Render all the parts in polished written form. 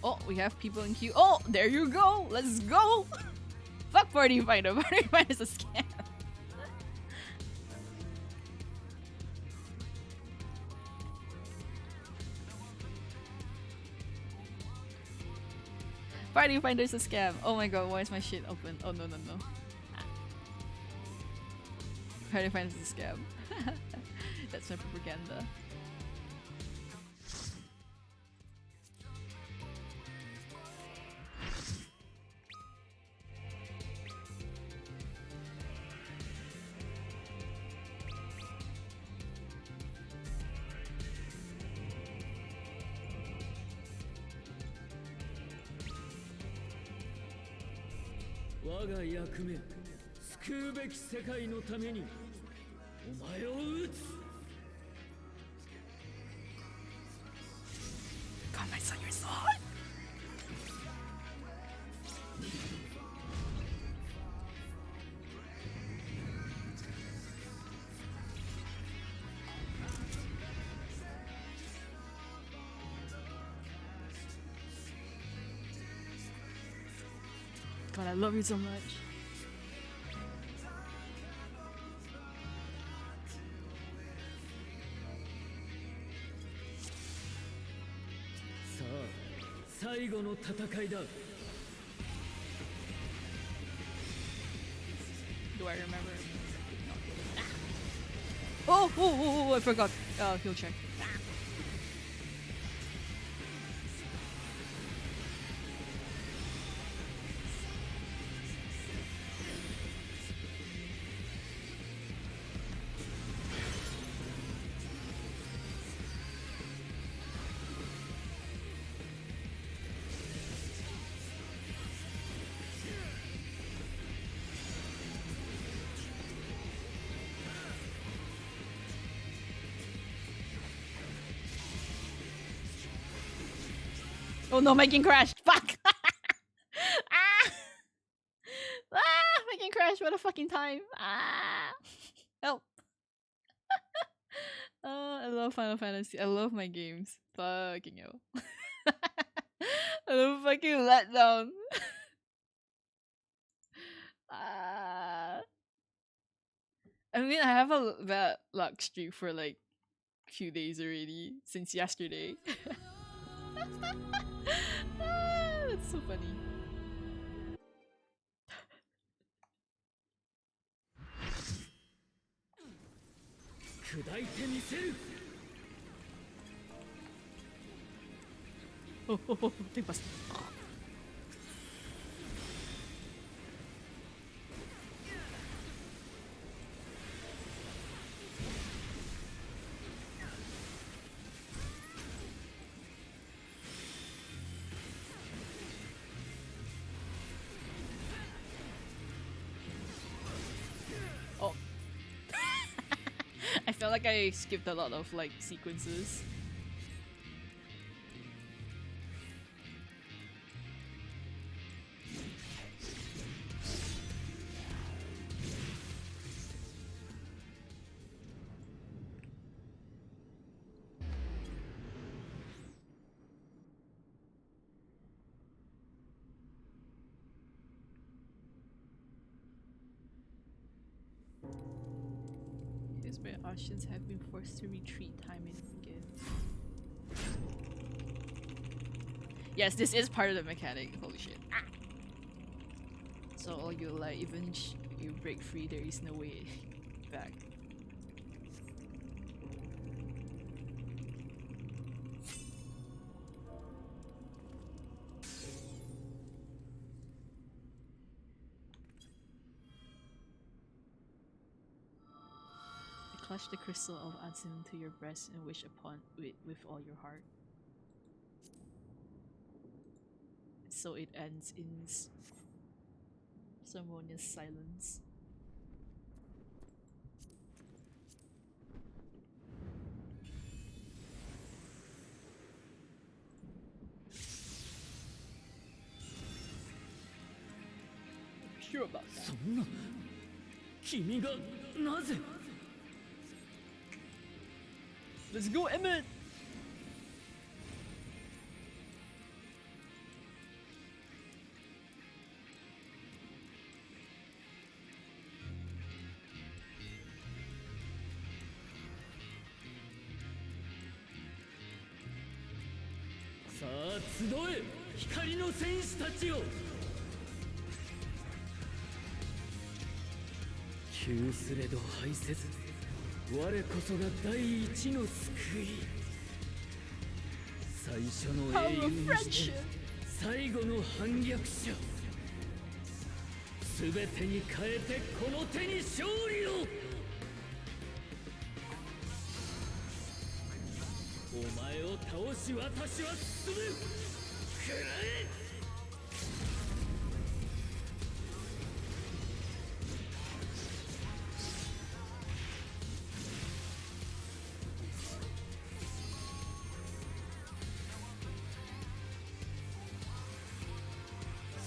Oh, we have people in queue. Oh, there you go. Let's go. Fuck Party Finder. Party Finder's a scam. Party Finder's a scam. Oh my god, why is my shit open? Oh no no no. Party Finder's a scam. That's my propaganda. God, my son, you're so hot. God, I love you so much. Do I remember? Oh, I forgot. He'll check. Oh no, my game crashed! Fuck! My game crashed, what a fucking time! Help! I love Final Fantasy. I love my games. Fucking hell. I love fucking letdown. I mean, I have a bad luck streak for like few days already since yesterday. That's so funny. Oh, they must. I felt like I skipped a lot of like sequences. Where Oceans have been forced to retreat time and again. Yes, this is part of the mechanic. Holy shit. So you like even you break free, there is no way back. Clutch the crystal of Ansin to your breast and wish upon it with all your heart. So it ends in ceremonious silence. I'm sure about that. Let's go, Emmett! 集え光の戦士たちよ。窮すれど敗せず、我こそが第一の救い。最初の英雄にして最後の反逆者。全てに変えてこの手に勝利を。お前を倒し私は進む。食らえ。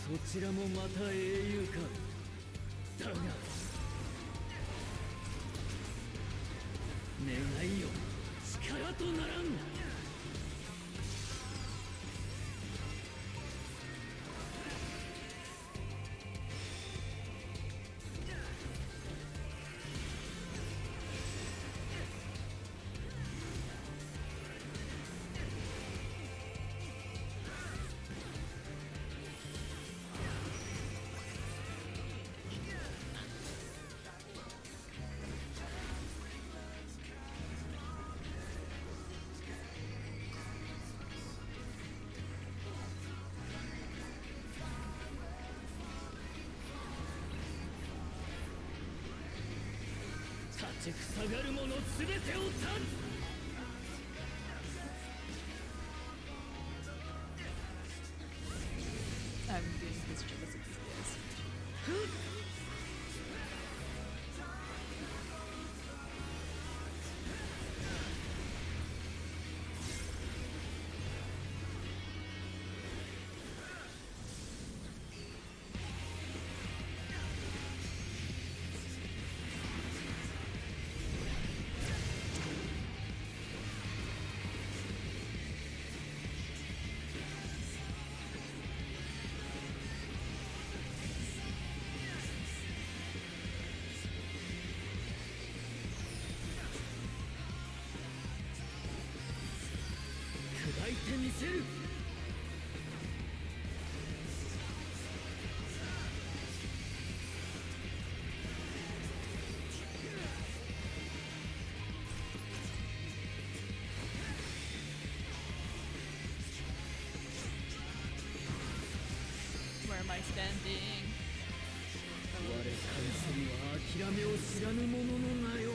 そちらもまた英雄か。だが願いよ力とならん。立ちふさがる者すべてを断つ。I'm doing this job as a DPS.砕いてみせる。Where am I standing? 我神祖には諦めを知らぬ者の名よ。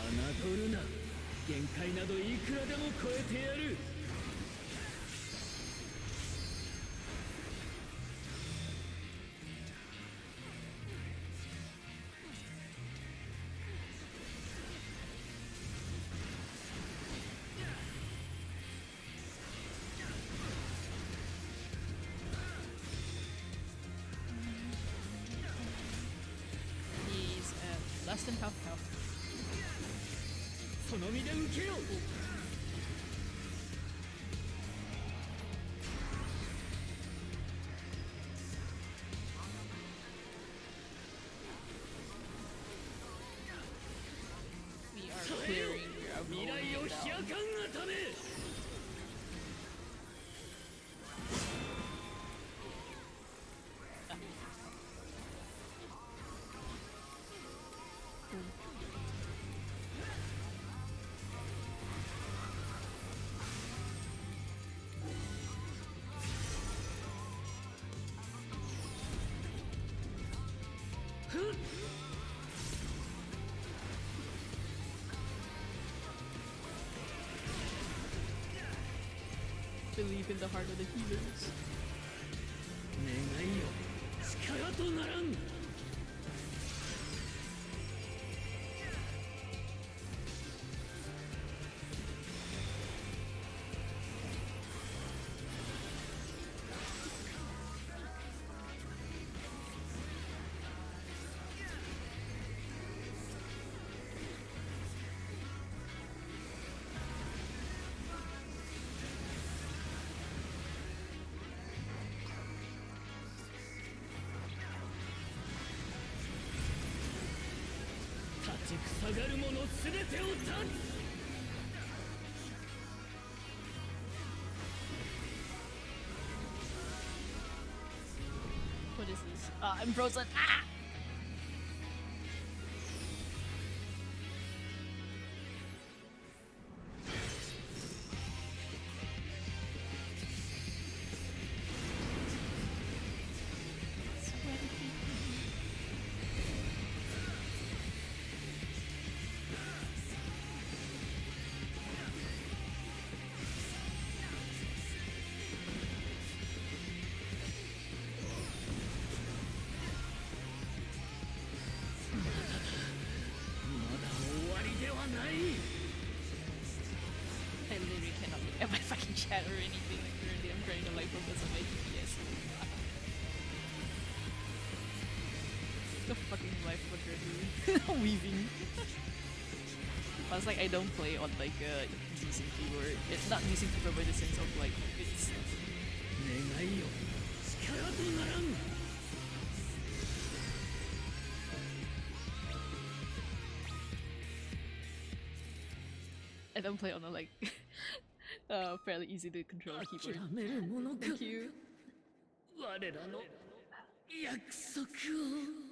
侮るな。限界などいくらでも超えてやる。He's less than half health. その身で受けよう。We are clearing. We are 未 rolling 来を it 開かん down. がため。Believe in the heart of the healers. 願いよ力とならん。く下がる者すべてを断つ。 What is this? I'm frozen. Ah! I literally cannot look at my fucking chat or anything. Like, currently, I'm trying to like focus on my DPS. The fucking life fucker dude. Weaving. I was like, I don't play on like a decent keyboard. It's not decent keyboard in the sense of like it's. I don't play on a like fairly easy to control keyboard. Thank you. 我らの約束を。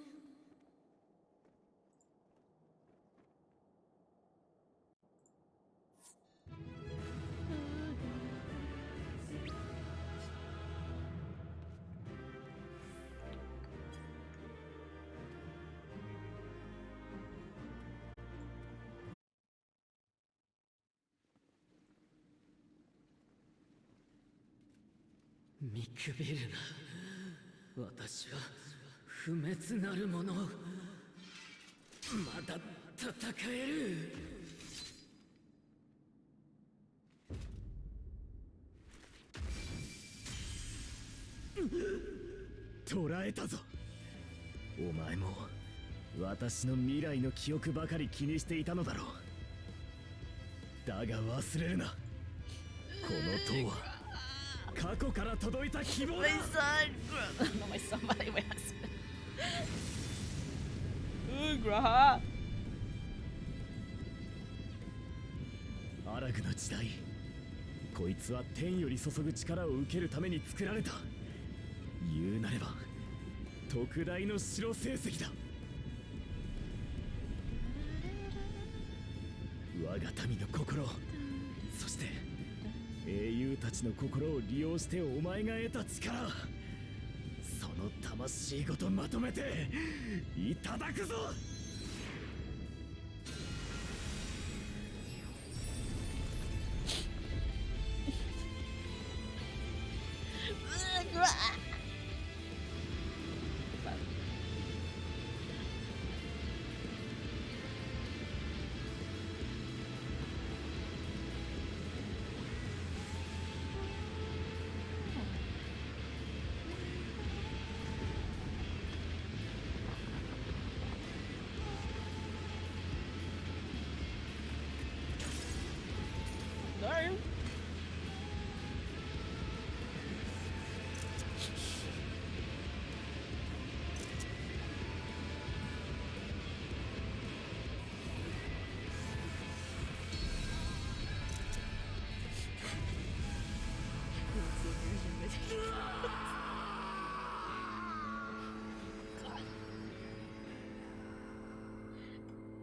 見くびるな。私は不滅なる者。まだ戦える。捕らえたぞ。お前も私の未来の記憶ばかり気にしていたのだろう。だが忘れるな。この塔は 過去から届いた希望だ。 My son! Not my son, but like my husband. Graha! アラグの時代、こいつは天より注ぐ力を受けるために作られた。言うなれば特大の城成績だ。我が民の心、そして英雄たちの心を利用してお前が得た力、その魂ごとまとめていただくぞ。Darn!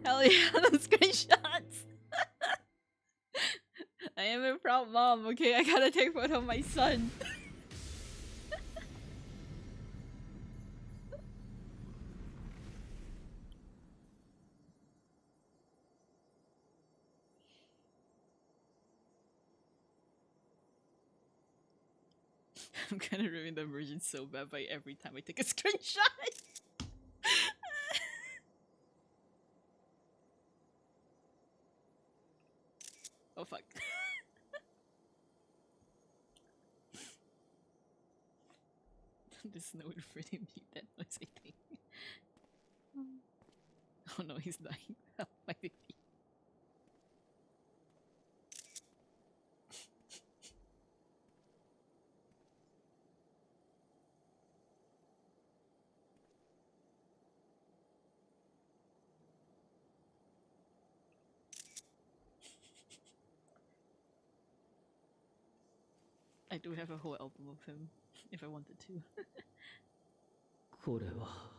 Hell yeah, those screenshots! I am a proud mom, okay? I gotta take photo of my son. I'm gonna ruin the immersion so bad by every time I take a screenshot. Oh fuck. There's no way to really mute that noise, I think. Oh no, he's dying. Oh, my baby. I do have a whole album of him if I wanted to. これは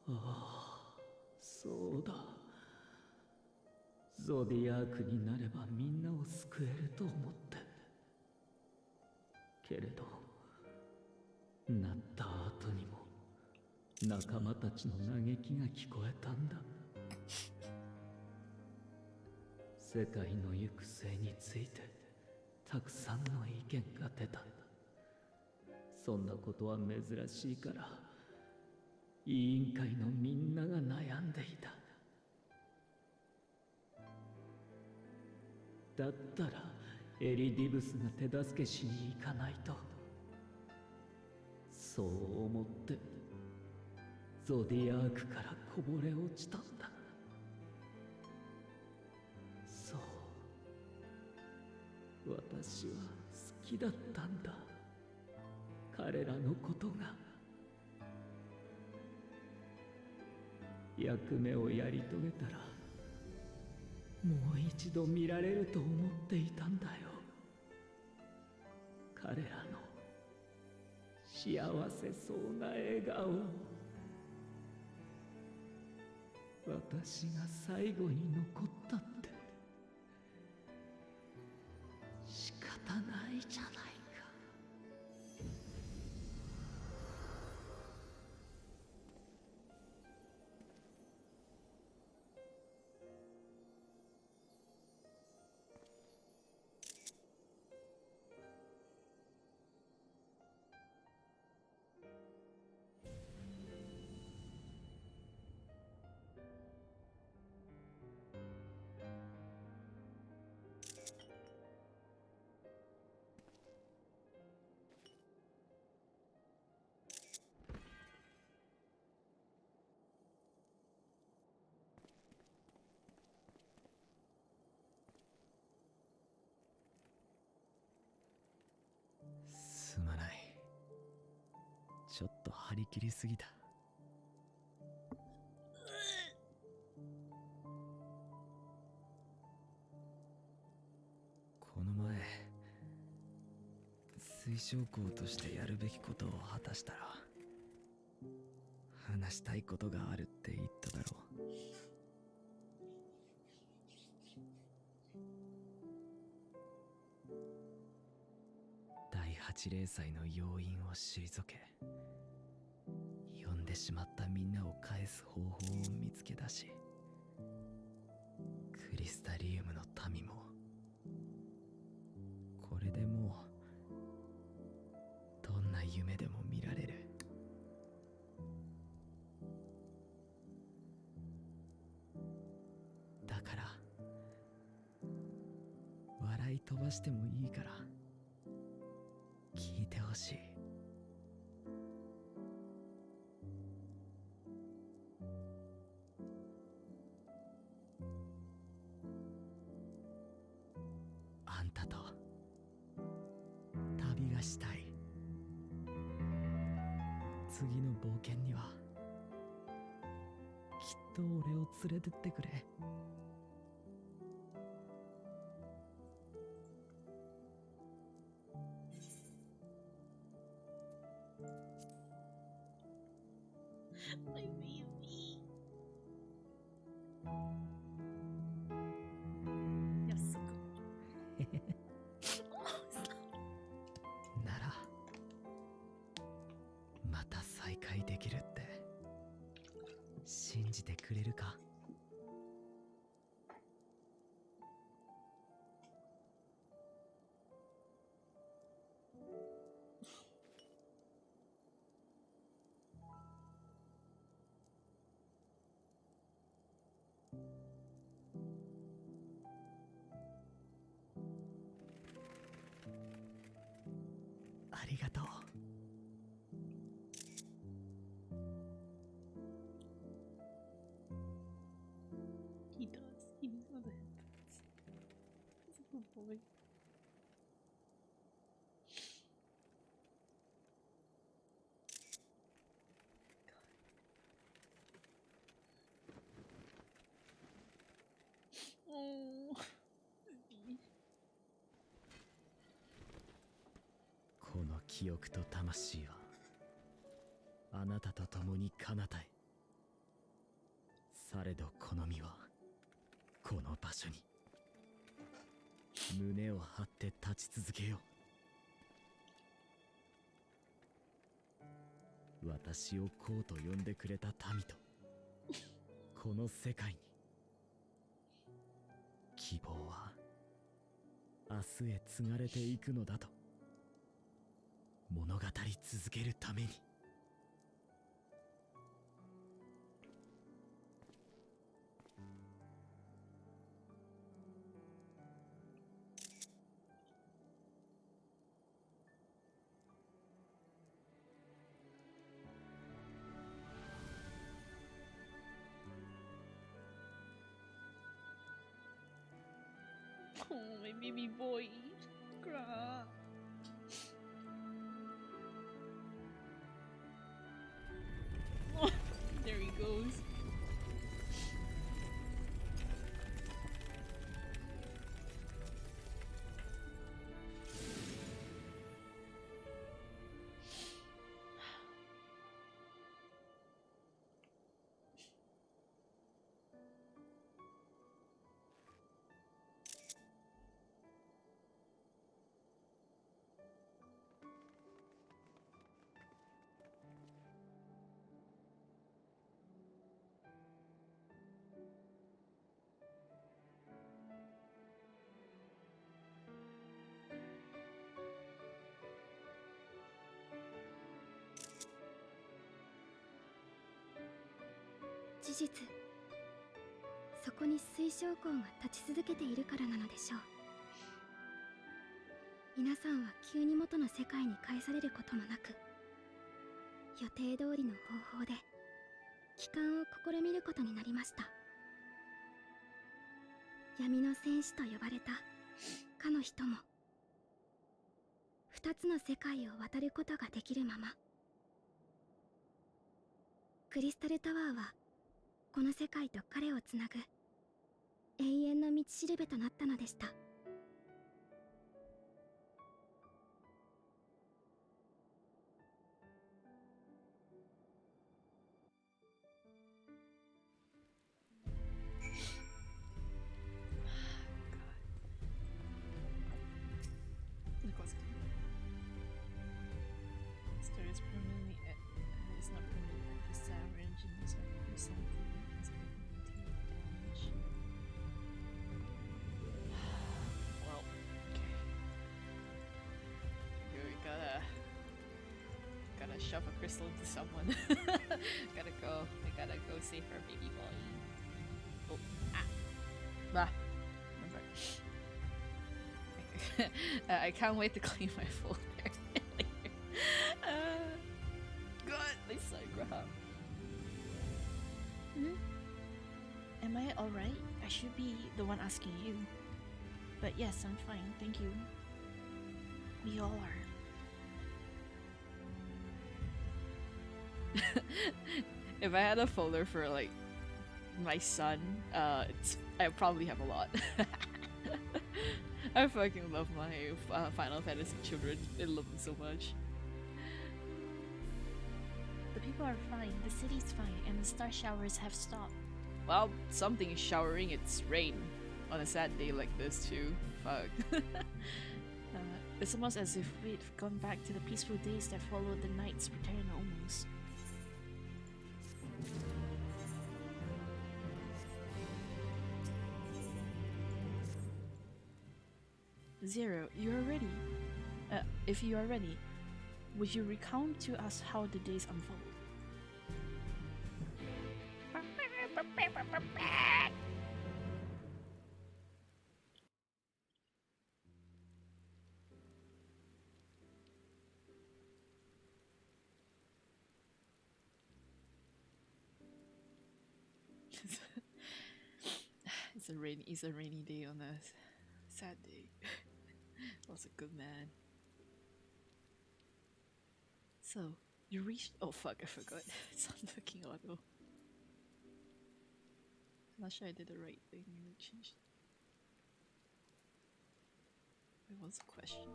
ああ、そうだ。ゾディアークになればみんなを救えると思って。けれどなった後にも仲間たちの嘆きが聞こえたんだ。世界の行く末についてたくさんの意見が出た。そんなことは珍しいから委員会のみんなが悩んでいた。だったらエリディブスが手助けしに行かないと。そう思ってゾディアークからこぼれ落ちたんだ。そう、私は好きだったんだ、彼らのことが。役目をやり遂げたらもう一度見られると思っていたんだよ。彼らの幸せそうな笑顔。私が最後に残ったって仕方ないじゃないか。すまない。ちょっと張り切りすぎた。この前推奨校としてやるべきことを果たしたら話したいことがあるって言っただろう。第8例祭の要因を退け、呼んでしまったみんなを返す方法を見つけ出し、クリスタリウムの民もこれでもうどんな夢でも見られる。だから笑い飛ばしてもいいから聞いてほしい。あんたと旅がしたい。次の冒険にはきっと俺を連れてってくれ。My baby. You're so good. Oh, stop. ならまた再会できるって信じてくれるか。ありがとう。He does. He knows what that happens. He's a good boy. Oh. 記憶と魂はあなたと共に彼方へ。されどこの身はこの場所に。胸を張って立ち続けよう。私をこうと呼んでくれた民とこの世界に。希望は明日へ継がれていくのだと物語り続けるために。Oh, my baby boy. Gra. Oh, there he goes.「事実そこに水晶光が立ち続けているからなのでしょう。皆さんは急に元の世界に返されることもなく、予定通りの方法で帰還を試みることになりました。闇の戦士と呼ばれたかの人も2つの世界を渡ることができるまま、クリスタルタワーはこの世界と彼をつなぐ永遠の道しるべとなったのでした。Look what's going on. Story is permanently it's not permanently the sound engine is something is permanently damaged. Well, okay. Here we gotta shove a crystal into someone. Gotta go. I gotta go save our baby boy. Oh, ah. Bah. I can't wait to clean my folder. God, I suck, Graham. Am I alright? I should be the one asking you. But yes, I'm fine, thank you. We all are. If I had a folder for like my son, I probably have a lot. I fucking love my Final Fantasy children. I love them so much. The people are fine, the city's fine, and the star showers have stopped. Well, something is showering its rain on a sad day like this too. Fuck. It's almost as if we'd gone back to the peaceful days that followed the night's return almost. Zero, you are ready. If you are ready, would you recount to us how the days unfold? It's a rainy day on a sad day. Was a good man. So, you reached. Oh fuck, I forgot. It's on fucking auto. I'm not sure I did the right thing. I changed. Wait, what's the question?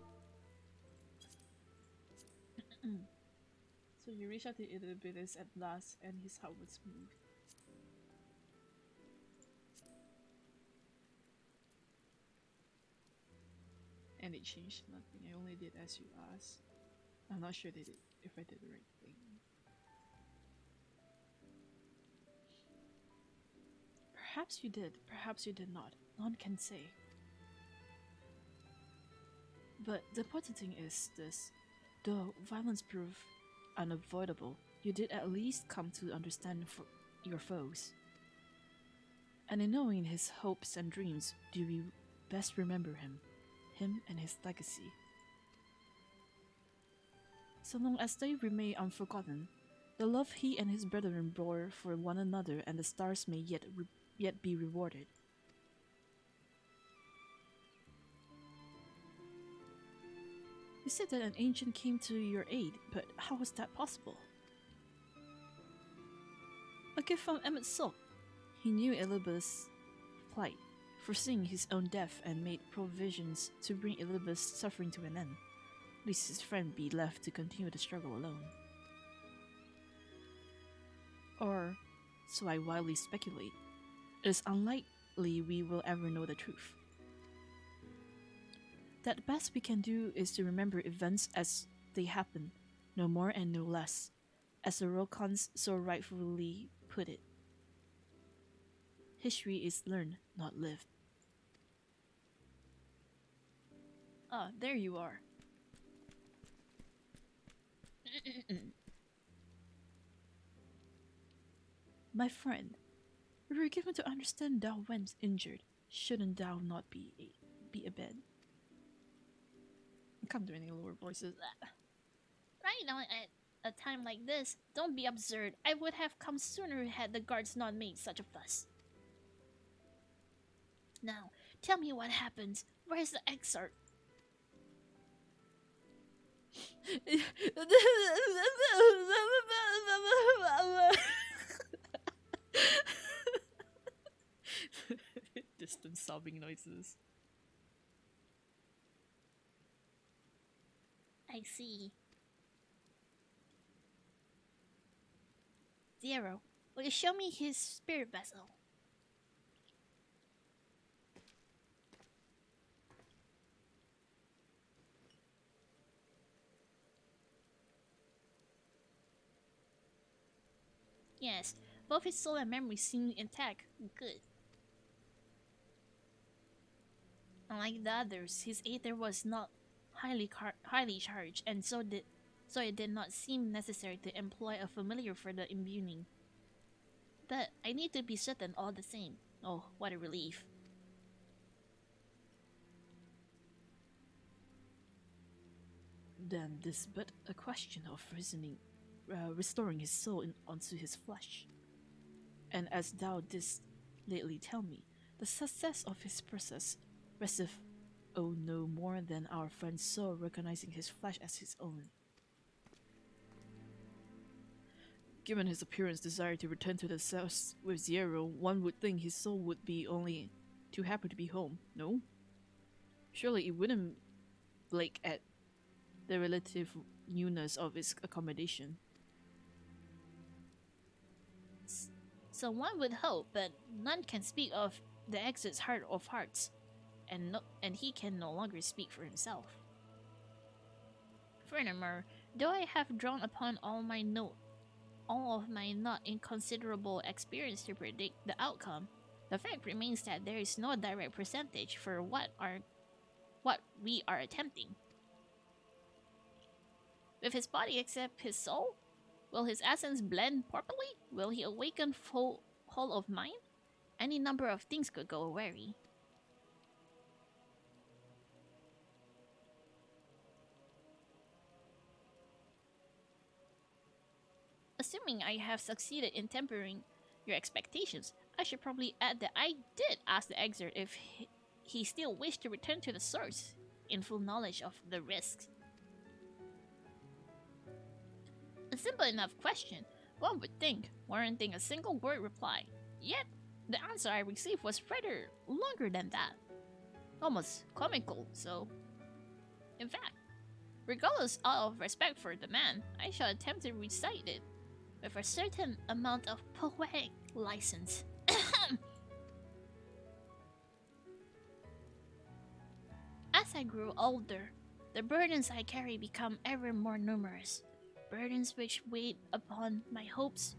So you reach out to Elidibus at last, and his heart was moved. And it changed nothing. I only did as you asked. I'm not sure if I did the right thing. Perhaps you did, perhaps you did not. None can say. But the important thing is this. Though violence proved unavoidable, you did at least come to understand your foes. And in knowing his hopes and dreams, do we best remember him and his legacy. So long as they remain unforgotten, the love he and his brethren bore for one another and the stars may yet be rewarded. You said that an ancient came to your aid, but how was that possible? A gift from MSQ. He knew Elidibus' plight, foreseeing his own death, and made provisions to bring Elidibus' suffering to an end, lest his friend be left to continue the struggle alone. Or, so I wildly speculate, it is unlikely we will ever know the truth. That the best we can do is to remember events as they happen, no more and no less, as the Rokans so rightfully put it. History is learned, not lived. Ah, there you are. My friend, we were given to understand thou went injured. Shouldn't thou not be abed? I can't do any lower voices. Right now, at a time like this, don't be absurd. I would have come sooner had the guards not made such a fuss. Now, tell me what happened. Where's the excerpt? Distant sobbing noises. I see. Zero, will you show me his spirit vessel? Yes, both his soul and memory seem intact. Good. Unlike the others, his aether was not highly charged, and so it did not seem necessary to employ a familiar for the imbuing. But I need to be certain all the same. Oh, what a relief. Then this but a question of restoring his soul onto his flesh. And as thou didst lately tell me, the success of his process resteth no more than our friend's soul recognizing his flesh as his own. Given his appearance desire to return to the cells with Zero, one would think his soul would be only too happy to be home, no? Surely it wouldn't blake at the relative newness of its accommodation. So one would hope, but none can speak of the exit's heart of hearts, and he can no longer speak for himself. Furthermore, though I have drawn upon all of my not inconsiderable experience to predict the outcome, the fact remains that there is no direct percentage for what we are attempting. With his body accept his soul, will his essence blend properly? Will he awaken whole of mind? Any number of things could go awry. Assuming I have succeeded in tempering your expectations, I should probably add that I did ask the exert if he still wished to return to the source, in full knowledge of the risks. A simple enough question, one would think, warranting a single word reply. Yet, the answer I received was rather longer than that. Almost comical, so... In fact, Regardless of respect for the man, I shall attempt to recite it with a certain amount of poetic license. As I grew older, the burdens I carry become ever more numerous, burdens which weighed upon my hopes,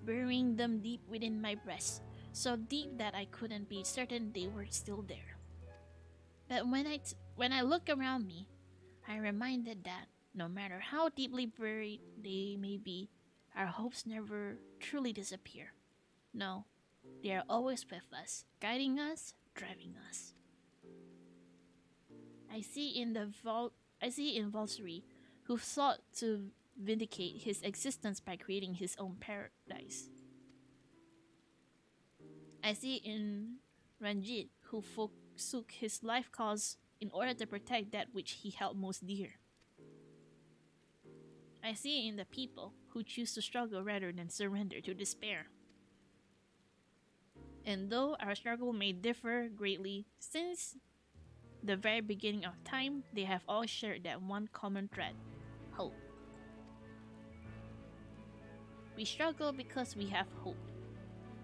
burying them deep within my breast, so deep that I couldn't be certain they were still there. But when I look around me, I am reminded that no matter how deeply buried they may be, our hopes never truly disappear. No, they are always with us, guiding us, driving us. I see in Valkyrie, who sought to vindicate his existence by creating his own paradise. I see in Ranjit, who forsook his life cause in order to protect that which he held most dear. I see in the people who choose to struggle rather than surrender to despair. And though our struggle may differ greatly, since the very beginning of time, they have all shared that one common thread: hope. We struggle because we have hope.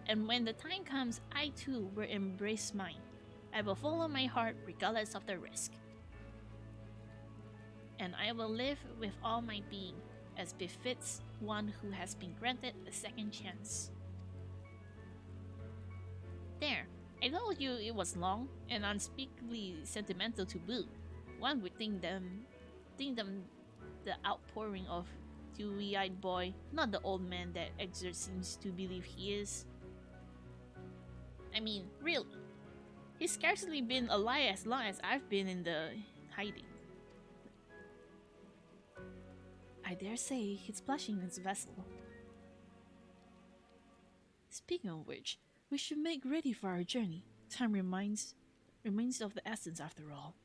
And when the time comes, I too will embrace mine. I will follow my heart regardless of the risk. And I will live with all my being, as befits one who has been granted a second chance. There, I told you it was long and unspeakably sentimental to boot. One would think them the outpouring of dewy-eyed boy, not the old man that Exert seems to believe he is. I mean, really, he's scarcely been alive as long as I've been in the hiding. I dare say he's blushing his vessel. Speaking of which, we should make ready for our journey. Time remains of the essence after all.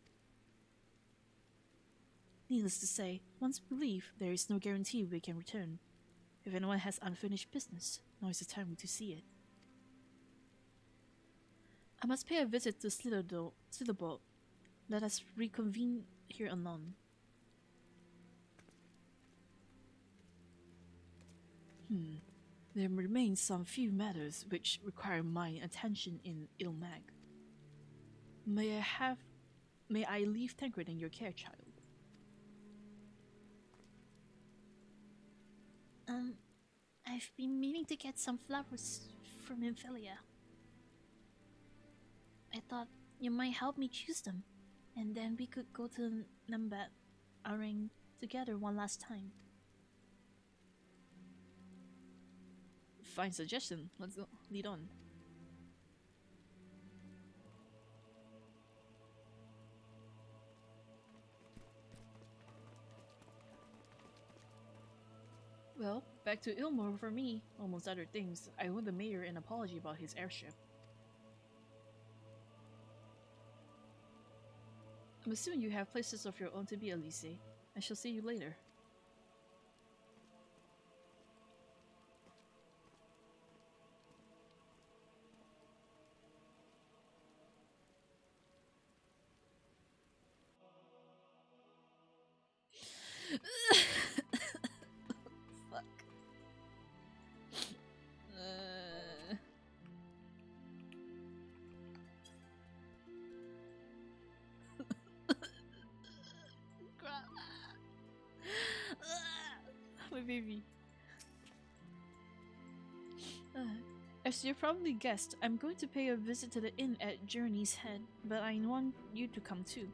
Needless to say, once we leave, there is no guarantee we can return. If anyone has unfinished business, now is the time to see it. I must pay a visit to Slitherbolt. Let us reconvene here anon. There remain some few matters which require my attention in Ilmag. May I leave Tancred in your care, child? I've been meaning to get some flowers from Imphelia. I thought you might help me choose them, and then we could go to Nambat Arang together one last time. Fine suggestion. Let's go. Lead on. Well, back to Ilmor for me. Almost other things, I owe the mayor an apology about his airship. I'm assuming you have places of your own to be, Elise. I shall see you later. Fuck. My baby. As you probably guessed, I'm going to pay a visit to the inn at Journey's Head, but I want you to come too.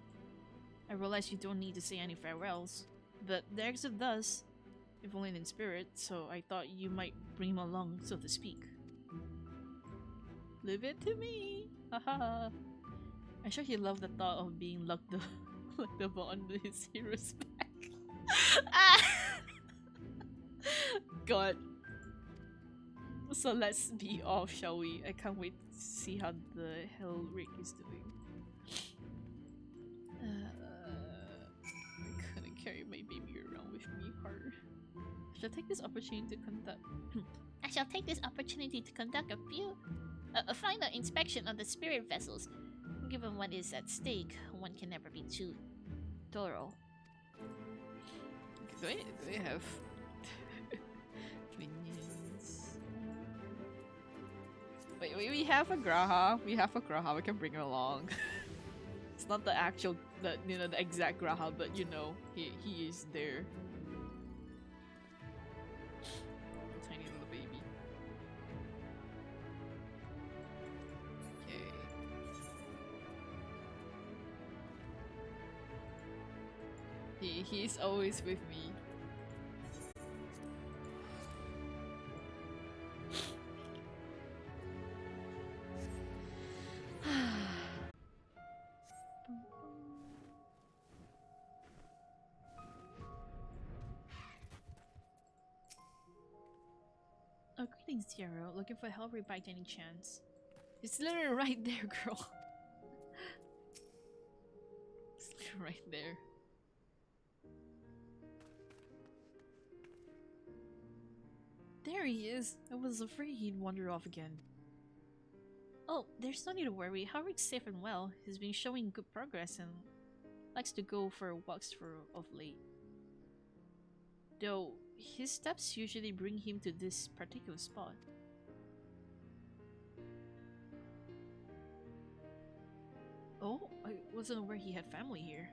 I realize you don't need to say any farewells, but the exit does, if only in spirit, so I thought you might bring him along, so to speak. Leave it to me! Haha! I'm sure he loved the thought of being locked onto his hero's back. God. So let's be off, shall we? I can't wait to see how the hell Rick is doing. I couldn't carry my baby around with me hard. I shall take this opportunity to conduct a final inspection of the spirit vessels. Given what is at stake, one can never be too thorough. Do I have minions? Wait, we have a Graha. We have a Graha. We can bring him along. It's not the actual, the exact Graha, but you know, he is there. Tiny little baby. Okay. He's always with me. Oh, greetings, Zero. Looking for help by any chance? It's literally right there, girl. It's literally right there. There he is. I was afraid he'd wander off again. Oh, there's no need to worry. Howard's safe and well. He's been showing good progress and likes to go for walks of late. Though his steps usually bring him to this particular spot. Oh, I wasn't aware he had family here.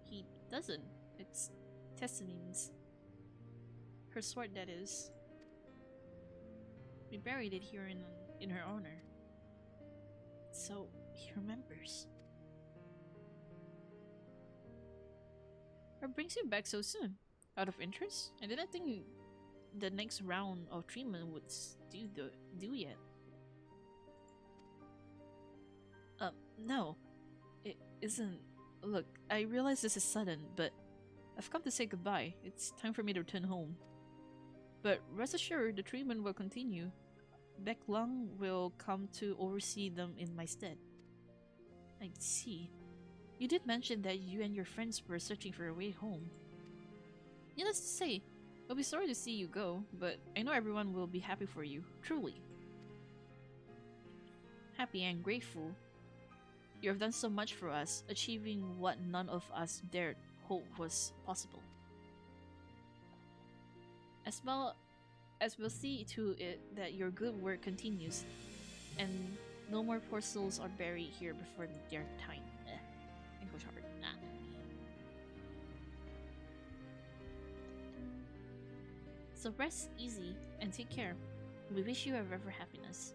He doesn't. It's Tessinine's. Her sword, that is. We buried it here in her honor. So he remembers. What brings you back so soon? Out of interest? I didn't think the next round of treatment would do yet. No. It isn't. Look, I realize this is sudden, but I've come to say goodbye. It's time for me to return home. But rest assured, the treatment will continue. Beck Lung will come to oversee them in my stead. I see. You did mention that you and your friends were searching for a way home. Needless to say, I'll be sorry to see you go, but I know everyone will be happy for you, truly. Happy and grateful. You have done so much for us, achieving what none of us dared hope was possible. As well as we'll see to it that your good work continues, and no more poor souls are buried here before their time. English hard. So rest easy and take care. We wish you ever happiness.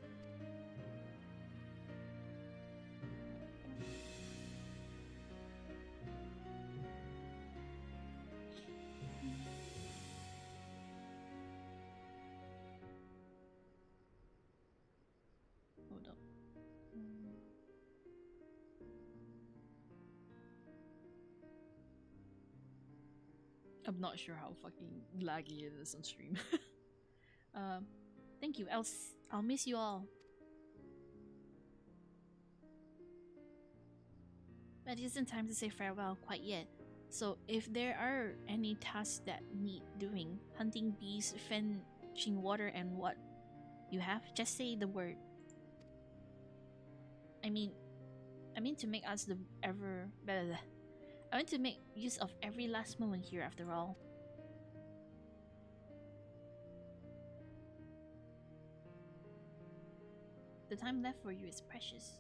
Hold up. I'm not sure how fucking laggy it is on stream. Thank you. I'll miss you all. But it isn't time to say farewell quite yet. So if there are any tasks that need doing, hunting bees, fetching water, and what you have, just say the word. I mean to make us the ever better. I want to make use of every last moment here after all. The time left for you is precious.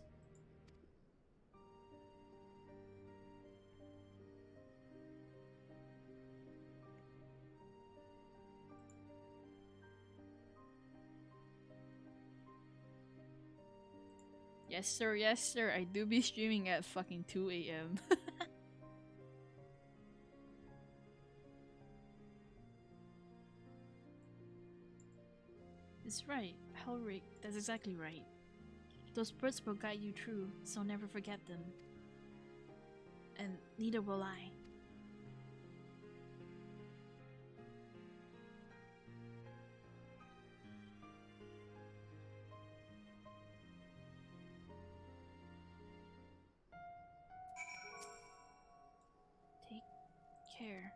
Yes sir, I do be streaming at fucking 2 AM. It's right, Helric, that's exactly right. Those birds will guide you through, so never forget them. And neither will I. Take care.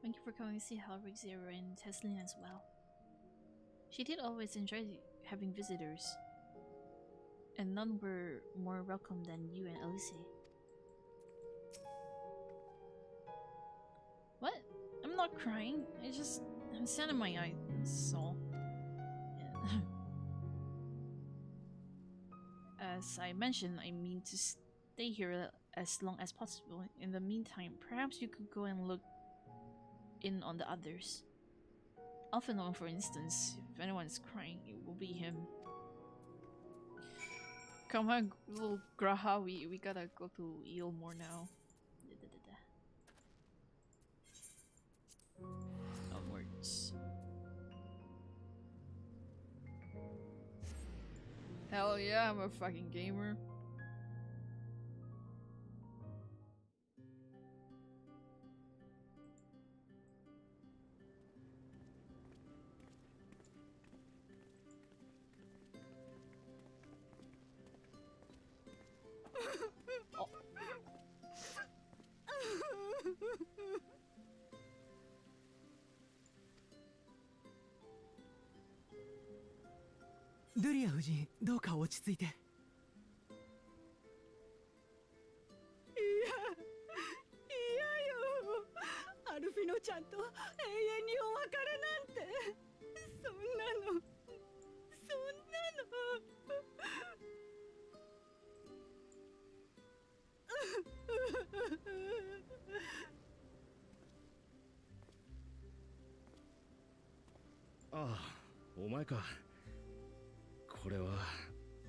Thank you for coming to see Helric Zero and Teslin as well. She did always enjoy having visitors, and none were more welcome than you and Elise. not crying. I just have sand in my eye. So, yeah. As I mentioned, I mean to stay here as long as possible. In the meantime, perhaps you could go and look in on the others. Alphinaud, for instance, if anyone's crying, it will be him. Come on, little Graha, we gotta go to Eelmore now. Onwards. Hell yeah, I'm a fucking gamer. Oh. ドゥリア夫人、どうか落ち着いて。いや、嫌よ。アルフィノちゃんと永遠にお別れなんて。そんなの、そんなの。ああ、お前か。これは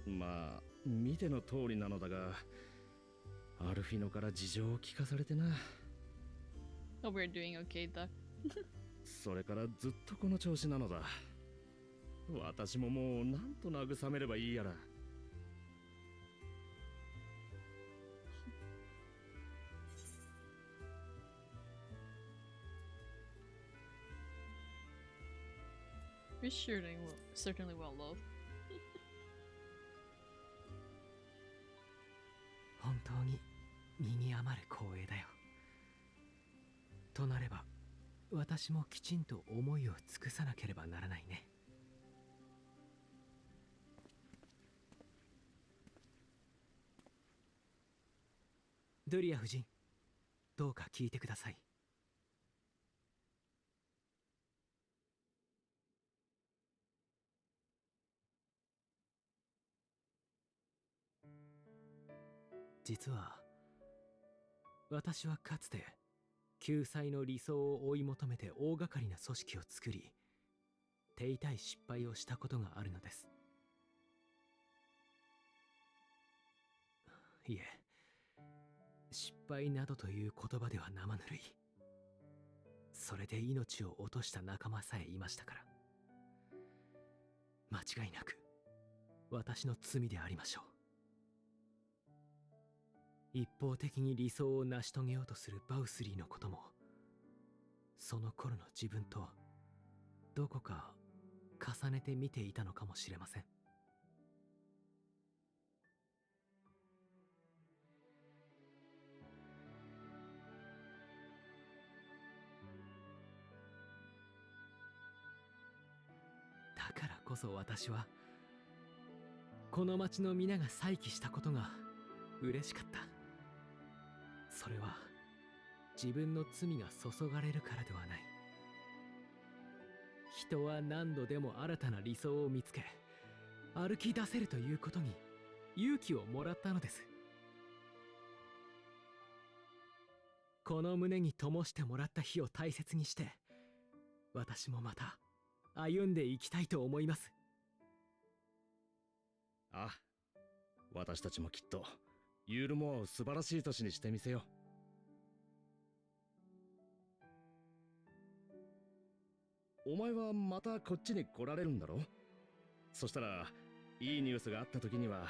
まあ見ての通りなのだが、アルフィノから事情を聞かされてな。Hope we're doing okay, Duck. それからずっとこの調子なのだ。私ももうなんと慰めればいいやら。We're certainly well loved. 本当に身に余る光栄だよ。となれば、私もきちんと思いを尽くさなければならないね。ドゥリア夫人、どうか聞いてください。実は私はかつて救済の理想を追い求めて大掛かりな組織を作り、手痛い失敗をしたことがあるのです。いえ、失敗などという言葉では生ぬるい。それで命を落とした仲間さえいましたから。間違いなく私の罪でありましょう。一方的に理想を成し遂げようとするバウスリーのことも、その頃の自分とどこか重ねて見ていたのかもしれません。だからこそ私はこの町の皆が再起したことが嬉しかった。それは自分の罪が注がれるからではない。人は何度でも新たな理想を見つけ歩き出せるということに勇気をもらったのです。この胸に灯してもらった火を大切にして、私もまた歩んでいきたいと思います。ああ、私たちもきっとユールモアを素晴らしい都市にしてみせよう。お前はまたこっちに来られるんだろ？そしたらいいニュースがあった時には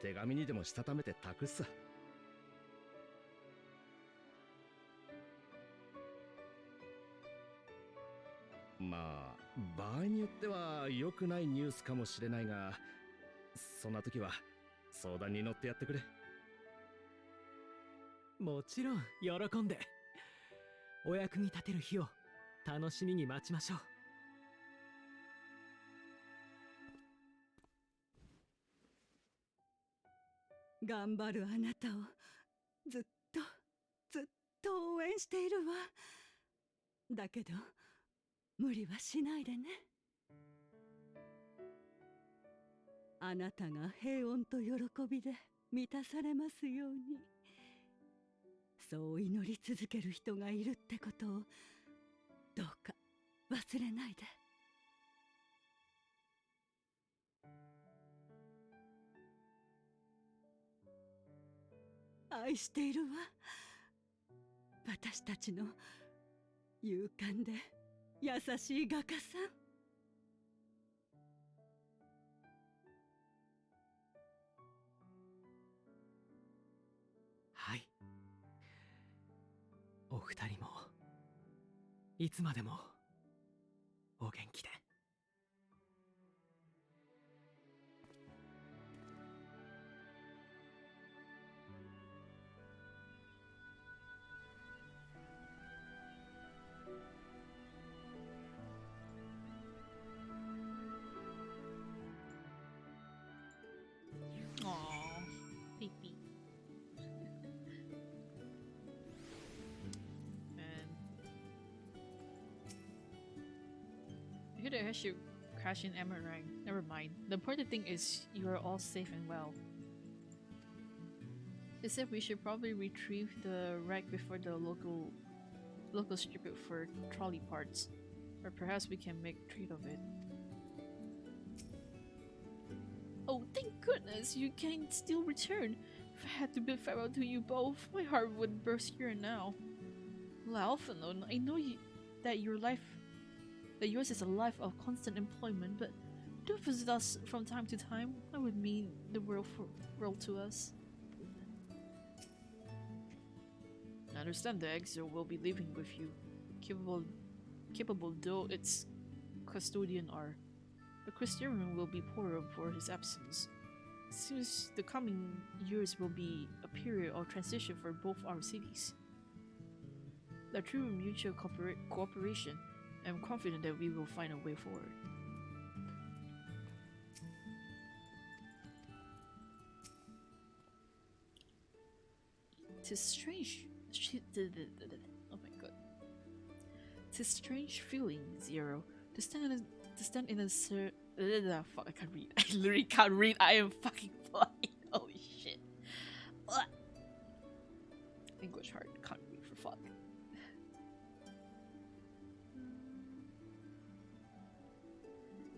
手紙にでもしたためて託すさ。まあ場合によっては良くないニュースかもしれないが、そんな時は相談に乗ってやってくれ。もちろん喜んで。お役に立てる日を楽しみに待ちましょう。頑張るあなたをずっと応援しているわ。だけど無理はしないでね。あなたが平穏と喜びで満たされますように。そう祈り続ける人がいるってことをどうか忘れないで。愛しているわ。私たちの勇敢で優しい画家さん。はい。お二人もいつまでもお元気で。Aww, baby. Man. I heard I should crash in Emerald. Never mind. The important thing is you are all safe and well. They said we should probably retrieve the wreck before the locals strip it for trolley parts. Or perhaps we can make trade of it. Oh, thank goodness you can still return. If I had to bid farewell to you both, my heart would burst here and now. Well, Alphanon, I know that yours is a life of constant employment, but do visit us from time to time. That would mean the world to us. I understand the exile will be living with you, capable though its custodian are. The Christian will be poorer for his absence. Seems the coming years will be a period of transition for both our cities. But through mutual cooperation, I am confident that we will find a way forward. Tis strange. Oh my god. Tis strange feeling, Zero, to stand in a fuck, I can't read. I literally can't read. I am fucking blind. Holy shit. Ugh. English hard. Can't read for fuck.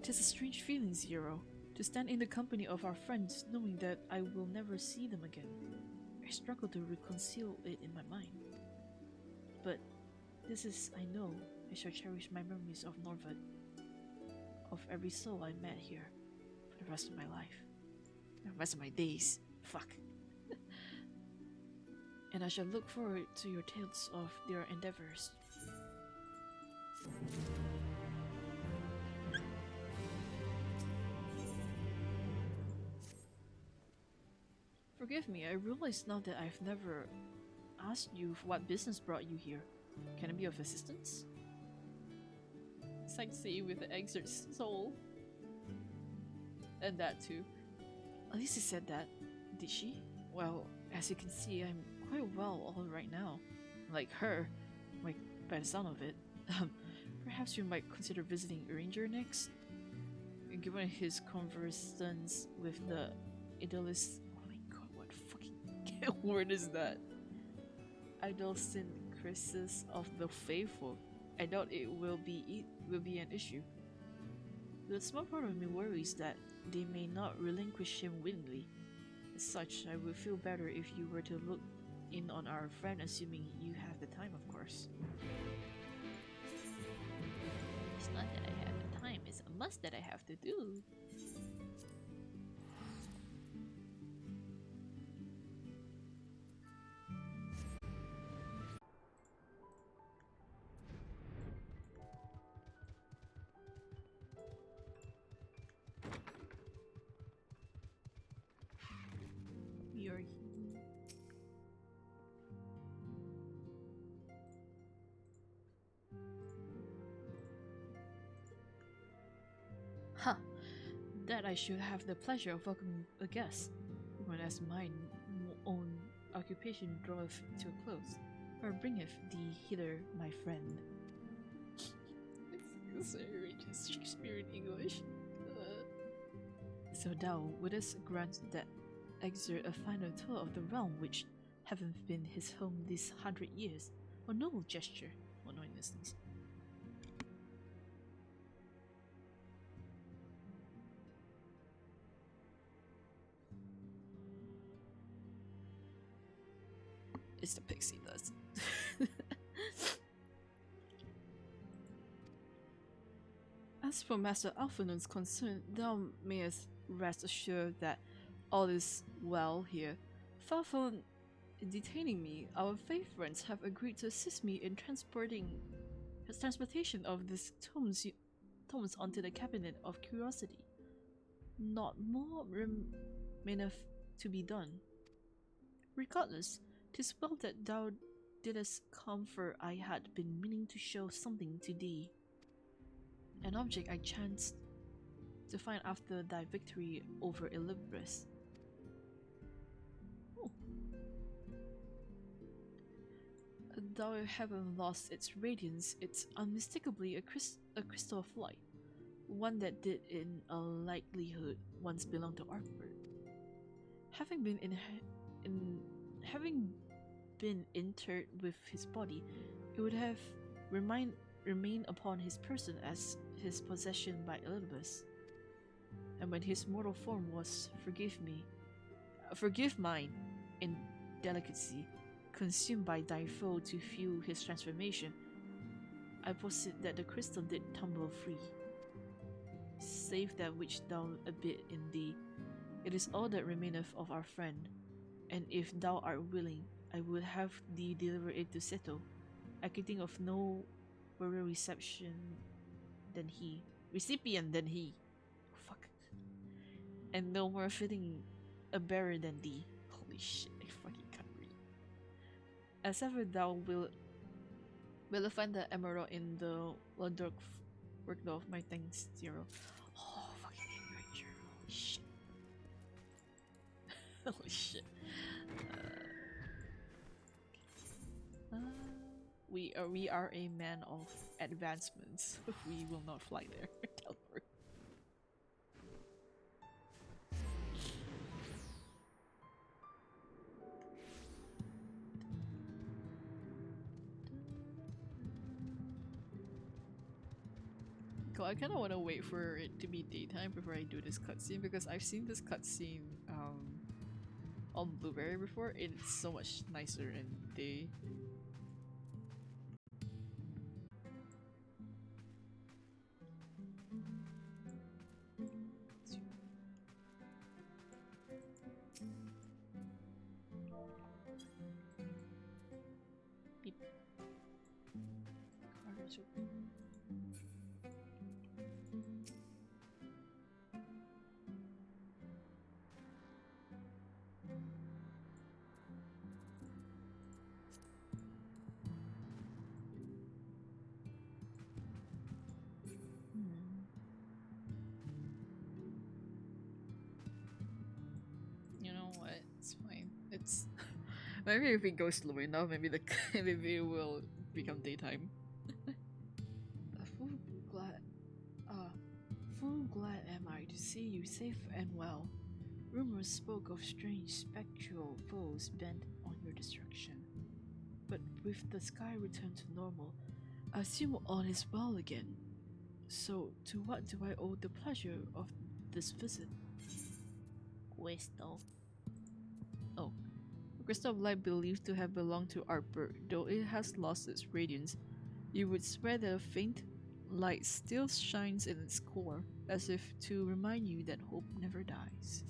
Tis a strange feeling, Zero, to stand in the company of our friends knowing that I will never see them again. I struggle to reconcile it in my mind. But this is, I know, I shall cherish my memories of Norvad, of every soul I met here, for the rest of my life. The rest of my days. Fuck. And I shall look forward to your tales of their endeavors. Forgive me, I realize now that I've never asked you what business brought you here. Can I be of assistance? Sightseeing with the exert soul. And that too. Alicia said that, did she? Well, as you can see, I'm quite well all right now. Like her, like by the sound of it. Perhaps you might consider visiting Ranger next? Given his conversance with the idolist. Oh my god, what fucking word is that? Idiosyncrasies of the faithful. I doubt it will be an issue. The small part of me worries that they may not relinquish him willingly. As such, I would feel better if you were to look in on our friend, assuming you have the time, of course. It's not that I have the time, it's a must that I have to do. You're Huh. That I should have the pleasure of welcoming a guest, when as mine own occupation draweth to a close, or bringeth thee hither, my friend. Sorry, just Shakespeare in English. So thou wouldst grant that exert a final tour of the realm which haven't been his home these 100 years. A noble gesture. Oh no, innocence. It's the pixie dust. As for Master Alphonse concerned, thou mayest rest assured that all is well here. Far from detaining me, our faith friends have agreed to assist me in transportation of these tomes onto the cabinet of curiosity. Not more remaineth to be done. Regardless, 'tis well that thou didst come, for I had been meaning to show something to thee. An object I chanced to find after thy victory over Elizabeth. Oh. Though I haven't lost its radiance, it's unmistakably a crystal of light, one that did in a likelihood once belong to Arthur. Having been interred with his body, it would have remained upon his person as his possession by Elizabeth. And when his mortal form was, forgive mine indelicacy, consumed by thy foe to fuel his transformation, I posit that the crystal did tumble free. Save that which thou abid in thee, it is all that remaineth of our friend, and if thou art willing, I would have thee deliver it to Seto, acquitting of no better recipient than he. Fuck. And no more fitting a bearer than thee. Holy shit, I fucking can't read. As ever thou will find the emerald in the Londork workload of my thanks, Zero. Oh, fucking adventure. Holy shit. Holy shit. We are a man of advancements. We will not fly there. Teleport. Cool, I kind of want to wait for it to be daytime before I do this cutscene, because I've seen this cutscene on Blueberry before. It's so much nicer in day. Beep. Cars open. You know what? It's fine. It's maybe if it goes slow enough, maybe maybe it will become daytime. Full glad am I to see you safe and well. Rumors spoke of strange spectral foes bent on your destruction. But with the sky returned to normal, I assume all is well again. So, to what do I owe the pleasure of this visit? Questo. Oh. A crystal of light believed to have belonged to Arper, though it has lost its radiance. You would swear that a faint light still shines in its core, as if to remind you that hope never dies.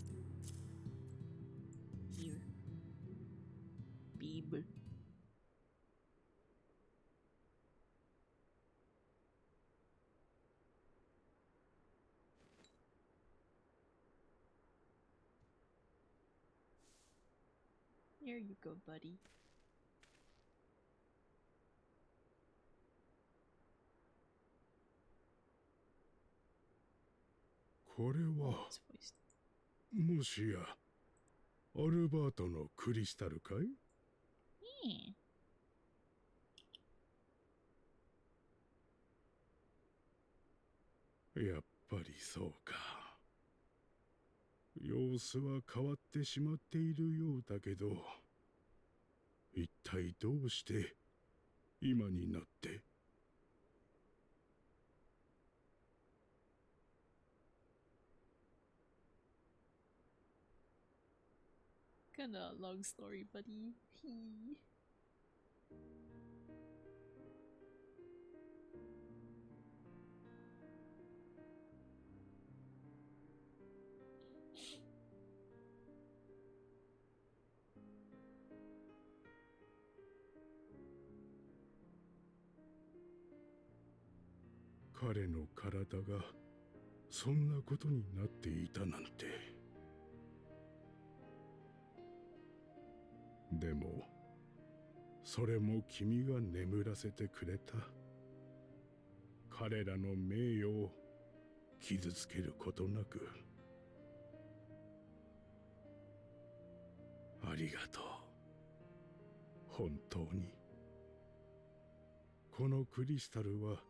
Here. Beeb. Here you go, buddy.これ Oh, は it's voiced. もしやアルバートのクリスタルかい？ Yeah. やっぱりそうか。様子は変わってしまっているようだけど、一体どうして今になって。Kinda long story, buddy. Hee.「彼の体がそんなことになっていたなんて」。でもそれも君が眠らせてくれた。彼らの名誉を傷つけることなく。ありがとう。本当に。このクリスタルは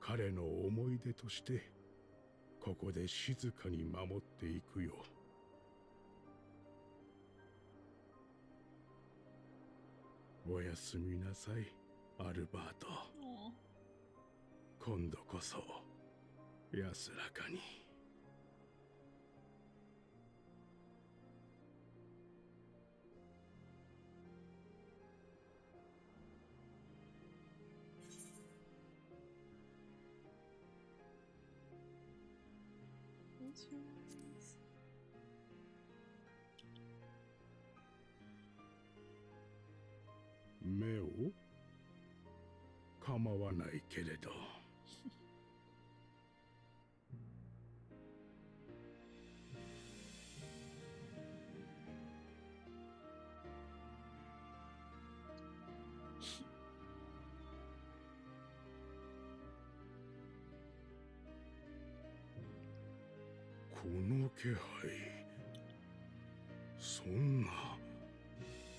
彼の思い出としてここで静かに守っていくよ。おやすみなさい、アルバート。今度こそ安らかに。Close your eyes. 目を構わないけれど。この気配、そんな、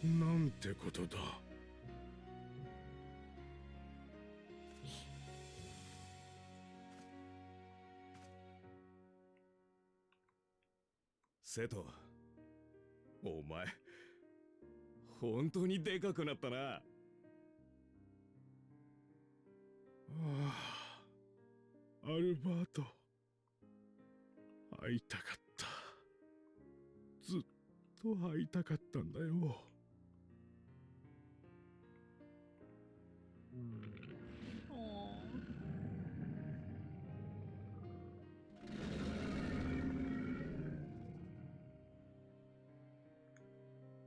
なんてことだ。瀬戸、お前本当にでかくなったな。ああ、アルバート、会いたかった。ずっと会いたかったんだよ。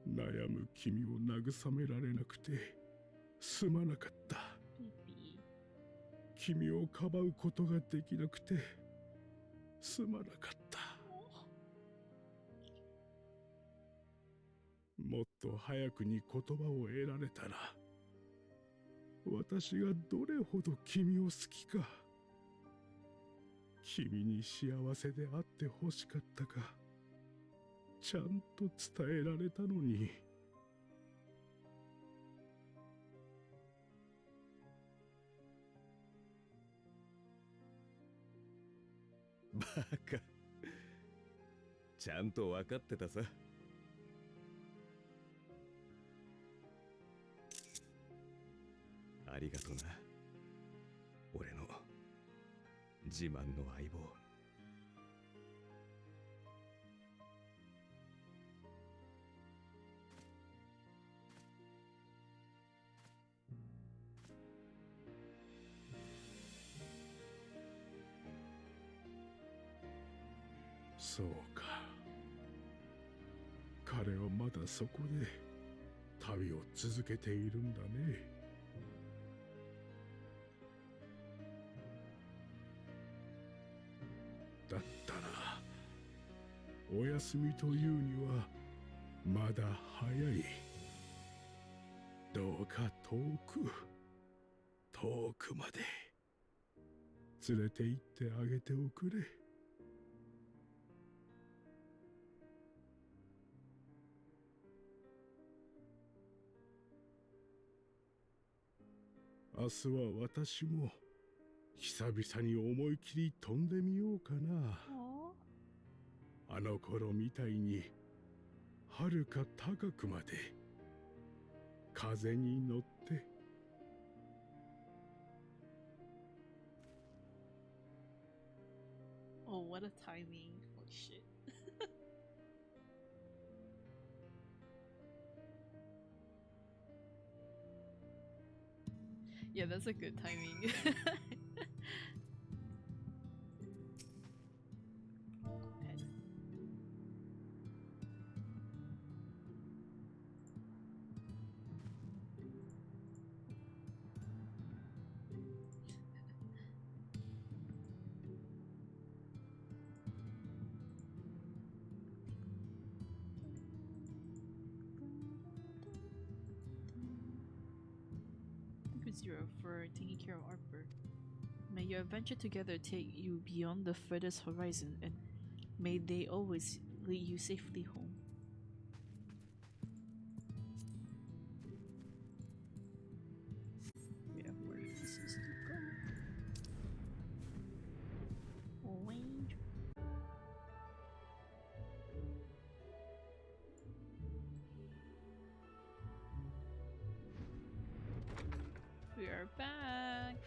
悩む君を慰められなくてすまなかった。君をかばうことができなくてすまなかった。もっと早くに言葉を得られたら、私がどれほど君を好きか、君に幸せであってほしかったか、ちゃんと伝えられたのに。バカ、ちゃんと分かってたさ。ありがとな、俺の自慢の相棒。そうか、彼はまだそこで旅を続けているんだね。だったらお休みというにはまだ早い。どうか遠くまで連れて行ってあげておくれ。明日は私も久々に思い切り飛んでみようかな。 Aww. あの頃みたいにはるか高くまで風に乗って。 Oh, what a timing. Holy shit. Yeah, that's a good timing. Thank you, Zero, for taking care of Arbor. May your adventure together take you beyond the furthest horizon, and may they always lead you safely home. We have more pieces to go. Orange. We are back.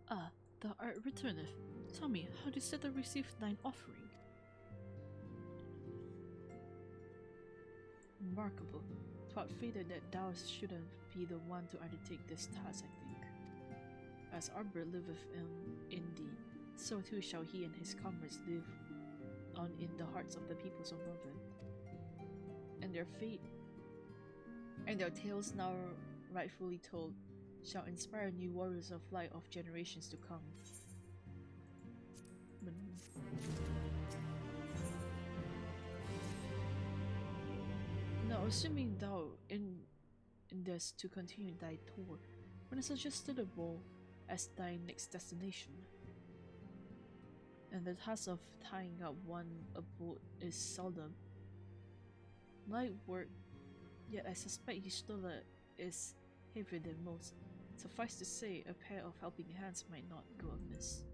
Ah, thou art returneth. Tell me, how didst thou receive thine offering? Remarkable. 'Twas fated that thou shouldst be the one to undertake this task, I think. As Arbor liveth in thee, so too shall he and his comrades live on in the hearts of the peoples of Northern. And their fate and their tales now rightfully told shall inspire new warriors of light of generations to come. Now, assuming thou in this to continue thy tour, when is suggestible as thy next destination? And the task of tying up one a boat is seldom light work, yet I suspect his stroller is heavier than most. Suffice to say, a pair of helping hands might not go amiss.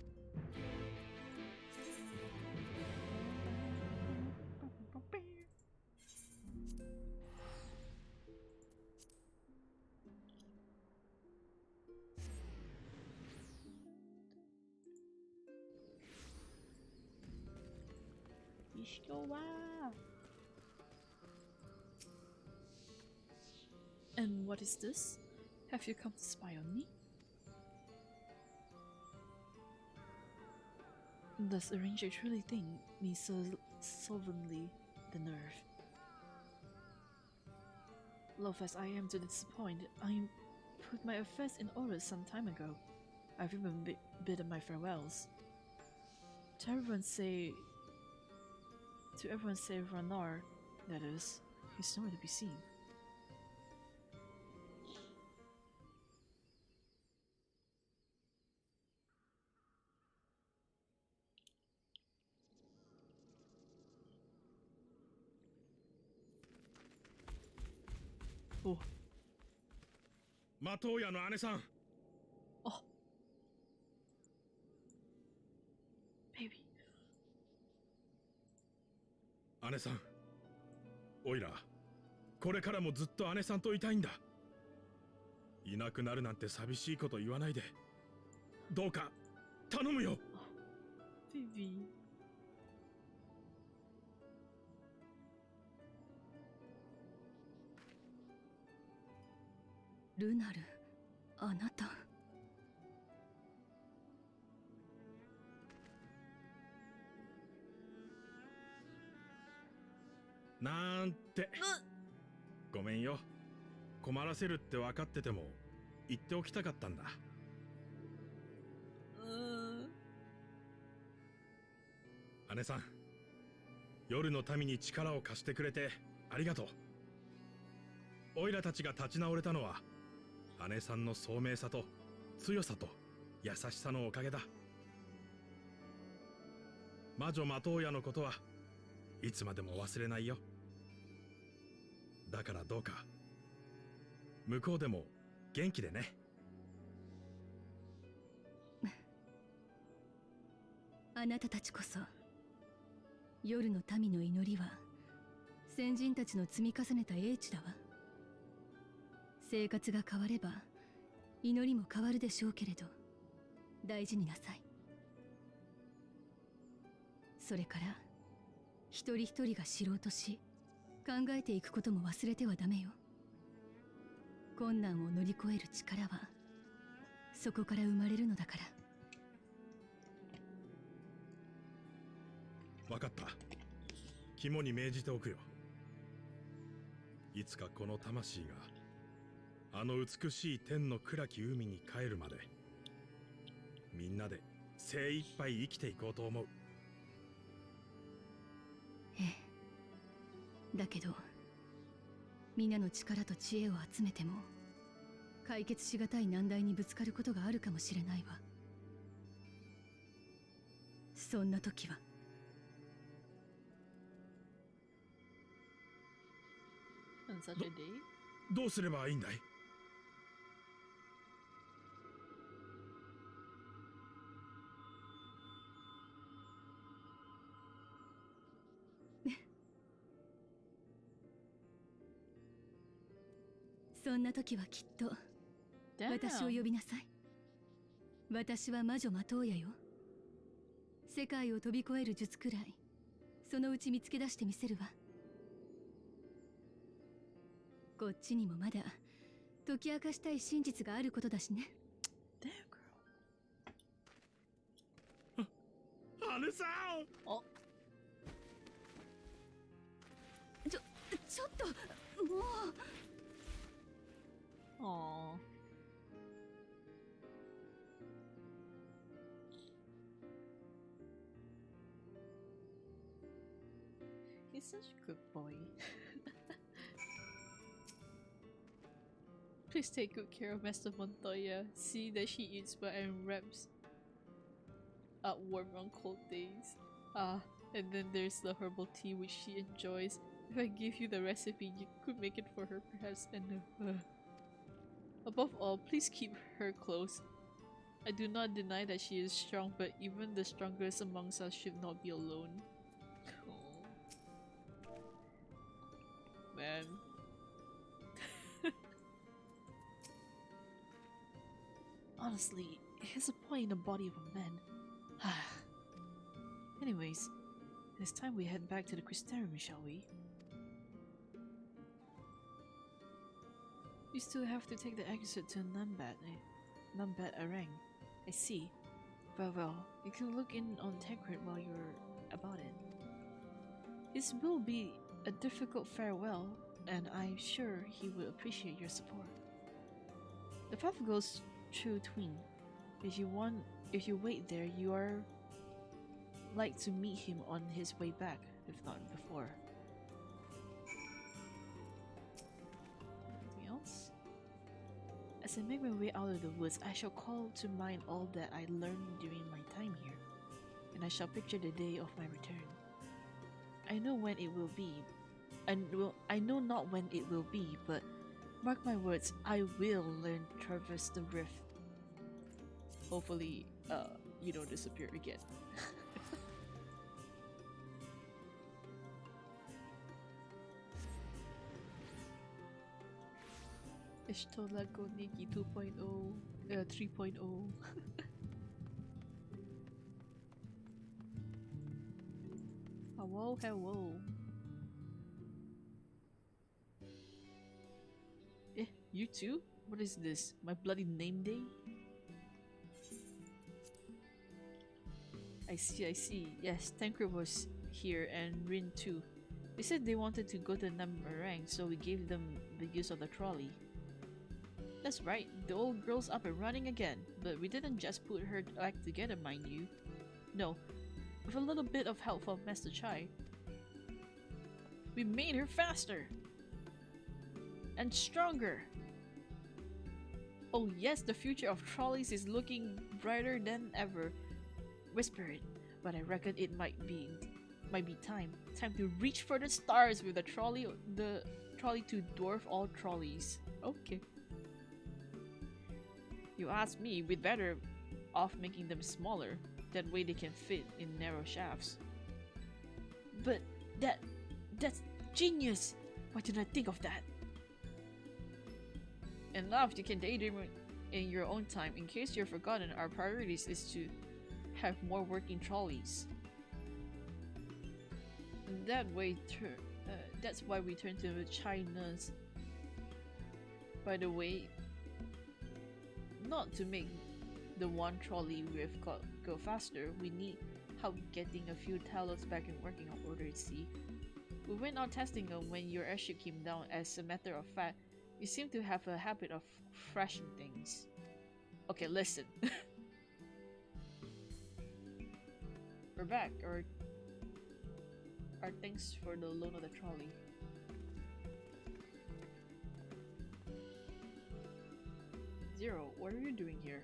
And what is this? Have you come to spy on me? Does a ranger truly think me so slovenly the nerve? Loath as I am to disappoint, I put my affairs in order some time ago. I've even bidden my farewells. To everyone say Ranar, that is, he's nowhere to be seen. Oh. マトウヤの姉さん。 Oh. Baby. 姉さん。おいら、これからもずっと姉さんといたいんだ。いなくなるなんて寂しいこと言わないで。どうか頼むよ。Baby. ルナル、あなた。なんて。ごめんよ。困らせるって分かってても言っておきたかったんだ。姉さん、夜の民に力を貸してくれてありがとう。オイラたちが立ち直れたのは姉さんの聡明さと強さと優しさのおかげだ。魔女マトウヤのことはいつまでも忘れないよ。だからどうか向こうでも元気でね。あなたたちこそ、夜の民の祈りは先人たちの積み重ねた英知だわ。生活が変われば祈りも変わるでしょうけれど、大事になさい。それから一人一人が知ろうとし考えていくことも忘れてはダメよ。困難を乗り越える力はそこから生まれるのだから。分かった。肝に銘じておくよ。いつかこの魂があの美しい天の暗き海に帰るまで、みんなで精一杯生きていこうと思う。ええ。だけど皆の力と知恵を集めても解決しがたい難題にぶつかることがあるかもしれないわ。そんな時はOn such a day? どうすればいいんだい？そんな時はきっと Damn. 私を呼びなさい。私は魔女マトウヤよ。世界を飛び越える術くらいそのうち見つけ出してみせるわ。こっちにもまだ解き明かしたい真実があることだしね。 Damn, girl. 姉さん。Oh. ちょっともう。Aww. He's such a good boy. Please take good care of Master Montoya. See that she eats well and wraps up warm on cold days. Ah, and then there's the herbal tea which she enjoys. If I give you the recipe, you could make it for her perhaps, and above all, please keep her close. I do not deny that she is strong, but even the strongest amongst us should not be alone. Oh. Man. Honestly, here's a point in the body of a man. Anyways, it's time we head back to the Crystarium, shall we? You still have to take the exit to Numbat Arang. I see. Well, you can look in on Tancred while you're about it. This will be a difficult farewell, and I'm sure he will appreciate your support. The path goes through Tween. If you wait there, you are like to meet him on his way back, if not before. Anything else? As I make my way out of the woods, I shall call to mind all that I learned during my time here, and I shall picture the day of my return. I know when it will be, I know not when it will be, but mark my words, I will learn to traverse the rift. Hopefully, you don't disappear again. Ishtola Goniki 2.0, 3.0. Hello, hello. Eh, you too? What is this? My bloody name day? I see. Yes, Tancred was here and Rin too. They said they wanted to go to Namarang, so we gave them the use of the trolley. That's right, the old girl's up and running again, but we didn't just put her back together, mind you. No, with a little bit of help from Master Chai. We made her faster! And stronger! Oh yes, the future of trolleys is looking brighter than ever. Whisper it, but I reckon it might be time to reach for the stars with the trolley to dwarf all trolleys. Okay. You ask me, we'd better off making them smaller. That way they can fit in narrow shafts. But that's genius! Why didn't I think of that? And love, you can daydream in your own time. In case you've forgotten, our priorities is to have more working trolleys. And that way, that's why we turn to China's. By the way, not to make the one trolley we've got go faster, we need help getting a few talents back in working order, see. We went out testing them when your airship came down. As a matter of fact, you seem to have a habit of crashing things. Okay, listen. We're back. Our thanks for the loan of the trolley. Zero, what are you doing here?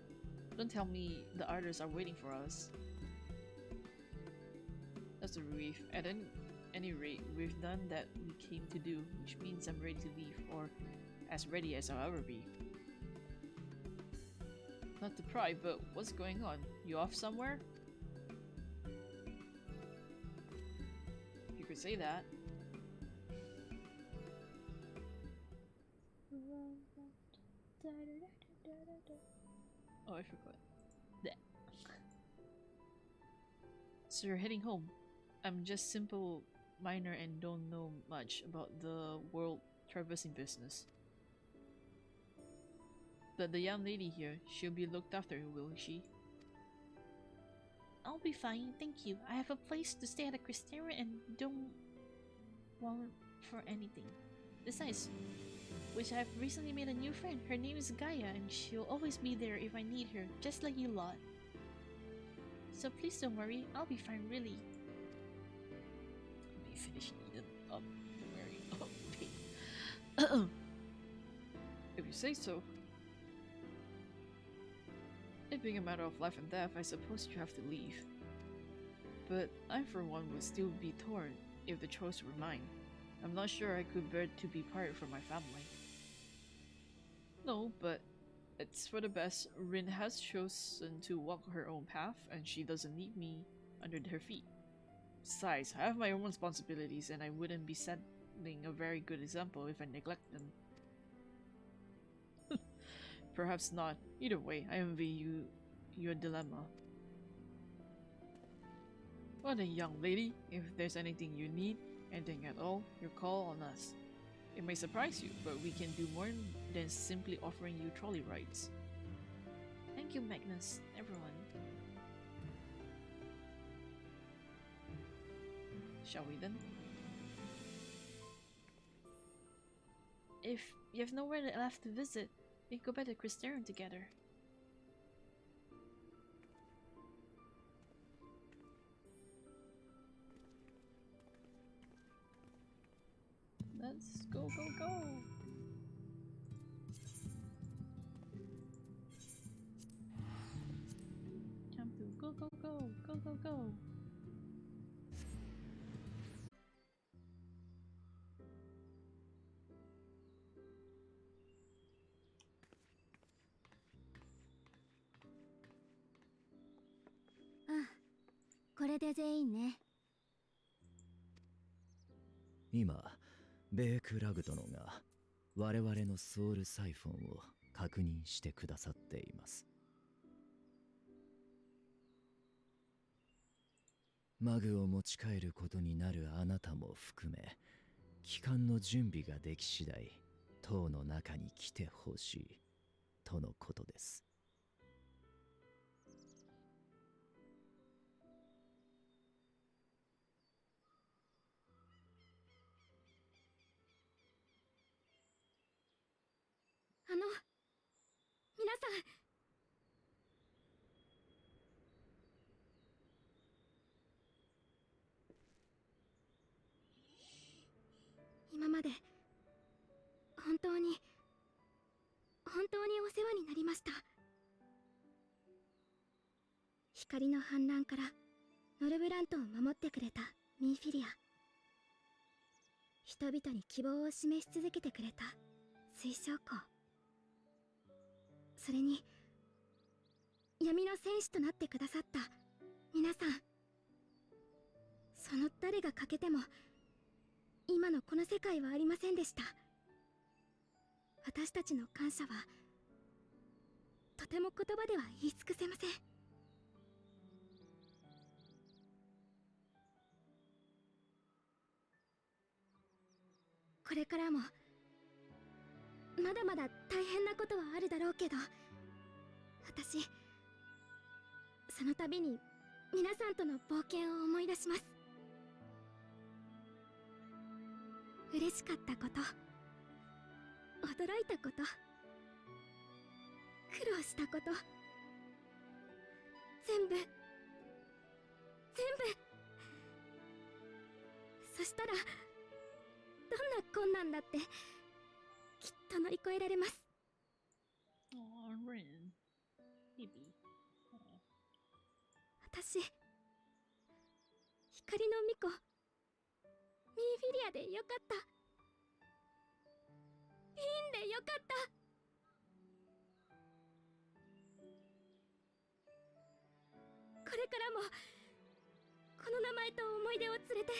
Don't tell me the others are waiting for us. That's a relief. At any rate, we've done that we came to do, which means I'm ready to leave, or as ready as I'll ever be. Not to pry, but what's going on? You off somewhere? You could say that. Oh, I forgot. Blech. So you're heading home. I'm just simple miner and don't know much about the world traversing business. But the young lady here, she'll be looked after, will she? I'll be fine, thank you. I have a place to stay at the Crystera and don't want for anything. Besides, which I've recently made a new friend. Her name is Gaia, and she'll always be there if I need her, just like you lot. So please don't worry, I'll be fine, really. Let me finish eating up, wearing up. If you say so. It being a matter of life and death, I suppose you have to leave. But I, for one, would still be torn if the choice were mine. I'm not sure I could bear to be parted from my family. No, but it's for the best. Rin has chosen to walk her own path, and she doesn't need me under her feet. Besides, I have my own responsibilities, and I wouldn't be setting a very good example if I neglect them. Perhaps not. Either way, I envy your dilemma. Well then, young lady, if there's anything you need, anything at all, your call on us. It may surprise you, but we can do more than simply offering you trolley rides. Thank you, Magnus, everyone. Shall we then? If you have nowhere left to visit, we can go back to Crystera together. Let's go, go, go! Time to go, go, go, go, go, go! Ah, これで全員ね。今ベークラグ殿が我々のソウルサイフォンを確認してくださっています。マグを持ち帰ることになるあなたも含め、帰還の準備ができ次第塔の中に来てほしいとのことです。皆さん、今まで本当にお世話になりました。光の反乱からノルブラントを守ってくれたミンフィリア、人々に希望を示し続けてくれた水晶湖、それに闇の戦士となってくださった皆さん、その誰が欠けても今のこの世界はありませんでした。私たちの感謝はとても言葉では言い尽くせません。これからもまだまだ大変なことはあるだろうけど、私その度に皆さんとの冒険を思い出します。嬉しかったこと、驚いたこと、苦労したこと、全部そしたらどんな困難だってきっと乗り越えられます。Aw, Rin. Maybe. Aw. 私光の巫女ミーフィリアでよかった。いいんでよかった。これからもこの名前と思い出を連れて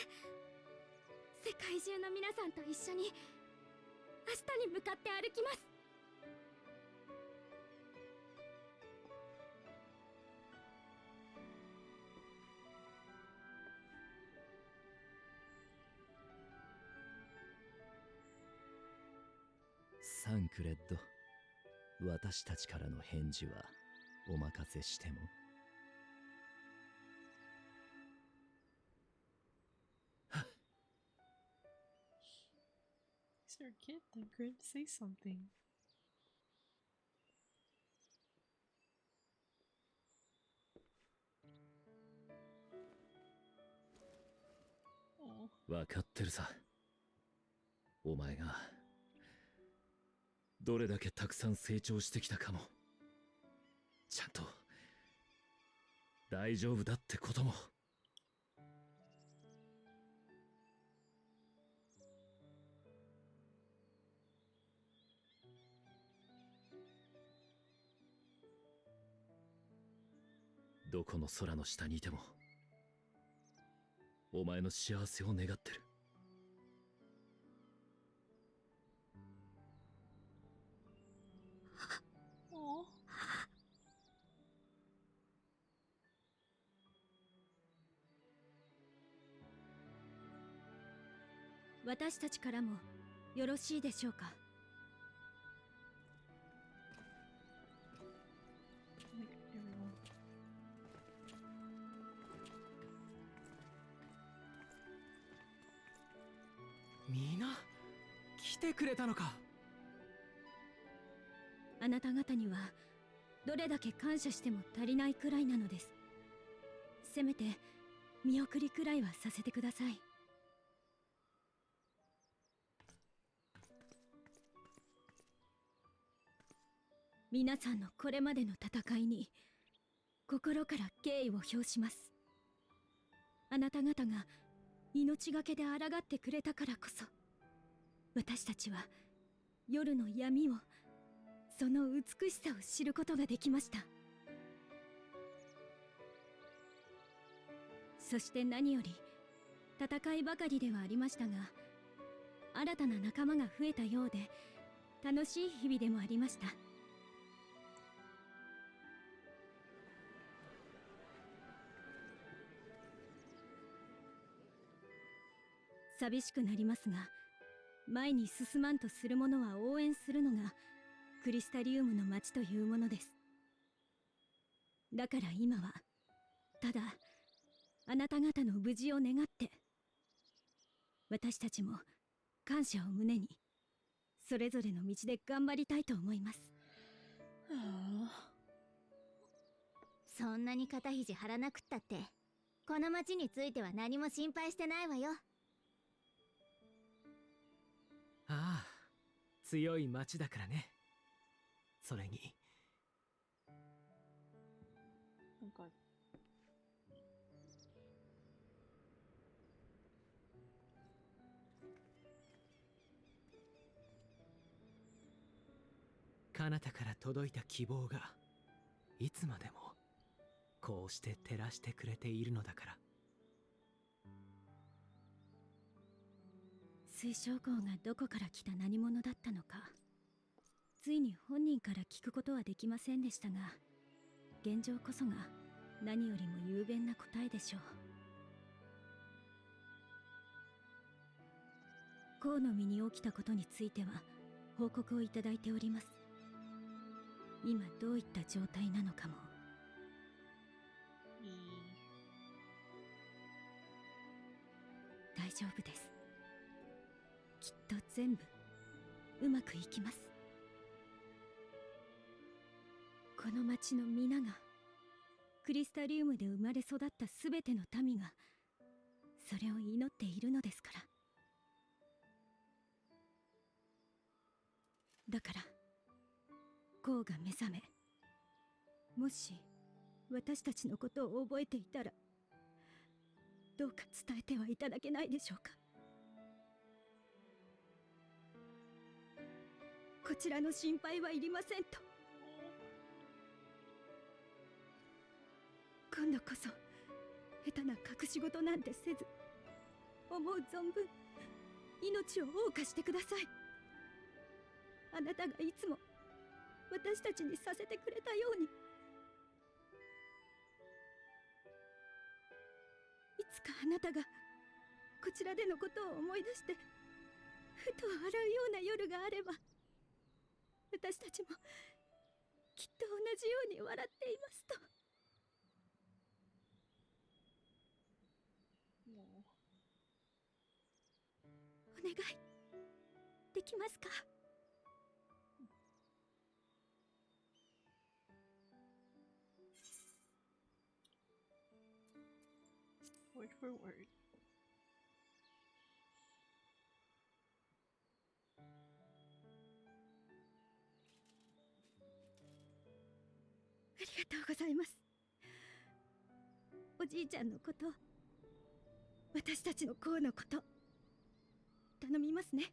世界中の皆さんと一緒に明日に向かって歩きます。サンクレッド、私たちからの返事はお任せしても。Is there a kid that could say something? Oh. わかってるさ。お前がどれだけたくさん成長してきたかも、ちゃんと大丈夫だってことも。どこの空の下にいてもお前の幸せを願ってる。Aw. 私たちからもよろしいでしょうか。Like everyone. みんな来てくれたのか。あなた方にはどれだけ感謝しても足りないくらいなのです。せめて見送りくらいはさせてください。皆さんのこれまでの戦いに心から敬意を表します。あなた方が命がけで抗ってくれたからこそ、私たちは夜の闇を、その美しさを知ることができました。そして何より戦いばかりではありましたが、新たな仲間が増えたようで楽しい日々でもありました。寂しくなりますが、前に進まんとする者は応援するのがクリスタリウムの町というものです。だから今はただあなた方の無事を願って、私たちも感謝を胸にそれぞれの道で頑張りたいと思います。そんなに肩肘張らなくったって、この町については何も心配してないわよ。ああ、強い町だからね。それにOh god. 彼方から届いた希望がいつまでもこうして照らしてくれているのだから。水晶号がどこから来た何者だったのか、ついに本人から聞くことはできませんでしたが、現状こそが何よりも雄弁な答えでしょう。河の身に起きたことについては報告をいただいております。今どういった状態なのかも。大丈夫です。きっと全部うまくいきます。この町の皆が、クリスタリウムで生まれ育ったすべての民がそれを祈っているのですから。だからコウが目覚め、もし私たちのことを覚えていたら、どうか伝えてはいただけないでしょうか。こちらの心配はいりませんと。今度こそ下手な隠し事なんてせず、思う存分命を謳歌してください。あなたがいつも私たちにさせてくれたように。いつかあなたがこちらでのことを思い出してふと笑うような夜があれば、私たちもきっと同じように笑っていますと。お願いできますか。Word for word. ありがとうございます。おじいちゃんのこと、私たちの子のこと、頼みますね。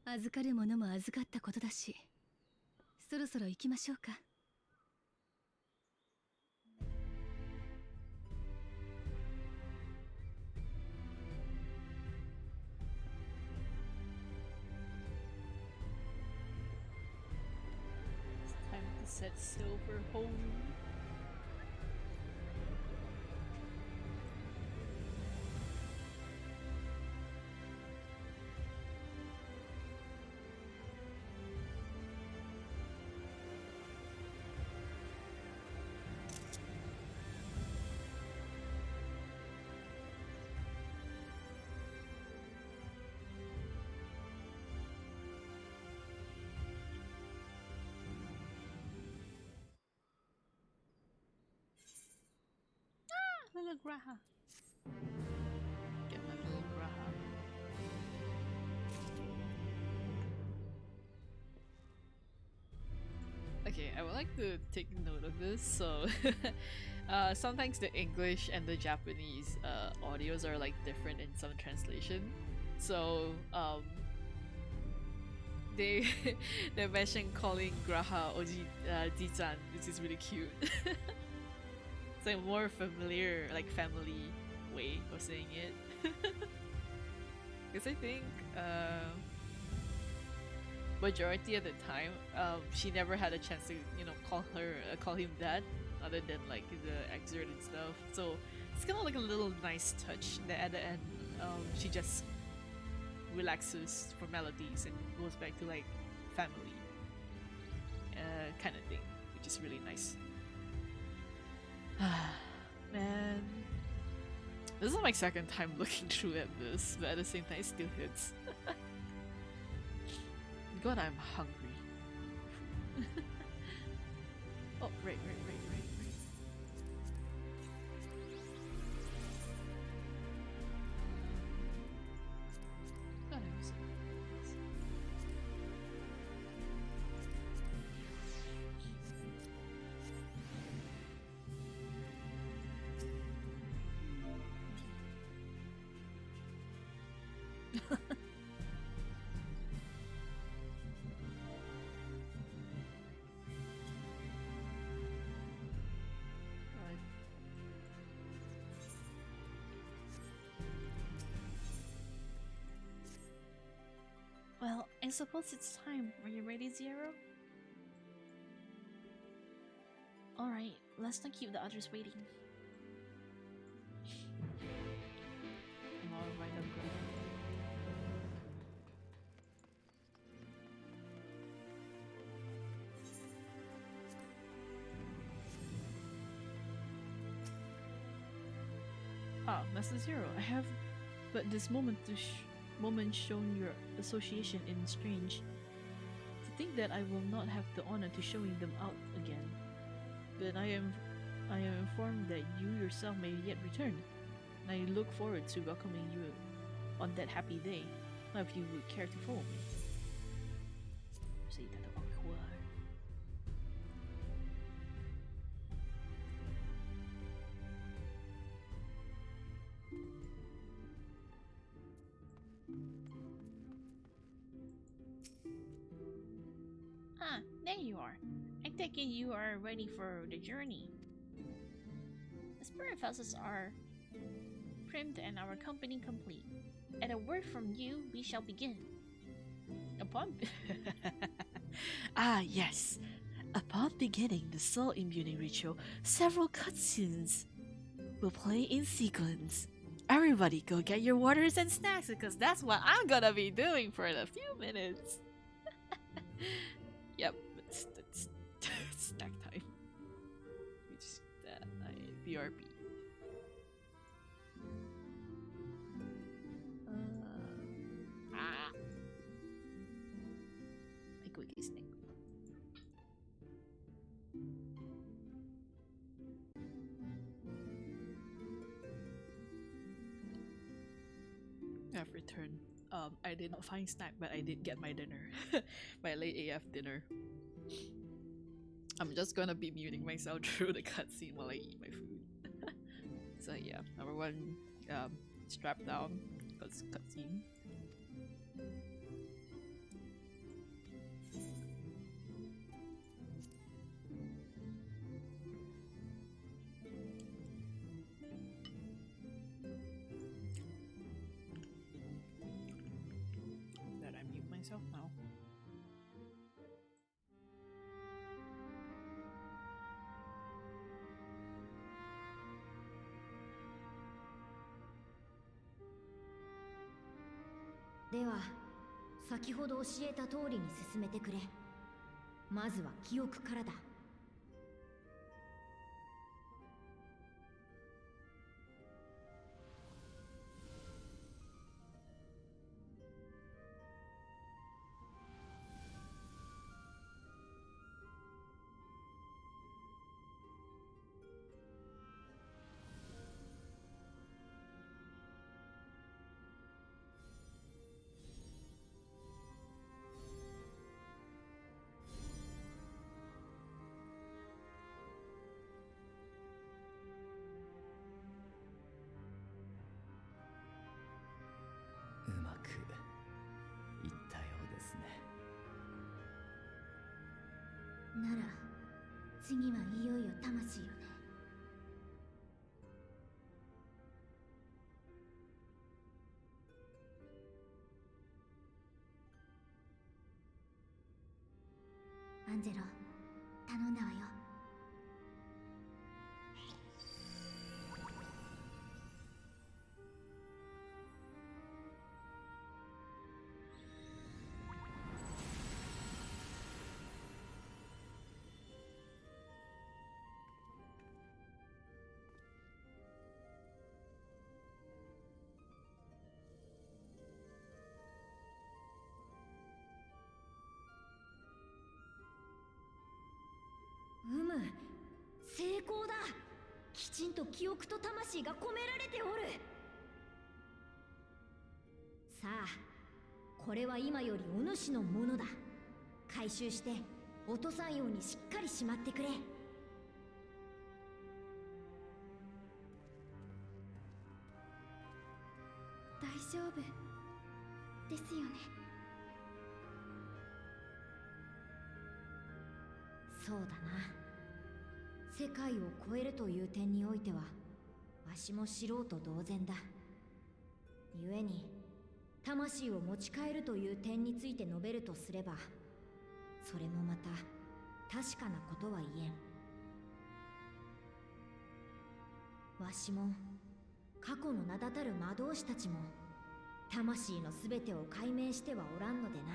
預かるものも預かったことだし、そろそろ行きましょうか。It's time to set silver home. Little Graha. Get my little Graha. Okay, I would like to take note of this. So, sometimes the English and the Japanese audios are like different in some translation. So, they they mentioned calling Graha Oji Ji-chan, which is really cute. It's like more familiar, like family way of saying it. Because I think majority of the time, she never had a chance to, you know, call him dad, other than like the excerpt and stuff. So it's kind of like a little nice touch that at the end, she just relaxes formalities and goes back to like family kind of thing, which is really nice. Man, this is my second time looking through at this, but at the same time it still hits. God, I'm hungry. Oh, right. God, I was I suppose it's time. Are you ready, Zero? Alright, let's not keep the others waiting. Alright, I'm good. Ah, Master Zero, I have but this moment shown your association in strange. To think that I will not have the honor to showing them out again. But I am informed that you yourself may yet return, and I look forward to welcoming you on that happy day. Now, if you would care to follow me. Say that awkward. Ah, there you are. I take it you are ready for the journey. The spirit vessels are primed and our company complete. At a word from you, we shall begin. Upon yes. Upon beginning the soul imbuing ritual, several cutscenes will play in sequence. Everybody go get your waters and snacks because that's what I'm gonna be doing for a few minutes. Yep, it's snack time. Which BRB. I quickly snack. I've returned. I did not find snack, but I did get my dinner. My late AF dinner. I'm just gonna be muting myself through the cutscene while I eat my food. So yeah, number one, strap down, cause cutscene. That I mute myself now.では、先ほど教えた通りに進めてくれ。まずは記憶からだ。うまくいったようですね。なら、次はいよいよ魂よね。アンジェロ、頼んだわよ。成功だ。きちんと記憶と魂が込められておる。さあ、これは今よりお主のものだ。回収して落とさんようにしっかりしまってくれ。大丈夫ですよね。そうだな。世界を超えるという点においてはわしも素人同然だ。故に魂を持ち帰るという点について述べるとすれば、それもまた確かなことは言えん。わしも過去の名だたる魔導士たちも魂の全てを解明してはおらんのでな。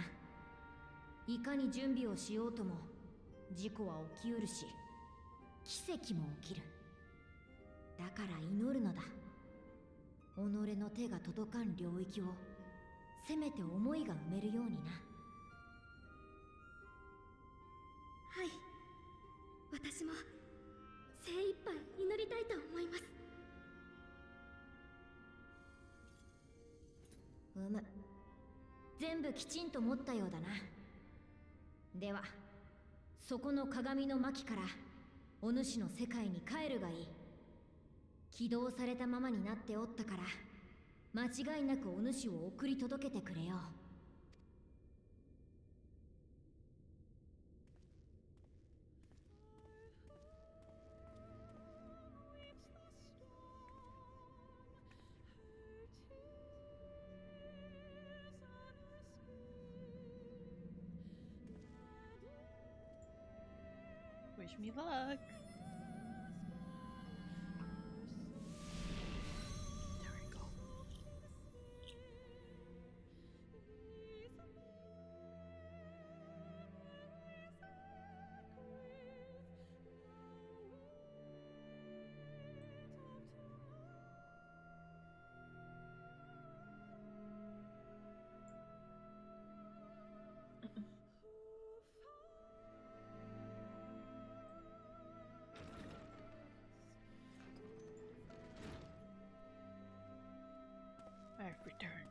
いかに準備をしようとも事故は起きうるし、奇跡も起きる。だから祈るのだ。己の手が届かん領域をせめて思いが埋めるようにな。はい、私も精一杯祈りたいと思います。全部きちんと持ったようだな。ではそこの鏡の巻からお主の世界に帰るがいい。起動されたままになっておったから、間違いなくお主を送り届けてくれよう。Wish me luck. There we go. I've returned.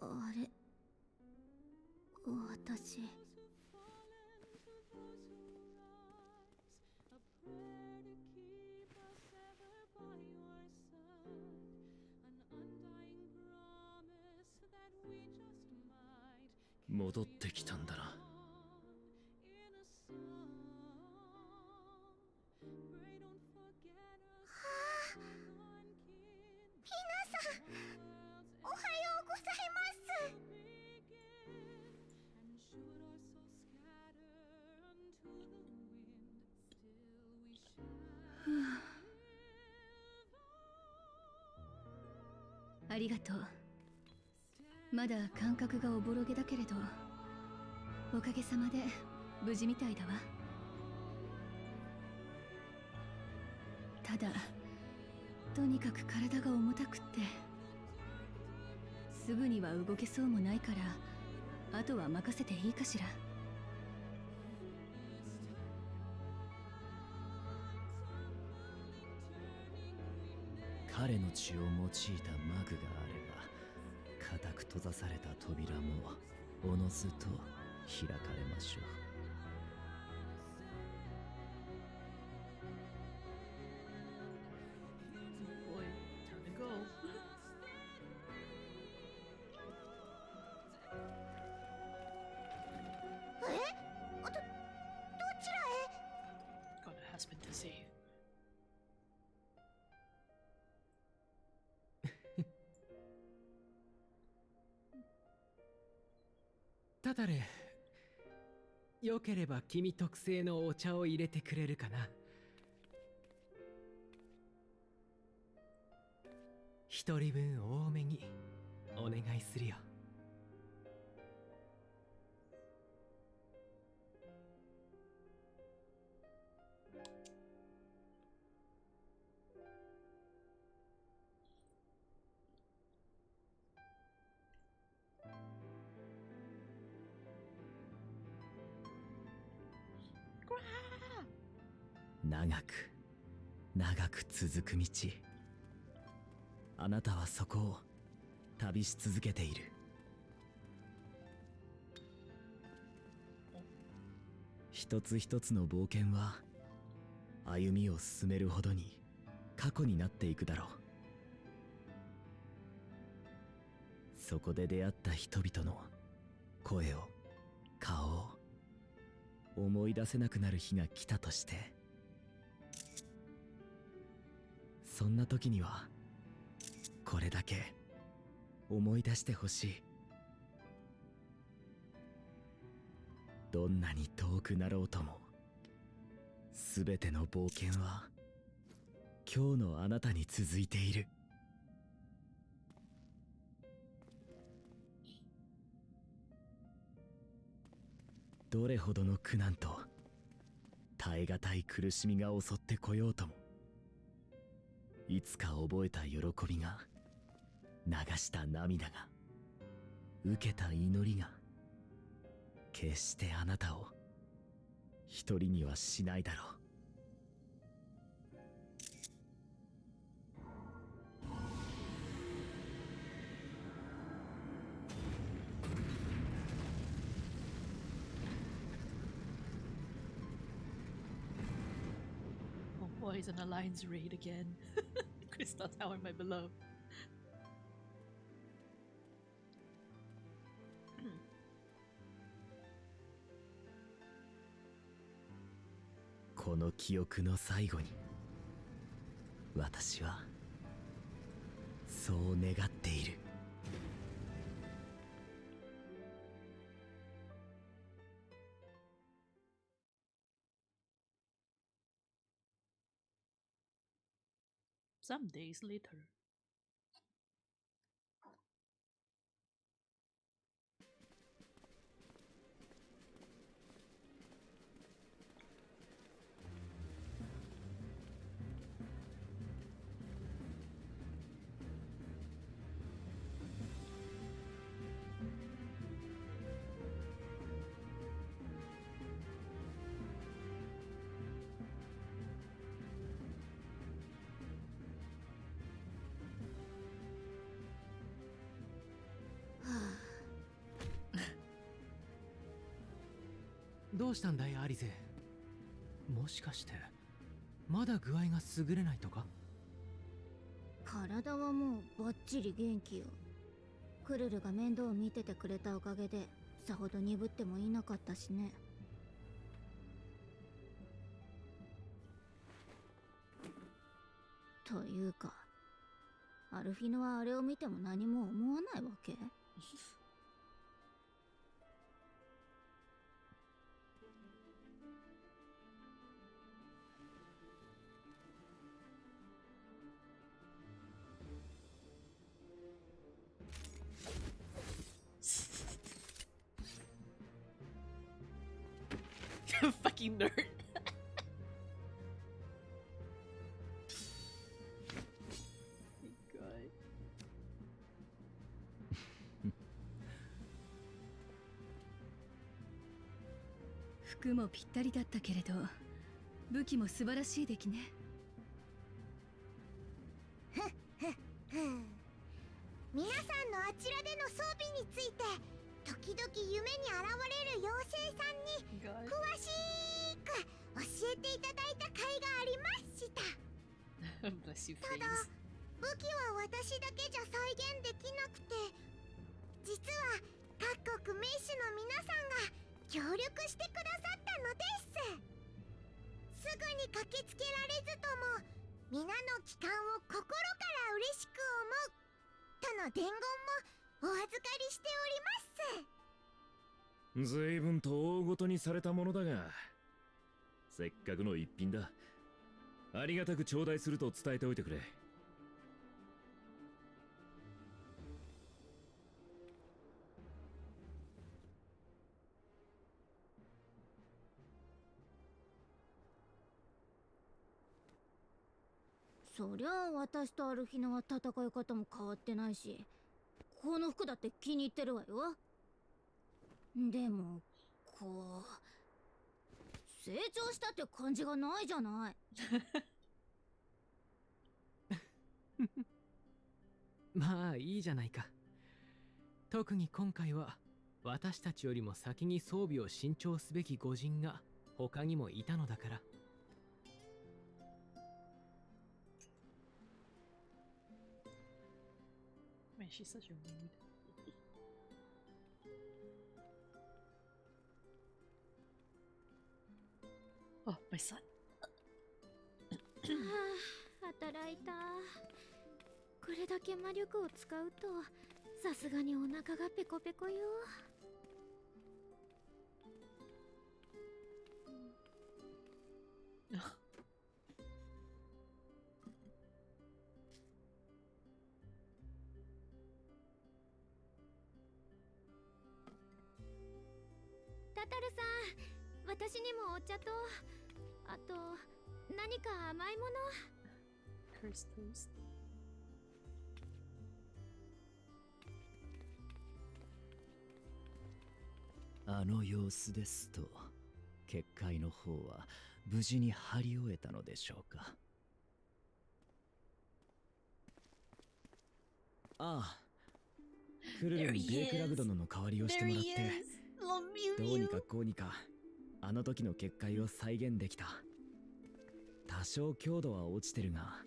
あれ、私。戻ってきたんだな。ありがとう。まだ感覚がおぼろげだけれど、おかげさまで無事みたいだわ。ただとにかく体が重たくってすぐには動けそうもないから、あとは任せていいかしら。彼の血を用いたマグがあれば、固く閉ざされた扉もおのずと開かれましょう。Boy, time to go. どちらへ？ Got a husband to save. タタレ、よければ君特製のお茶を入れてくれるかな。一人分多めにお願いするよ。長く続く道。あなたはそこを旅し続けている。一つ一つの冒険は歩みを進めるほどに過去になっていくだろう。そこで出会った人々の声を、顔を思い出せなくなる日が来たとして、そんな時にはこれだけ思い出してほしい。どんなに遠くなろうとも、すべての冒険は今日のあなたに続いている。どれほどの苦難と耐え難い苦しみが襲ってこようとも、いつか覚えた喜びが、流した涙が、受けた祈りが、決してあなたを一人にはしないだろう。Oh boy, it's an alliance raid again. Crystal Tower, my beloved. この記憶の最後に、私はそう願っている。Some days later. どうしたんだいアリゼ。もしかしてまだ具合が優れないとか？体はもうバッチリ元気よ。クルルが面倒を見ててくれたおかげでさほど鈍ってもいなかったしね。というかアルフィノはあれを見ても何も思わないわけ？Fucking nerd. God. 服もぴったりだったけれど、武器も素晴らしい出来ね。皆さんのあちらでの装備について時々夢に現れる妖精さんに詳しく教えていただいた甲斐がありました。Bless you, ただ face. 武器は私だけじゃ再現できなくて、実は各国名手の皆さんが協力してくださったのです。すぐに駆けつけられずとも皆の帰還を心から嬉しく思うとの伝言もお預かりしております。随分と大ごとにされたものだが、せっかくの一品だ。ありがたく頂戴すると伝えておいてくれ。そりゃあ私とアルヒナは戦い方も変わってないし、この服だって気に入ってるわよ。でもこう成長したって感じがないじゃない。まあいいじゃないか。特に今回は私たちよりも先に装備を新調すべき御仁が他にもいたのだから。Man, she's such a mood. Oh, my son. 働いた。これだけ魔力を使うとさすがにお腹がペコペコよ。タタルさん、私にもお茶と、あと何か甘いもの。Cursed toast. あの様子ですと、結界の方は無事に張り終えたのでしょうか。ああ、クルルにベイクラグ殿の代わりをしてもらって、どうにかこうにかあの時の結界を再現できた。多少強度は落ちてるが、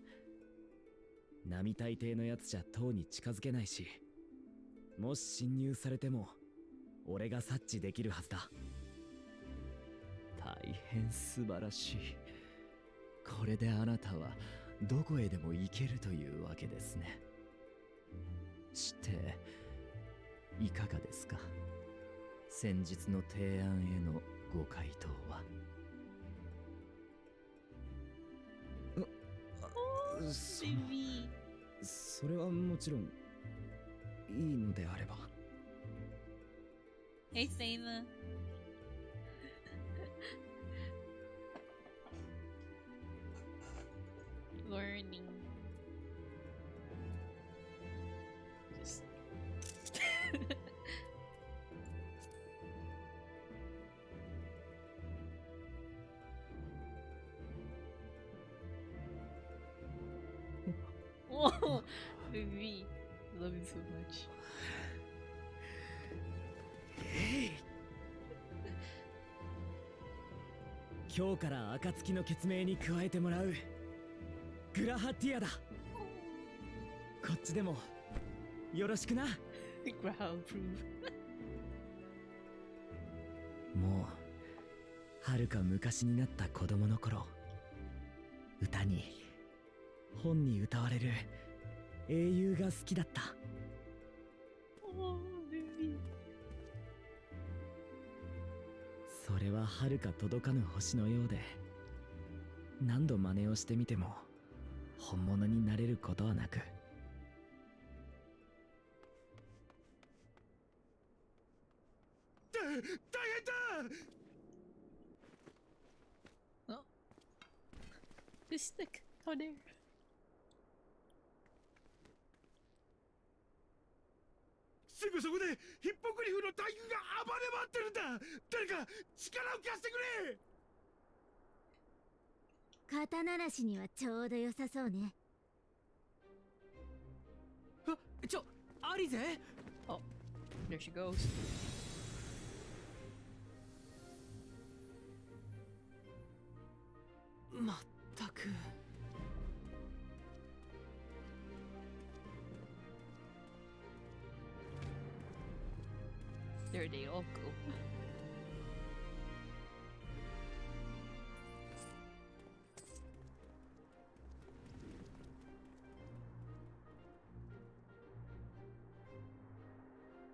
並大抵のやつじゃ塔に近づけないし、もし侵入されても俺が察知できるはずだ。大変素晴らしい。これであなたはどこへでも行けるというわけですね。していかがですか、先日の提案へのご回答は。それはもちろんいいのであれば。Hey, Sailor. Learning. Just. Whoa, baby, love you so much. 今日から暁の決命に加えてもらうグラハティアだ。こっちでもよろしくな。もうはるか昔になった子供の頃、歌に本に歌われる英雄が好きだった。それははるか届かぬ星のようで、何度真似をしてみても本物になれることはなく。大変だ。 Oh, this stick. How dare. すぐそこでヒッポグリフの大軍が暴れ回ってるんだ。誰か力を貸してくれ。肩慣らしにはちょうど良さそうね。アリゼ Oh, there she goes. There they all go.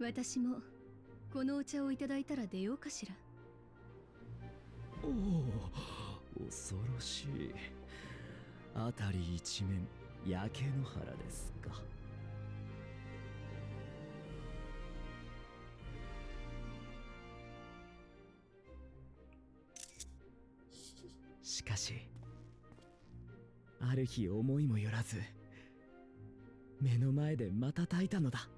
私もこのお茶をいただいたら出ようかしら。おお、恐ろしい。辺り一面焼け野原ですか。しかしある日思いもよらず目の前で瞬いたのだ。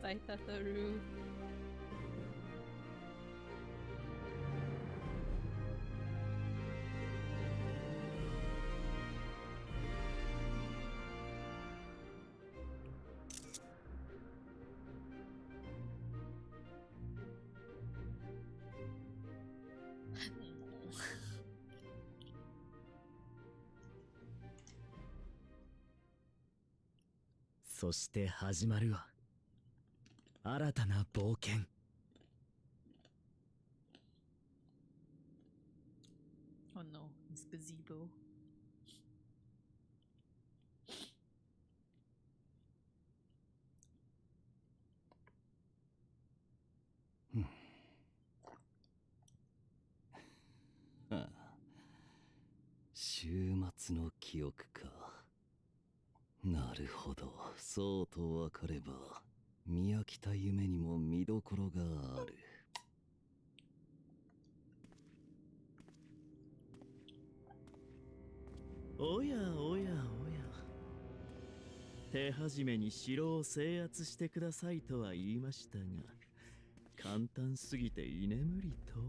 Taitataru. そして始まるわ。新たな冒険。Oh no, this gazebo. 週末の記憶か。なるほど、そうと分かれば見飽きた夢にも見どころがある。おやおやおや、手始めに城を制圧してくださいとは言いましたが、簡単すぎて居眠りとは。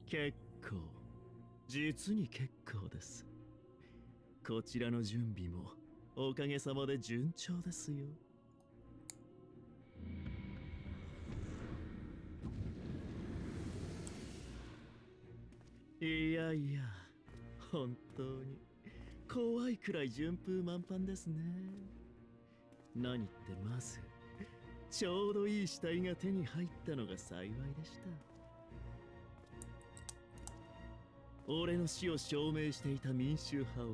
結構、実に結構です。こちらの準備もおかげさまで順調ですよ。いやいや、本当に怖いくらい順風満帆ですね。何ってまずちょうどいい死体が手に入ったのが幸いでした。俺の死を証明していた民衆派は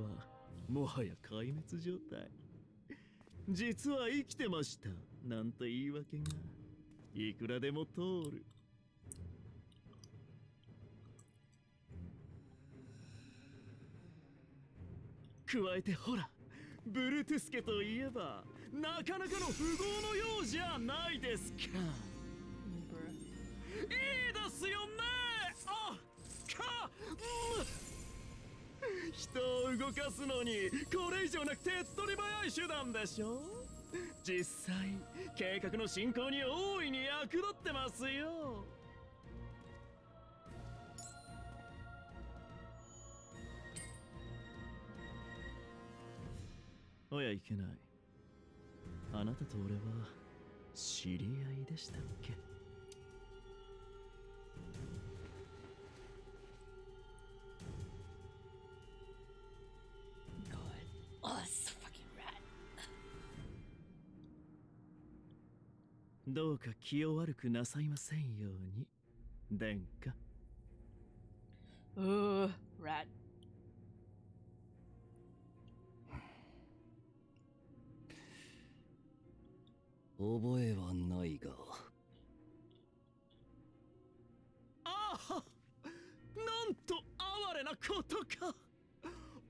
もはや壊滅状態。実は生きてましたなんて言い訳がいくらでも通る。加えてほら、ブルトゥスケといえばなかなかの富豪のようじゃないですか。いいですよね。あか、人を動かすのにこれ以上なく手っ取り早い手段でしょ。実際計画の進行に大いに役立ってますよ。おやいけない。あなたと俺は知り合いでしたっけ。Oh, it's so fucking rad. どうか気を悪くなさいませんように、殿下。Rad. 覚えはないが。ああ、なんと哀れなことか。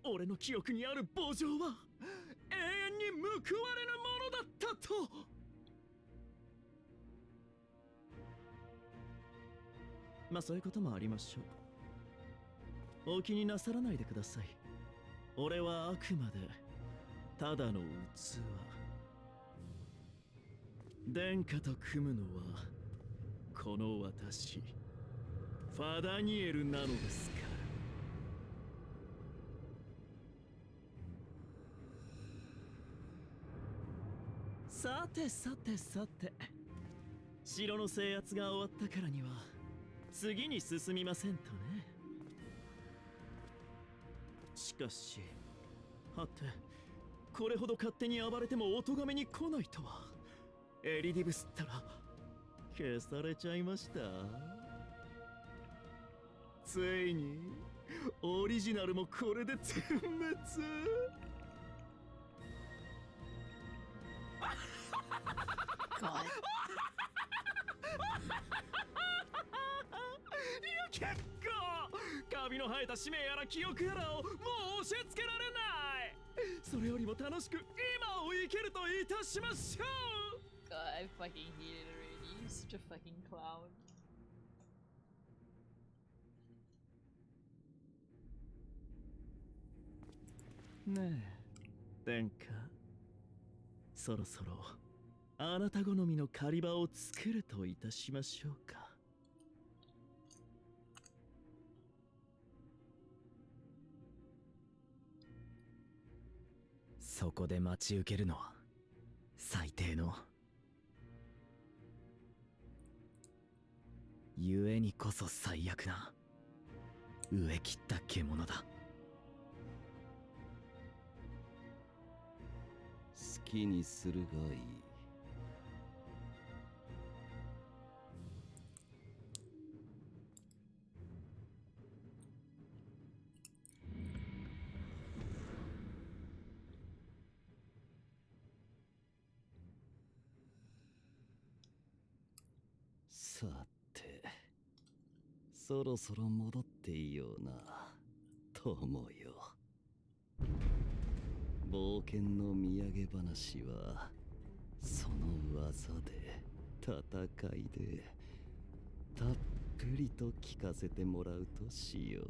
俺の記憶にある墓場は永遠に報われぬものだったと。まあそういうこともありましょう。お気になさらないでください。俺はあくまでただの器。殿下と組むのはこの私ファダニエルなのですから。さてさてさて、城の制圧が終わったからには次に進みませんとね。しかし、はて、これほど勝手に暴れてもお咎めに来ないとは。エリディブスったら消されちゃいました。ついにオリジナルもこれで全滅。God. 結構髪の生えた使命やら記憶やらをもう教えつけられない。それよりも楽しく今を生きるといたしましょう。 God, I fucking hate it already. You're such a fucking clown. ねえ殿下、そろそろあなた好みの狩り場を作るといたしましょうか。そこで待ち受けるのは最低の、故にこそ最悪な飢え切った獣だ。好きにするがいい。さて、そろそろ戻っていいような友よ。冒険の土産話はその技で、戦いでたっぷりと聞かせてもらうとしよう。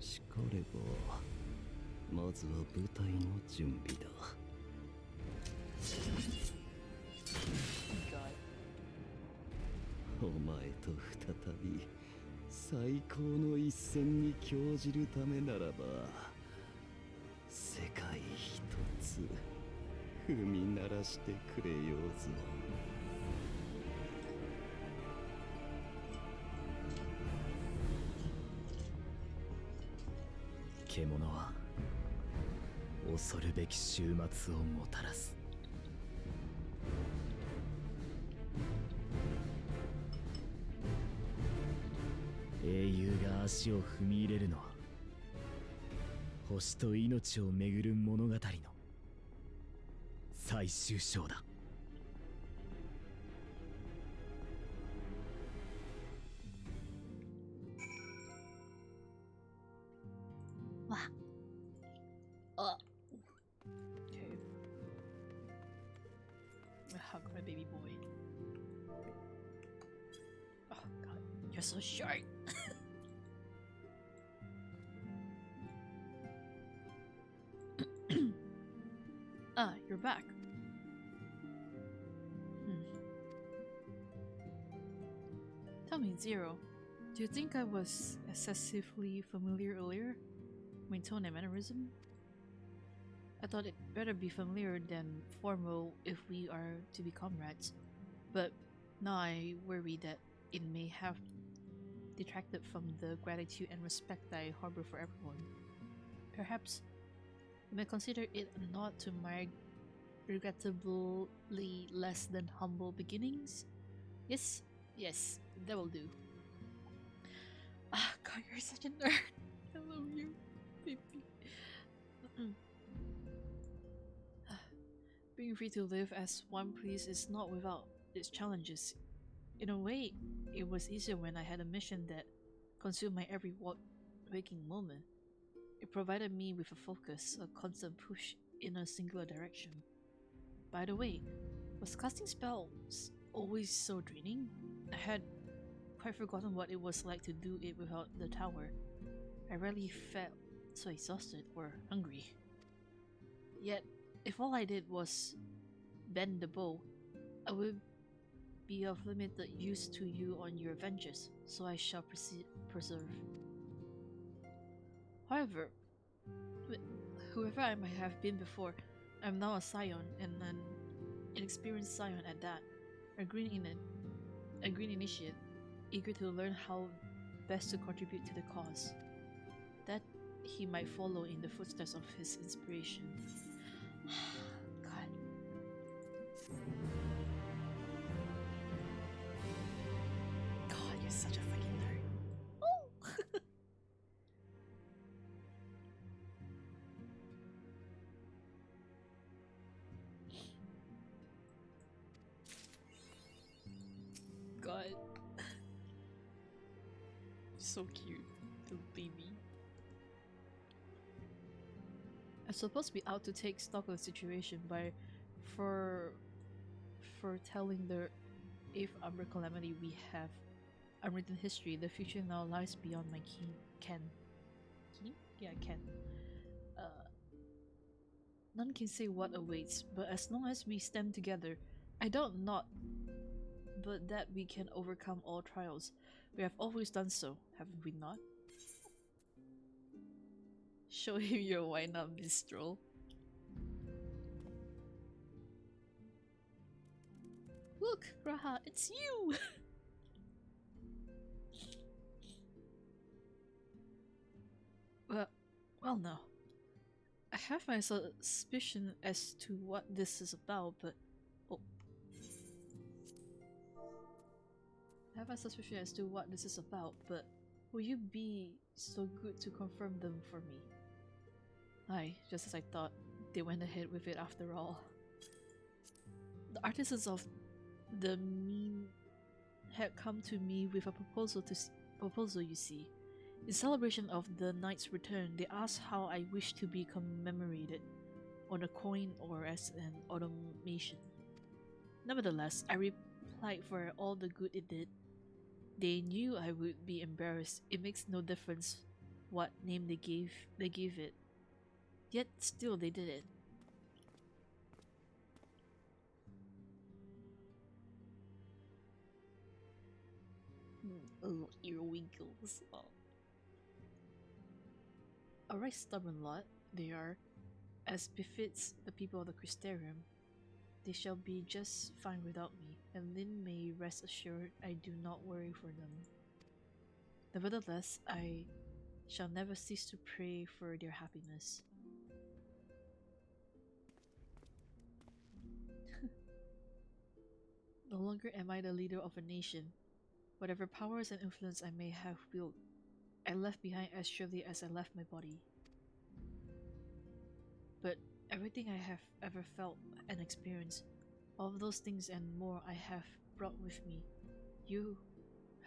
しかればまずは舞台の準備だ。お前と再び最高の一戦に興じるためならば、世界一つ踏み鳴らしてくれようぞ。獣は恐るべき終末をもたらす。英雄が足を踏み入れるのは星と命をめぐる物語の最終章だ。わあ Okay. I hug my baby boy. Oh god, you're so short. Ah, you're back. Tell me, Zero, do you think I was excessively familiar earlier? My tone and mannerism? I thought it better be familiar than formal if we are to be comrades, but now I worry that it may have detracted from the gratitude and respect I harbor for everyone. Perhaps you may consider it a nod to my regrettably less than humble beginnings? Yes, yes, that will do. Ah, God, you're such a nerd. I love you, baby. Being free to live as one please is not without its challenges. In a way, it was easier when I had a mission that consumed my every waking moment. It provided me with a focus, a constant push in a singular direction. By the way, was casting spells always so draining? I had quite forgotten what it was like to do it without the tower. I rarely felt so exhausted or hungry. Yet, if all I did was bend the bow, I would be of limited use to you on your adventures, so I shall persevere. However, Whoever I might have been before, I'm now a scion, and an inexperienced scion at that. A green initiate, eager to learn how best to contribute to the cause. That he might follow in the footsteps of his inspiration. God. God, you're such a fucking nerd. Oh! God. So cute. Little baby. I'm supposed to be out to take stock of the situation for telling the 8th Umber Calamity we have unwritten history. The future now lies beyond my ken. Ken? Yeah, ken. None can say what awaits, but as long as we stand together, I doubt not, but that we can overcome all trials. We have always done so, haven't we not? Show him your wine up, Mistral. Look, Raha, it's you! Well, no. I have my suspicion as to what this is about, but... Oh. I have a suspicion as to what this is about, but will you be so good to confirm them for me? Aye, just as I thought, they went ahead with it after all. The artisans of the meme had come to me with a proposal, you see. In celebration of the knight's return, they asked how I wish to be commemorated, on a coin or as an automation. Nevertheless, I replied for all the good it did. They knew I would be embarrassed. It makes no difference what name they gave it. Yet still they did it. Oh, earwinkles. Oh. A right stubborn lot they are, as befits the people of the Crystarium. They shall be just fine without me, and Lin may rest assured I do not worry for them. Nevertheless, I shall never cease to pray for their happiness. No longer am I the leader of a nation. Whatever powers and influence I may have wielded, I left behind as surely as I left my body. But everything I have ever felt and experienced, all of those things and more I have brought with me, you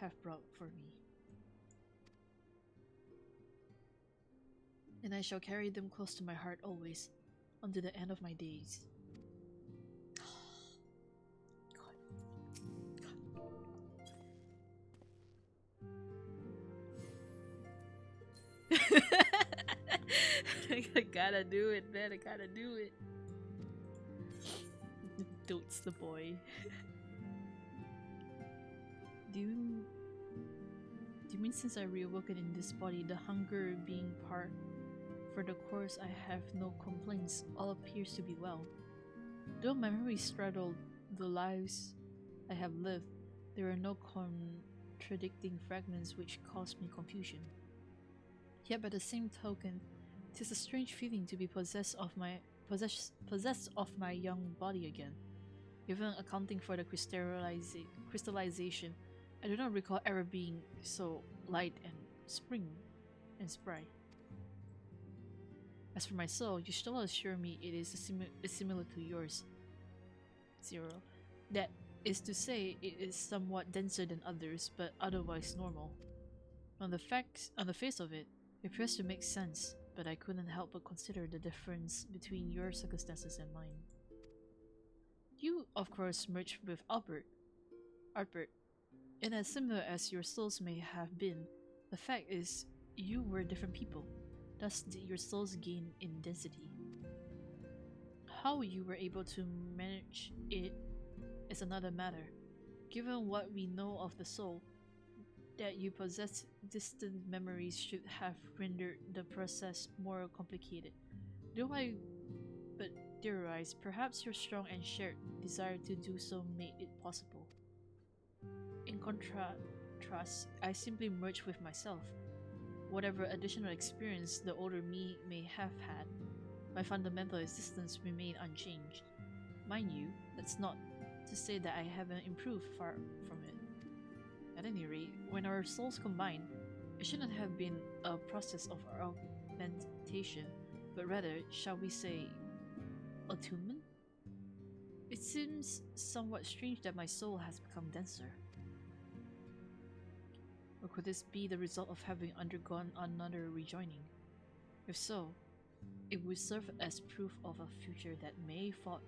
have brought for me. And I shall carry them close to my heart always, unto the end of my days. I gotta do it, man. I gotta do it. Dotes the boy. Do you mean since I reawoken in this body, the hunger being part for the course, I have no complaints. All appears to be well. Though my memory straddled the lives I have lived, there are no contradicting fragments which cause me confusion. Yet by the same token, 'tis a strange feeling to be possessed of my young body again. Even accounting for the crystallization, I do not recall ever being so light and spry. As for my soul, you shall assure me it is similar to yours. 0. That is to say, it is somewhat denser than others, but otherwise normal. On the face of it, it appears to make sense, but I couldn't help but consider the difference between your circumstances and mine. You, of course, merged with Albert, and as similar as your souls may have been, the fact is, you were different people. Thus did your souls gain in density. How you were able to manage it is another matter. Given what we know of the soul, that you possess distant memories should have rendered the process more complicated. Do I... But, dear eyes, perhaps your strong and shared desire to do so made it possible. In contrast, I simply merged with myself. Whatever additional experience the older me may have had, my fundamental existence remained unchanged. Mind you, that's not to say that I haven't improved far from it. At any rate, when our souls combine, it shouldn't have been a process of augmentation, but rather, shall we say, attunement? It seems somewhat strange that my soul has become denser. Or could this be the result of having undergone another rejoining? If so, it would serve as proof of a future that many fought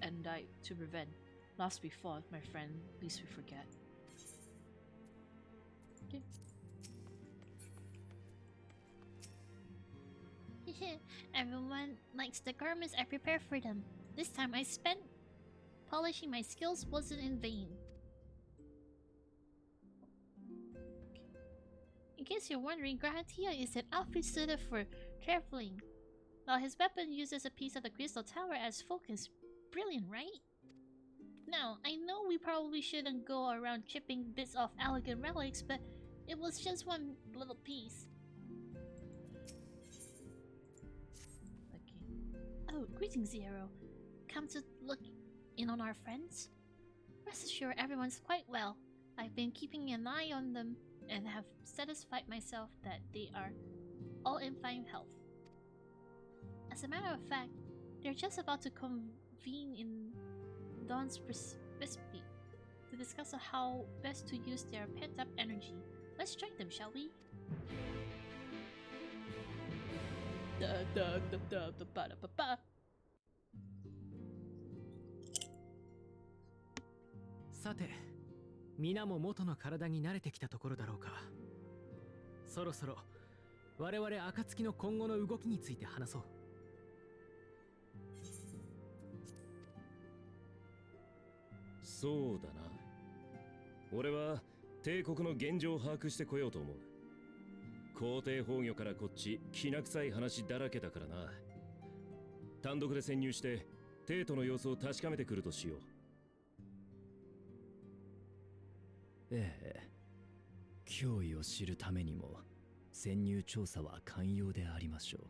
and died to prevent. Last we fought, my friend, least we forget. Okay. Everyone likes the garments I prepared for them. This time I spent polishing my skills wasn't in vain. In case you're wondering, Gratia is an outfit suited for traveling, while his weapon uses a piece of the crystal tower as focus. Brilliant, right? Now, I know we probably shouldn't go around chipping bits off elegant relics, but it was just one little piece. Okay. Oh, greetings, Zero. Come to look in on our friends? Rest assured, everyone's quite well. I've been keeping an eye on them and have satisfied myself that they are all in fine health. As a matter of fact, they're just about to convene in Dawn's Recipe to discuss how best to use their pent-up energy. Let's join them, shall we? さて、皆も元の体に慣れてきたところだろうか。そろそろ我々暁の今後の動きについて話そう。そうだな。俺は帝国の現状を把握してこようと思う。皇帝崩御からこっちきな臭い話だらけだからな。単独で潜入して帝都の様子を確かめてくるとしよう。ええ、脅威を知るためにも潜入調査は寛容でありましょう。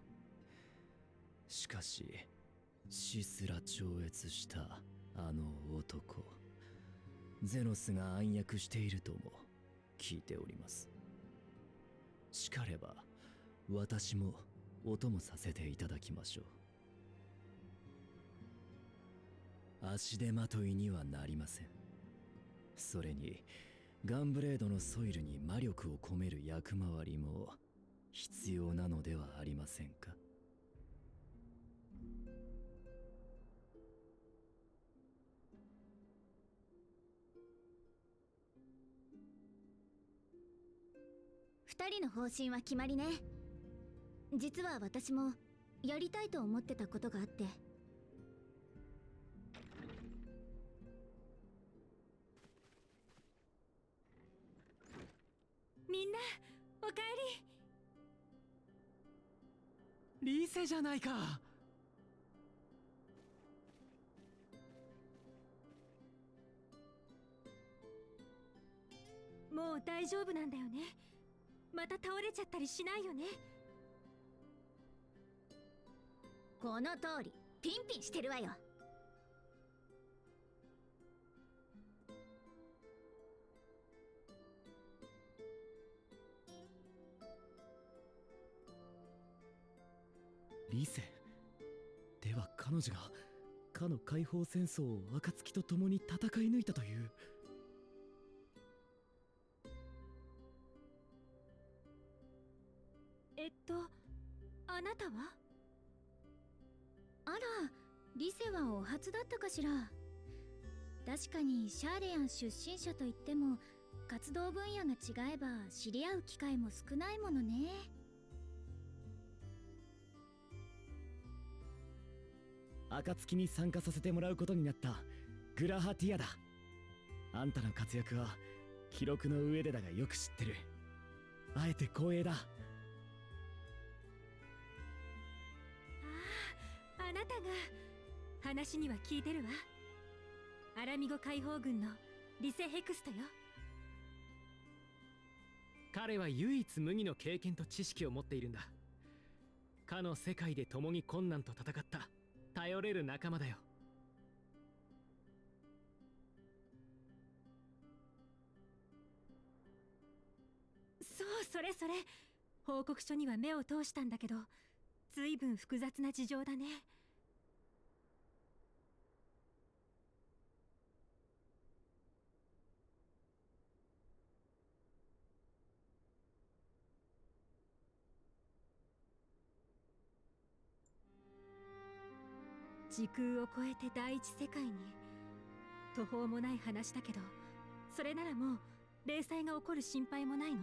しかし死すら超越したあの男、ゼノスが暗躍しているとも聞いております。しかれば私もお供させていただきましょう。足手まといにはなりません。それにガンブレードのソイルに魔力を込める役回りも必要なのではありませんか。2人の方針は決まりね。実は私もやりたいと思ってたことがあって。みんなおかえり。リセじゃないか。もう大丈夫なんだよね。また倒れちゃったりしないよね。この通りピンピンしてるわよ。リセでは彼女がかの解放戦争を暁と共に戦い抜いたという。あなたは？あら、リセはお初だったかしら。確かにシャーレアン出身者といっても活動分野が違えば知り合う機会も少ないものね。暁に参加させてもらうことになったグラハティアだ。あんたの活躍は記録の上でだがよく知ってる。あえて光栄だ。なたが話には聞いてるわ。アラミゴ解放軍のリセヘクストよ。彼は唯一無二の経験と知識を持っているんだ。かの世界で共に困難と戦った頼れる仲間だよ。そう、それそれ。報告書には目を通したんだけど、随分複雑な事情だね。時空を超えて第一世界に。途方もない話だけど、それならもう霊災が起こる心配もないの？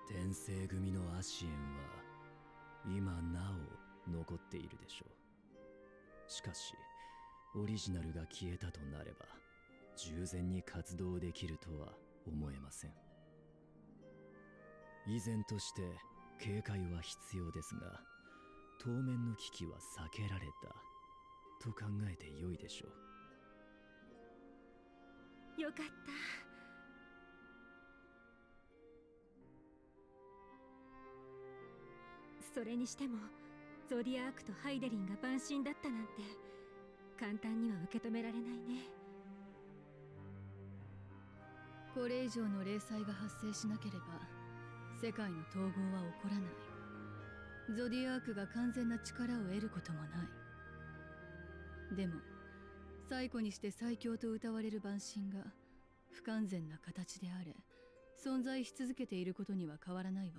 天聖組のアシエンは今なお残っているでしょう。しかしオリジナルが消えたとなれば従前に活動できるとは思えません。依然として警戒は必要ですが、当面の危機は避けられたと考えて良いでしょう。よかった。それにしてもゾディアークとハイデリンが晩神だったなんて簡単には受け止められないね。これ以上の霊災が発生しなければ世界の統合は起こらない。ゾディアークが完全な力を得ることもない。でも最古にして最強と謳われる晩神が不完全な形であれ存在し続けていることには変わらないわ。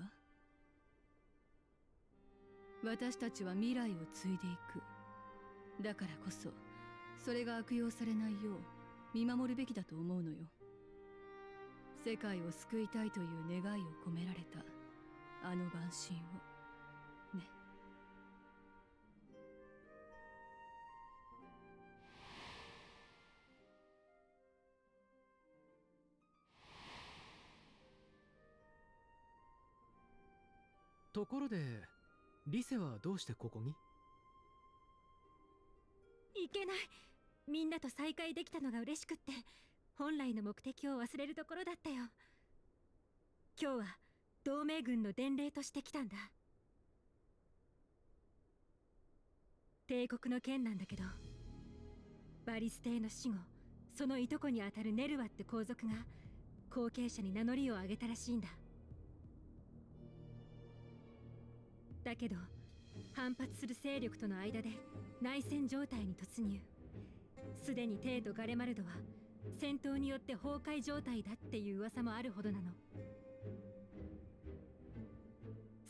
私たちは未来を継いでいく。だからこそそれが悪用されないよう見守るべきだと思うのよ。世界を救いたいという願いを込められたあの晩神をね。ところでリセはどうしてここに？いけない。みんなと再会できたのが嬉しくって本来の目的を忘れるところだったよ。今日は同盟軍の伝令として来たんだ。帝国の件なんだけど、バリス帝の死後そのいとこにあたるネルワって皇族が後継者に名乗りを上げたらしいんだ。だけど反発する勢力との間で内戦状態に突入。すでに帝とガレマルドは戦闘によって崩壊状態だっていう噂もあるほどなの。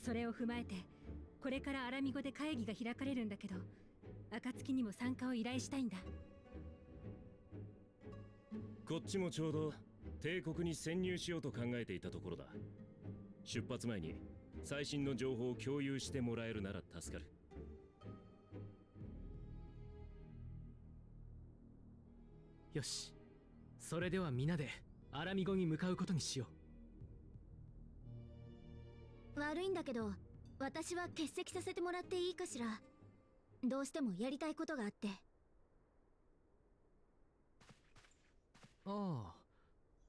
それを踏まえてこれからアラミゴで会議が開かれるんだけど、暁にも参加を依頼したいんだ。こっちもちょうど帝国に潜入しようと考えていたところだ。出発前に最新の情報を共有してもらえるなら助かる。よし、それでは皆でアラミゴに向かうことにしよう。悪いんだけど私は欠席させてもらっていいかしら。どうしてもやりたいことがあって。ああ、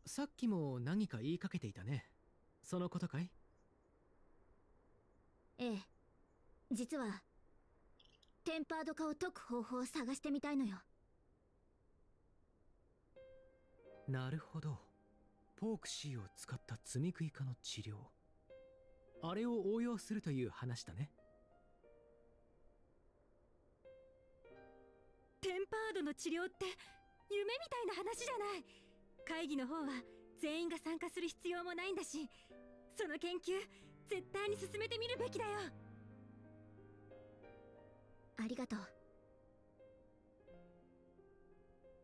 さっきも何か言いかけていたね。そのことかい？ええ、実はテンパード化を解く方法を探してみたいのよ。なるほど。ポークシーを使った積み食い化の治療、あれを応用するという話だね。テンパードの治療って夢みたいな話じゃない。会議の方は全員が参加する必要もないんだし、その研究絶対に進めてみるべきだよ。ありがと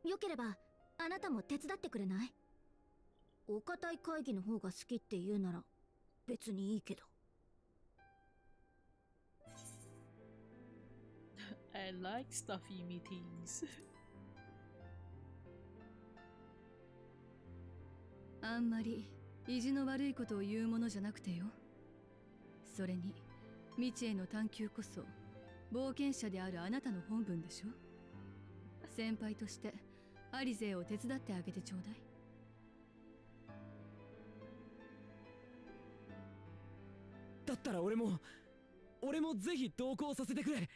う。よければあなたも手伝ってくれない？お堅い会議の方が好きって言うなら別にいいけど。I like stuffy meetings. あんまり意地の悪いことを言うものじゃなくてよ。それに未知への探求こそ冒険者であるあなたの本分でしょ。先輩としてアリゼを手伝ってあげてちょうだい。だったら俺もぜひ同行させてくれ。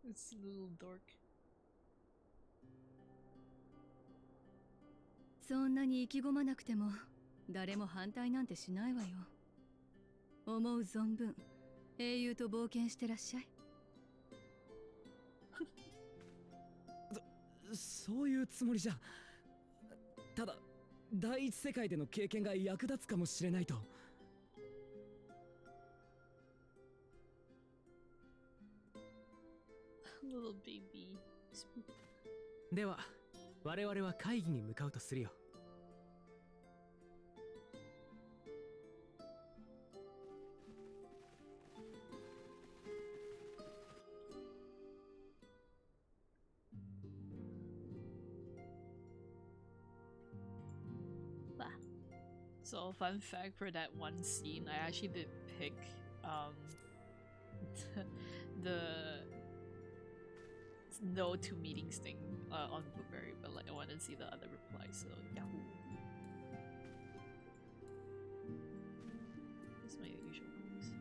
It's a little dark. そんなに意気込まなくても誰も反対なんてしないわよ。思う存分英雄と冒険してらっしゃい。そういうつもりじゃ。ただ第一世界での経験が役立つかもしれないと。Little baby. では我々は会議に向かうとするよ。So fun fact for that one scene, I actually did pick the no to meetings thing on Blueberry, but like I wanted to see the other replies, so Yahoo. That's my usual voice.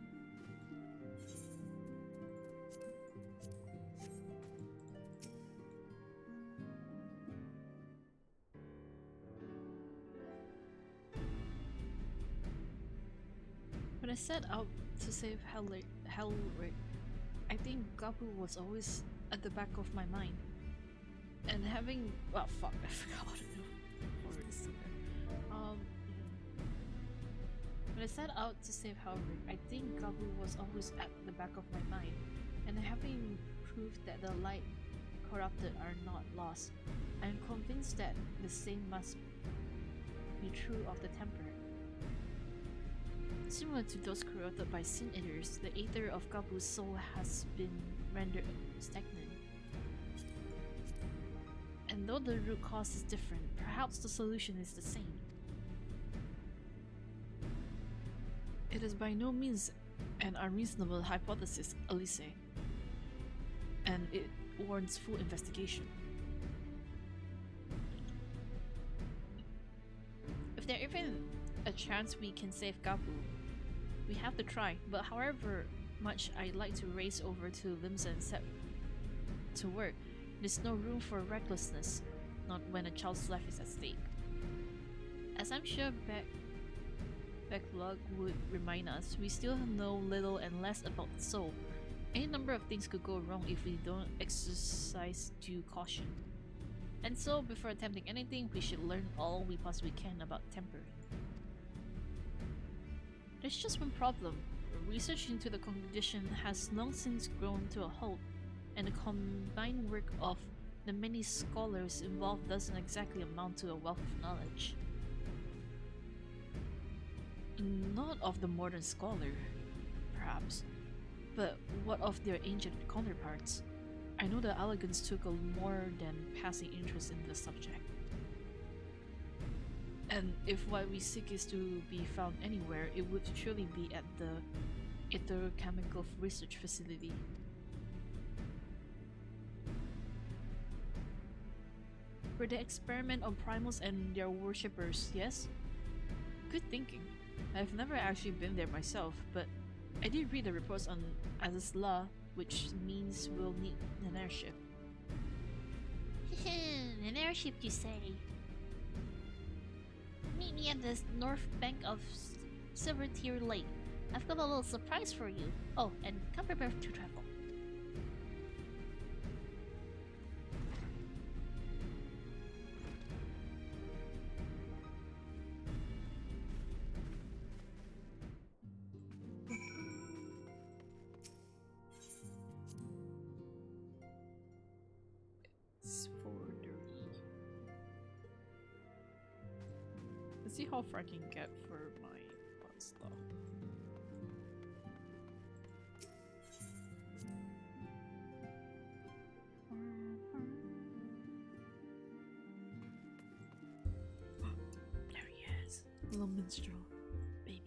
When I set out to save Hellrick, I think Gabu was always at the back of my mind. And having... well, fuck, I forgot what to do. When I set out to save Hellrick, I think Gabu was always at the back of my mind. And having proved that the light corrupted are not lost, I am convinced that the same must be true of the Temper. Similar to those corrupted by Sin Eaters, the aether of Gabu's soul has been rendered stagnant. And though the root cause is different, perhaps the solution is the same. It is by no means an unreasonable hypothesis, Elise, and it warrants full investigation. If there even a chance we can save Gabu, we have to try, but however much I'd like to race over to Limsa and set to work, there's no room for recklessness, not when a child's life is at stake. As I'm sure Backlog would remind us, we still know little and less about the soul. Any number of things could go wrong if we don't exercise due caution. And so, before attempting anything, we should learn all we possibly can about Temper. There's just one problem. Research into the condition has long since grown to a halt, and the combined work of the many scholars involved doesn't exactly amount to a wealth of knowledge. Not of the modern scholar, perhaps, but what of their ancient counterparts? I know the Elegants took a more than passing interest in the subject. And if what we seek is to be found anywhere, it would surely be at the Etherochemical Research Facility. For the experiment on primals and their worshippers, yes? Good thinking. I've never actually been there myself, but I did read the reports on Azazla, which means we'll need an airship. An airship, you say? Meet me at the north bank of Silvertear Lake. I've got a little surprise for you. Oh, and come prepared to travel. It's 4:30. Let's see how far I can get for my fun stuff. There he is. Little minstrel. Baby.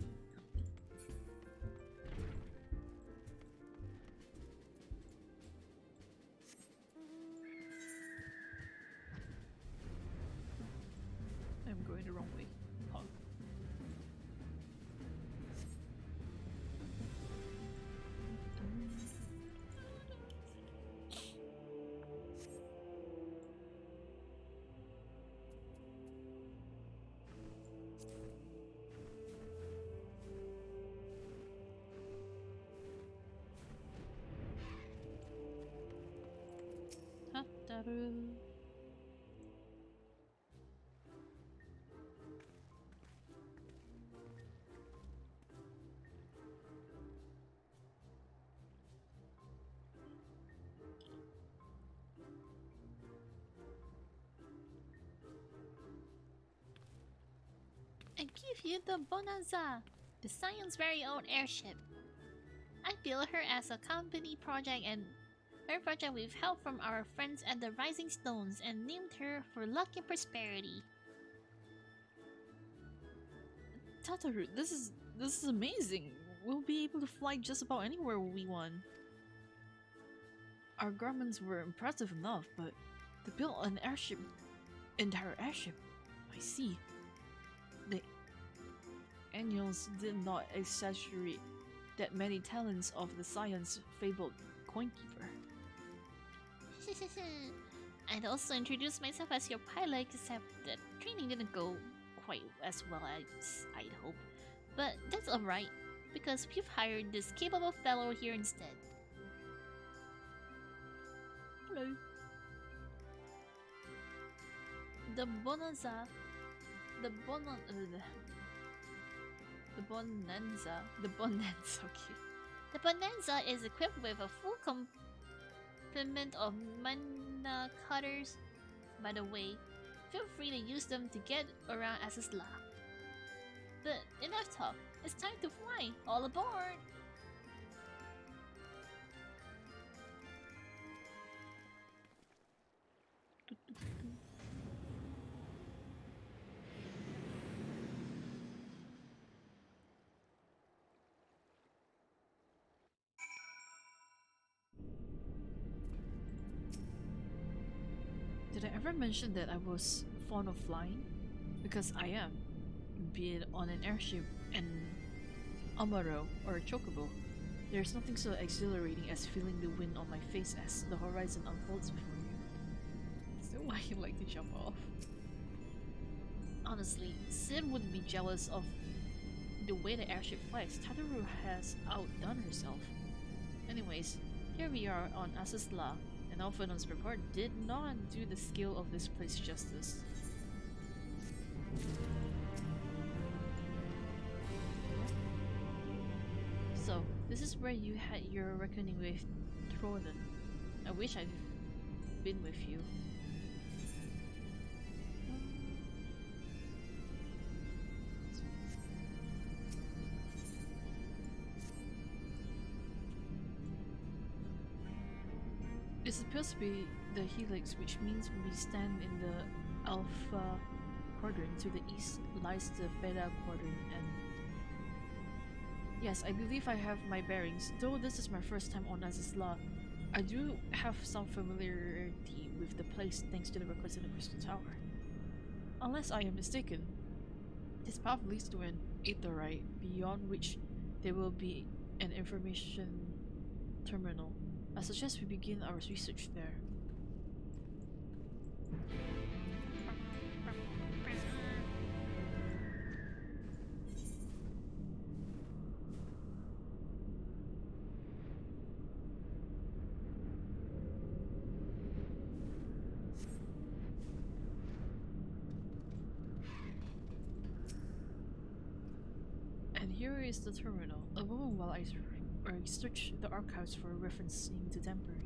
Tataru. I give you the Bonanza, the Scion's very own airship. I built her as a company project and her project with help from our friends at the Rising Stones and named her for luck and prosperity. Tataru, this is amazing. We'll be able to fly just about anywhere we want. Our garments were impressive enough, but to build an airship, entire airship, I see. The annuals did not exaggerate that many talents of the Scion's fabled coinkeeper. I'd also introduce myself as your pilot, except that training didn't go quite as well as I'd hoped. But that's alright, because we've hired this capable fellow here instead. Hello. The Bonanza, okay. The Bonanza is equipped with a full complement of mana cutters. By the way, feel free to use them to get around Asisla. But enough talk, it's time to fly! All aboard! Did I ever mention that I was fond of flying? Because I am. Be it on an airship, an Amaro, or a chocobo. There's nothing so exhilarating as feeling the wind on my face as the horizon unfolds before you. Is that why you like to jump off? Honestly, Sid wouldn't be jealous of the way the airship flies. Tataru has outdone herself. Anyways, here we are on Asisla, and Alphonon's report did not do the scale of this place justice. So, this is where you had your reckoning with Tronen. I wish I'd been with you. It's supposed to be the helix, which means we stand in the Alpha quadrant. To the east lies the Beta quadrant, and yes, I believe I have my bearings. Though this is my first time on Azizla, I do have some familiarity with the place thanks to the records in the Crystal Tower. Unless I am mistaken, this path leads to an aetheryte, beyond which there will be an information terminal. I suggest we begin our research there. And here is the terminal. A moment while I search the archives for referencing to tampering.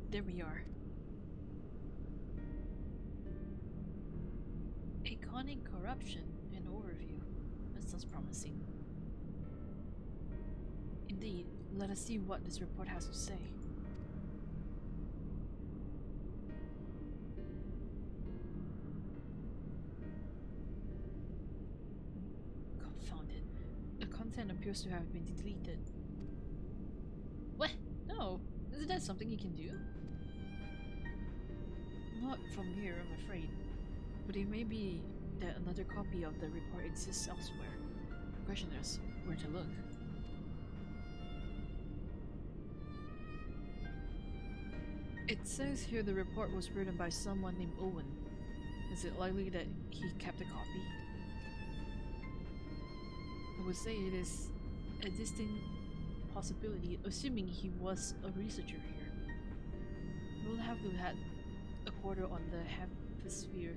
There we are. Iconic corruption and overview. That sounds promising. Indeed, let us see what this report has to say. Confound it. The content appears to have been deleted. What? No! Isn't that something you can do? Not from here, I'm afraid. But it may be that another copy of the report exists elsewhere. Question is, Where to look? It says here the report was written by someone named Owen. Is it likely that he kept a copy? I would say it is a distinct possibility, assuming he was a researcher here. We'll have to have a quarter on the hemisphere.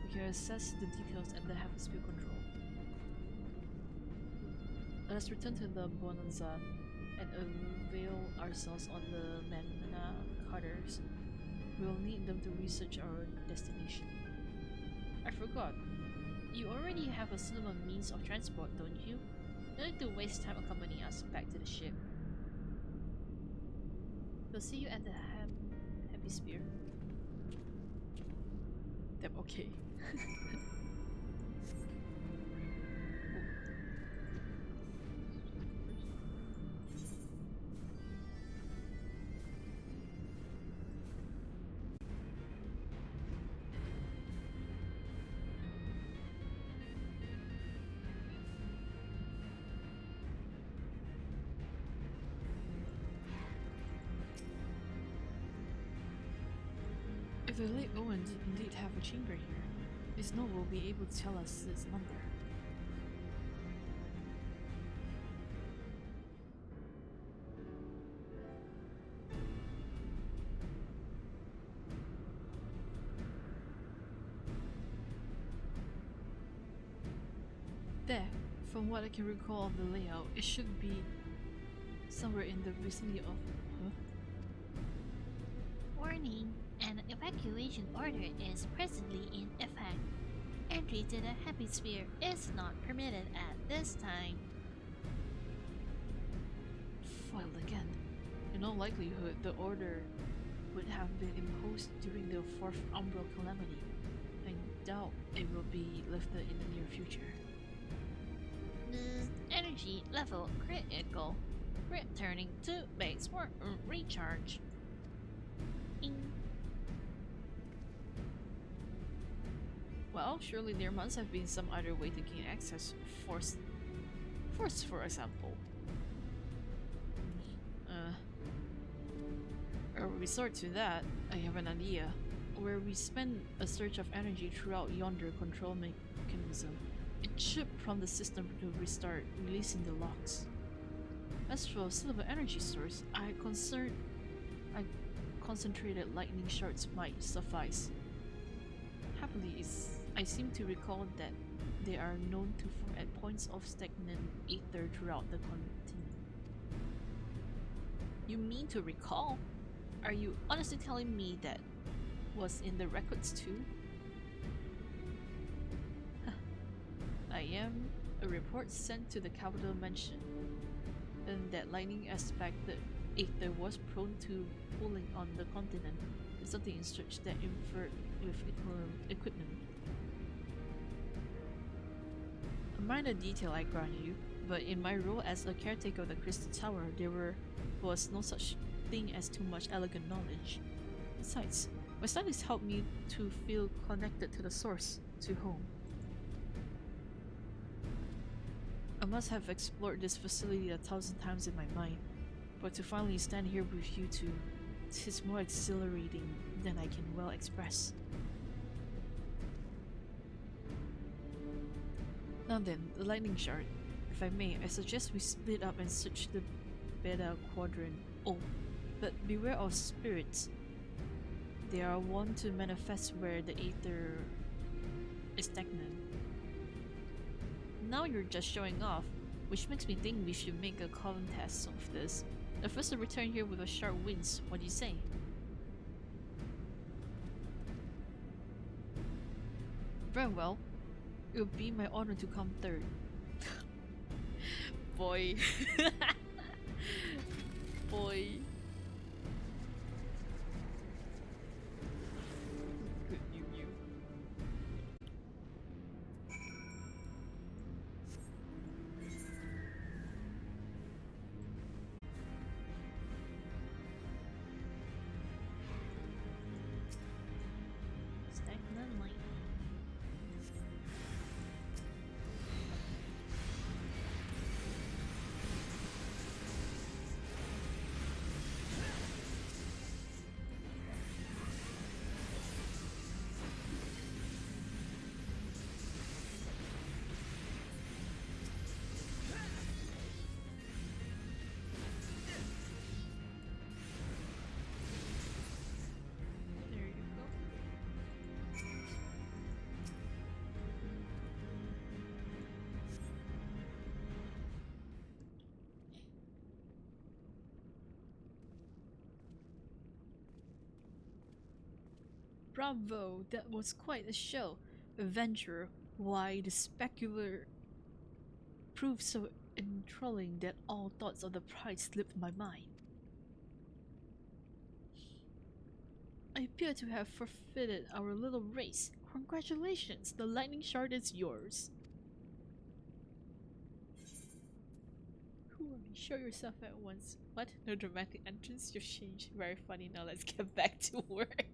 We can assess the details at the hemisphere control. Let's return to the Bonanza and avail ourselves on the Mana cutters. We'll need them to research our destination. I forgot. You already have a similar means of transport, don't you? No need to waste time accompanying us back to the ship. We'll see you at the hemisphere. Yep, okay. If the late Owen did indeed have a chamber here, his note will be able to tell us his number. There, from what I can recall of the layout, it should be somewhere in the vicinity of... Huh? Warning. An evacuation order is presently in effect. Entry to the hemisphere is not permitted at this time. Foiled again. In all likelihood, the order would have been imposed during the fourth Umbral calamity. I doubt it will be lifted in the near future. Energy level critical. Returning to base for recharge. Well, surely there must have been some other way to gain access. Force, for example. A resort to that, I have an idea. Where we spend a surge of energy throughout yonder control mechanism, it should prompt the system to restart, releasing the locks. As for a silver energy source, concentrated lightning shards might suffice. Happily, I seem to recall that they are known to form at points of stagnant ether throughout the continent. You mean to recall? Are you honestly telling me that was in the records too? I am. A report sent to the capital mentioned and that lightning aspected ether was prone to pooling on the continent, and something in search that inferred with equipment. A minor detail, I grant you, but in my role as a caretaker of the Crystal Tower, there was no such thing as too much elegant knowledge. Besides, my studies helped me to feel connected to the source, to home. I must have explored this facility 1,000 times in my mind, but to finally stand here with you two, it is more exhilarating than I can well express. Now then, the lightning shard. If I may, I suggest we split up and search the Beta Quadrant. Oh, but beware of spirits. They are wont to manifest where the ether is stagnant. Now you're just showing off, which makes me think we should make a contest of this. The first to return here with a sharp wins. What do you say? Very well. It would be my honor to come third. Boy. Boy. Good you. Stagnant lightning. Bravo! That was quite a show. Adventure. Why, the specular proved so enthralling that all thoughts of the prize slipped my mind. I appear to have forfeited our little race. Congratulations, the lightning shard is yours. Who are you? Show yourself at once. What? No dramatic entrance? You've changed. Very funny. Now let's get back to work.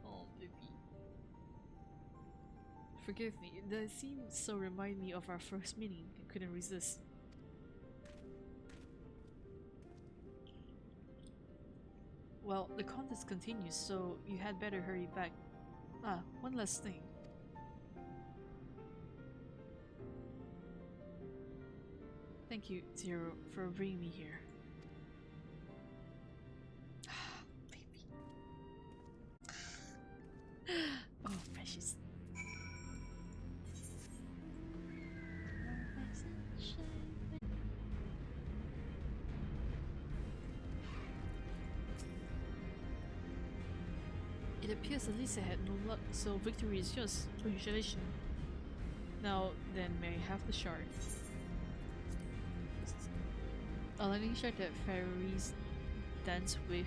Oh, baby. Forgive me. The scene so reminded me of our first meeting. I couldn't resist. Well, the contest continues, so you had better hurry back. Ah, one last thing. Thank you, Zero, for bringing me here. Baby. Oh, precious. It appears Elisa had no luck, so victory is yours. Congratulations. Now then, may I have the shard? A lightning shard that fairies dance with.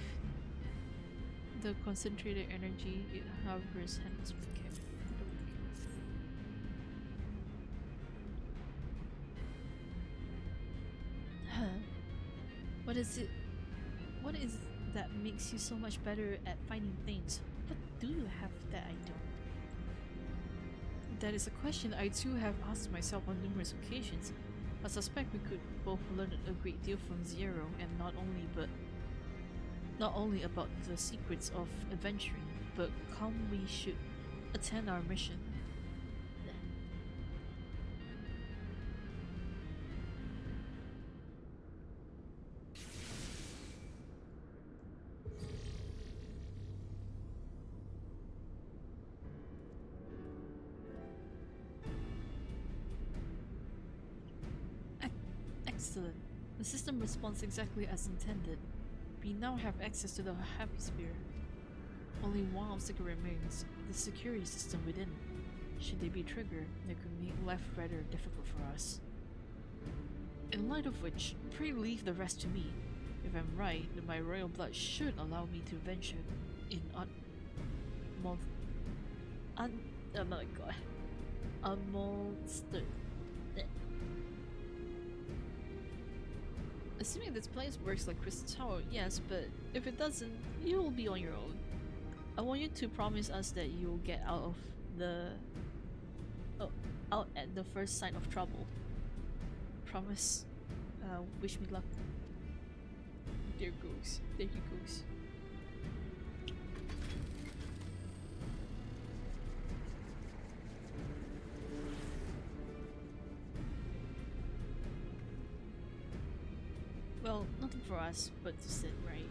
The concentrated energy it hovers handles with care. Huh? What is it? What is that makes you so much better at finding things? What do you have that I don't? That is a question I too have asked myself on numerous occasions. I suspect we could both learn a great deal from Zero, and not only about the secrets of adventuring, but come we should attend our mission. Excellent. The system responds exactly as intended. We now have access to the Happy Sphere. Only one obstacle remains, the security system within. Should they be triggered, they could make life rather difficult for us. In light of which, pray leave the rest to me. If I'm right, then my royal blood should allow me to venture in oh my god. Unmonstered. Assuming this place works like Crystal Tower, yes, but if it doesn't, you will be on your own. I want you to promise us that you will get out of the... out at the first sign of trouble. Promise. Wish me luck. There goes. There he goes. Well, nothing for us but to sit, right?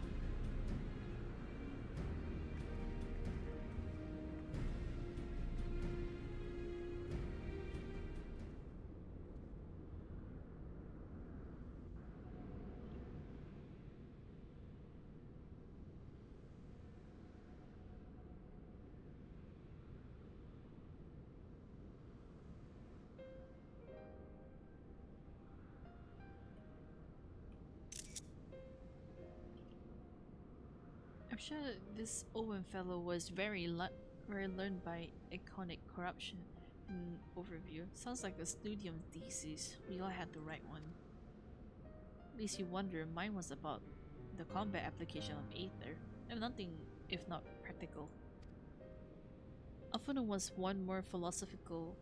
I'm sure this Owen fellow was very learned by iconic corruption. Overview. Sounds like a studium thesis. We all had the right one. At least you wonder, mine was about the combat application of Aether, and nothing if not practical. Alphanon was one more philosophical,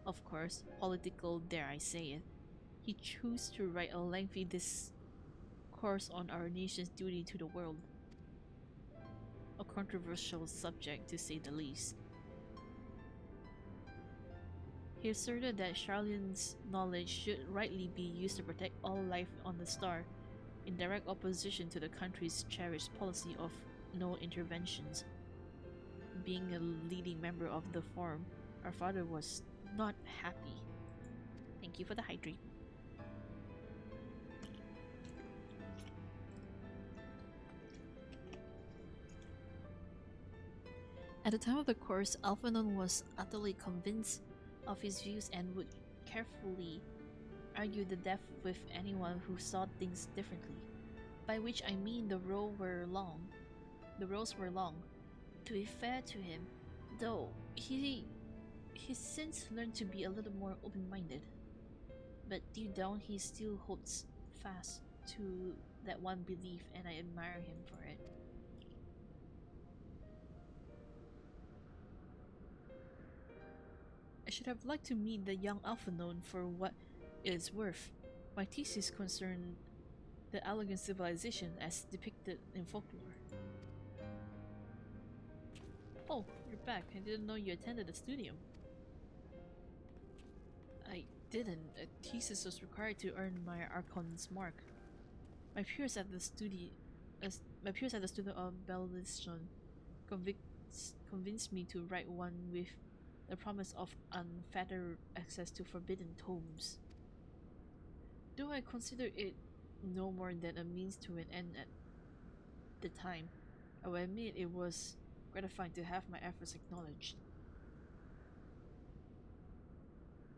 of course, political, dare I say it. He chose to write a lengthy discourse on our nation's duty to the world. A controversial subject, to say the least. He asserted that Charlene's knowledge should rightly be used to protect all life on the star, in direct opposition to the country's cherished policy of no interventions. Being a leading member of the forum, our father was not happy. Thank you for the hydrate. At the time of the course, Alphanon was utterly convinced of his views and would carefully argue the death with anyone who saw things differently, by which I mean the rows were long. To be fair to him, though, he's since learned to be a little more open-minded. But deep down, he still holds fast to that one belief, and I admire him for it. I should have liked to meet the young Alphanon for what it is worth. My thesis concerned the elegant civilization as depicted in folklore. Oh, you're back. I didn't know you attended the studium. I didn't. A thesis was required to earn my Archon's mark. My peers at the Studio of Belliston convinced me to write one with the promise of unfettered access to forbidden tomes. Though I consider it no more than a means to an end at the time, I will admit it was gratifying to have my efforts acknowledged.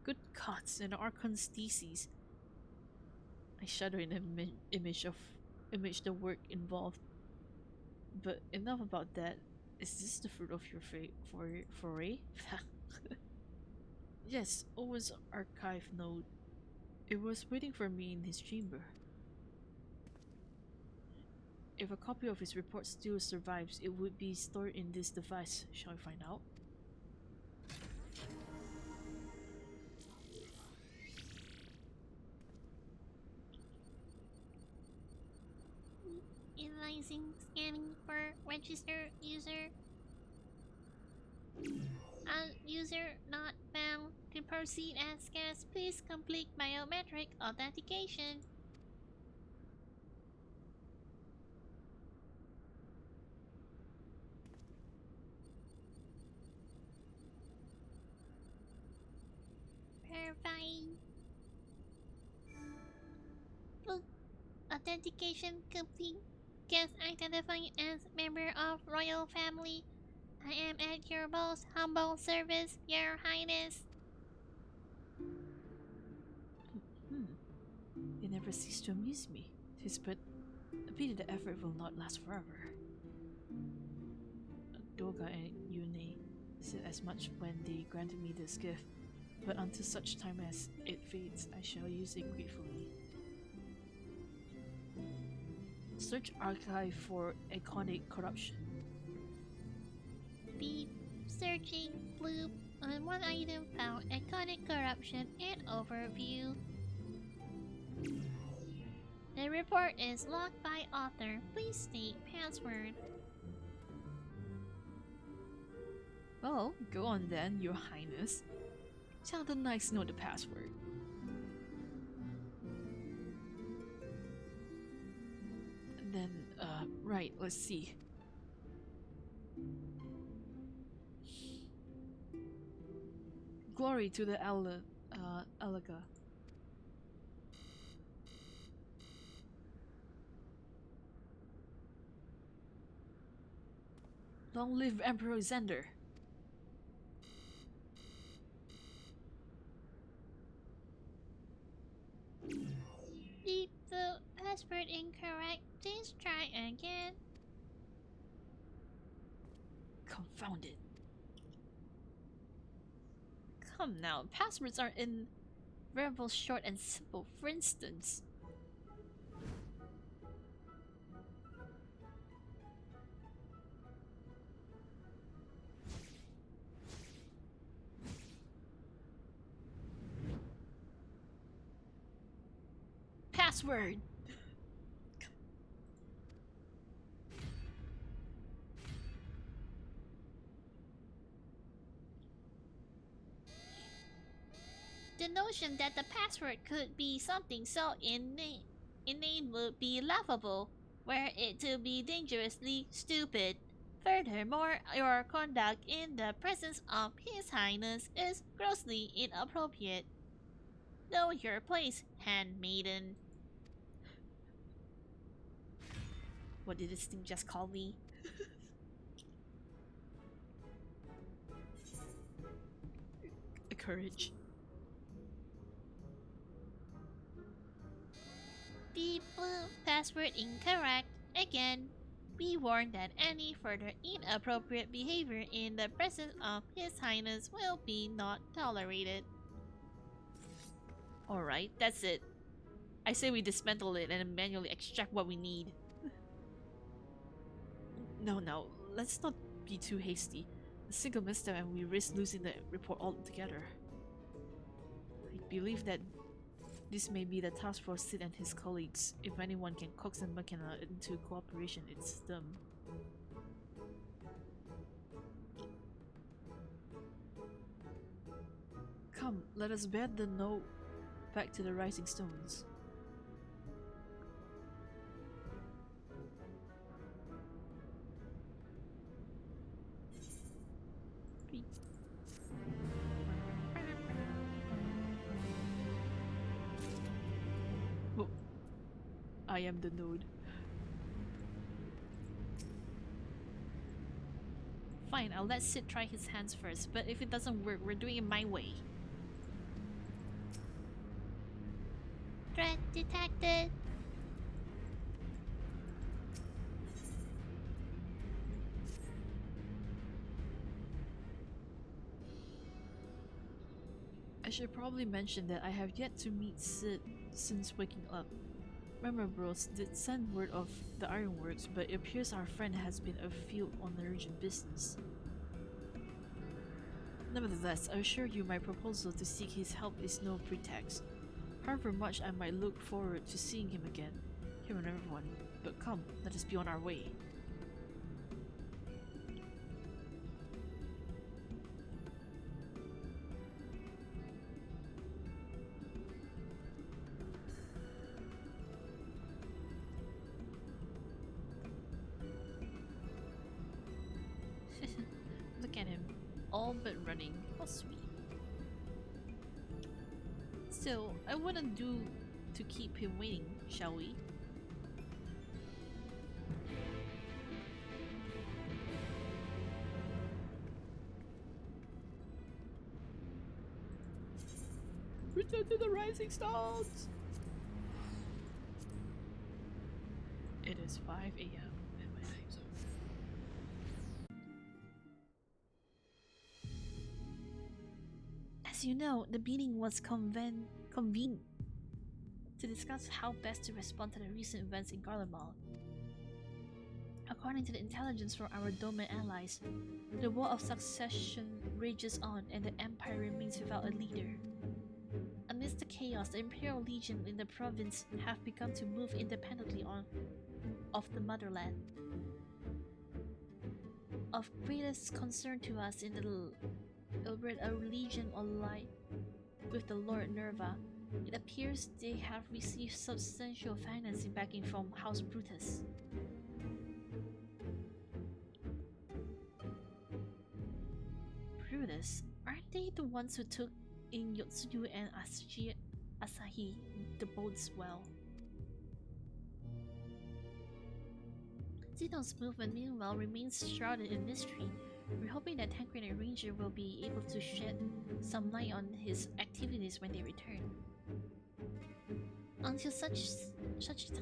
Good gods, an Archon's thesis. I shudder in the image the work involved. But enough about that. Is this the fruit of your foray? Yes, Owen's archive note. It was waiting for me in his chamber. If a copy of his report still survives, it would be stored in this device. Shall we find out? Analyzing, scanning for registered user. User not found. To proceed as guest, please complete biometric authentication. Verifying. Look, authentication complete. Guest identifying as member of royal family. I am at your most humble service, Your Highness. It never ceased to amuse me. 'Tis but a pity the effort will not last forever. Doga and Yune said as much when they granted me this gift, but until such time as it fades, I shall use it gratefully. Search archive for iconic corruption. Beep. Searching. Bloop. On one item found iconic corruption and overview. The report is locked by author. Please state password. Well, go on then, Your Highness. Tell the knights know the password. And then, right, let's see. Glory to the Elega. Long live Emperor Xander. Beep. The password incorrect. Please try again. Confound it. Come now, passwords are invariable, short and simple. For instance, password. The notion that the password could be something so innate would be laughable, were it to be dangerously stupid. Furthermore, your conduct in the presence of His Highness is grossly inappropriate. Know your place, handmaiden. What did this thing just call me? courage. Beep boop, password incorrect. Again, be warned that any further inappropriate behavior in the presence of His Highness will be not tolerated. Alright, that's it. I say we dismantle it and manually extract what we need. No, let's not be too hasty. A single misstep and we risk losing the report altogether. I believe that this may be the task for Sid and his colleagues. If anyone can coax and McKenna into cooperation, it's them. Come, let us bear the note back to the Rising Stones. Oh, I am the node. Fine, I'll let Sid try his hands first, but if it doesn't work, we're doing it my way. Threat detected! I should probably mention that I have yet to meet Sid since waking up. Memorabros did send word of the ironworks, but it appears our friend has been afield on urgent business. Nevertheless, I assure you my proposal to seek his help is no pretext. However much I might look forward to seeing him again, him and everyone, but come, let us be on our way. Look at him, all but running. How sweet. Still, I wouldn't do to keep him waiting, shall we? Return to the Rising Stones! It is 5 a.m. in my time zone. As you know, the meeting was convened to discuss how best to respond to the recent events in Garlemald. According to the intelligence from our domain allies, the war of succession rages on and the Empire remains without a leader. Amidst the chaos, the Imperial Legion in the province have begun to move independently of the motherland. Of greatest concern to us in the a legion allied with the Lord Nerva, it appears they have received substantial financing backing from House Brutus. Brutus? Aren't they the ones who took in Yotsuyu and Asahi? The boats well. Zito's movement, meanwhile, remains shrouded in mystery. We're hoping that Tancred and Ranger will be able to shed some light on his activities when they return. Until such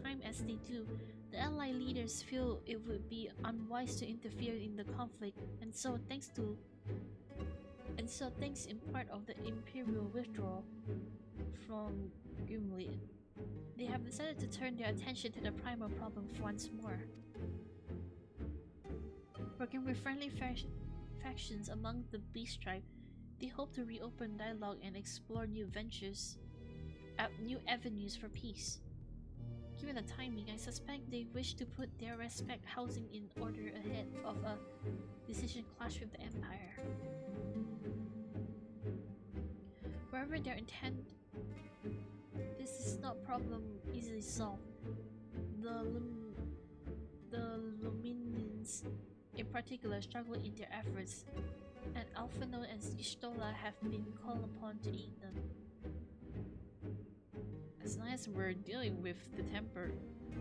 time as they do, the Allied leaders feel it would be unwise to interfere in the conflict, and so thanks in part of the Imperial withdrawal from Gimli, they have decided to turn their attention to the primal problem once more. Working with friendly factions among the Beast Tribe, they hope to reopen dialogue and explore new avenues for peace. Given the timing, I suspect they wish to put their respect housing in order ahead of a decision clash with the Empire. Wherever their intent, this is not problem easily solved. The Luminians in particular struggle in their efforts, and Alphino and Ishtola have been called upon to aid them. As long as we're dealing with the temper,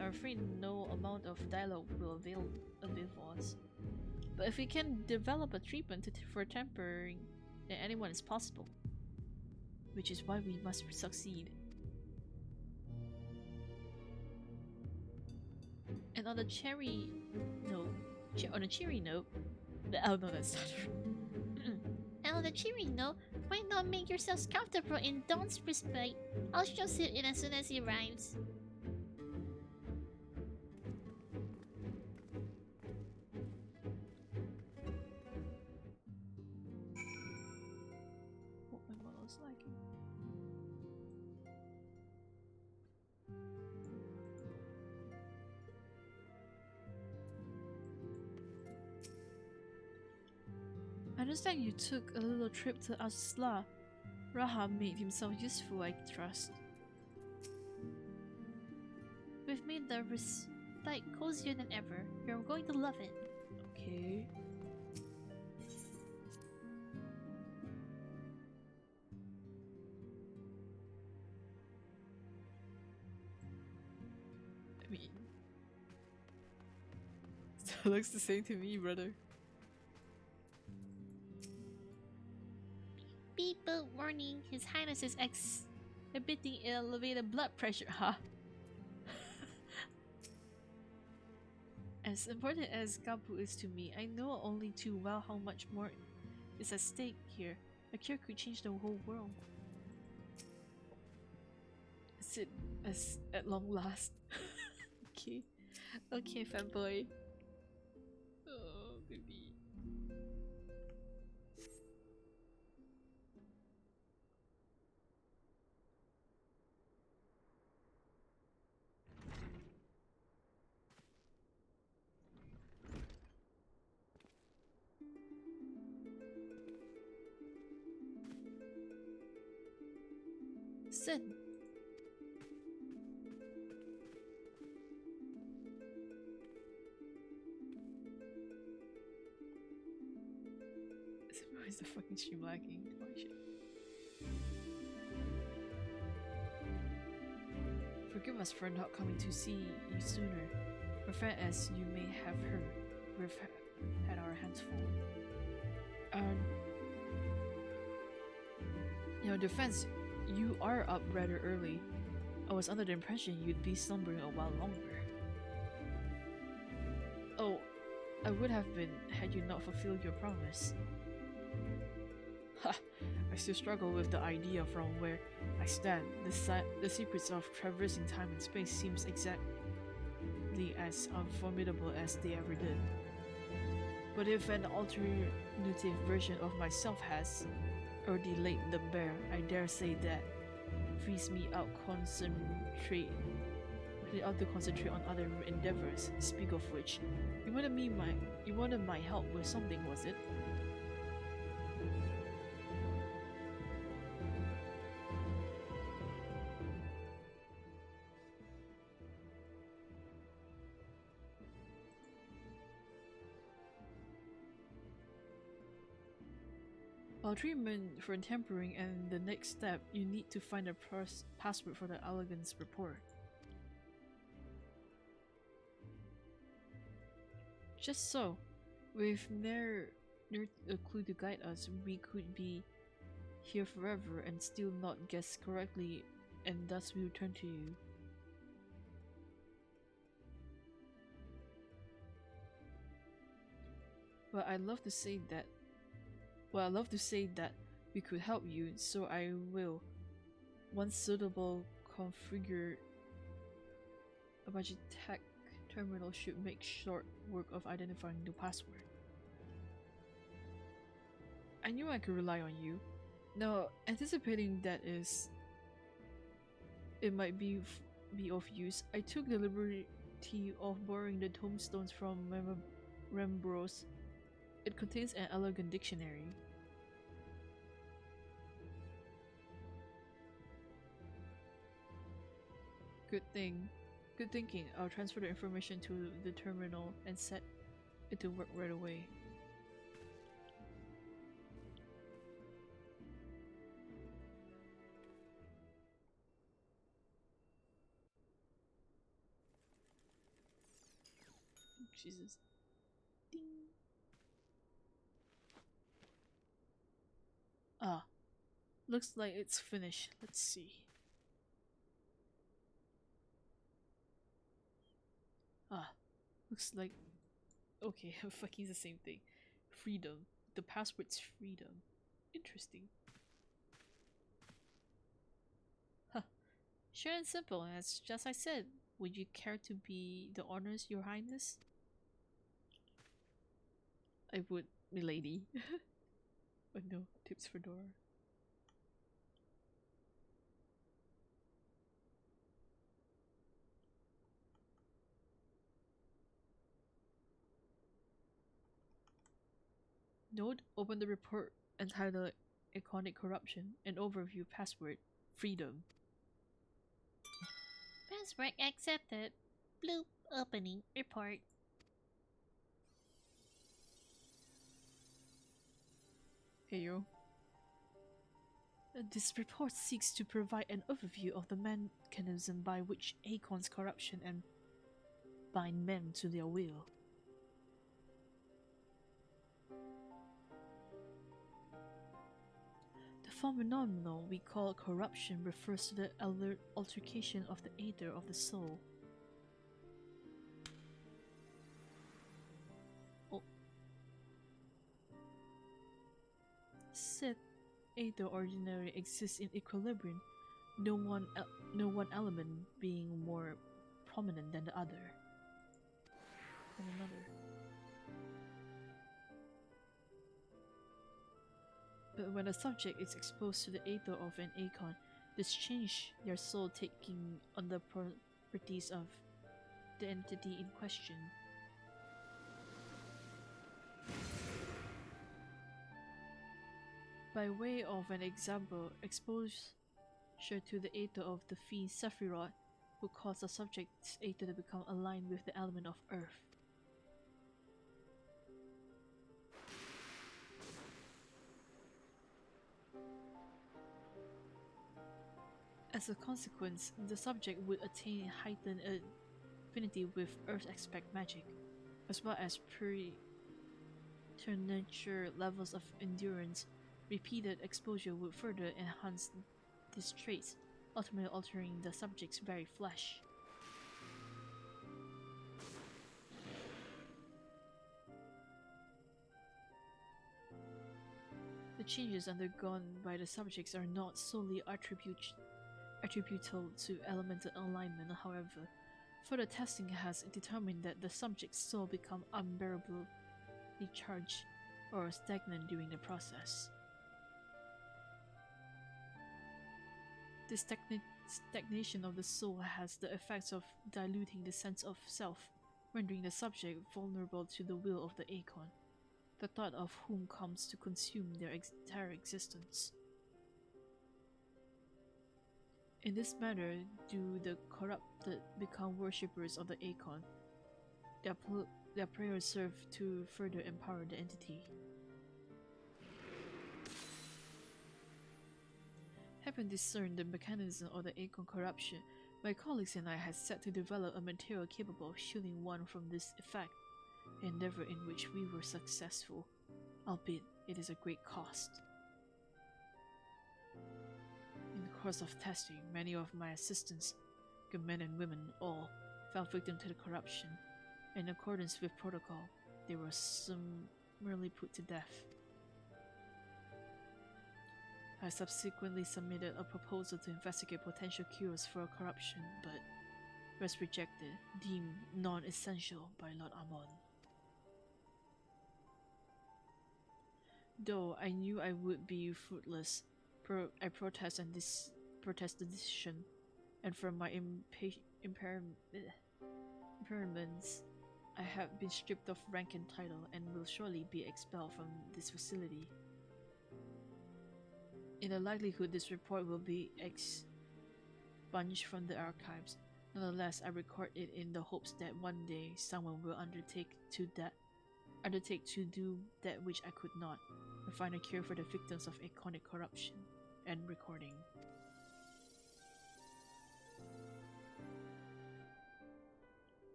I'm afraid no amount of dialogue will avail for us. But if we can develop a treatment for tempering, then anyone is possible. which is why we must succeed. And on a cheery note, oh no, that's not true. And on a cheery note, why not make yourselves comfortable in Dawn's respite? I'll just sit in as soon as he arrives. What my model's liking. I understand you took a little trip to Asla. Rahab made himself useful, I trust. We've made the respite cozier than ever. You're going to love it. Okay. I mean, it looks the same to me, brother. Beep boop warning. His Highness is exhibiting elevated blood pressure, huh? As important as Gabu is to me, I know only too well how much more is at stake here. A cure could change the whole world. Is it as at long last? Okay. Okay, fanboy. Oh, baby. Sin. Why is the fucking stream lagging? Holy shit. Forgive us for not coming to see you sooner. Refrain as you may have heard, we've had our hands full. In your defense, you are up rather early. I was under the impression you'd be slumbering a while longer. Oh, I would have been had you not fulfilled your promise. Ha! I still struggle with the idea from where I stand. The secrets of traversing time and space seems exactly as unformidable as they ever did. But if an alternative version of myself has already laid them bare, I dare say that frees me out to concentrate on other endeavors. Speak of which, you wanted my help with something, was it? While treatment for tampering and the next step, you need to find a password for the Elegance report. Just so, with near a clue to guide us, we could be here forever and still not guess correctly, and thus we return to you. Well, I'd love to say that we could help you, so I will. Once suitable, configure a Magitech terminal should make short work of identifying the password. I knew I could rely on you. Now, anticipating that it might be of use, I took the liberty of borrowing the tombstones from Rembros. It contains an elegant dictionary. Good thinking. I'll transfer the information to the terminal and set it to work right away. Jesus. Ding. Ah. Looks like it's finished. Let's see. Ah, looks like... Okay, fucking the same thing. Freedom. The password's freedom. Interesting. Huh. Sure and simple, as just I said. Would you care to be the honors, your highness? I would, milady. Oh no, tips for Dora. Note, open the report entitled Iconic Corruption, an overview password, freedom. Password accepted. Bloop. Opening report. Hey yo. This report seeks to provide an overview of the mechanism by which Akon's corruption and bind men to their will. The phenomenon we call corruption refers to the altercation of the aether of the soul. Oh. Said aether ordinarily exists in equilibrium, no one element being more prominent than the other. Than another. But when a subject is exposed to the aether of an Akon, this changes their soul taking on the properties of the entity in question. By way of an example, exposure to the aether of the fiend Sephiroth will cause the subject's aether to become aligned with the element of earth. As a consequence, the subject would attain heightened affinity with Earth aspect magic, as well as preternatural levels of endurance. Repeated exposure would further enhance these traits, ultimately altering the subject's very flesh. The changes undergone by the subjects are not solely attributable to elemental alignment, however. Further testing has determined that the subject's soul become unbearably charged or stagnant during the process. This stagnation of the soul has the effects of diluting the sense of self, rendering the subject vulnerable to the will of the Akon, the thought of whom comes to consume their entire existence. In this manner do the corrupted become worshippers of the Akon. Their prayers serve to further empower the entity. Having discerned the mechanism of the Akon corruption, my colleagues and I had set to develop a material capable of shielding one from this effect, an endeavor in which we were successful, albeit it is a great cost. In the course of testing, many of my assistants, good men and women all, fell victim to the corruption. In accordance with protocol, they were summarily put to death. I subsequently submitted a proposal to investigate potential cures for corruption, but was rejected, deemed non-essential by Lord Amon. Though I knew I would be fruitless, I protest the decision, and from my impairments, I have been stripped of rank and title and will surely be expelled from this facility. In all likelihood, this report will be expunged from the archives. Nonetheless, I record it in the hopes that one day someone will undertake to do that which I could not, and find a cure for the victims of iconic corruption. End recording.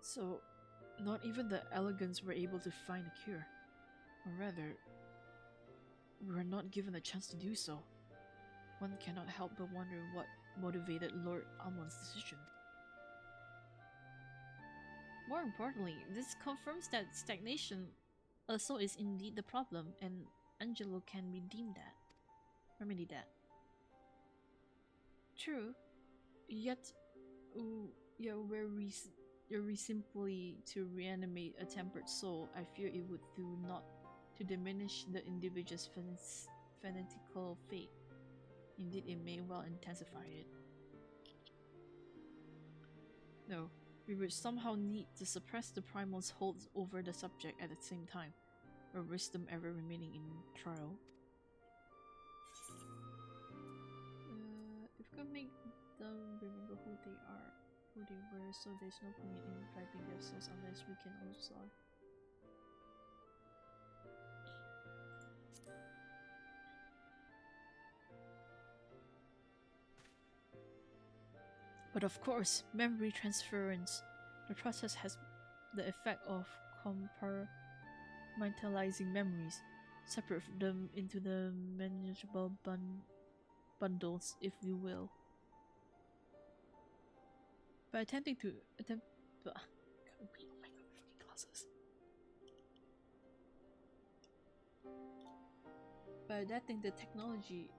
So, not even the elegants were able to find a cure, or rather, we were not given a chance to do so. One cannot help but wonder what motivated Lord Amon's decision. More importantly, this confirms that stagnation also is indeed the problem, and Angelo can remedy that. True, yet were we simply to reanimate a tempered soul, I fear it would do not to diminish the individual's fanatical fate. Indeed, it may well intensify it. No, we would somehow need to suppress the primal's hold over the subject at the same time, or risk them ever remaining in trial. If we can make them remember who they were, so there's no point in driving their souls unless we can also. But of course, memory transference. The process has the effect of compartmentalizing memories, separate them into the manageable bundles, if you will. By attempting to By adapting the technology,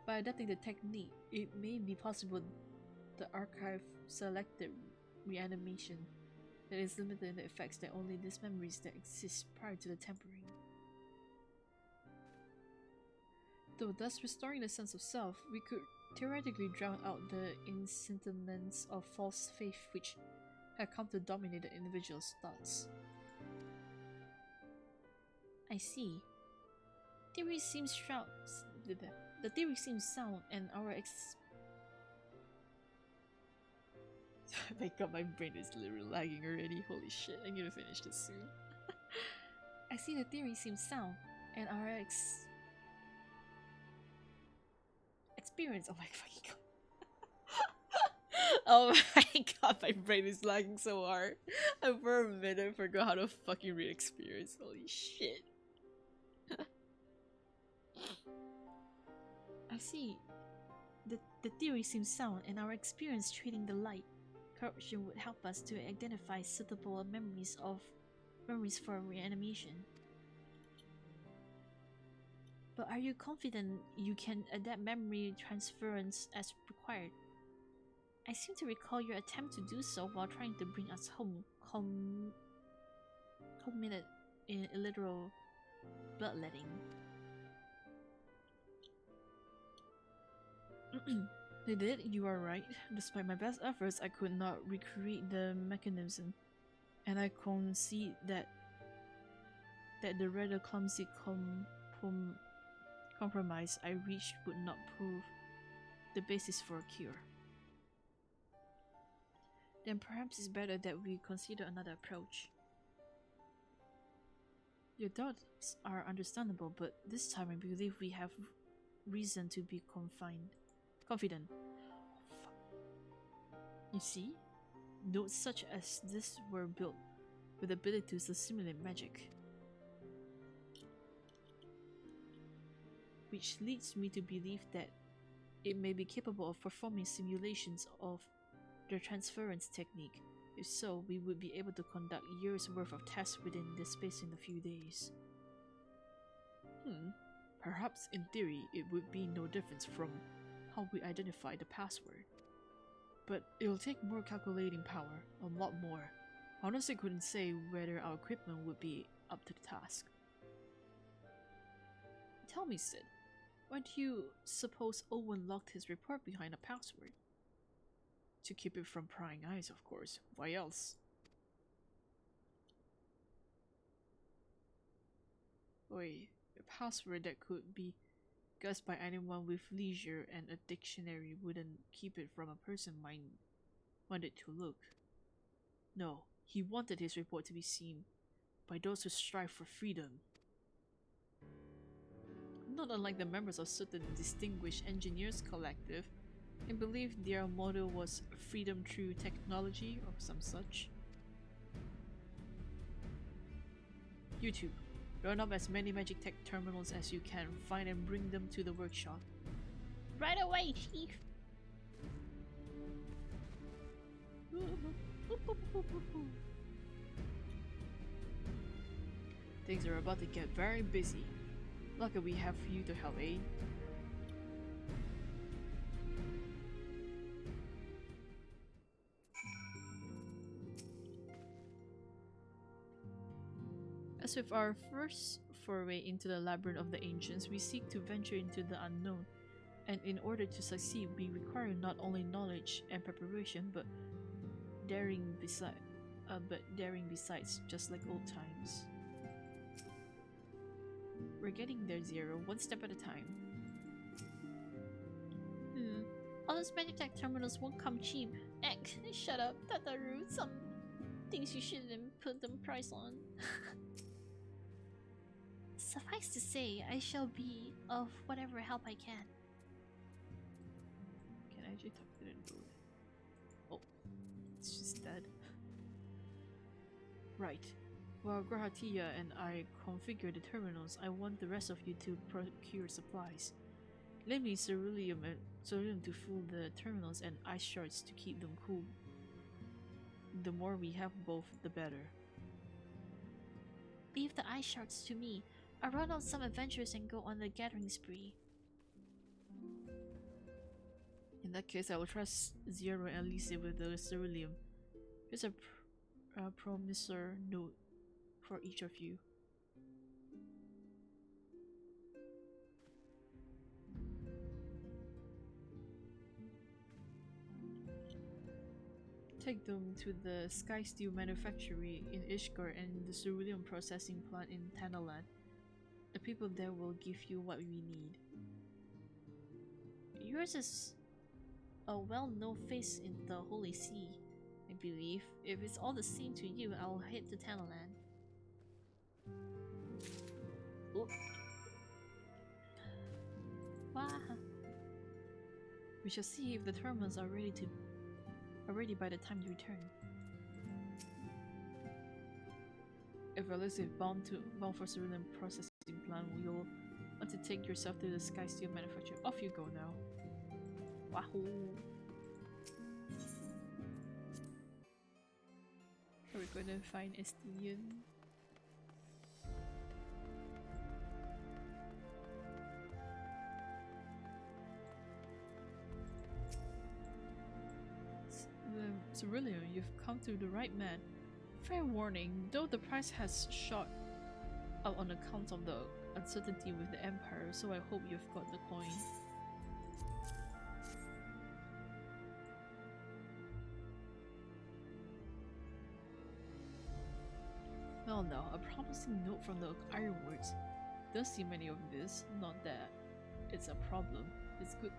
by adapting the technique, it may be possible the archive selected reanimation that is limited in the effects that only these memories that exist prior to the tempering. Though thus restoring the sense of self, we could theoretically drown out the insentiments of false faith which had come to dominate the individual's thoughts. I see. The theory seems sound, and our my god, my brain is literally lagging already. Holy shit, I'm gonna finish this soon. I see the theory seems sound, and our experience. Oh my fucking god. Oh my god, my brain is lagging so hard. I for a minute forgot how to fucking read experience. Holy shit. I see. The theory seems sound, and our experience treating the light corruption would help us to identify suitable memories for reanimation. But are you confident you can adapt memory transference as required? I seem to recall your attempt to do so while trying to bring us home, culminated in illiteral bloodletting. They did, you are right. Despite my best efforts, I could not recreate the mechanism, and I concede that the rather clumsy compromise I reached would not prove the basis for a cure. Then perhaps it's better that we consider another approach. Your doubts are understandable, but this time I believe we have reason to be confident. You see, notes such as this were built with the ability to simulate magic, which leads me to believe that it may be capable of performing simulations of the transference technique. If so, we would be able to conduct years' worth of tests within this space in a few days. Perhaps in theory it would be no difference from how we identify the password. But it'll take more calculating power, a lot more. Honestly, couldn't say whether our equipment would be up to the task. Tell me, Sid, why do you suppose Owen locked his report behind a password? To keep it from prying eyes, of course. Why else? Wait, a password that could be guessed by anyone with leisure and a dictionary wouldn't keep it from a person minded to look. No, he wanted his report to be seen by those who strive for freedom. Not unlike the members of certain distinguished engineers collective, I believe their motto was freedom through technology or some such. You two, Run up as many magic tech terminals as you can, find and bring them to the workshop. Right away, Chief. Things are about to get very busy. Lucky we have you to help, eh? As with our first foray into the labyrinth of the ancients, we seek to venture into the unknown. And in order to succeed, we require not only knowledge and preparation, but daring besides, just like old times. We're getting there, Zero, one step at a time. All those magic tech terminals won't come cheap. Eck, shut up, Tataru. Some things you shouldn't put them price on. Suffice to say, I shall be of whatever help I can. Can I actually talk to the dude? Oh, it's just dead. Right. While Grahatia and I configure the terminals, I want the rest of you to procure supplies. Lend me ceruleum to fill the terminals and ice shards to keep them cool. The more we have both, the better. Leave the ice shards to me. I'll run out some adventures and go on the gathering spree. In that case, I will trust Zero and Elise with the ceruleum. Here's a promisor note for each of you. Take them to the Sky Steel Manufactory in Ishgar and the ceruleum processing plant in Tanaland. The people there will give you what we need. Yours is a well-known face in the Holy See, I believe. If it's all the same to you, I'll head to Tanaland. Oh. Wow. We shall see if the terminals are ready by the time you return. If Alice is bound for ceruleum processing plant, you'll want to take yourself to the Sky Steel Manufacturer. Off you go now. Wahoo! Are we gonna find Estinian? Ceruleum, you've come to the right man. Fair warning, though the price has shot up on account of the uncertainty with the Empire, so I hope you've got the coin. Well now, a promising note from the Ironworks. Don't see many of this, not that it's a problem. It's good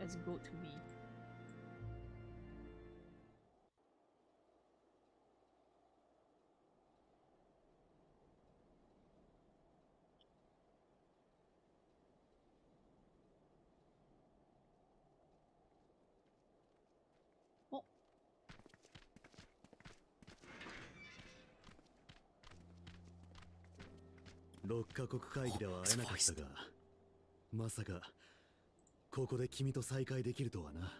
as gold to me.6カ国会議では会えなかったが、まさかここで君と再会できるとはな。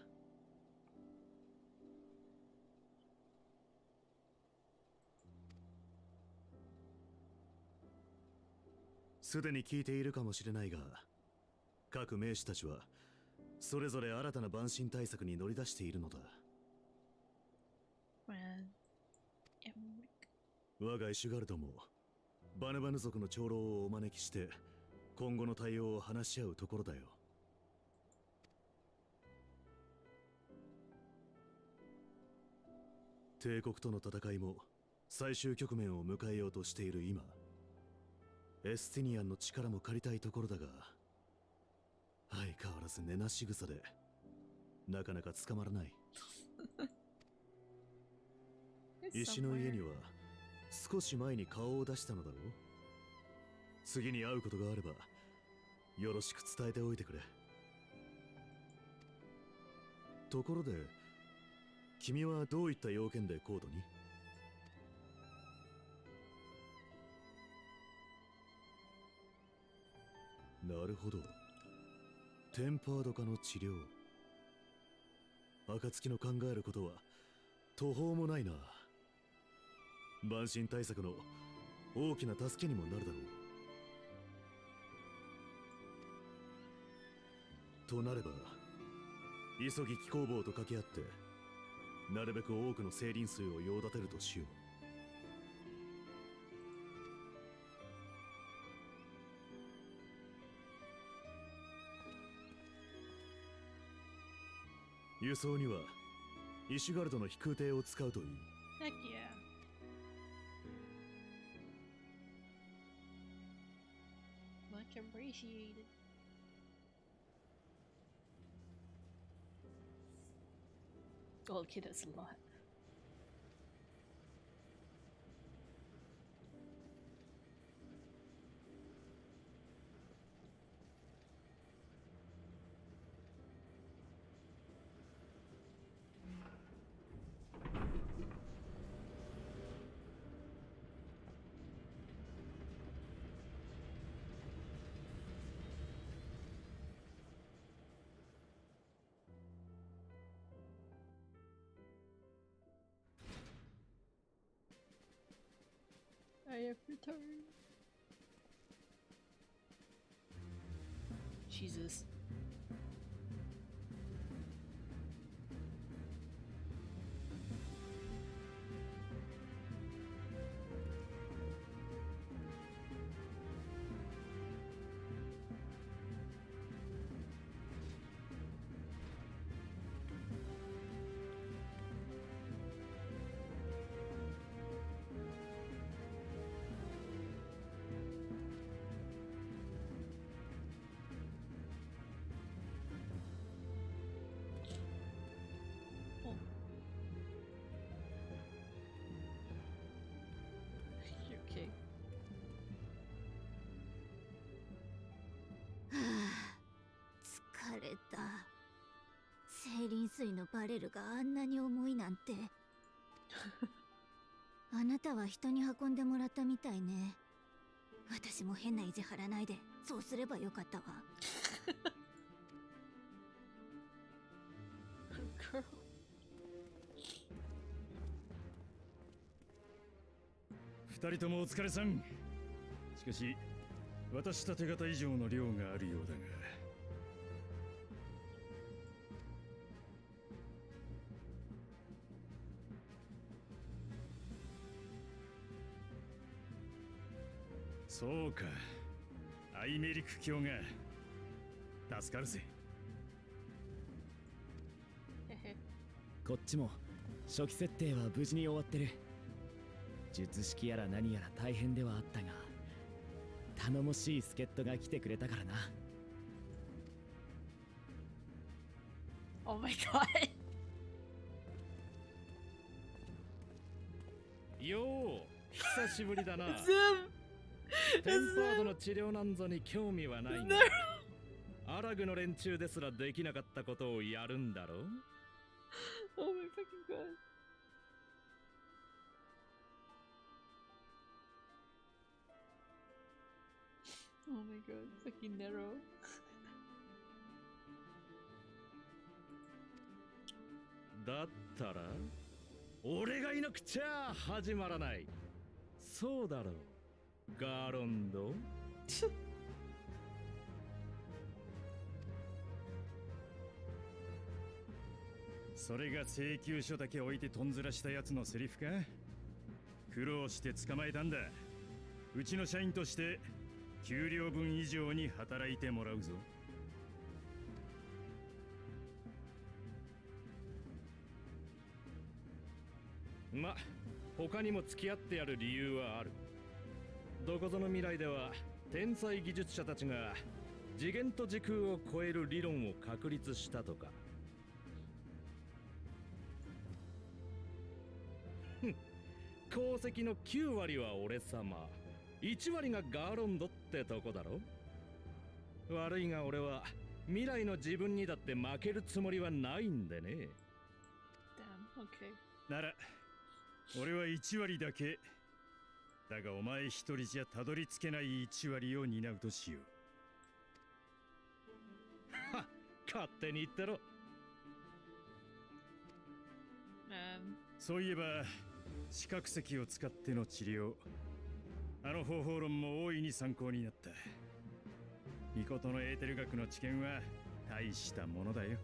すでに聞いているかもしれないが、各名士たちはそれぞれ新たな蛮神対策に乗り出しているのだ。我がイシュガルドもバヌバヌ族の長老をお招きして今後の対応を話し合うところだよ。帝国との戦いも最終局面を迎えようとしている今、エスティニアンの力も借りたいところだが、相変わらず根なし草でなかなか捕まらない。石の家には少し前に顔を出したのだろう。次に会うことがあればよろしく伝えておいてくれ。ところで君はどういった要件でコードに？なるほど。テンパード化の治療。暁の考えることは途方もないな。万身対策の大きな助けにもなるだろう。となれば急ぎ気候棒と掛け合ってなるべく多くの生輪数を用立てるとしよう。輸送にはイシュガルドの飛空艇を使うといい。 Heck yeah. Much appreciated. Oh, okay, that's a lot. I have returned. Jesus. You're okay. はあ、疲れた。生輪水のバレルがあんなに重いなんて。あなたは人に運んでもらったみたいね。私も変な意地張らないで、そうすればよかったわ。Girl. 二人ともお疲れさん。しかし私た手形以上の量があるようだが。そうか、アイメリク卿が助かるぜ。こっちも初期設定は無事に終わってる。術式やら何やら大変ではあったが、頼もしい助っ人が来てくれたからな。Oh my god. よう、久しぶりだな。 Zim! テンパードの治療なんぞに興味はないが、アラグの連中ですらできなかったことをやるんだろう。 Oh my fucking god. Oh my god, fucking narrow. だったら俺がいなくちゃ始まらない。そうだろう、ガーロンド。それが請求書だけ置いてとんずらしたやつのセリフか。苦労して捕まえたんだ。うちの社員として給料分以上に働いてもらうぞ。ま、他にも付き合ってやる理由はある。どこぞの未来では天才技術者たちが次元と時空を超える理論を確立したとか。功績の9割は俺様、1割がガーロンドってとこだろ。悪いが俺は未来の自分にだって負けるつもりはないんでね。 Damn, okay. なら俺は1割だけ。だがお前一人じゃたどり着けない1割を担うとしよう。勝手に言ってろ。そういえば視覚石を使っての治療、あの方法論も大いに参考になった。ミコトのエーテル学の知見は大したものだよ。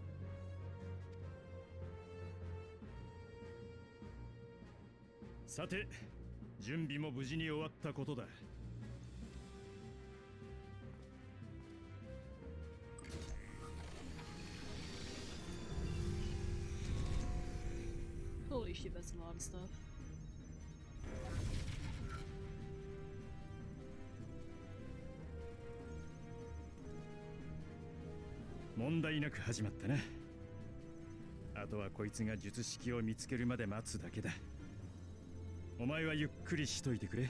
さて、準備も無事に終わったことだ。Holy shit, that's a lot of stuff. 問題なく始まったな。あとはこいつが術式を見つけるまで待つだけだ。お前はゆっくりしといてくれ。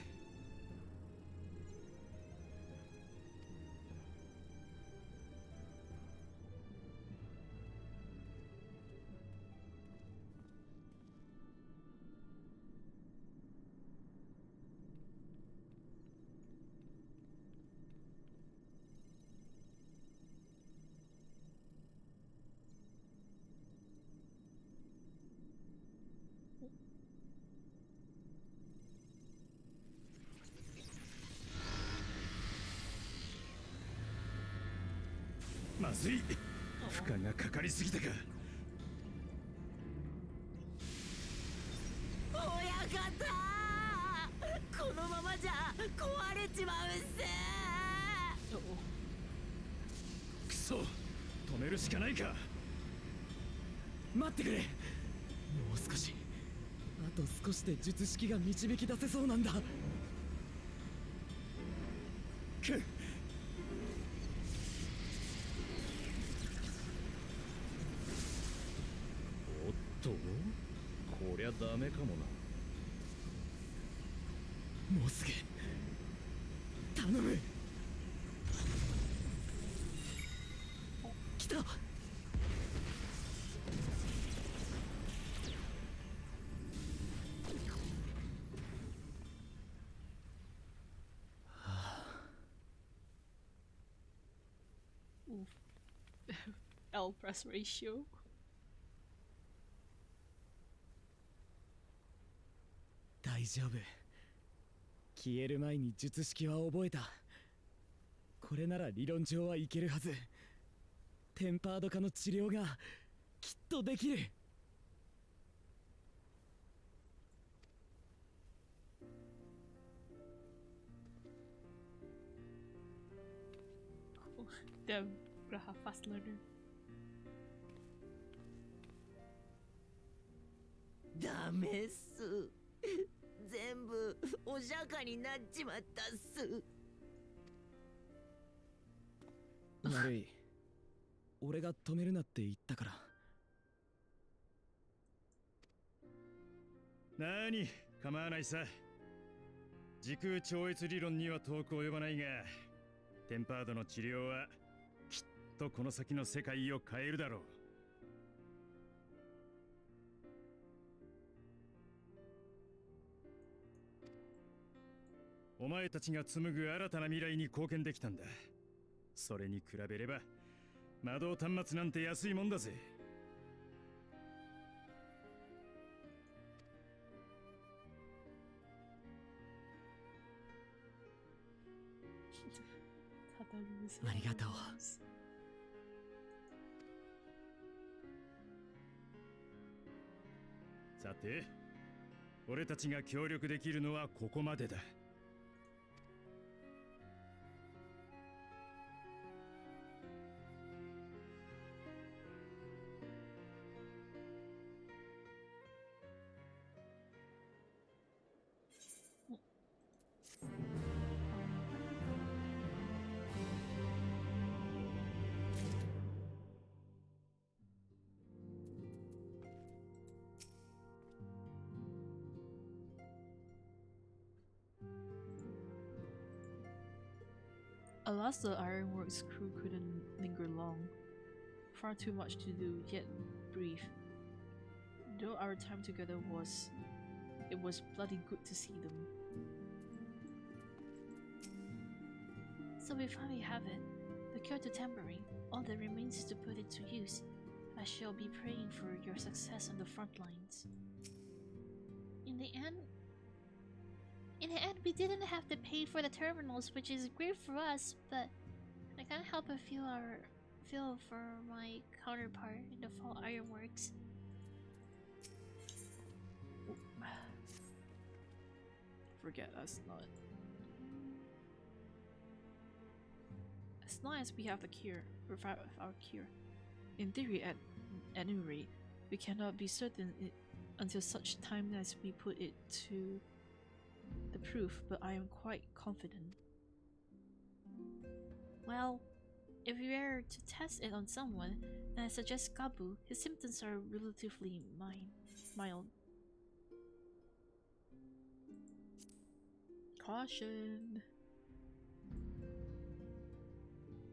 まずい、負荷がかかりすぎたか。親方、このままじゃ壊れちまうっす。くそ、止めるしかないか。待ってくれ。もう少し、あと少しで術式が導き出せそうなんだ。こりゃダメかもな。もうすぐ頼む。来た。L press ratio. 大丈夫。消える前に術式は覚えた。これなら理論上はいけるはず。テンパード化の治療がきっとできる。Damn, Graha fast learner. ダメっす。全部お釈迦になっちまったっす。悪い。俺が止めるなって言ったから。なに、構わないさ。時空超越理論には遠く及ばないが、テンパードの治療はきっとこの先の世界を変えるだろう。お前たちが紡ぐ新たな未来に貢献できたんだ。それに比べれば魔導端末なんて安いもんだぜ。ありがとう。さて、俺たちが協力できるのはここまでだ。Alas, the Ironworks crew couldn't linger long. Far too much to do, yet brief. Though our time together it was bloody good to see them. So we finally have it. The cure to tampering. All that remains is to put it to use. I shall be praying for your success on the front lines. In the end, we didn't have to pay for the terminals, which is great for us, but I can't help but feel for my counterpart in the Fall Ironworks. Forget us not. As long as we have the cure, revive our cure. In theory, at any rate, we cannot be certain until such time as we put it to the proof, but I am quite confident. Well, if we were to test it on someone, then I suggest Gabu. His symptoms are relatively mild. Caution.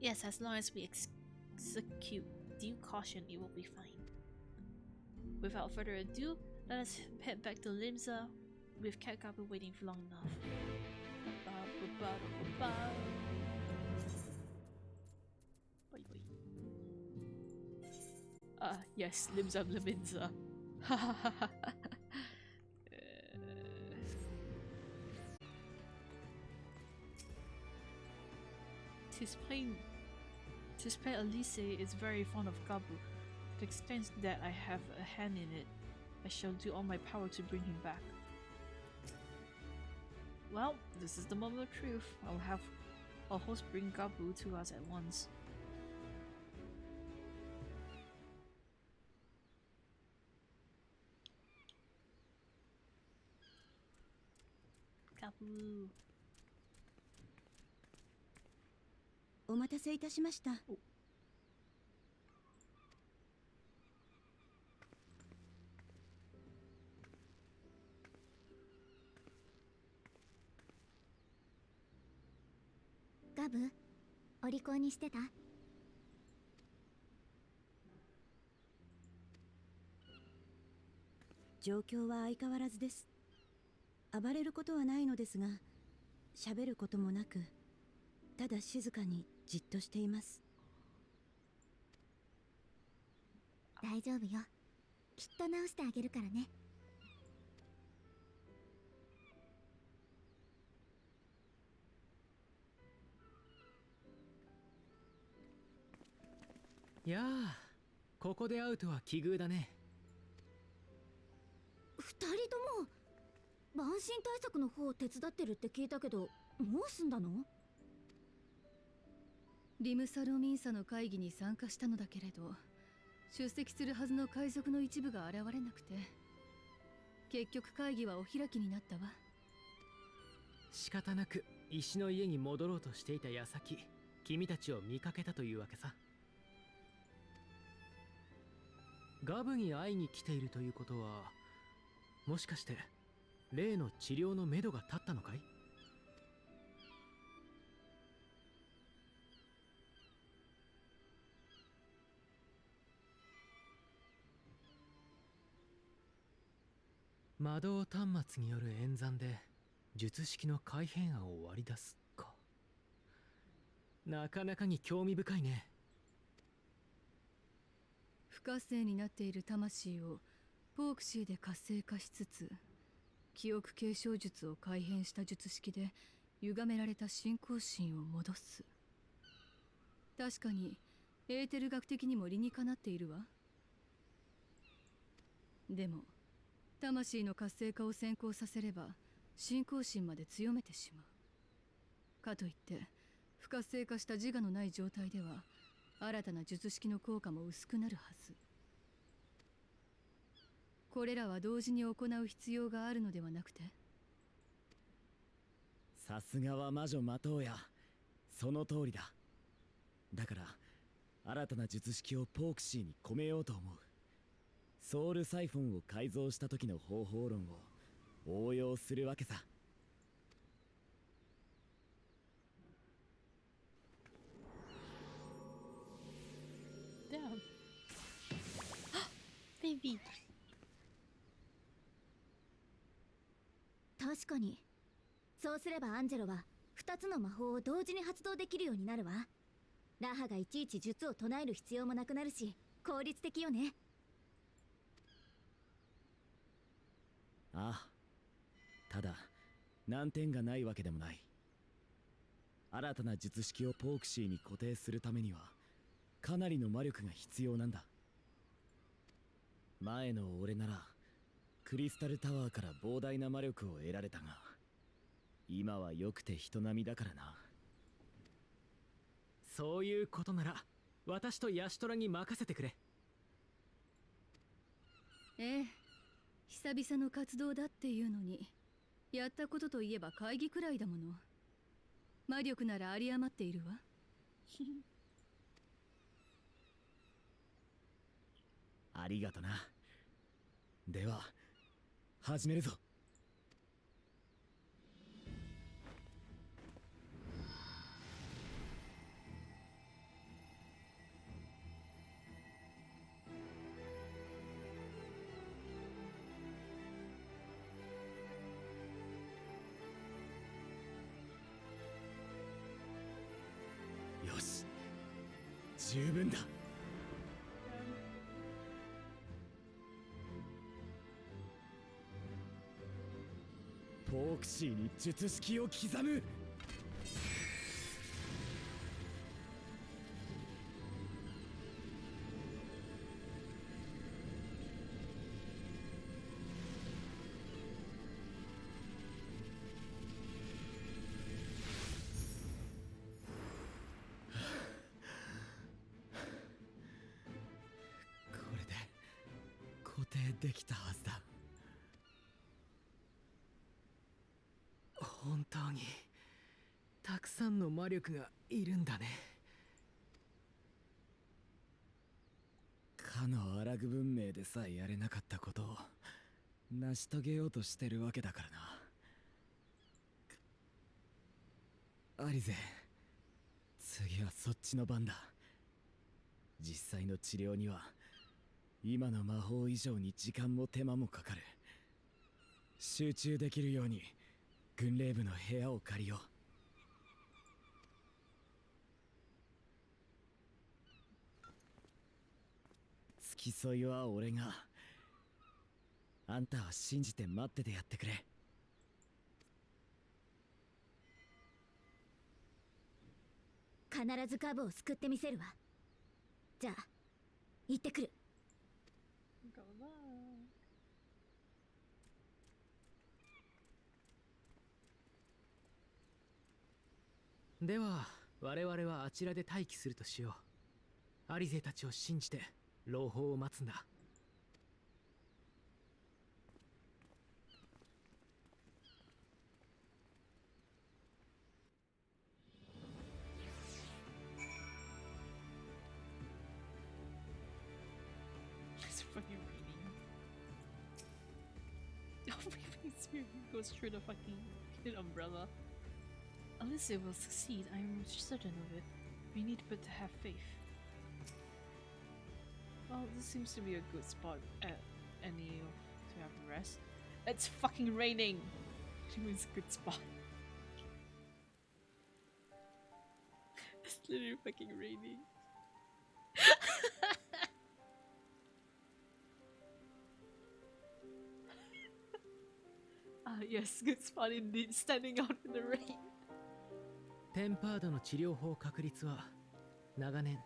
Yes, as long as we execute due caution, it will be fine. Without further ado, let us head back to Limsa. We've kept Gabu waiting for long enough. Yes, Limsa Liminza. Tis plain Elise is very fond of Gabu. To the extent that I have a hand in it, I shall do all my power to bring him back. Well, this is the moment of truth. I'll have our host bring Gabu to us at once. Gabu. お待たせいたしました。ガブ、お利口にしてた？状況は相変わらずです。暴れることはないのですが、喋ることもなく、ただ静かにじっとしています。大丈夫よ。きっと直してあげるからね。いやあ、ここで会うとは奇遇だね。二人とも万神対策の方を手伝ってるって聞いたけど、もう済んだの？リムサロミンサの会議に参加したのだけれど、出席するはずの海賊の一部が現れなくて、結局会議はお開きになったわ。仕方なく石の家に戻ろうとしていた矢先、君たちを見かけたというわけさ。ガブに会いに来ているということは、もしかして例の治療のめどが立ったのかい？魔導端末による演算で術式の改変案を割り出すか。なかなかに興味深いね。不活性になっている魂をポークシーで活性化しつつ、記憶継承術を改変した術式で歪められた信仰心を戻す。確かにエーテル学的にも理にかなっているわ。でも魂の活性化を先行させれば信仰心まで強めてしまう。かといって不活性化した自我のない状態では新たな術式の効果も薄くなるはず。これらは同時に行う必要があるのではなくて？さすがは魔女マトウヤ。その通りだ。だから新たな術式をポークシーに込めようと思う。ソウルサイフォンを改造した時の方法論を応用するわけさ。Damn. Baby. 確かに。そうすればアンジェロは2つの魔法を同時に発動できるようになるわ。ラハがいちいち術を唱える必要もなくなるし、効率的よね。ああ、ただ難点がないわけでもない。新たな術式をポークシーに固定するためにはかなりの魔力が必要なんだ。前の俺ならクリスタルタワーから膨大な魔力を得られたが、今はよくて人並みだからな。そういうことなら私とヤシトラに任せてくれ。ええ、久々の活動だっていうのに、やったことといえば会議くらいだもの。魔力なら有り余っているわ。ありがとな。では始めるぞ。よし、十分だ。ポークシーに術式を刻む。これで固定できたはずだ。本当にたくさんの魔力がいるんだね。かのアラグ文明でさえやれなかったことを成し遂げようとしてるわけだからな。アリゼ、次はそっちの番だ。実際の治療には今の魔法以上に時間も手間もかかる。集中できるように軍令部の部屋を借りよう。付き添いは俺が。あんたは信じて待っててやってくれ。必ずカブを救ってみせるわ。じゃあ行ってくる。では我々はあちらで待機するとしよう。アリゼたちを信じて朗報を待つんだ。It's fucking raining. Oh, my spirit goes through the fucking umbrella. Alicia will succeed, I am certain of it. We need but to have faith. Well, this seems to be a good spot at any to have a rest. It's fucking raining! She means good spot. It's literally fucking raining. Ah, yes, good spot indeed, standing out in the rain. テンパードの治療法確立は長年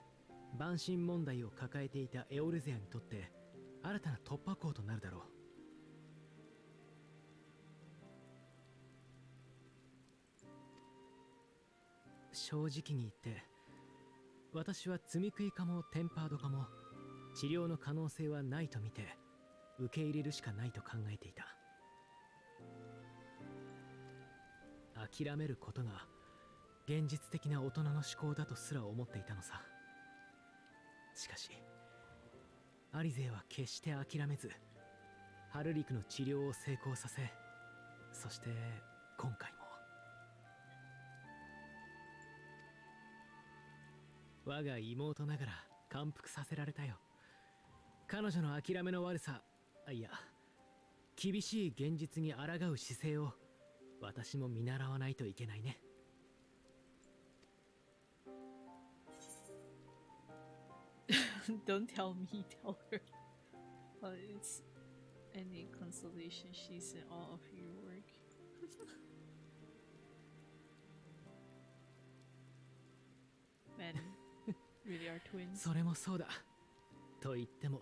万身問題を抱えていたエオルゼアにとって新たな突破口となるだろう。正直に言って私は積み食いかもテンパードかも治療の可能性はないと見て受け入れるしかないと考えていた。諦めることが現実的な大人の思考だとすら思っていたのさ。しかしアリゼは決して諦めずハルリクの治療を成功させ、そして今回も我が妹ながら感服させられたよ。彼女の諦めの悪さ、いや厳しい現実に抗う姿勢を私も見習わないといけないね。Don't tell me, tell her. Well, it's any consolation, she's in all of your work. Man, really are twins. それもそうだ。と言っても、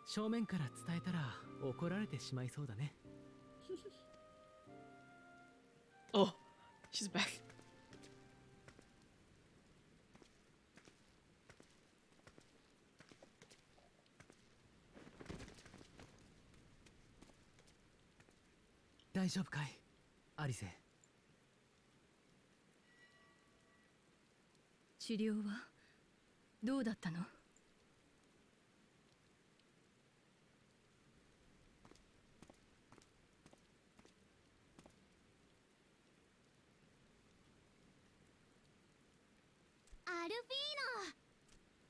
正面から伝えたら怒られてしまいそうだね。Oh, she's back. 大丈夫かい、アリゼ。治療はどうだったの？アルフィーノ、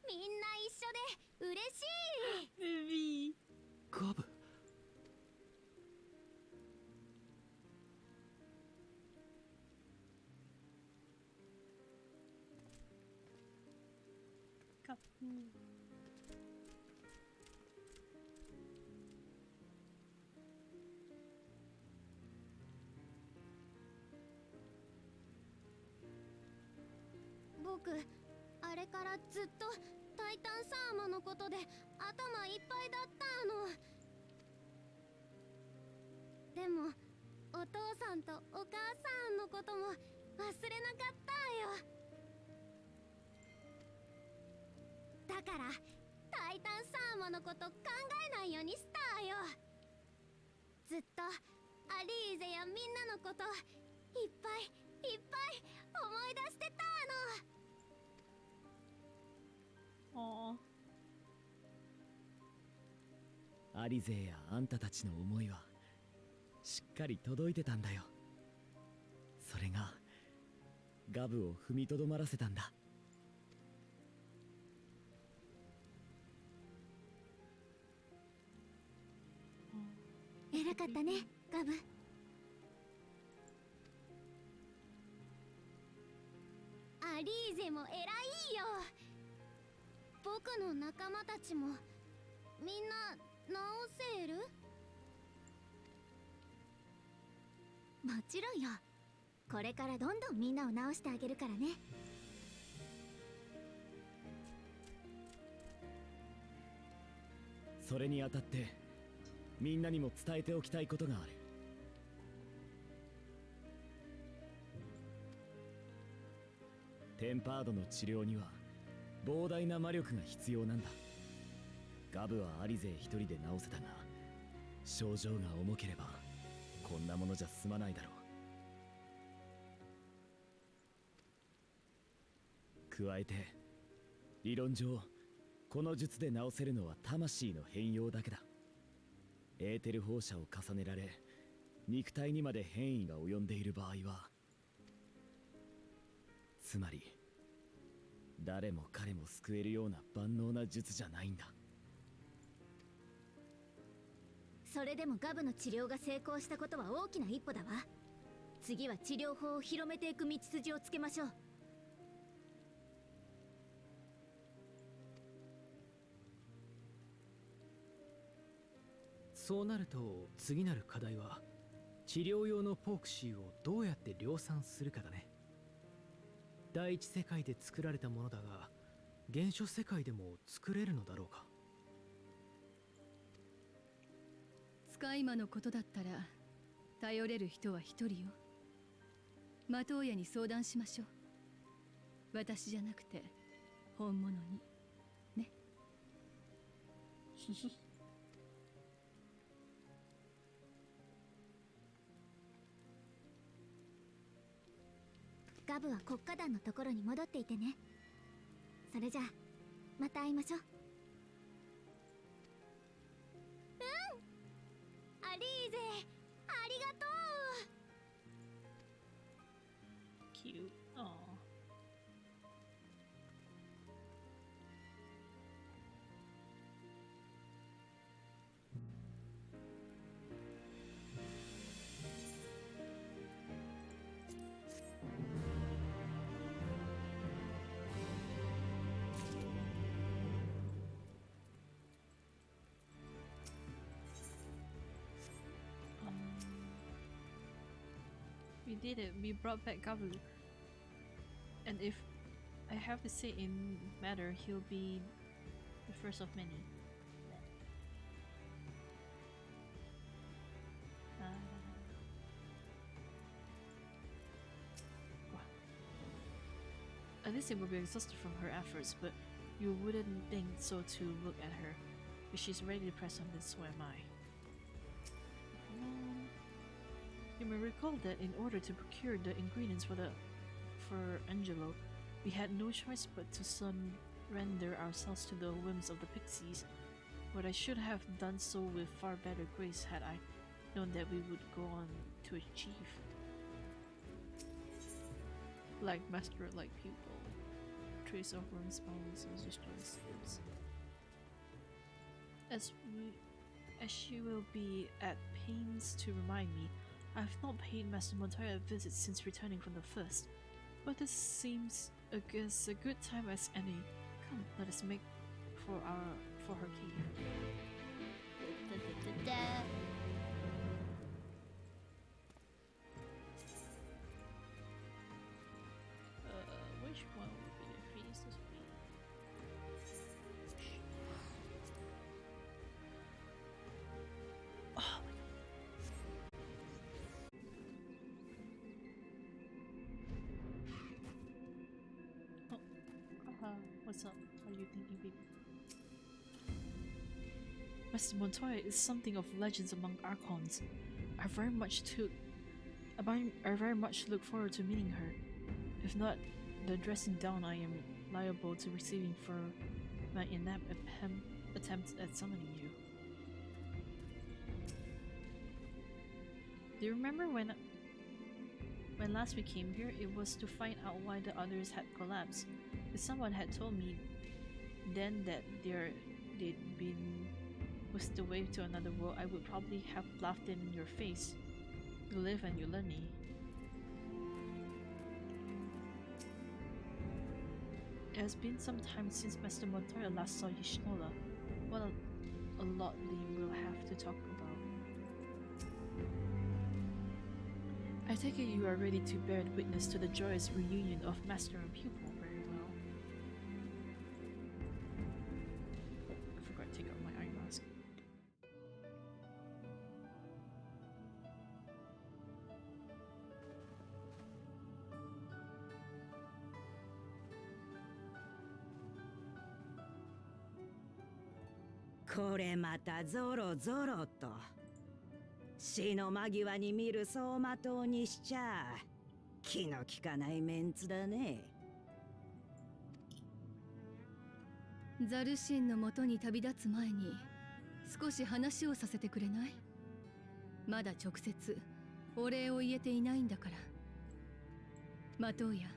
みんな一緒で嬉しい。ガブ。僕、あれからずっとタイタンサーマのことで頭いっぱいだったの。でもお父さんとお母さんのことも忘れなかったよ。だからタイタンサーマのこと考えないようにしたよ。ずっとアリーゼやみんなのこといっぱいいっぱい思い出してたの。アリゼやあんたたちの思いはしっかり届いてたんだよ。それがガブを踏みとどまらせたんだ。偉かったね、ガブ。アリーゼも偉いよ。僕の仲間たちもみんな直せる？もちろんよ。これからどんどんみんなを直してあげるからね。それにあたってみんなにも伝えておきたいことがある。テンパードの治療には膨大な魔力が必要なんだ。ガブはアリゼ一人で治せたが、症状が重ければこんなものじゃ済まないだろう。加えて理論上この術で治せるのは魂の変容だけだ。エーテル放射を重ねられ肉体にまで変異が及んでいる場合は、つまり誰も彼も救えるような万能な術じゃないんだ。それでもガブの治療が成功したことは大きな一歩だわ。次は治療法を広めていく道筋をつけましょう。そうなると次なる課題は治療用のポークシーをどうやって量産するかだね。第一世界で作られたものだが、原初世界でも作れるのだろうか。使い魔のことだったら頼れる人は一人よ。魔刀屋に相談しましょう。私じゃなくて本物にね。ガブは国家団のところに戻っていてね。それじゃあまた会いましょう。アリーゼ、ありがとう。 Cute. Aww. We did it. We brought back Gavu. And if I have to say in matter, he'll be the first of many. At least it will be exhausted from her efforts, but you wouldn't think so to look at her. If she's ready to press on this, so am I. You may recall that in order to procure the ingredients for Angelo, we had no choice but to surrender ourselves to the whims of the pixies. But I should have done so with far better grace had I known that we would go on to achieve. Like master, like pupil. Trace of ruins, bones, and destroy slaves. As she will be at pains to remind me, I have not paid Master Montoya a visit since returning from the first, but this seems a good time as any. Come, let us make for her cave. Which one would be the prettiest to be? Oh my god. Oh, what's up? What are you thinking, baby? Master Montoya is something of legends among Archons. I very much look forward to meeting her. If not the dressing down I am liable to receiving for my inept attempt at summoning you. Do you remember when last we came here? It was to find out why the others had collapsed. If someone had told me then that they'd been whisked away to another world, I would probably have laughed in your face. You live and you learn. It has been some time since Master Montoya last saw Y'shtola. What a lot they will have to talk about. I take it you are ready to bear witness to the joyous reunion of master and pupil. Very well. I forgot to take out my eye mask.これまたゾロゾロと死の間際に見る走馬灯にしちゃ気の利かないメンツだね。ザルシンのもとに旅立つ前に少し話をさせてくれない？まだ直接お礼を言えていないんだから。マトウヤ、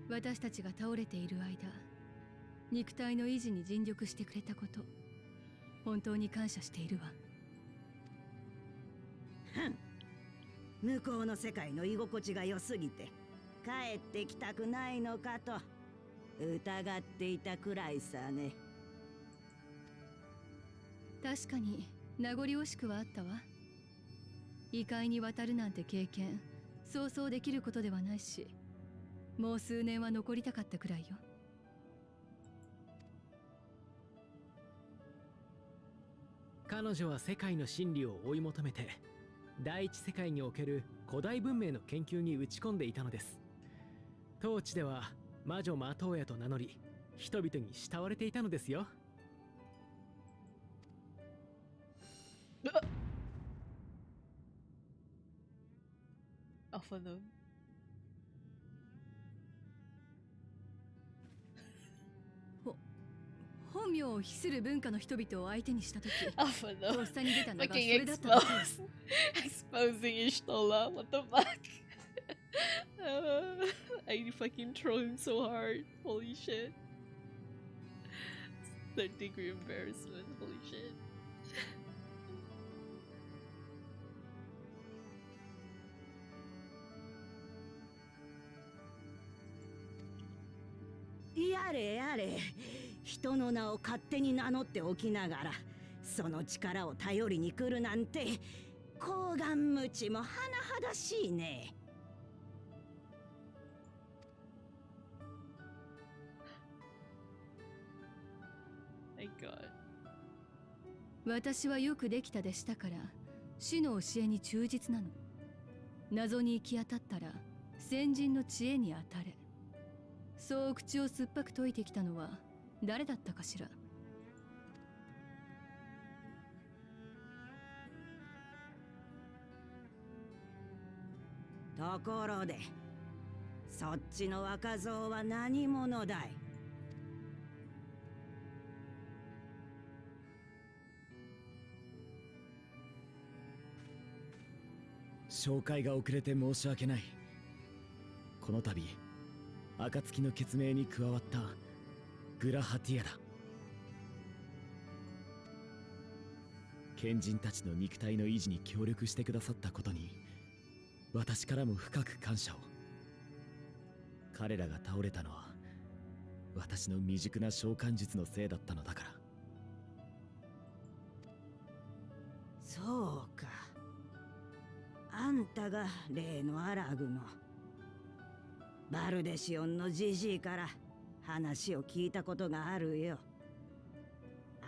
私たちが倒れている間、肉体の維持に尽力してくれたこと、本当に感謝しているわ。向こうの世界の居心地が良すぎて帰ってきたくないのかと疑っていたくらいさね。確かに名残惜しくはあったわ。異界に渡るなんて経験そうそうできることではないし、もう数年は残りたかったくらいよ。彼女は世界の真理を追い求めて第一世界における古代文明の研究に打ち込んでいたのです。当地では魔女マトウヤと名乗り人々に慕われていたのですよ。Alpha though. 本名を非する文化の人々を相手にしたとき、Alpha とっさに出たのがそ fucking れだったの。exposing Y'shtola. What the fuck? I fucking troll him so hard. Holy shit. Third degree embarrassment. Holy shit. やれやれ、人の名を勝手に名乗っておきながらその力を頼りに来るなんて高顔無知も甚だしいね。My God. 私はよくできたでしたから、死の教えに忠実なの。謎に行き当たったら先人の知恵に当たれ。そう口を酸っぱく解いてきたのは誰だったかしら。ところで、そっちの若造は何者だい？紹介が遅れて申し訳ない。この度暁の血盟に加わったグラハティアだ。賢人たちの肉体の維持に協力してくださったことに私からも深く感謝を。彼らが倒れたのは私の未熟な召喚術のせいだったのだから。そうか、あんたが例のアラグの。バルデシオンのジジイから話を聞いたことがあるよ。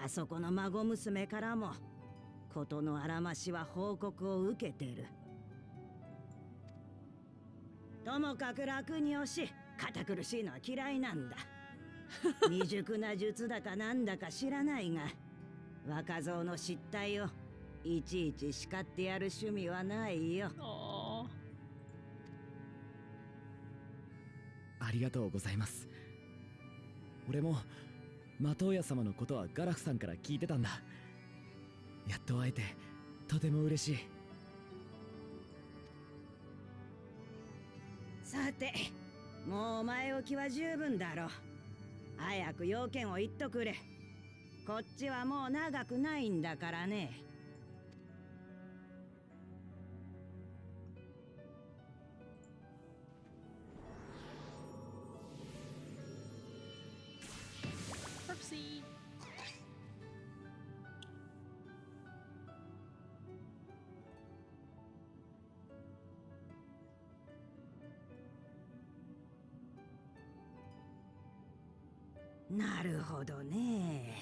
あそこの孫娘からも事のあらましは報告を受けてる。ともかく楽に押し、堅苦しいのは嫌いなんだ。未熟な術だかなんだか知らないが、若造の失態をいちいち叱ってやる趣味はないよ。ありがとうございます。俺もマトウヤ様のことはガラフさんから聞いてたんだ。やっと会えてとても嬉しい。さて、もう前置きは十分だろう。早く要件を言っとくれ。こっちはもう長くないんだからね。Oopsie. なるほどね。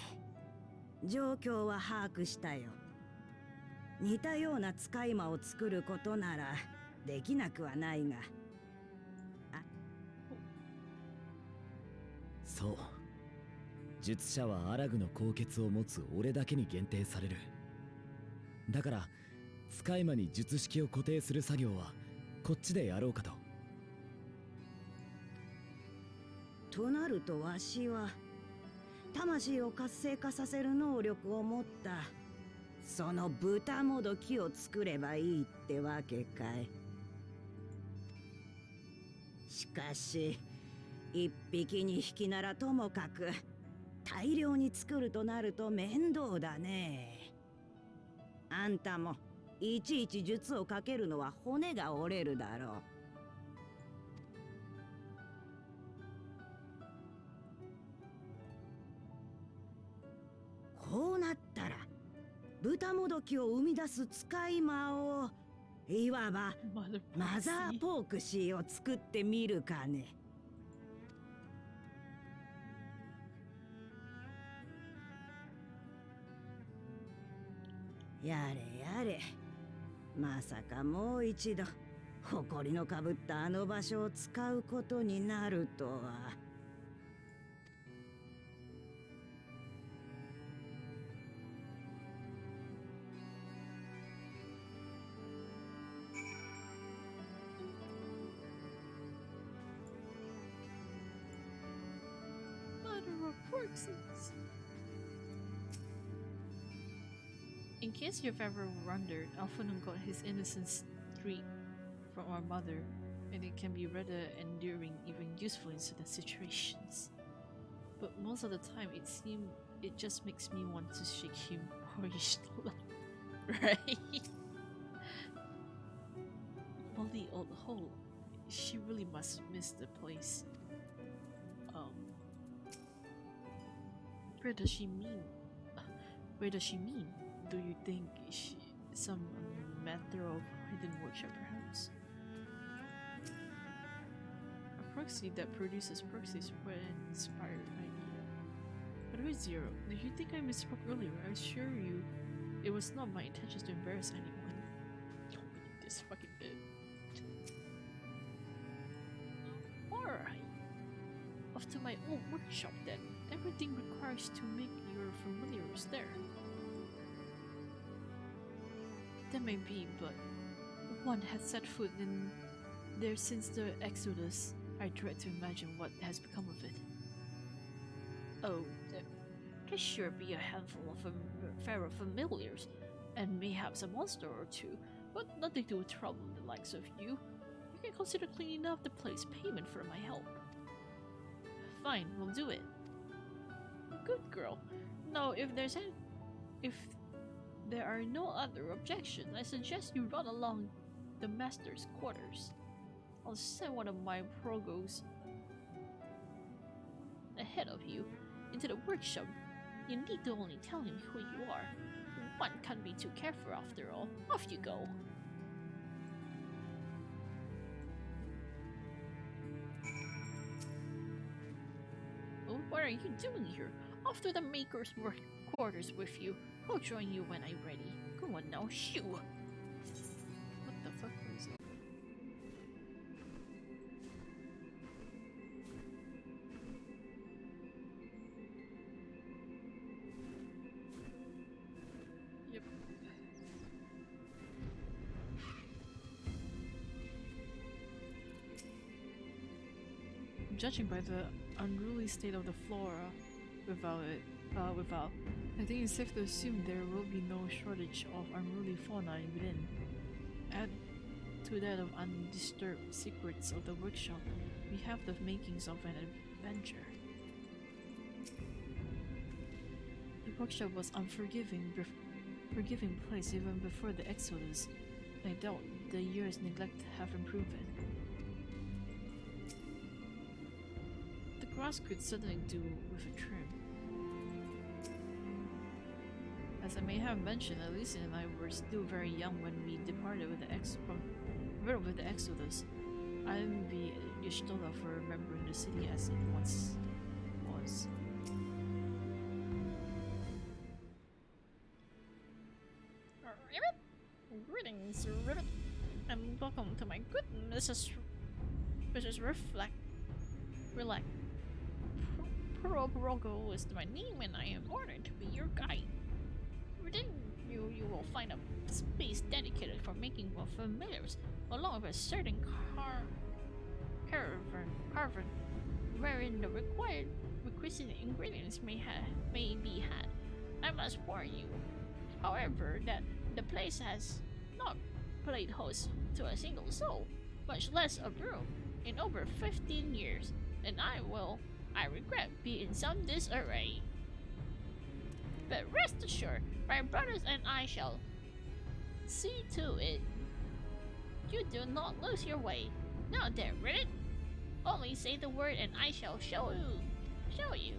状況は把握したよ。似たような使い魔を作ることならできなくはないが。そう、術者はアラグの高血を持つ俺だけに限定される。だから使い魔に術式を固定する作業はこっちでやろうかと。となるとわしは魂を活性化させる能力を持ったその豚もどきを作ればいいってわけかい。しかし一匹二匹ならともかく大量に作るとなると面倒だね。あんたもいちいち術をかけるのは骨が折れるだろう。こうなったら豚もどきを生み出す使い魔をいわばマザーポークシーを作ってみるかね。やれやれ、まさかもう一度誇りのかぶったあの場所を使うことになるとは。In case you've ever wondered, Alphonse got his innocence streak from our mother, and it can be rather enduring, even useful in certain situations. But most of the time, it just makes me want to shake him boyish, right? Molly old hole, she really must miss the place. Where does she mean? Where does she mean? Do you think some matter of hidden workshop, perhaps. A proxy that produces proxies when inspired idea. By the way, Zero, did you think I misspoke earlier? I assure you, it was not my intention to embarrass anyone. Opening this fucking bit. Alright. Off to my old workshop then. Everything requires to make your familiars there. That may be, but one has set foot in there since the Exodus. I dread to imagine what has become of it. Oh, there sure be a handful of feral familiars, and mayhaps a monster or two, but nothing to trouble the likes of you. You can consider cleaning up the place payment for my help. Fine, we'll do it. Good girl. Now, if there are no other objections, I suggest you run along the master's quarters. I'll send one of my progos ahead of you into the workshop. You need to only tell him who you are. One can't be too careful after all. Off you go. Oh, what are you doing here? Off to the maker's work quarters with you. I'll join you when I'm ready. Go on now, shoo! What the fuck was it? Yep. Judging by the unruly state of the flora without, I think it's safe to assume there will be no shortage of unruly fauna within. Add to that of undisturbed secrets of the workshop, we have the makings of an adventure. The workshop was unforgiving, forgiving place even before the Exodus. I doubt the years' neglect have improved it. The grass could certainly do with a trim. As I may have mentioned, Alicia and I were still very young when we departed with the Exodus. I envy Y'shtola for remembering the city as it once was. Greetings, Ribbit, and welcome to my good Mrs. Relax. Prorogo is my name, and I am honored to be your guide. Within you will find a space dedicated for making more familiars, along with a certain cavern wherein the requisite ingredients may be had. I must warn you, however, that the place has not played host to a single soul, much less a broom, in over 15 years, and I regret, be in some disarray. But rest assured, my brothers and I shall see to it you do not lose your way. Now then, Reddit, only say the word and I shall show you.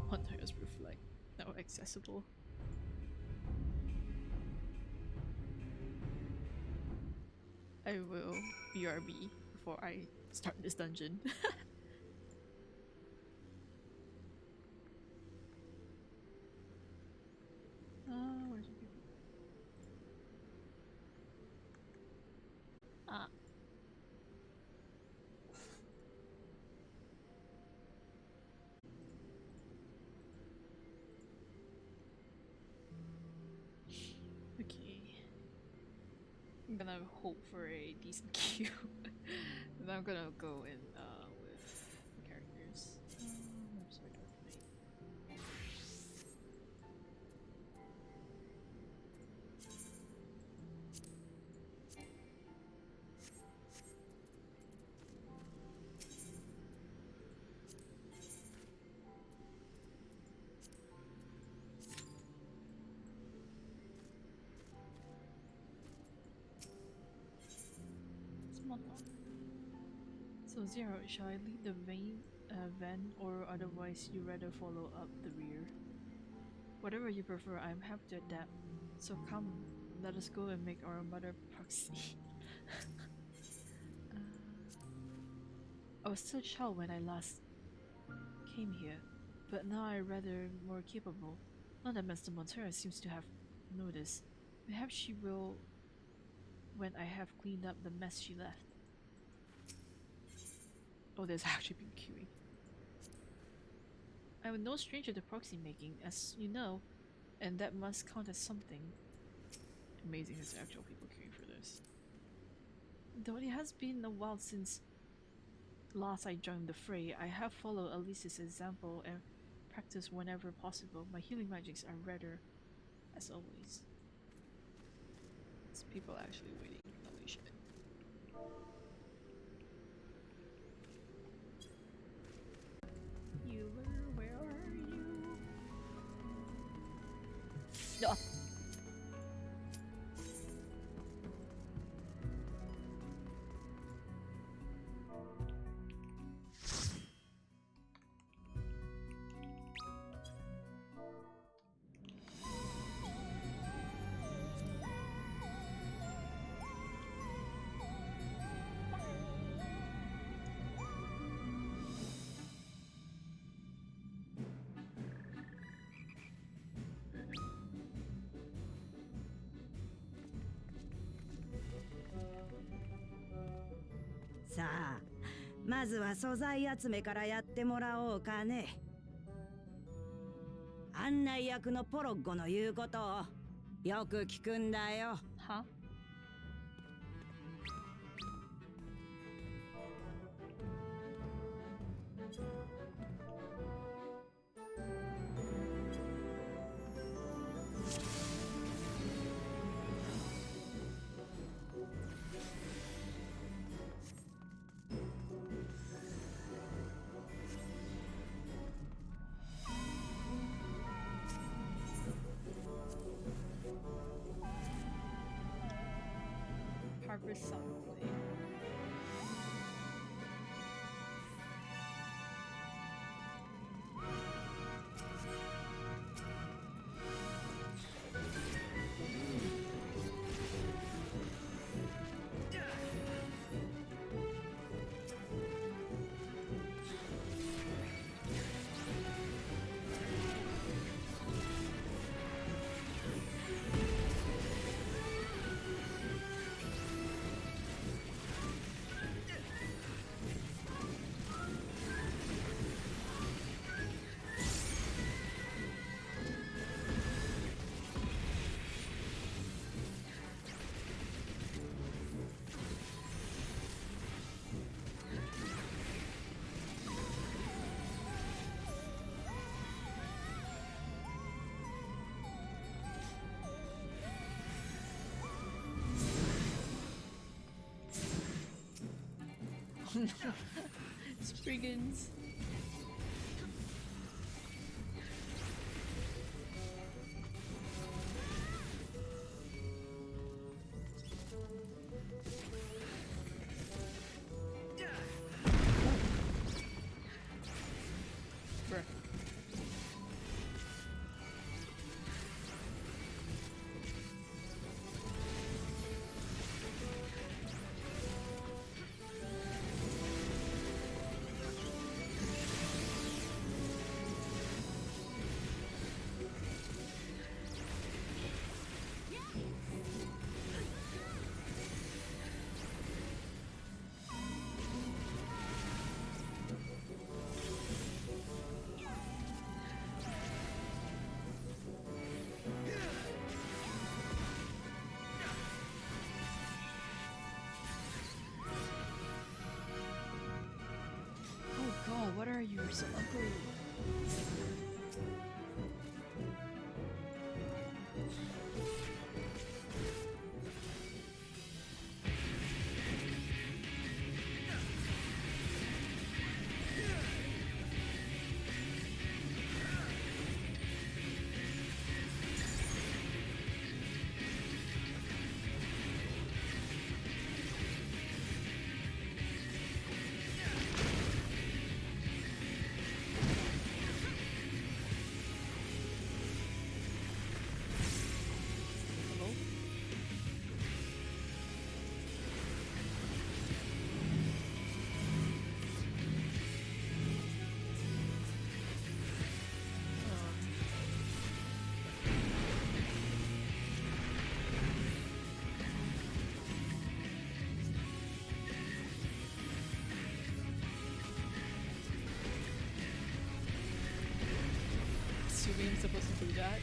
Hunters reflect, now accessible. I will BRB before I start this dungeon. Where's the people? Okay. I'm gonna hope for a decent queue. And I'm gonna go in with characters. Oops, where do I play? So Zero, shall I lead the van, or otherwise you rather follow up the rear? Whatever you prefer, I'm happy to adapt. So come, let us go and make our mother proxy. I was still a child when I last came here, but now I'm rather more capable. Not that Mr. Montero seems to have noticed. Perhaps she will when I have cleaned up the mess she left. Oh, there's actually been queuing. I'm no stranger to proxy making, as you know, and that must count as something. Amazing there's actual people queuing for this. Though it has been a while since last I joined the fray, I have followed Elise's example and practiced whenever possible. My healing magics are rather, as always. It's people actually waiting. Holy shit. Where are you? No.さあ、まずは素材集めからやってもらおうかね。案内役のポロッゴの言うことをよく聞くんだよ。は？Harvest Sunblade. Spriggans. Bruh. God, what are you? You're so ugly. supposed to do that?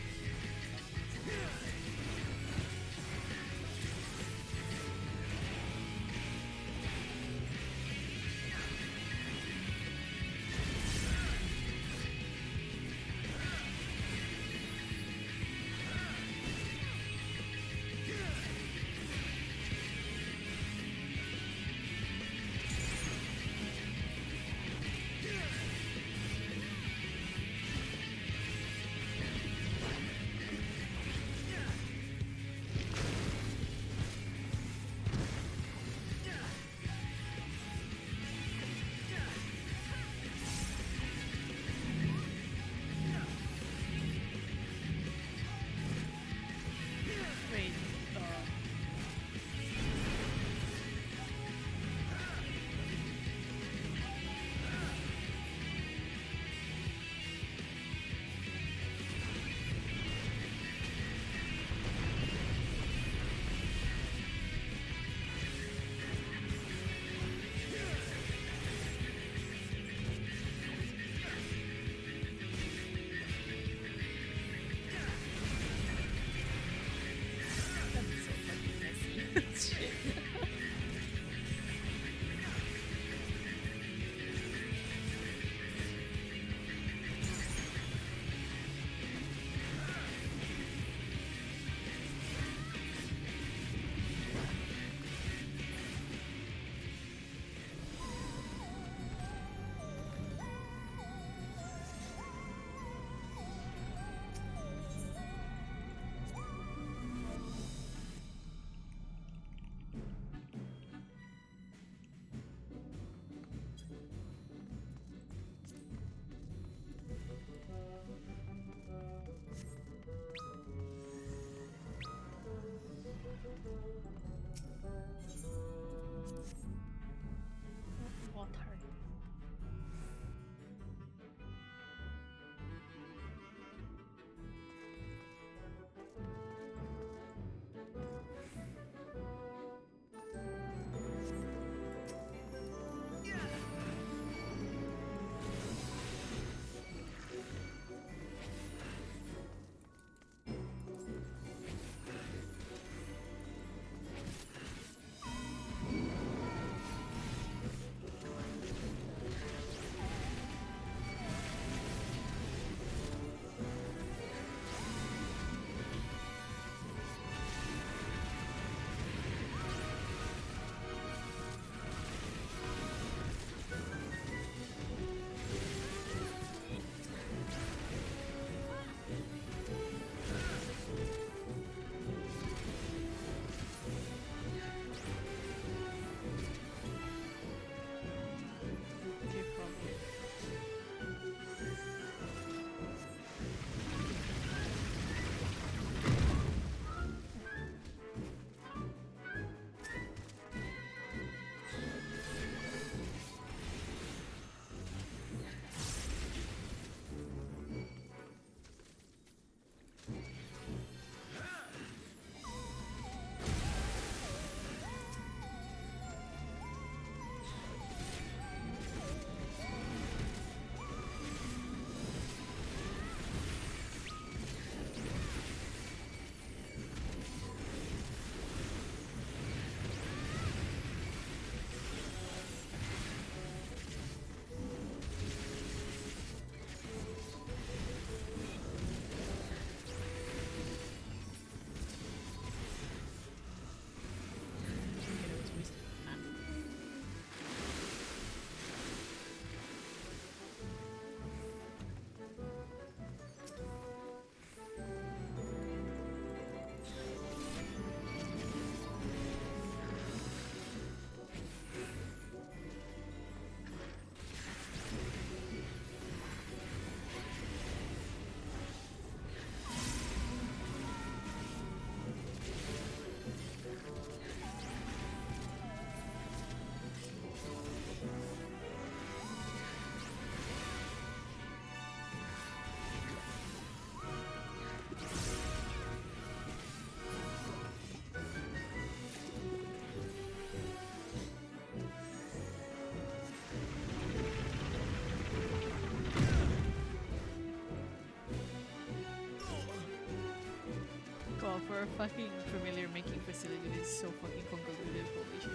Your fucking familiar making facility is so fucking convoluted, holy shit.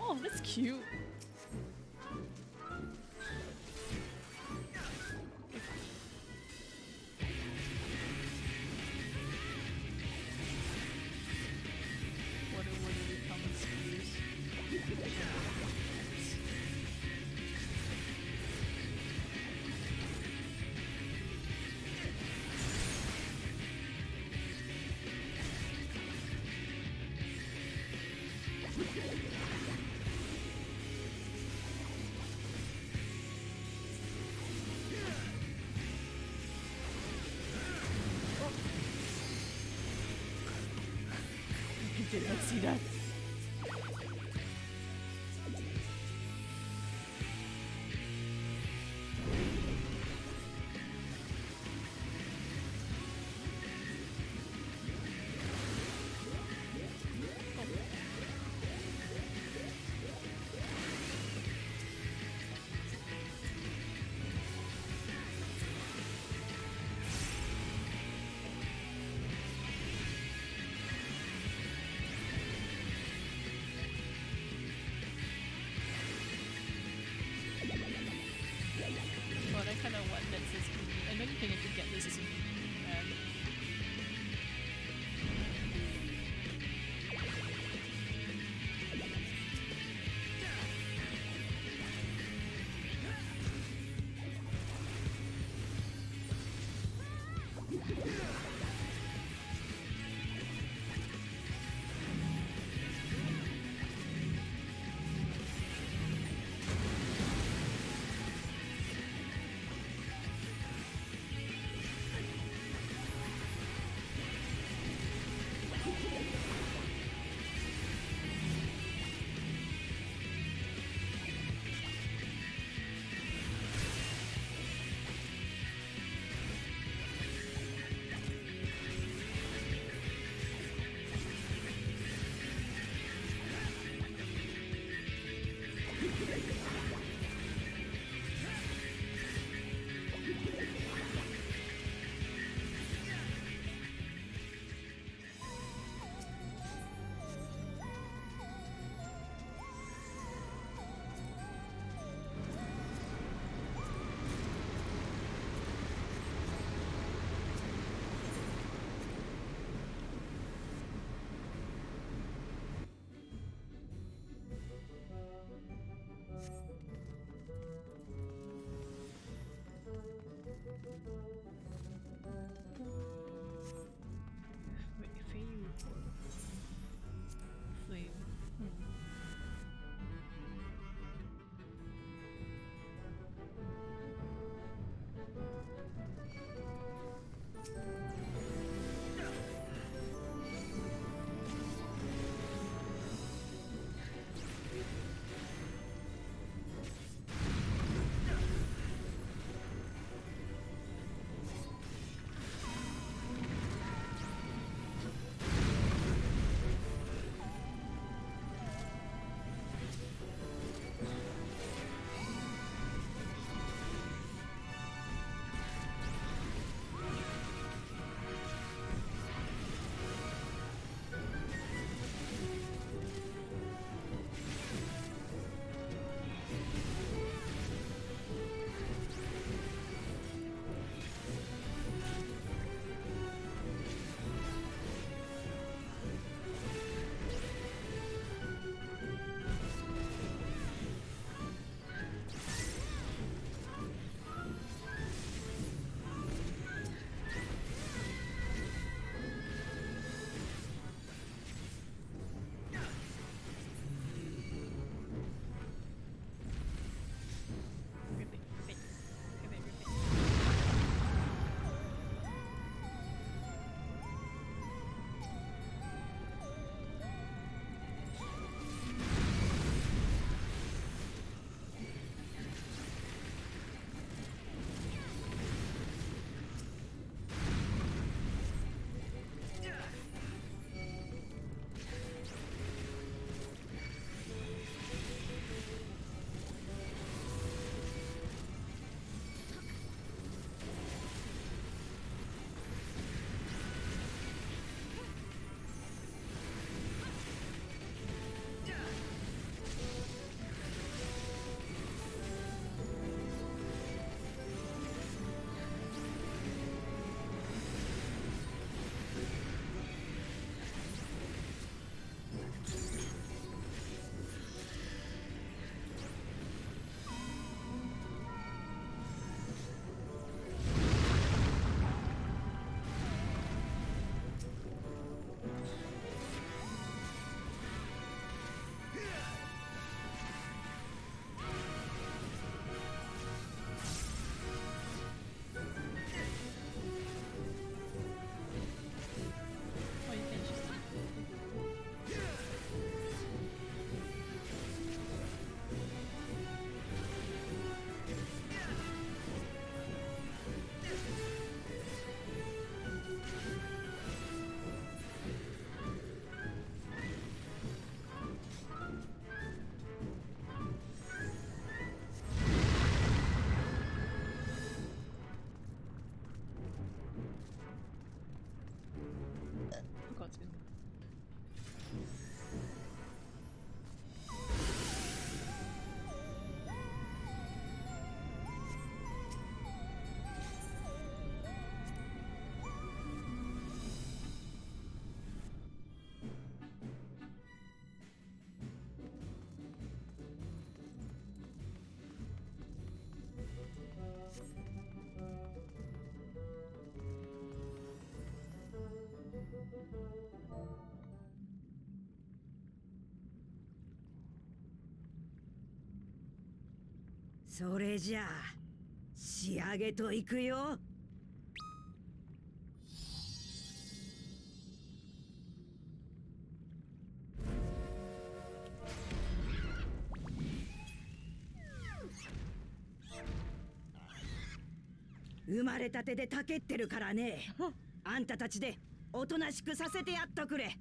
Oh, that's cute. What are the common spears? それじゃあ仕上げといくよ。生まれたてでたけってるからね。あんたたちでおとなしくさせてやっとくれ。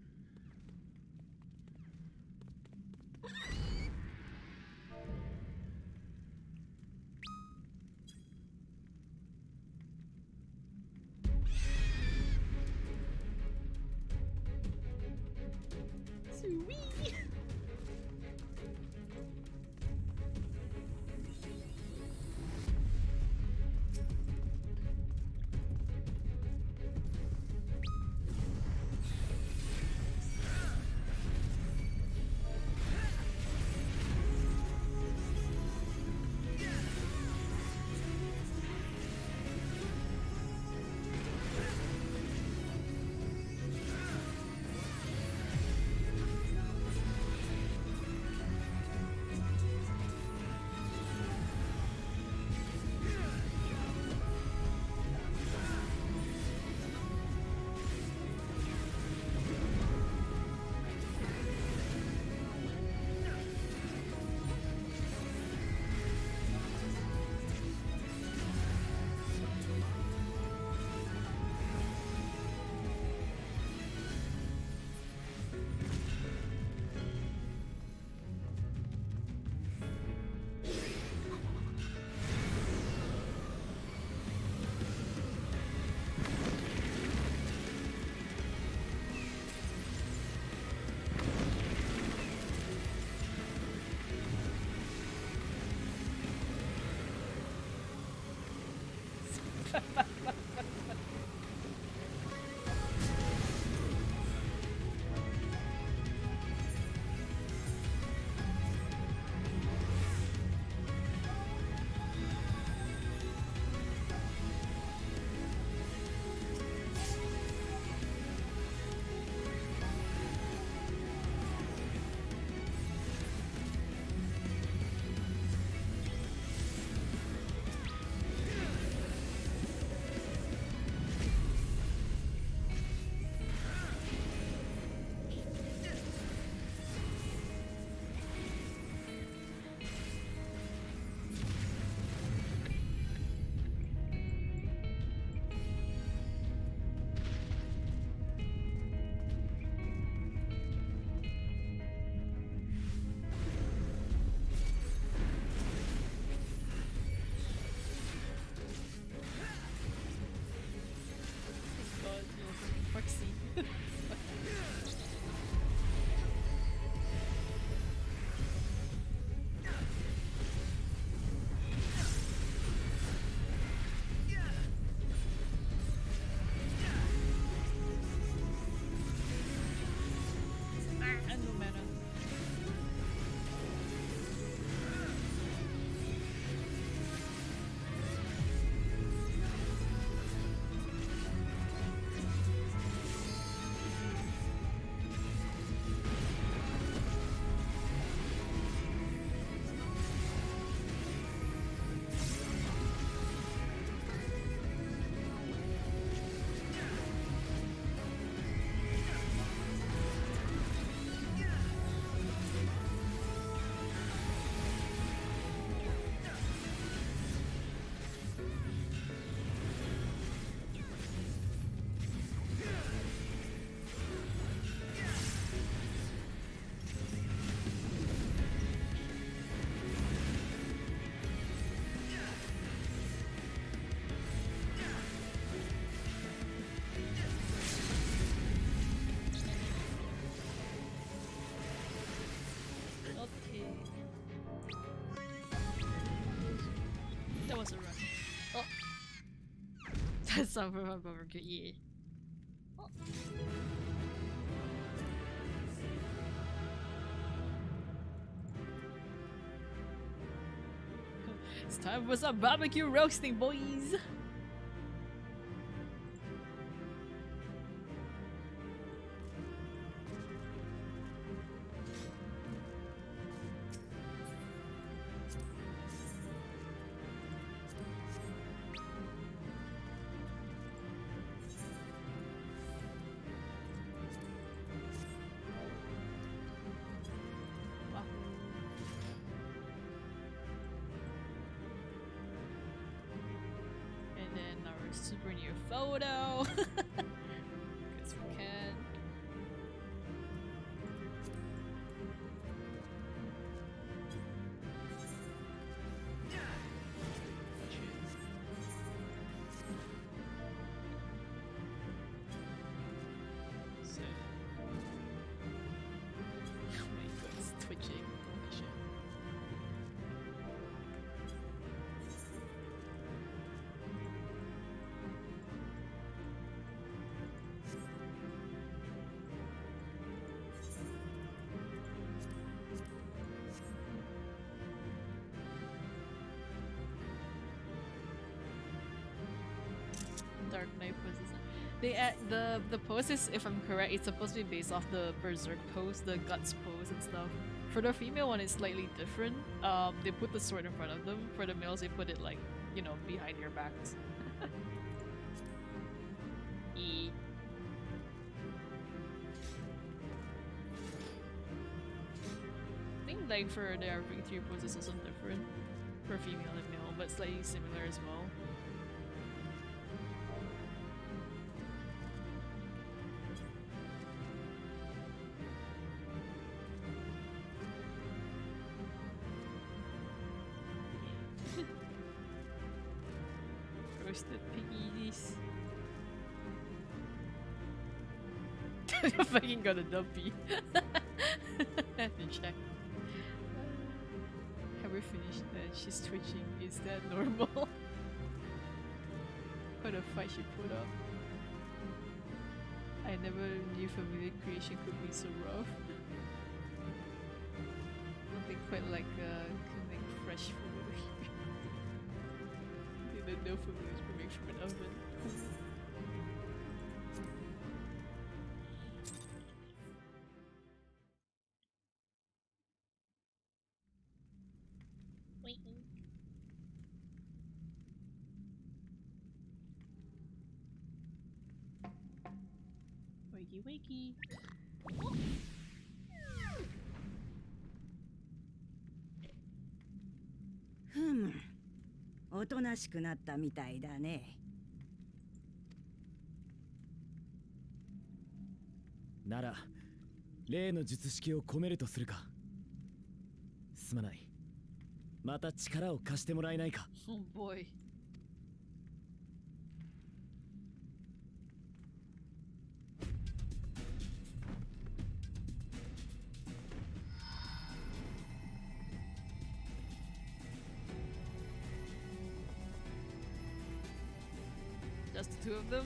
That was a run. Oh. That's not from overkill, yeah. Oh. It's time for some barbecue roasting, boys! super near photo. Guess we can. So. Oh my god, it's twitching. Holy shit. Dark Knight poses. They the pose is, if I'm correct, it's supposed to be based off the Berserk pose, the guts pose and stuff. For the female one, it's slightly different. They put the sword in front of them. For the males, they put it like, you know, behind your backs. E. I think like for their victory pose is also different for female and male, but slightly similar as well. Roasted piggies. I fucking got a dumpy. Have to check. Have we finished that? She's twitching. Is that normal? What a fight she put up. I never knew familiar creation could be so rough. Nothing quite like cooking fresh food. Didn't know familiars were made from an oven. Waiting. Wakey wakey. Oh. おとなしくなったみたいだね。なら例の術式を込めるとするか。すまない。また力を貸してもらえないか。Oh boy. Just the two of them?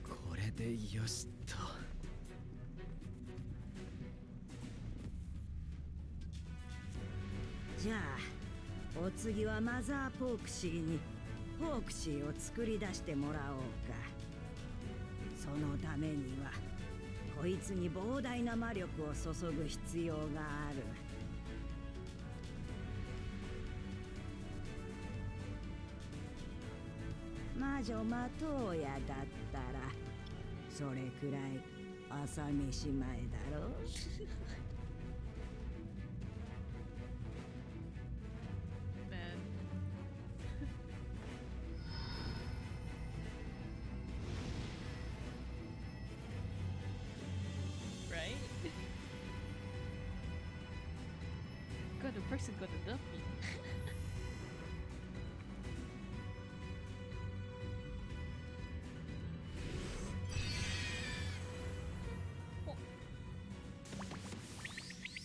これでよしと。じゃあお次はマザーポークシーにフォークシーを作り出してもらおうか。そのためにはこいつに膨大な魔力を注ぐ必要がある。魔女マトーヤだったらそれくらい朝飯前だろ。Right? God, the person got a dumpy.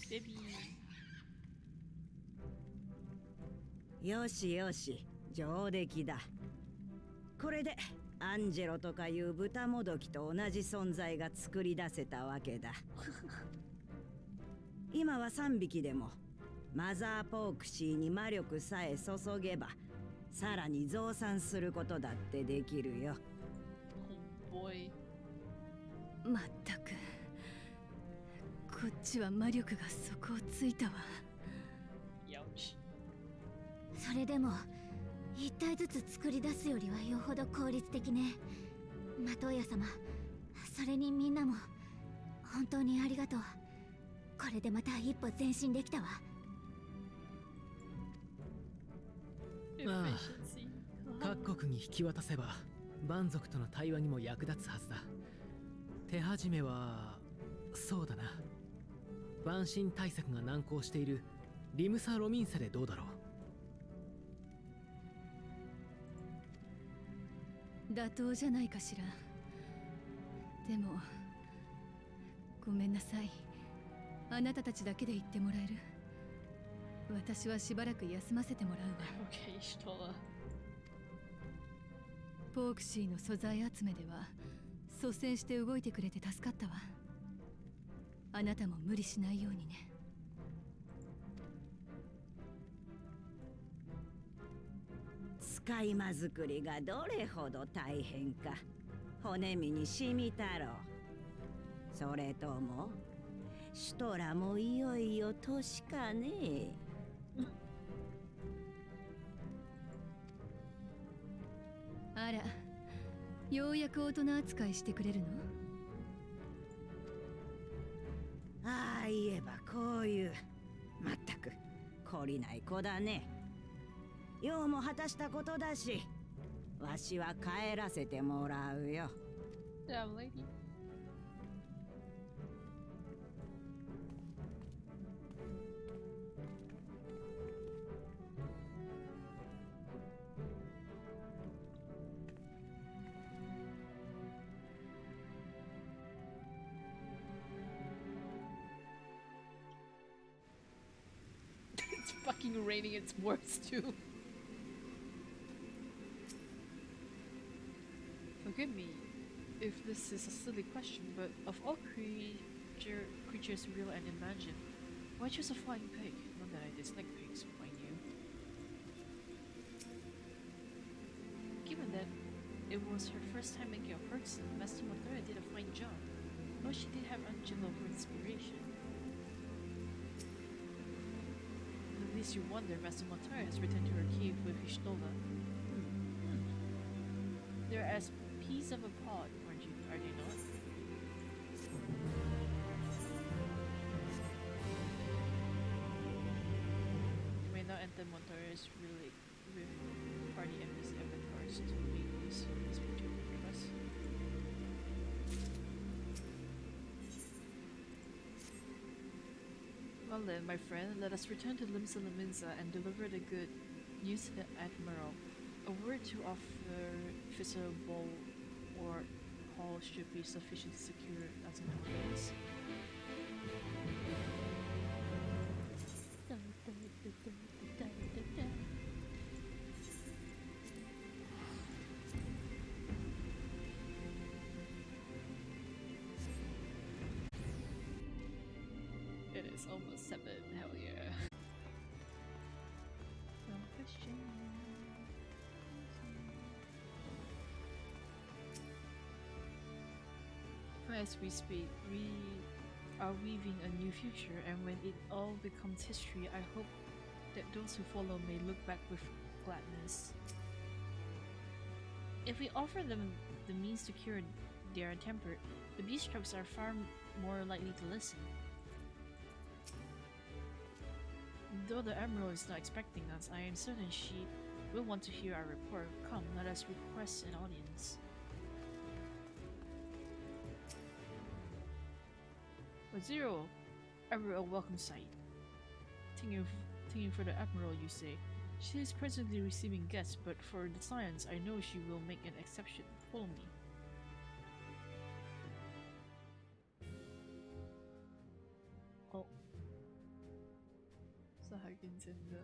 Baby. よしよし、上出来だ。これでアンジェロとかいう豚もどきと同じ存在が作り出せたわけだ。今は3匹でもマザーポークシーに魔力さえ注げばさらに増産することだってできるよ。Oh boy. まったくこっちは魔力が底をついたわ。Youch. それでも一体ずつ作り出すよりはよほど効率的ね。マトウヤ様、それにみんなも本当にありがとう。これでまた一歩前進できたわ。ああ、各国に引き渡せば蛮族との対話にも役立つはずだ。手始めはそうだな、蛮神対策が難航しているリムサ・ロミンセでどうだろう。妥当じゃないかしら。でもごめんなさい、あなたたちだけで言ってもらえる？私はしばらく休ませてもらうわ。Okay, Stola. ポークシーの素材集めでは率先して動いてくれて助かったわ。あなたも無理しないようにね。使い魔作りがどれほど大変か骨身に染みたろう。それともシュトラもいよいよ年かね。あら、ようやく大人扱いしてくれるの？ああ言えばこういう、まったく懲りない子だね。用も果たしたことだし、わしは帰らせてもらうよ。Damn lady. It's fucking raining, it's worse too. Forgive me if this is a silly question, but of all creatures real and imagined, why choose a flying pig? Not that I dislike pigs, mind you. Given that it was her first time making a person, Master Motoya did a fine job. Though she did have Angelo for inspiration. At least you wonder Master Motoya has returned to her cave with Hishtova. They're as piece of a pod, aren't you? Are they not? You may not enter Montoya's relic with party NPC avatars to make this picture for us. Well then, my friend, let us return to Limsa Laminza and deliver the good news to the Admiral. A word to offer visible or hall should be sufficient to secure as an audience. It is almost 7, hell yeah. No question. As we speak, we are weaving a new future, and when it all becomes history, I hope that those who follow may look back with gladness. If we offer them the means to cure their temper, the beast tribes are far more likely to listen. Though the Admiral is not expecting us, I am certain she will want to hear our report. Come, let us request an audience. Zero, ever a welcome sight. Thinking for the Admiral, you say. She is presently receiving guests, but for the science, I know she will make an exception. Follow me. Oh. Sahagin's in the...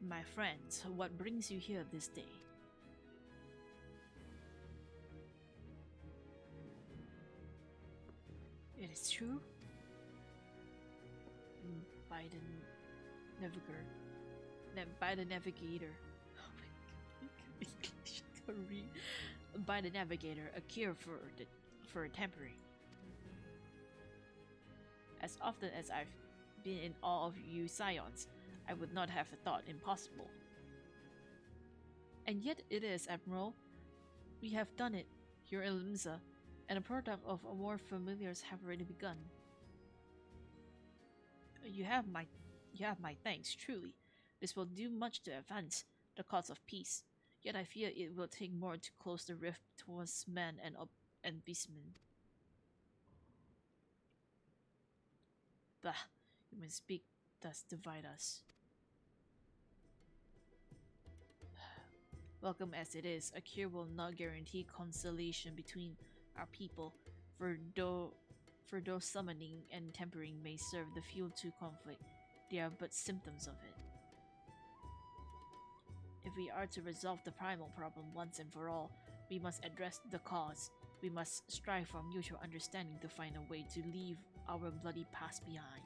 My friends, what brings you here this day? It is true? By the navigator. By the navigator. Oh my god, English, I can't read. By the navigator, a cure for tampering. As often as I've been in awe of you scions, I would not have thought impossible. And yet it is, Admiral. We have done it here in Limsa, and the product of more familiars have already begun. You have my thanks, truly. This will do much to advance the cause of peace, yet I fear it will take more to close the rift towards man and beastmen. Bah, human speak thus divide us. Welcome as it is, a cure will not guarantee conciliation between our people, for though summoning and tempering may serve the fuel to conflict, they are but symptoms of it. If we are to resolve the primal problem once and for all, we must address the cause. We must strive for mutual understanding to find a way to leave our bloody past behind.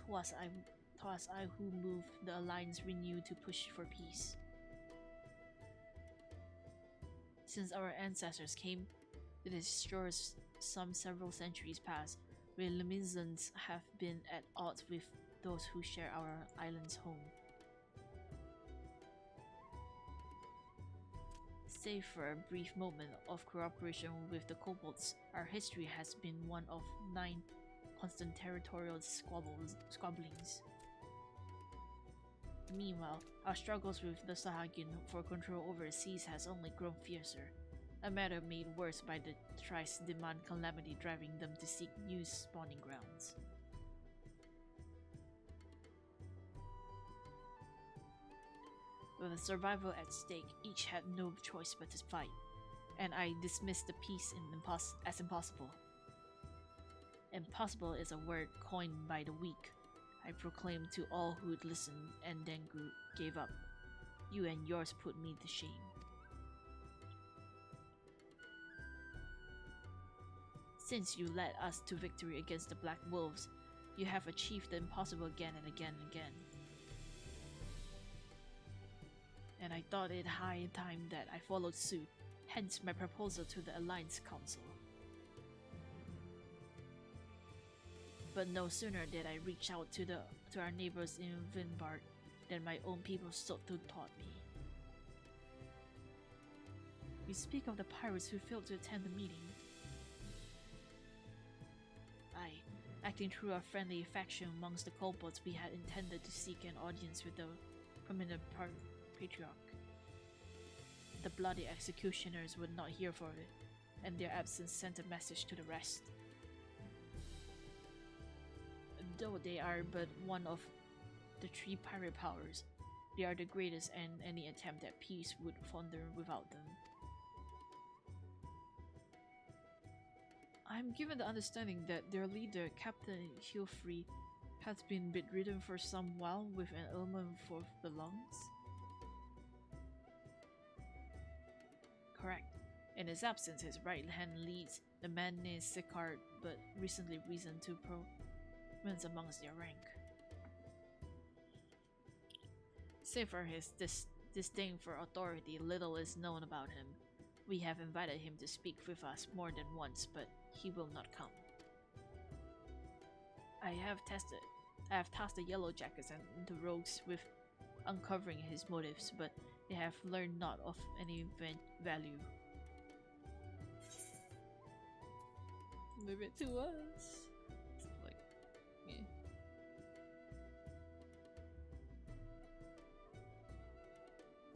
Twas I who moved the Alliance renewed to push for peace. Since our ancestors came, it is sure some several centuries past, we Limizans have been at odds with those who share our island's home. Save for a brief moment of cooperation with the kobolds, our history has been one of 9 constant territorial squabblings. Meanwhile, our struggles with the Sahagin for control over the seas has only grown fiercer, a matter made worse by the thrice demand calamity driving them to seek new spawning grounds. With the survival at stake, each had no choice but to fight, and I dismissed the peace as impossible. Impossible is a word coined by the weak, I proclaimed to all who'd listened and then gave up. You and yours put me to shame. Since you led us to victory against the Black Wolves, you have achieved the impossible again and again and again. And I thought it high time that I followed suit, hence my proposal to the Alliance Council. But no sooner did I reach out to our neighbors in Vinbard than my own people sought to taunt me. We speak of the pirates who failed to attend the meeting. Acting through a friendly faction amongst the kobolds, we had intended to seek an audience with the prominent patriarch. The bloody executioners would not hear for it, and their absence sent a message to the rest. Though they are but one of the 3 pirate powers, they are the greatest, and any attempt at peace would founder without them. I am given the understanding that their leader, Captain Hilfrey, has been bedridden for some while with an ailment for the lungs. Correct. In his absence, his right hand leads, the man named Sicard, but recently risen to prominence amongst their rank. Save for his disdain for authority, little is known about him. We have invited him to speak with us more than once, but he will not come. I have tasked the Yellow Jackets and the Rogues with uncovering his motives, but they have learned naught of any value. Leave it to us. It's like, yeah.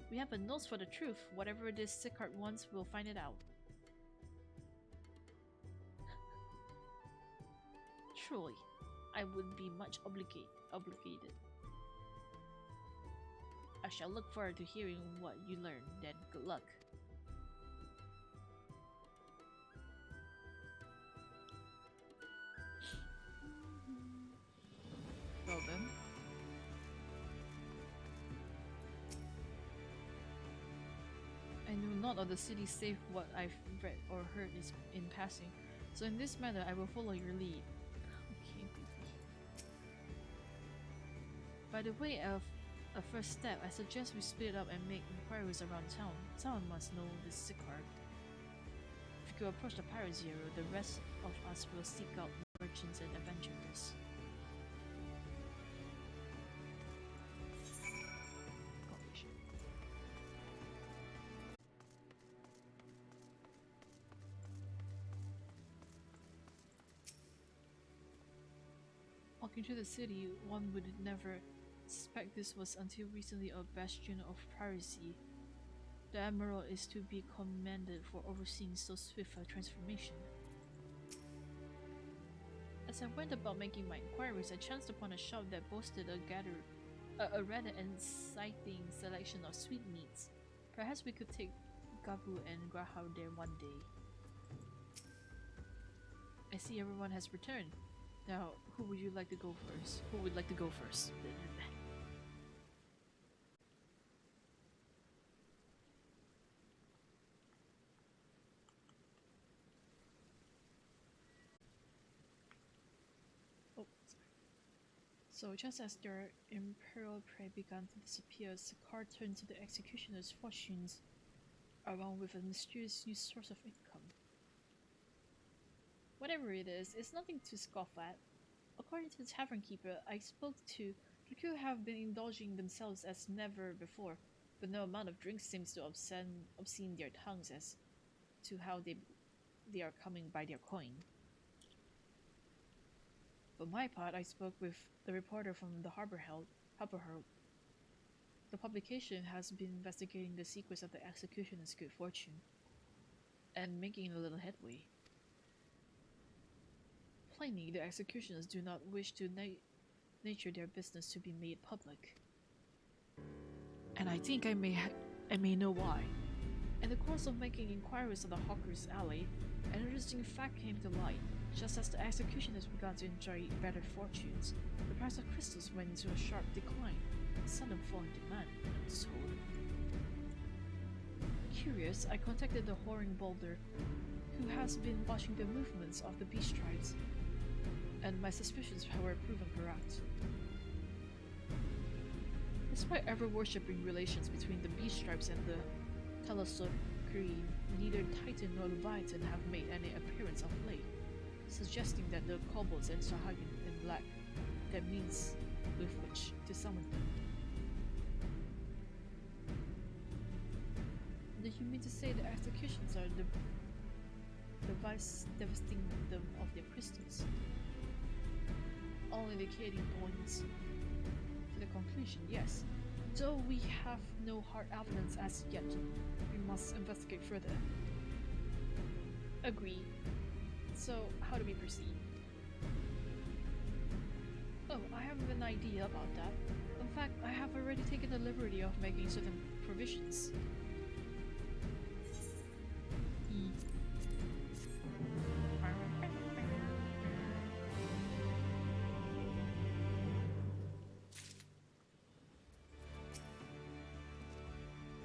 We have a nose for the truth. Whatever this Sicard wants, we'll find it out. Truly, I would be much obligated. I shall look forward to hearing what you learn, then good luck. none of the city save what I've read or heard is in passing, so in this matter I will follow your lead. Okay, baby. By the way of a first step, I suggest we split up and make inquiries around town. Someone must know this Sicard. If you approach the Pirate Zero, the rest of us will seek out merchants and adventurers. Walking through the city, one would never suspect this was until recently a bastion of piracy. The Admiral is to be commended for overseeing so swift a transformation. As I went about making my inquiries, I chanced upon a shop that boasted a rather exciting selection of sweetmeats. Perhaps we could take Gabu and Graham there one day. I see everyone has returned. Now, who would you like to go first? Who would like to go first? Oh, sorry. So just as their imperial prey began to disappear, Sicard turned to the executioner's fortunes, along with a mysterious new source of income. Whatever it is, it's nothing to scoff at. According to the tavern keeper I spoke to, the crew have been indulging themselves as never before, but no amount of drink seems to obscene their tongues as to how they are coming by their coin. For my part, I spoke with the reporter from the Harbor Herald. The publication has been investigating the secrets of the executioner's good fortune, and making a little headway. Plainly, the executioners do not wish to nature their business to be made public. And I think I may know why. In the course of making inquiries of the Hawker's Alley, an interesting fact came to light. Just as the executioners began to enjoy better fortunes, the price of crystals went into a sharp decline, a sudden fall in demand, I was told. Curious, I contacted the whoring boulder, who has been watching the movements of the beast tribes, and my suspicions were proven correct. Despite ever-worshipping relations between the beast tribes and the Telesocree, neither Titan nor Leviathan have made any appearance of late, suggesting that the kobolds and Sahagin in black that means with which to summon them. Do you mean to say the executions are the device devastating them of their crystals? All indicating points to the conclusion, yes. Though we have no hard evidence as yet, we must investigate further. Agreed. So, how do we proceed? Oh, I have an idea about that. In fact, I have already taken the liberty of making certain provisions.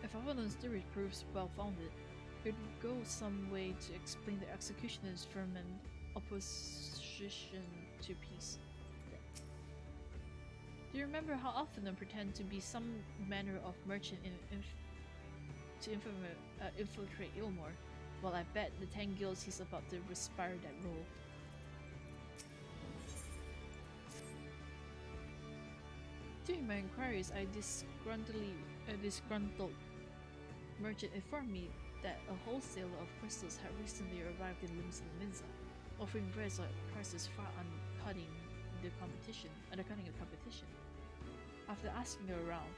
If Avalon's theory proves well-founded, it would go some way to explain the executioner's fervent opposition to peace. Do you remember how often they pretend to be some manner of merchant to infiltrate Ilmore? Well, I bet the 10 guilds he's about to respire that role. During my inquiries, a disgruntled merchant informed me that a wholesaler of crystals had recently arrived in Liminza, offering rares at prices far undercutting the competition. After asking around,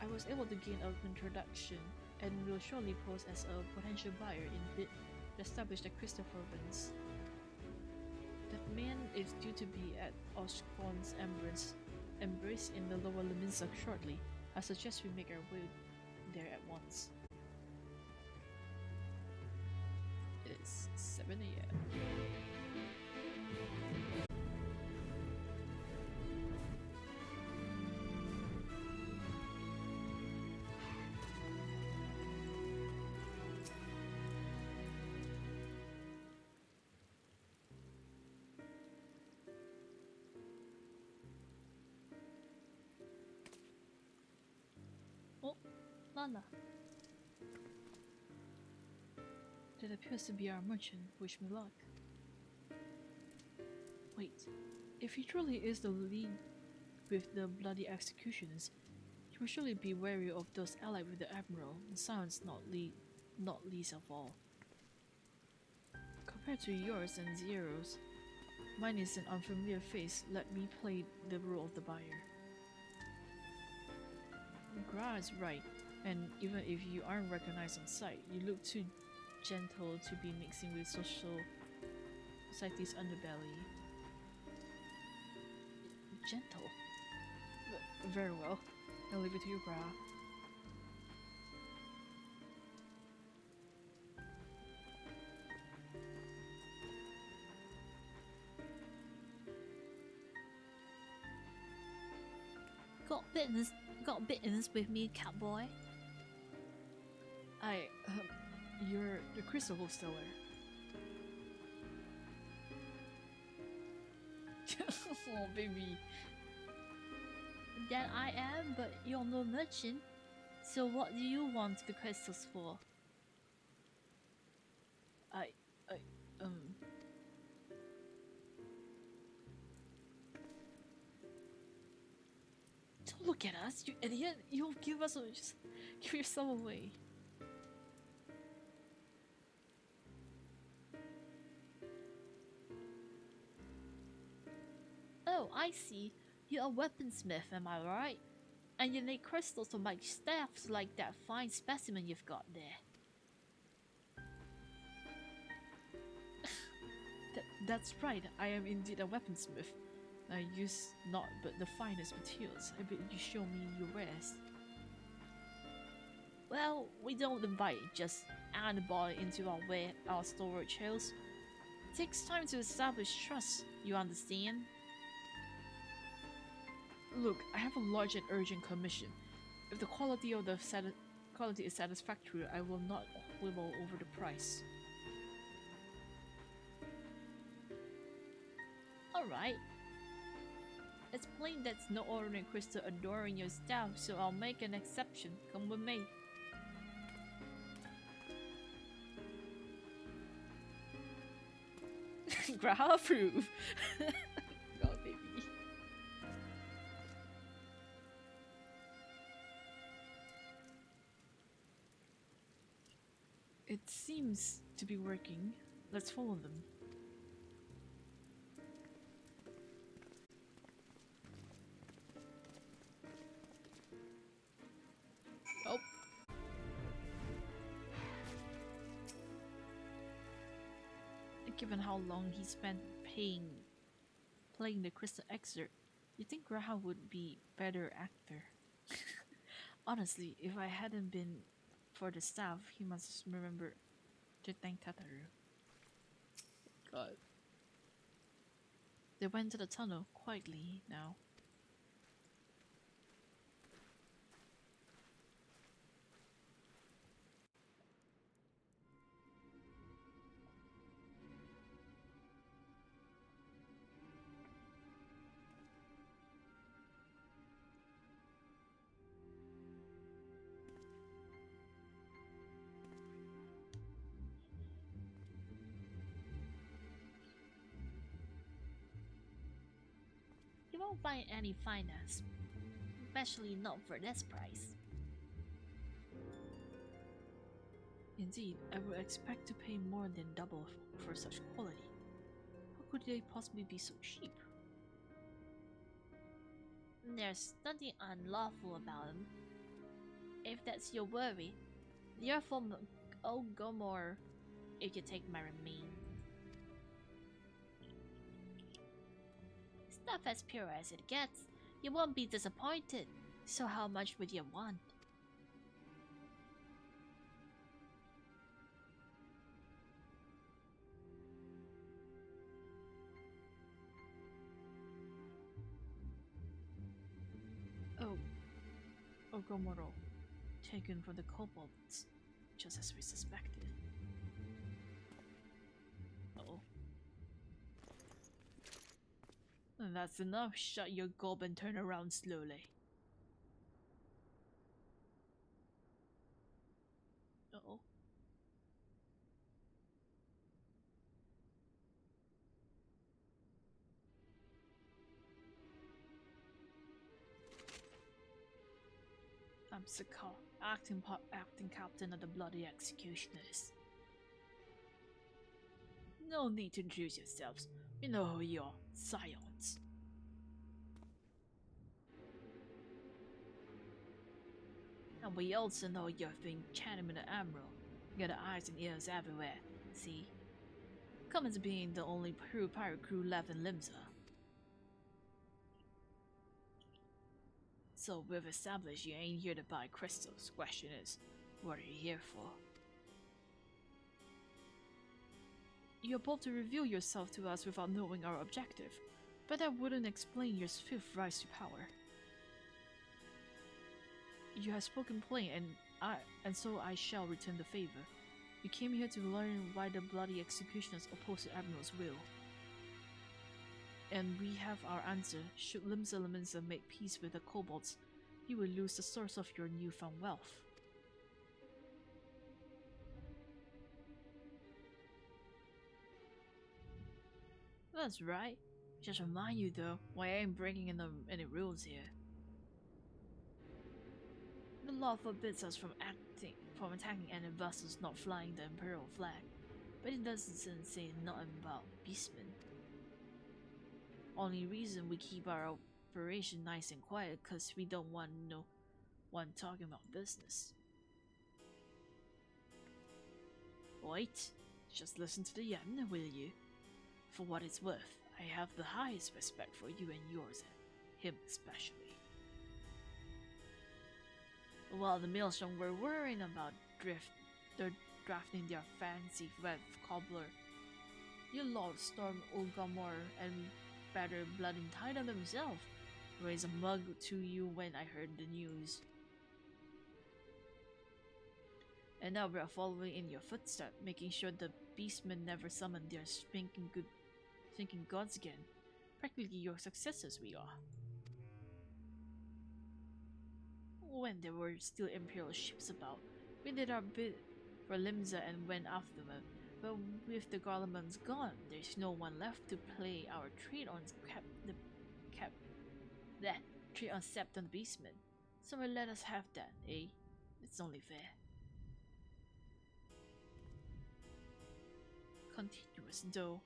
I was able to gain an introduction and will shortly pose as a potential buyer in bid to establish the Christopher Vance. That man is due to be at Oscorn's embrace in the lower Liminza shortly. I suggest we make our way there at once. It is 7 a.m. Lala. That appears to be our merchant. Wish me luck. Wait, if he truly is the lead with the bloody executions, he will surely be wary of those allied with the Admiral, and Silence not least of all. Compared to yours and Zero's, mine is an unfamiliar face. Let me play the role of the buyer. Gra is right, and even if you aren't recognized on sight, you look too gentle to be mixing with society's underbelly. Gentle? Very well. I'll leave it to you, Gra. Got business with me, cowboy. You're the crystal wholesaler. Oh, baby. That I am, but you're no merchant. So what do you want the crystals for? Don't look at us, you idiot! You'll give us just give yourself away. Oh, I see. You're a weaponsmith, am I right? And you need crystals to make staffs like that fine specimen you've got there. That's right, I am indeed a weaponsmith. I use not but the finest materials. I bet you show me your wares. Well, we don't invite just anybody into our storage house. It takes time to establish trust, you understand? Look, I have a large and urgent commission. If the quality of the quality is satisfactory, I will not quibble over the price. Alright. It's plain that's no ordinary crystal adorning your staff, so I'll make an exception. Come with me. Gra approve. God, baby. It seems to be working. Let's follow them. Oh. Given how long he spent playing the Crystal Excerpt, you think Graha would be better actor? Honestly, if I hadn't been for the staff, he must remember to thank Tataru. God. They went to the tunnel quietly now. You won't find any finance, especially not for this price. Indeed, I would expect to pay more than double for such quality. How could they possibly be so cheap? There's nothing unlawful about them. If that's your worry, therefore, oh, go more if you take my remain. Stuff as pure as it gets, you won't be disappointed. So how much would you want? Oh, Ogomoro, taken from the kobolds, just as we suspected. Oh. That's enough. Shut your gob and turn around slowly. I'm Sakar, acting captain of the Bloody Executioners. No need to introduce yourselves. We know who you are, Scions. And we also know you've been chatting with the Admiral. You got eyes and ears everywhere, see? Coming to being the only true pirate crew left in Limsa. So we've established you ain't here to buy crystals. Question is, what are you here for? You're bold to reveal yourself to us without knowing our objective, but that wouldn't explain your swift rise to power. You have spoken plain, and so I shall return the favor. You came here to learn why the Bloody Executioners oppose the Admiral's will. And we have our answer. Should Limsa make peace with the kobolds, you will lose the source of your newfound wealth. That's right. Just remind you though, why I ain't breaking any rules here. The law forbids us from attacking any vessels not flying the Imperial flag, but it doesn't say nothing about beastmen. Only reason we keep our operation nice and quiet cause we don't want no one talking about business. Wait, just listen to the Yamna, will you? For what it's worth, I have the highest respect for you and yours, and him especially. While the Maelstrom were worrying about drafting their fancy red cobbler, your Lord Storm Ulgamor and better Blood and Titan himself raised a mug to you when I heard the news. And now we are following in your footsteps, making sure the beastmen never summon their stinking gods again. Practically your successors we are. When there were still Imperial ships about, we did our bit for Limsa and went after them. But with the Garlemans gone, there's no one left to play our trade on trade on Sept and the Beastmen. So let us have that, eh? It's only fair. Continuous though.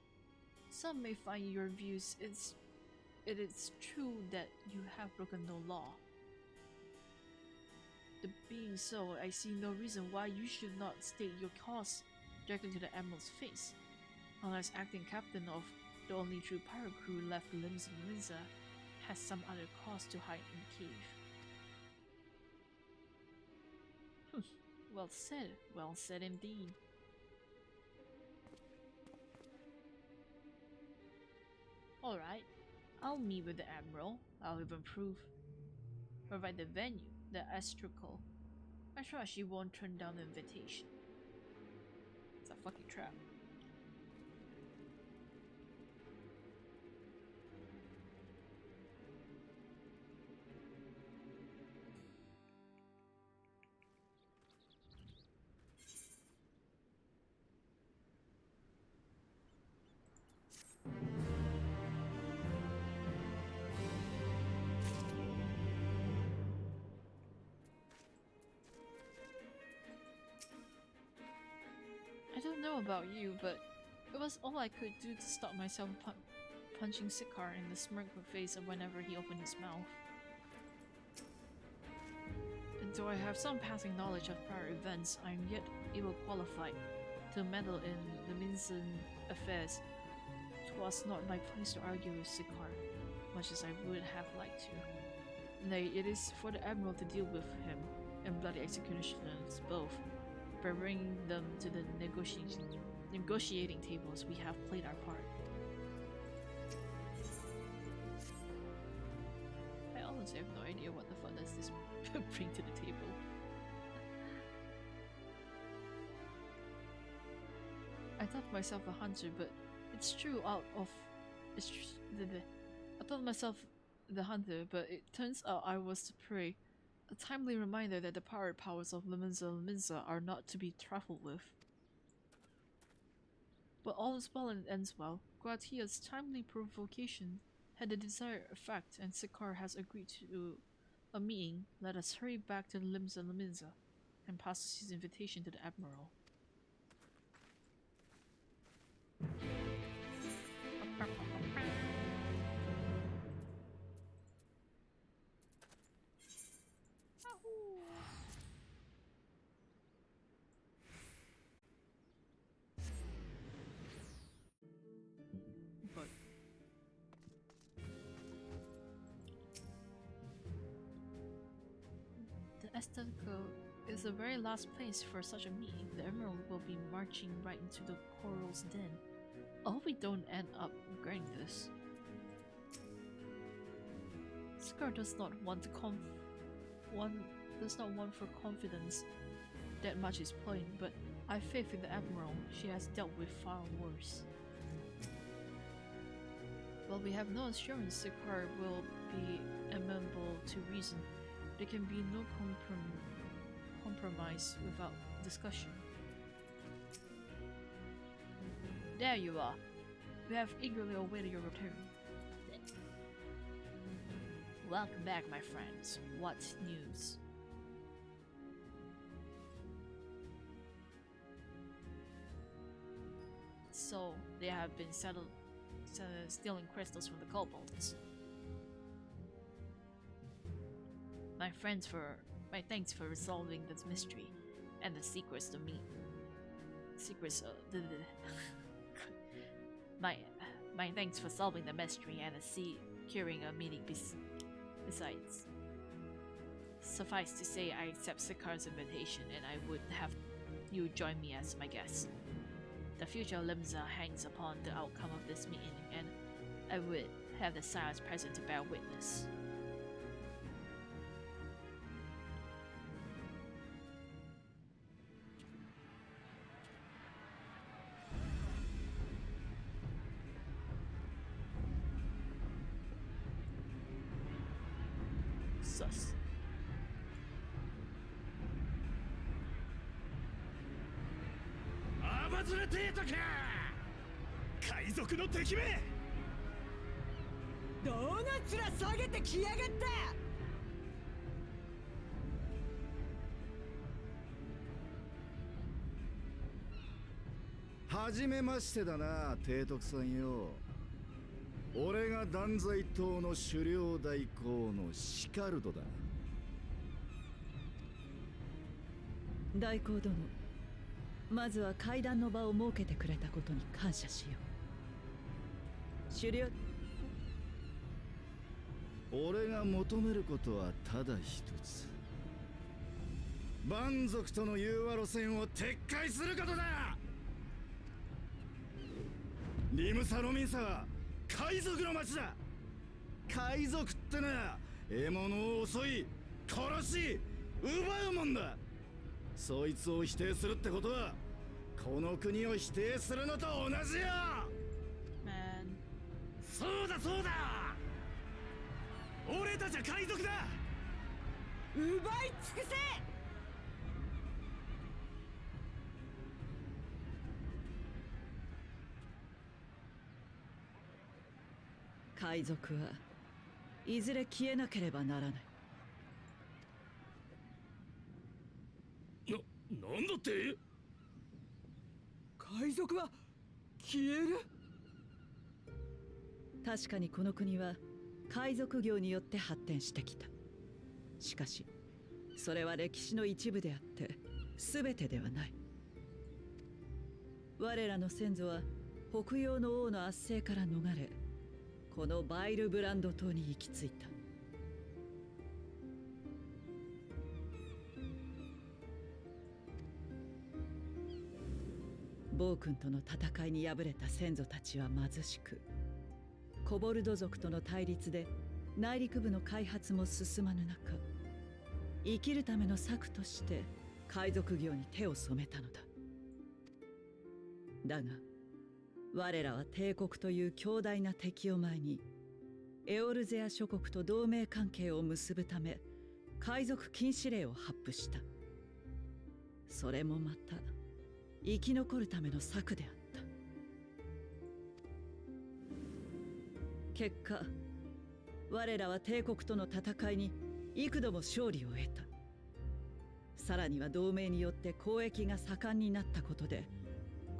Some may find your views it is true that you have broken no law. The being so, I see no reason why you should not state your cause directly to the Admiral's face, unless acting captain of the only true pirate crew left Limsa has some other cause to hide in the cave. Well said indeed. Alright, I'll meet with the Admiral. I'll even provide the venue, the Astracal. I trust she won't turn down the invitation. It's a fucking trap. I don't know about you, but it was all I could do to stop myself punching Sikar in the smirk face whenever he opened his mouth. And though I have some passing knowledge of prior events, I am yet ill qualified to meddle in the Minsan affairs. 'Twas not my place to argue with Sikar, much as I would have liked to. Nay, it is for the Admiral to deal with him and Bloody Executioners both. By bringing them to the negotiating tables, we have played our part. I honestly have no idea what the fuck does this bring to the table. I thought myself a hunter, but it's true I thought myself the hunter, but it turns out I was the prey. A timely reminder that the pirate powers of Limsa are not to be trifled with. But all is well and ends well. Guatia's timely provocation had the desired effect, and Sikar has agreed to a meeting, let us hurry back to Limsa Laminza and pass his invitation to the Admiral. But the Azteca is the very last place for such a meeting. The Emerald will be marching right into the Coral's den. I hope we don't end up regretting this. Scar does not want for confidence that much is plain, but I have faith in the Admiral. She has dealt with far worse. While we have no assurance Scar will be amenable to reason, there can be no compromise without discussion. There you are. We have eagerly awaited your return. Welcome back, my friends. What news? So, they have been stealing crystals from the kobolds. My thanks for resolving this mystery and the secrets of me. My thanks for solving the mystery and securing a meeting besides. Suffice to say, I accept Sikar's invitation and I would have you join me as my guest. The future of Limsa hangs upon the outcome of this meeting, and I would have the Sires present to bear witness. Sus. アバズレテートか海賊の敵めどうなつら下げてきやがったはじめましてだな提督さんよ俺が断罪党の狩猟代行のシカルドだ代行殿まずは会談の場を設けてくれたことに感謝しよう狩猟俺が求めることはただ一つ蛮族との融和路線を撤回することだリムサ・ロミンサは海賊の町だ海賊ってな獲物を襲い殺し奪うもんだそいつを否定するってことはこの国を否定するのと同じよそうだそうだ俺たちは海賊だ奪い尽くせ海賊はいずれ消えなければならないなんだって海賊は消える確かにこの国は海賊業によって発展してきたしかしそれは歴史の一部であって全てではない我らの先祖は北洋の王の圧政から逃れこのバイルブランド島に行き着いた暴君との戦いに敗れた先祖たちは貧しくコボルド族との対立で内陸部の開発も進まぬ中生きるための策として海賊業に手を染めたのだだが我らは帝国という強大な敵を前にエオルゼア諸国と同盟関係を結ぶため海賊禁止令を発布したそれもまた生き残るための策であった結果我らは帝国との戦いに幾度も勝利を得た。さらには同盟によって交易が盛んになったことで、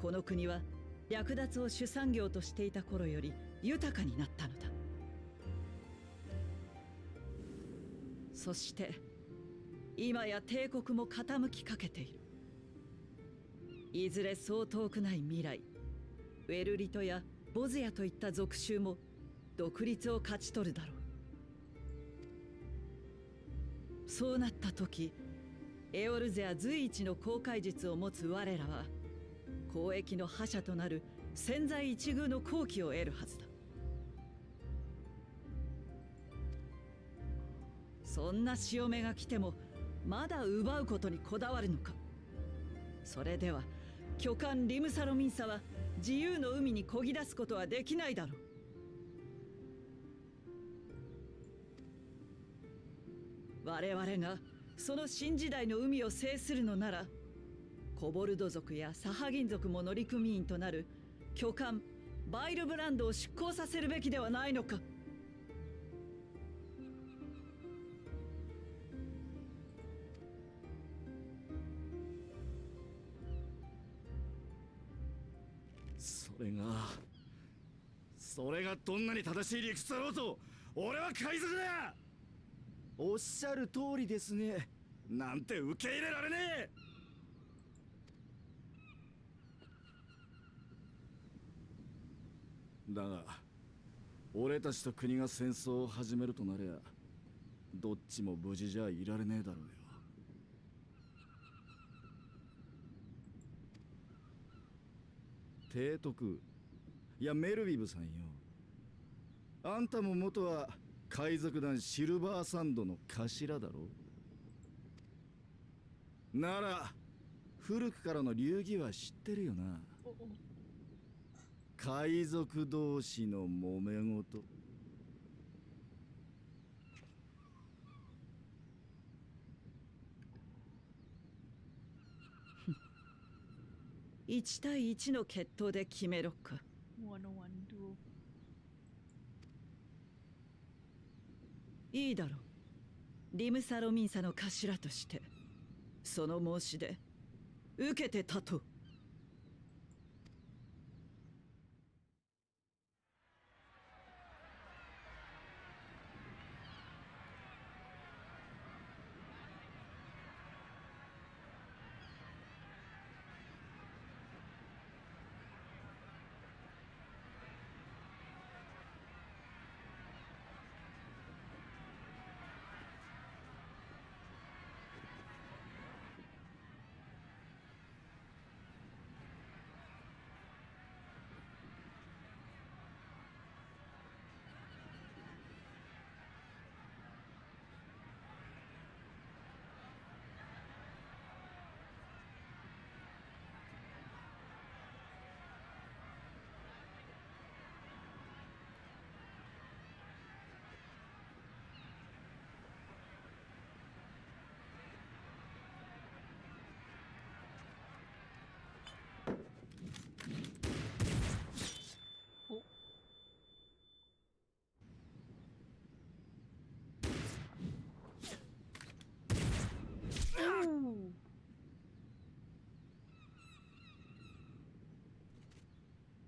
この国は略奪を主産業としていた頃より豊かになったのだ。そして今や帝国も傾きかけている。いずれそう遠くない未来、ウェルリトやボズヤといった属州も独立を勝ち取るだろう。そうなった時、エオルゼア随一の航海術を持つ我らは交易の覇者となる千載一遇の好機を得るはずだ。そんな潮目が来てもまだ奪うことにこだわるのか。それでは巨漢リムサロミンサは自由の海に漕ぎ出すことはできないだろう。我々がその新時代の海を制するのなら、コボルド族やサハギン族も乗組員となる巨漢バイルブランドを出港させるべきではないのか。それがどんなに正しい理屈だろうと、俺は海賊だ。おっしゃる通りですね。なんて受け入れられねえ。だが俺たちと国が戦争を始めるとなりゃ、どっちも無事じゃいられねえだろうよ。提督、いやメルビブさんよ。あんたも元は海賊団シルバーサンドの頭だろう。なら古くからの流儀は知ってるよな。海賊同士の揉め事。1対1の決闘で決めろか。いいだろう。リムサロミンサの頭としてその申し出受けて立とう。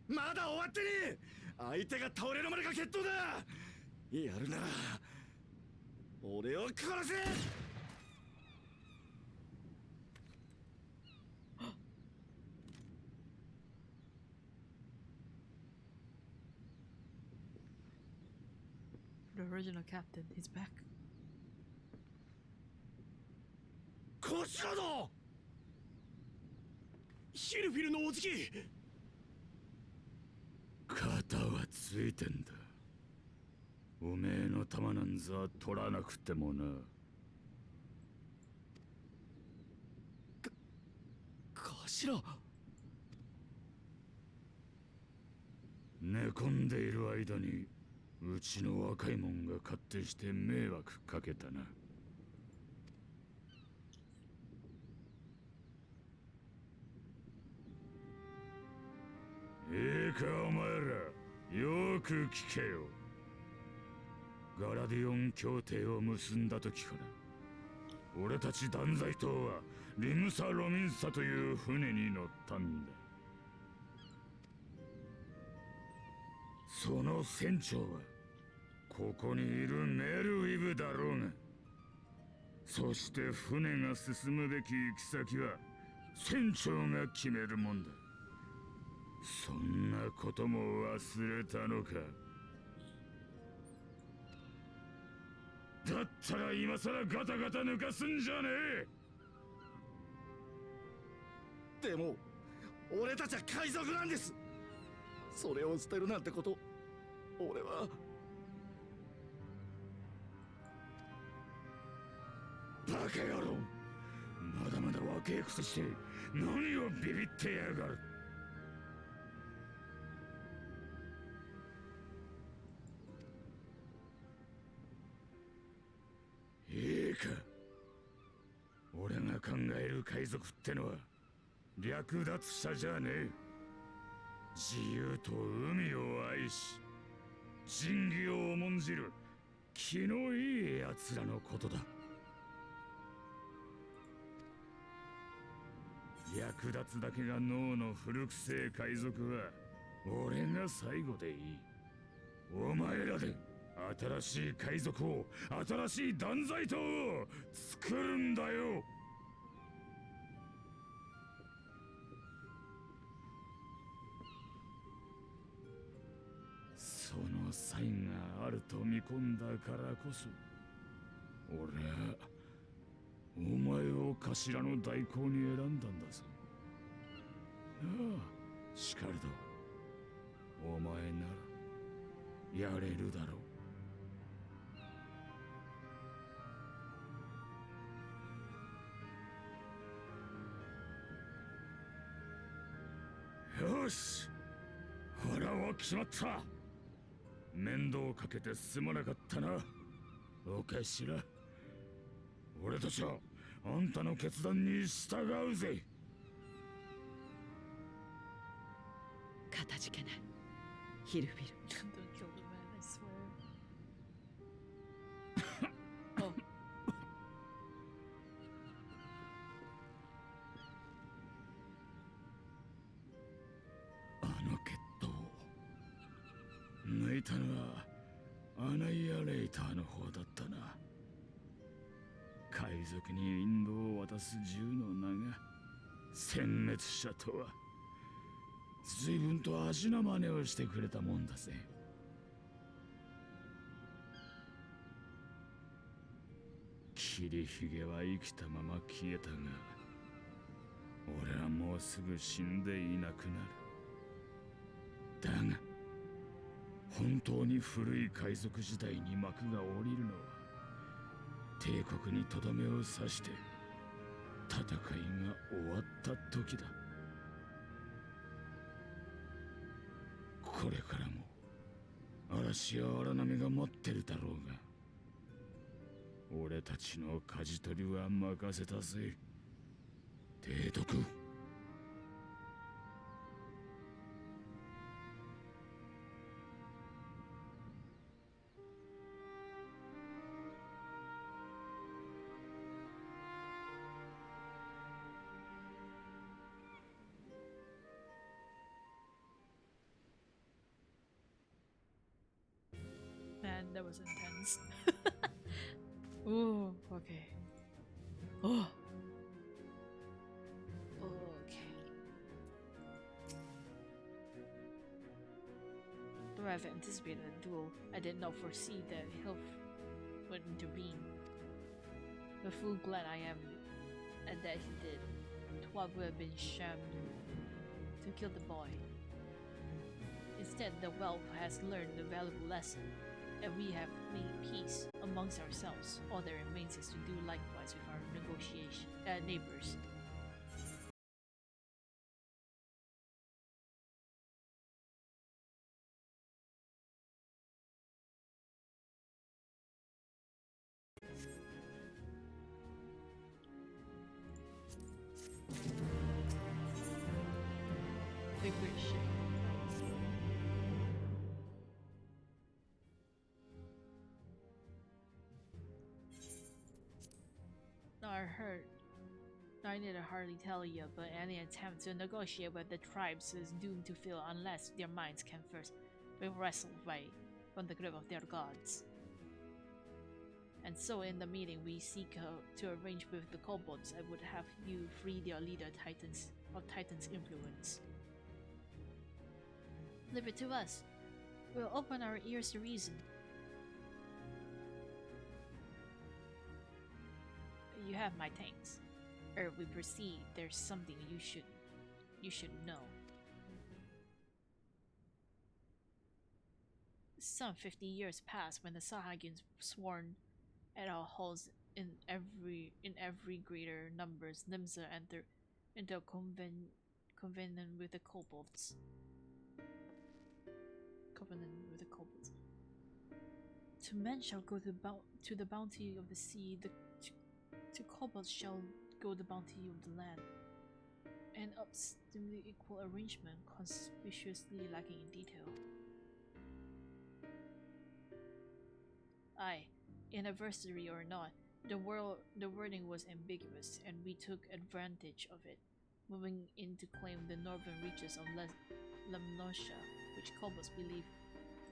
まだ終わってねえ。相手が倒れるまでが決闘だ。やるなら俺を殺せ。The original captain is back. こちらだ。ヒルフィルのおじき。肩はついてんだ。おめえの玉なんざ取らなくてもな。頭。寝込んでいる間にうちの若いもんが勝手して迷惑かけたな。いいかお前ら、よく聞けよ。ガラディオン協定を結んだ時から俺たち断罪党はリムサ・ロミンサという船に乗ったんだ。その船長はここにいるメルウィブだろうが、そして船が進むべき行き先は船長が決めるもんだ。そんなことも忘れたのか。だったら今さらガタガタ抜かすんじゃねでも俺たちは海賊なんです。それを捨てるなんてこと俺は。バカ野郎、まだまだ若えくそして何をビビってやがる。いいか、俺が考える海賊ってのは略奪者じゃねえ。自由と海を愛し仁義を重んじる気のいい奴らのことだ。略奪だけが脳の古くせえ海賊は俺が最後でいい。お前らで新しい海賊を、新しい断罪党を作るんだよ。その才があると見込んだからこそ俺はお前を頭の代行に選んだんだぞ。ああ、しかるだ。お前ならやれるだろう。よし、腹は決まった。面倒をかけてすまなかったな、お頭。俺たちはあんたの決断に従うぜ。かたじけない、ヒルビル。Don't kill the man, I swear. Oh. あの決闘抜いたのはアナイアレイターの方だったな。海賊に引導を渡す銃の名が殲滅者とは随分と足な真似をしてくれたもんだぜ。霧ひげは生きたまま消えたが俺はもうすぐ死んでいなくなる。だが本当に古い海賊時代に幕が下りるのは帝国にとどめを刺して戦いが終わった時だ。これからも嵐や荒波が待ってるだろうが俺たちの舵取りは任せたぜ、提督。Man, that was intense. Ooh, okay. Oh. Okay. Though I've anticipated a duel, I did not foresee that Hilf would intervene. But full glad I am and that he did. What would have been sham to kill the boy. Instead, the whelp has learned a valuable lesson, and we have made peace amongst ourselves. All that remains is to do likewise with our neighbors. Big weird shit. I need to hardly tell you, but any attempt to negotiate with the tribes is doomed to fail unless their minds can first be wrestled away from the grip of their gods. And so in the meeting we seek to arrange with the kobolds, I would have you free their leader Titan's influence. Leave it to us. We'll open our ears to reason. You have my thanks. Ere we proceed, there's something you should know. Some 50 years passed when the Sahagins sworn at our halls in every greater numbers. Nimsa entered into a covenant with the kobolds. To men shall go to the bounty of the sea, to kobolds shall go the bounty of the land. An obstinately equal arrangement, conspicuously lacking in detail. Aye, anniversary or not, the wording was ambiguous, and we took advantage of it, moving in to claim the northern reaches of Lemnosha, which kobolds believe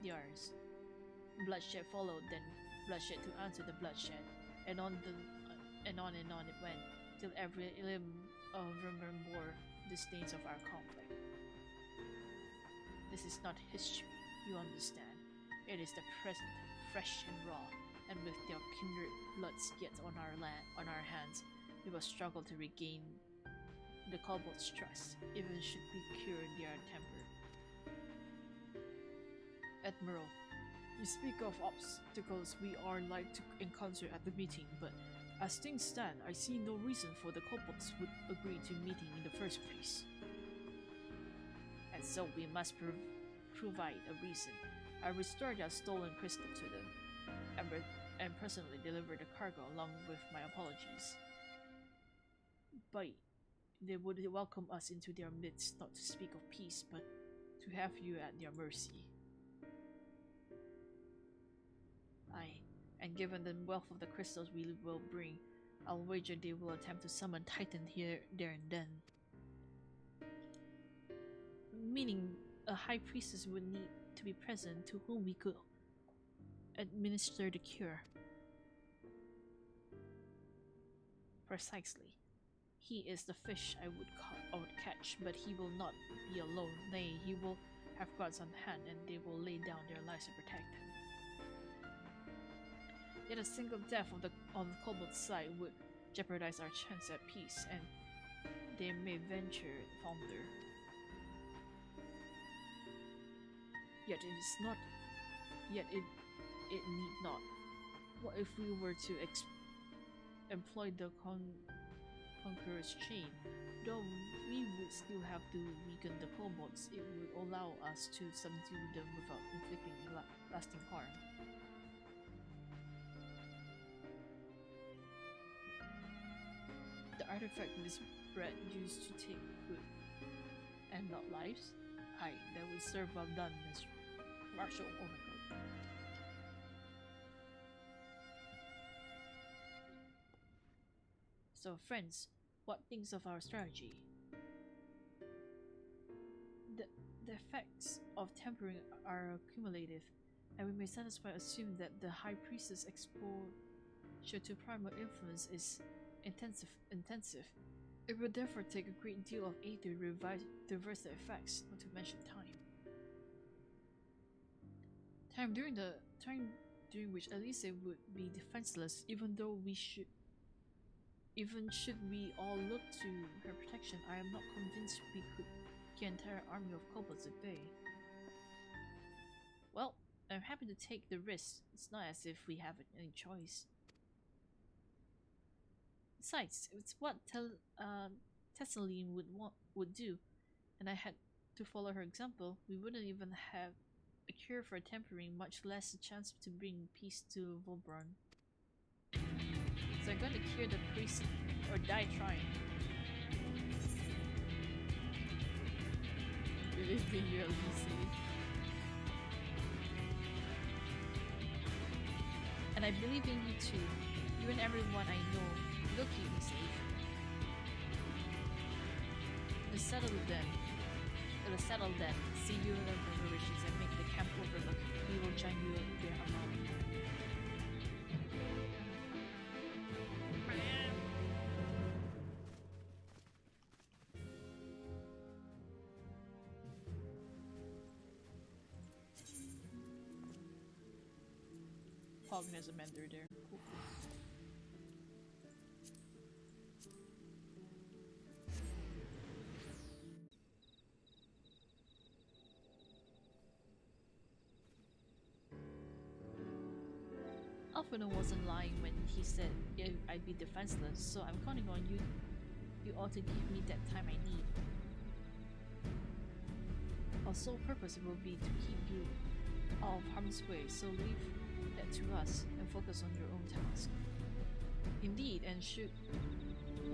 theirs. Bloodshed followed, then bloodshed to answer the bloodshed, and on it went, till every limb of Rimburn bore the stains of our conflict. This is not history, you understand. It is the present, fresh and raw, and with their kindred bloods yet on our hands, we will struggle to regain the kobolds' trust, even should we cure their temper. Admiral, you speak of obstacles we are like to encounter at the meeting, but as things stand, I see no reason for the kobolds would agree to meeting in the first place. And so we must provide a reason. I restored their stolen crystal to them, and personally delivered the cargo along with my apologies. But they would welcome us into their midst, not to speak of peace, but to have you at their mercy. Aye, and given the wealth of the crystals we will bring, I'll wager they will attempt to summon Titan here, there, and then. Meaning, a high priestess would need to be present to whom we could administer the cure. Precisely. He is the fish I would catch, but he will not be alone. Nay, he will have guards on hand, and they will lay down their lives to protect him. Yet a single death on the kobold side would jeopardize our chance at peace, and they may venture fonder. Yet it is not. Yet it need not. What if we were to employ the conqueror's chain? Though we would still have to weaken the kobolds, it would allow us to subdue them without inflicting lasting harm. The artifact Miss Brett used to take good and not lives? Aye, that would serve well done, Miss Marshall Overcoat. So, friends, what thinks of our strategy? The effects of tempering are cumulative, and we may satisfactorily assume that the High Priestess' exposure to primal influence is intensive. It would therefore take a great deal of aid to reverse the effects, not to mention time. Time during which Elise would be defenseless, even should we all look to her protection. I am not convinced we could get an entire army of kobolds at bay. Well, I'm happy to take the risk. It's not as if we have any choice. Besides, it's what Tessaline would do, and I had to follow her example. We wouldn't even have a cure for tempering, much less a chance to bring peace to Volbron. So I'm going to cure the priest or die trying. Believe me, you're Elise. And I believe in you too. You and everyone I know You'll keep me safe. It'll settle then. See you in the preparations and make the camp overlook. We will join you there alone. Hogging as a mentor there. Cool. Alfredo wasn't lying when he said I'd be defenseless, so I'm counting on you. You ought to give me that time I need. Our sole purpose will be to keep you out of harm's way, so leave that to us and focus on your own task. Indeed, and should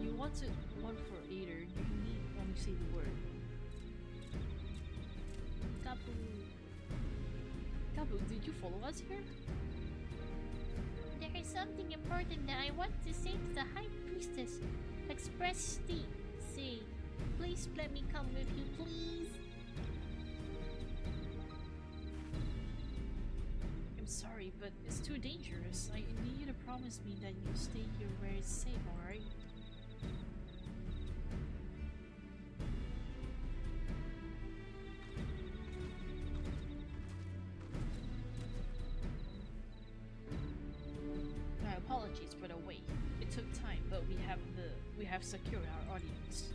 you want for Ader, you need only say the word. Gabu, did you follow us here? There is something important that I want to say to the High Priestess. Expressly say, please let me come with you, please. I'm sorry, but it's too dangerous. I need you to promise me that you stay here where it's safe, alright? My apologies for the wait. It took time, but we have secured our audience.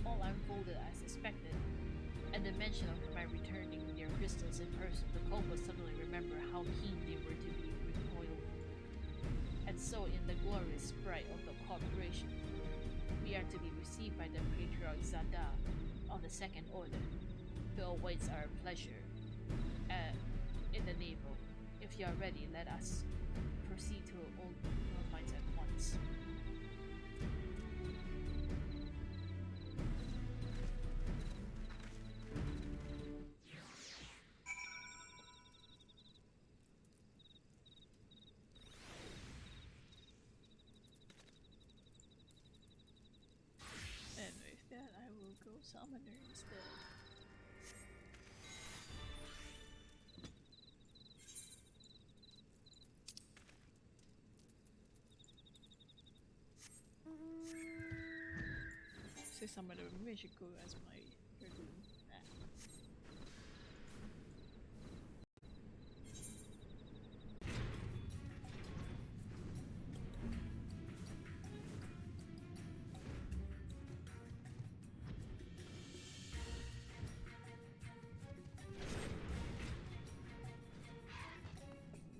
All unfolded as expected. At the mention of my returning their crystals in person, the culprits suddenly remember how keen they were to be recoiled. And so, in the glorious sprite of the corporation, we are to be received by the Patriarch Zada of the Second Order, who awaits our pleasure in the navel. If you are ready, let us proceed to old mines at once. And with that, I will go summoner instead. Say summoner, maybe I should go as my regular.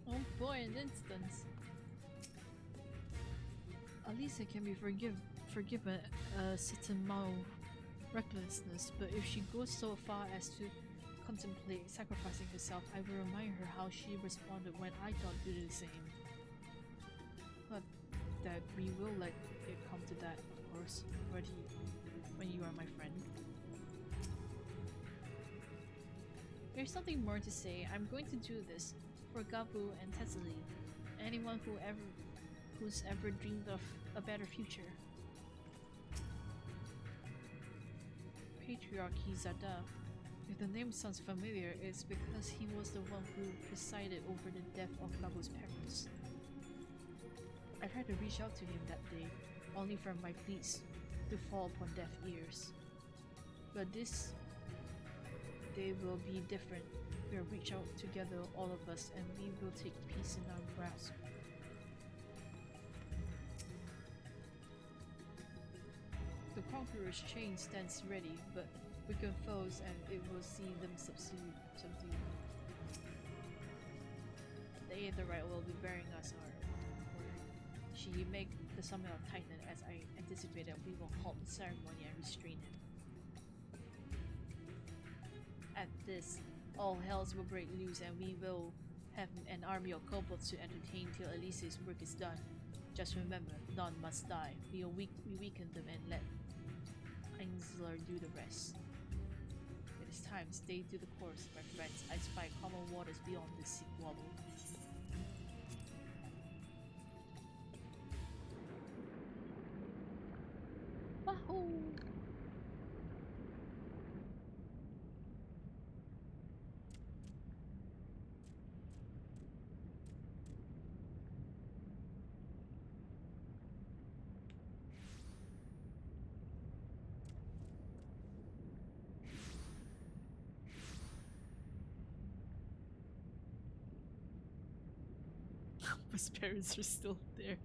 Oh boy, an instance. Alisa can be forgiven a certain amount of recklessness, but if she goes so far as to contemplate sacrificing herself, I will remind her how she responded when I thought to do the same. But that we will let it come to that, of course, when you are my friend. There's something more to say. I'm going to do this for Gabu and Tessely, anyone who's ever dreamed of a better future. Patriarch Zada. If the name sounds familiar, it's because he was the one who presided over the death of Gabu's parents. I tried to reach out to him that day, only for my pleas to fall upon deaf ears. But this day will be different. We'll reach out together, all of us, and we will take peace in our grasp. The conqueror's chain stands ready, but weaken foes and it will see them subdued. The Aetherite will be bearing us our order. She make the summon of Titan as I anticipated. We will halt the ceremony and restrain him. At this, all hells will break loose and we will have an army of kobolds to entertain till Elise's work is done. Just remember, none must die. We weaken them and let Einzler do the rest. It is time. Stay to the course, my friends. I spy common waters beyond this sea wobble. His parents are still there.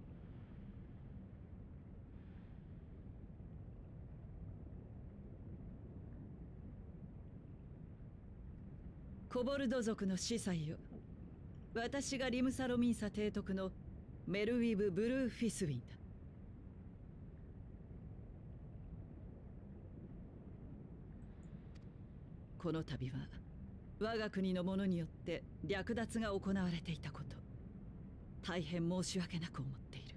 コボルド族の司祭よ。私がリムサロミンサ提督のメルウィブ・ブルーフィスウィンだ。この度は我が国の者によって略奪が行われていたこと、大変申し訳なく思っている。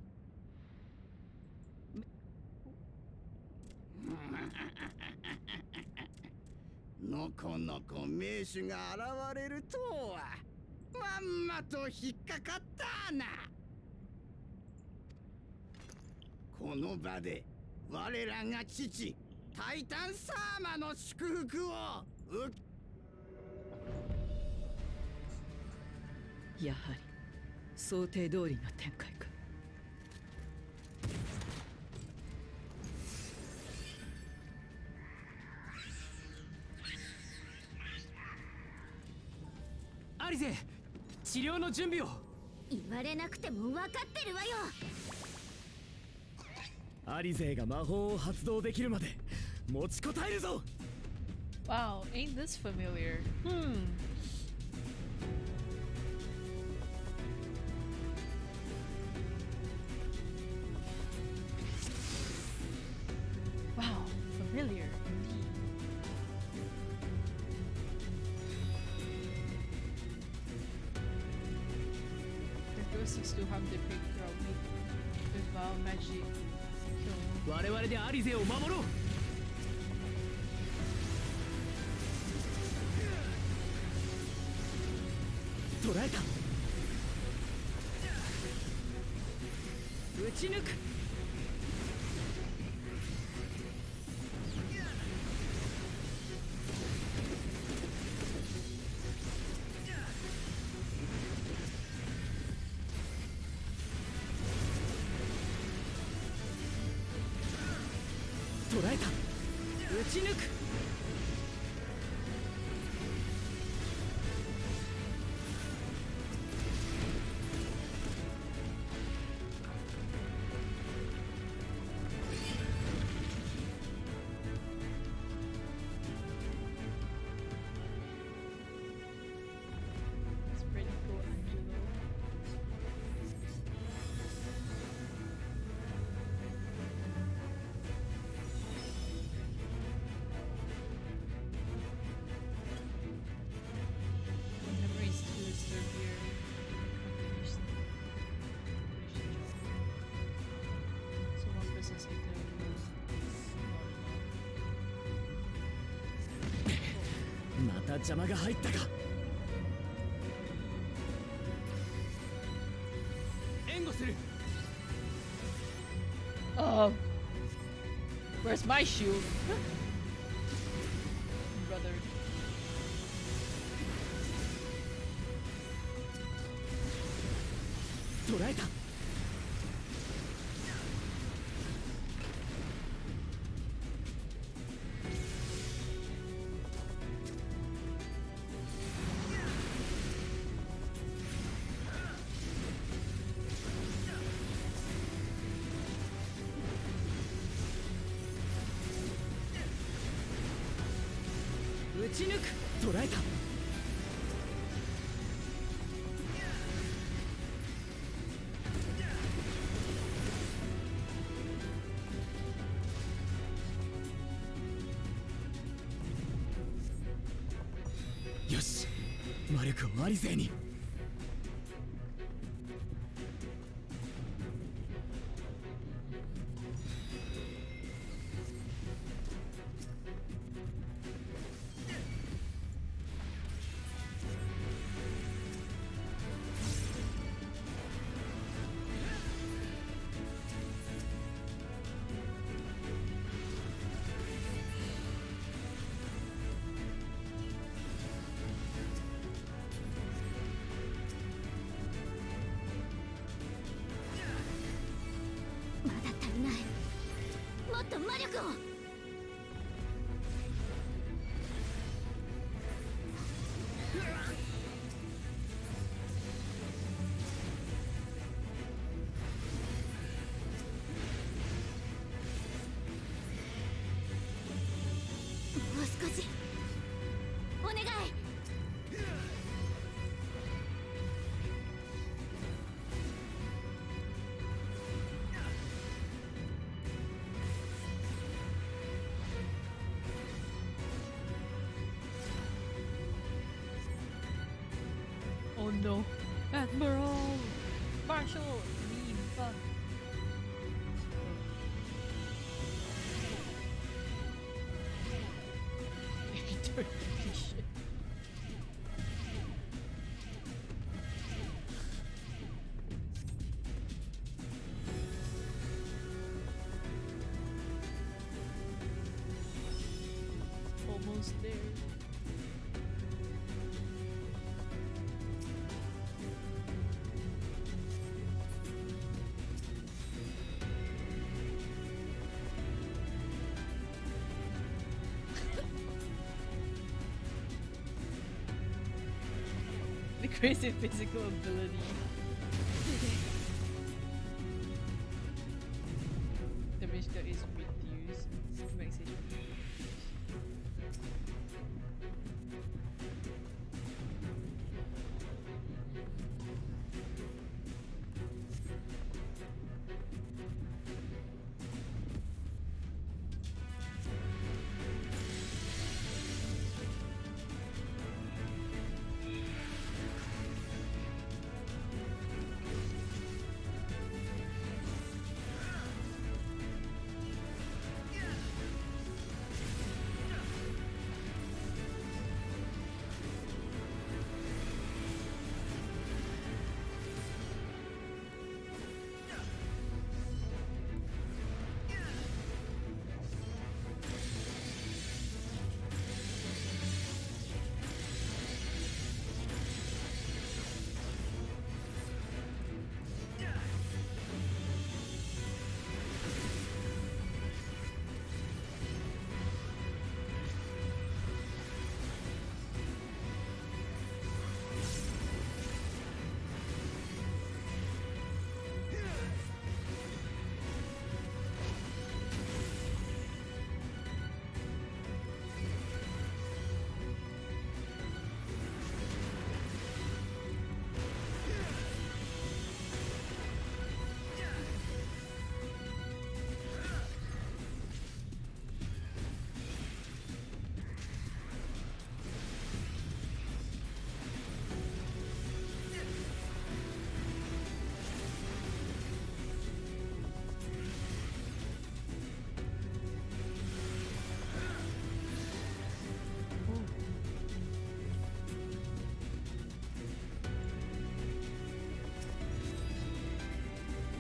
のこのこ名手が現れるとはまんまと引っかかったな。この場で我らが父タイタンサーマの祝福をやはり想定通りの展開か。アリゼ、治療の準備を。言われなくても分かってるわよ。アリゼが魔法を発動できるまで持ちこたえるぞ。 Wow, ain't this familiar? Wow, familiar indeed. The ghost is to have the big crowd with vow magic. 我々でアリゼを守ろう。捕らえた。撃ち抜く。捕らえた。撃ち抜く。It's pretty cool, Angelo. Memories to disturb here. So one person's activity. また邪魔が入ったか。援護する。Where's my shield? Brother. 捕らえた。撃ち抜く。捕らえた。よし、魔力をアリゼに。まだ足りない。もっと魔力を。しお願い。Oh no, Admiral Marshal, me fuck. Dirty shit. Almost there. The crazy physical ability. Damage that is reduced. Maximum.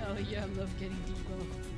Oh yeah, I love getting debuffed.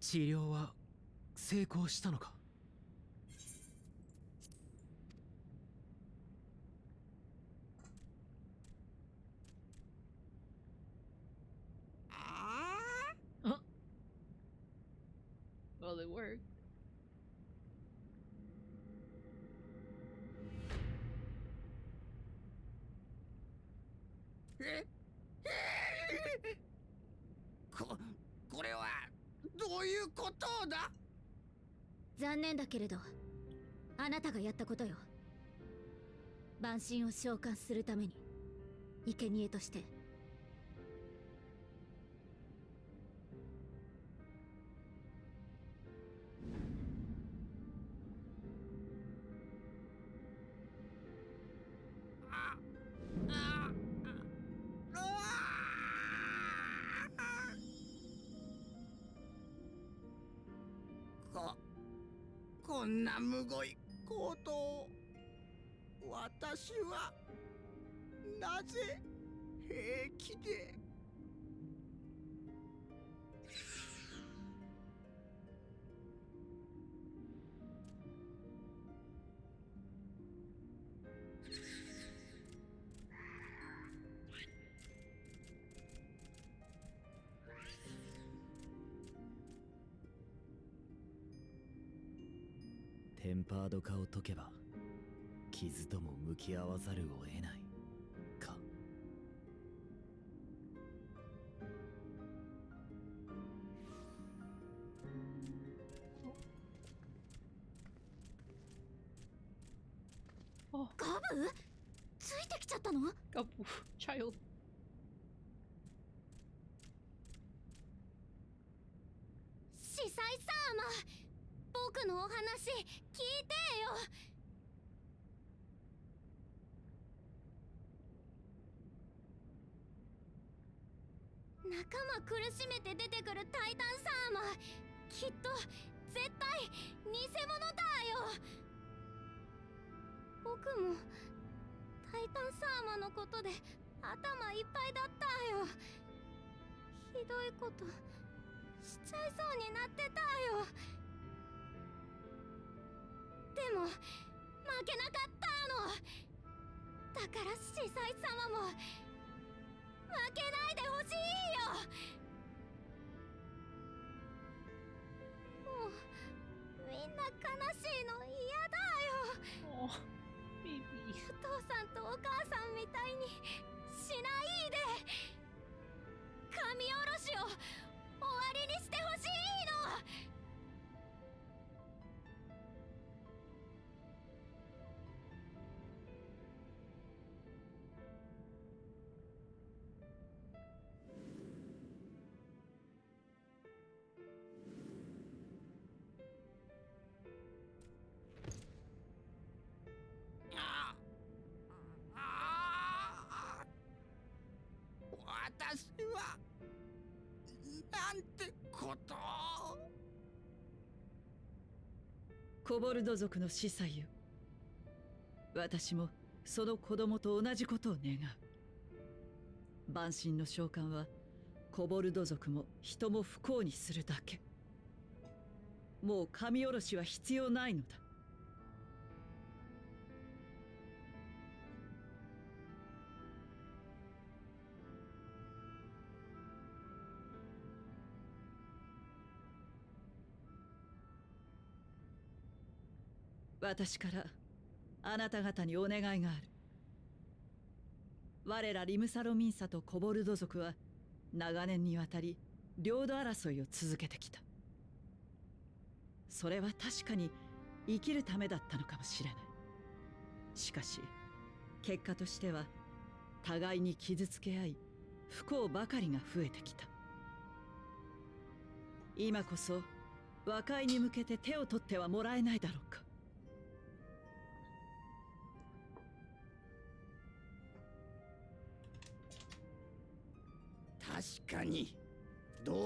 「治療は成功したのか?」Well, it worked.これはどういうことだ？残念だけれど、あなたがやったことよ。万神を召喚するために、生贄として。こんなむごいことを私はなぜ平気で。テンパード化を解けば傷とも向き合わざるを得ないか。ガブついてきちゃったの？ガブ、child。司祭様、僕のお話聞いてよ。仲間苦しめて出てくるタイタンサーマー、きっと絶対偽物だよ。僕もタイタンサーマのことで頭いっぱいだったよ。ひどいことしちゃいそうになってたよ。でも負けなかったの。だから司祭様も負けないでほしいよ。もうみんな悲しいの嫌だよ。お父さんとお母さんみたいにしないで。神おろしを終わりにしてほしいの。私はなんてことを。コボルド族の司祭よ、私もその子供と同じことを願う。万神の召喚はコボルド族も人も不幸にするだけ。もう神おろしは必要ないのだ。私からあなた方にお願いがある。我らリムサロミンサとコボルド族は長年にわたり領土争いを続けてきた。それは確かに生きるためだったのかもしれない。しかし結果としては互いに傷つけ合い不幸ばかりが増えてきた。今こそ和解に向けて手を取ってはもらえないだろうか。確かに同胞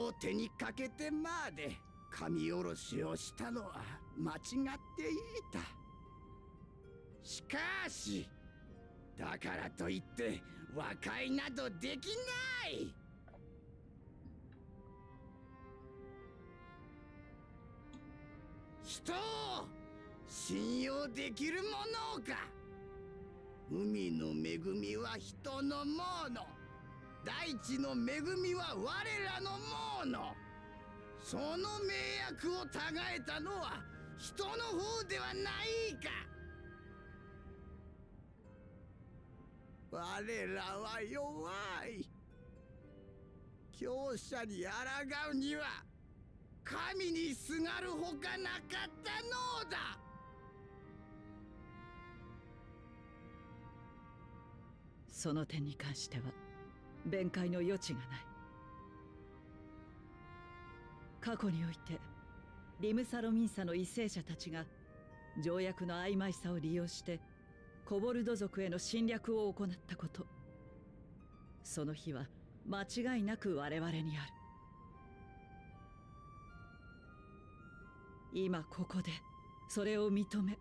を手にかけてまで神おろしをしたのは間違っていた。しかしだからといって和解などできない。人を信用できるものか。海の恵みは人のもの、大地の恵みは我らのもの。その迷惑をたがえたのは人の方ではないか。我らは弱い。強者に抗うには神にすがるほかなかったのだ。その点に関しては弁解の余地がない。過去においてリムサロミンサの為政者たちが条約の曖昧さを利用してコボルド族への侵略を行ったこと、その日は間違いなく我々にある。今ここでそれを認め、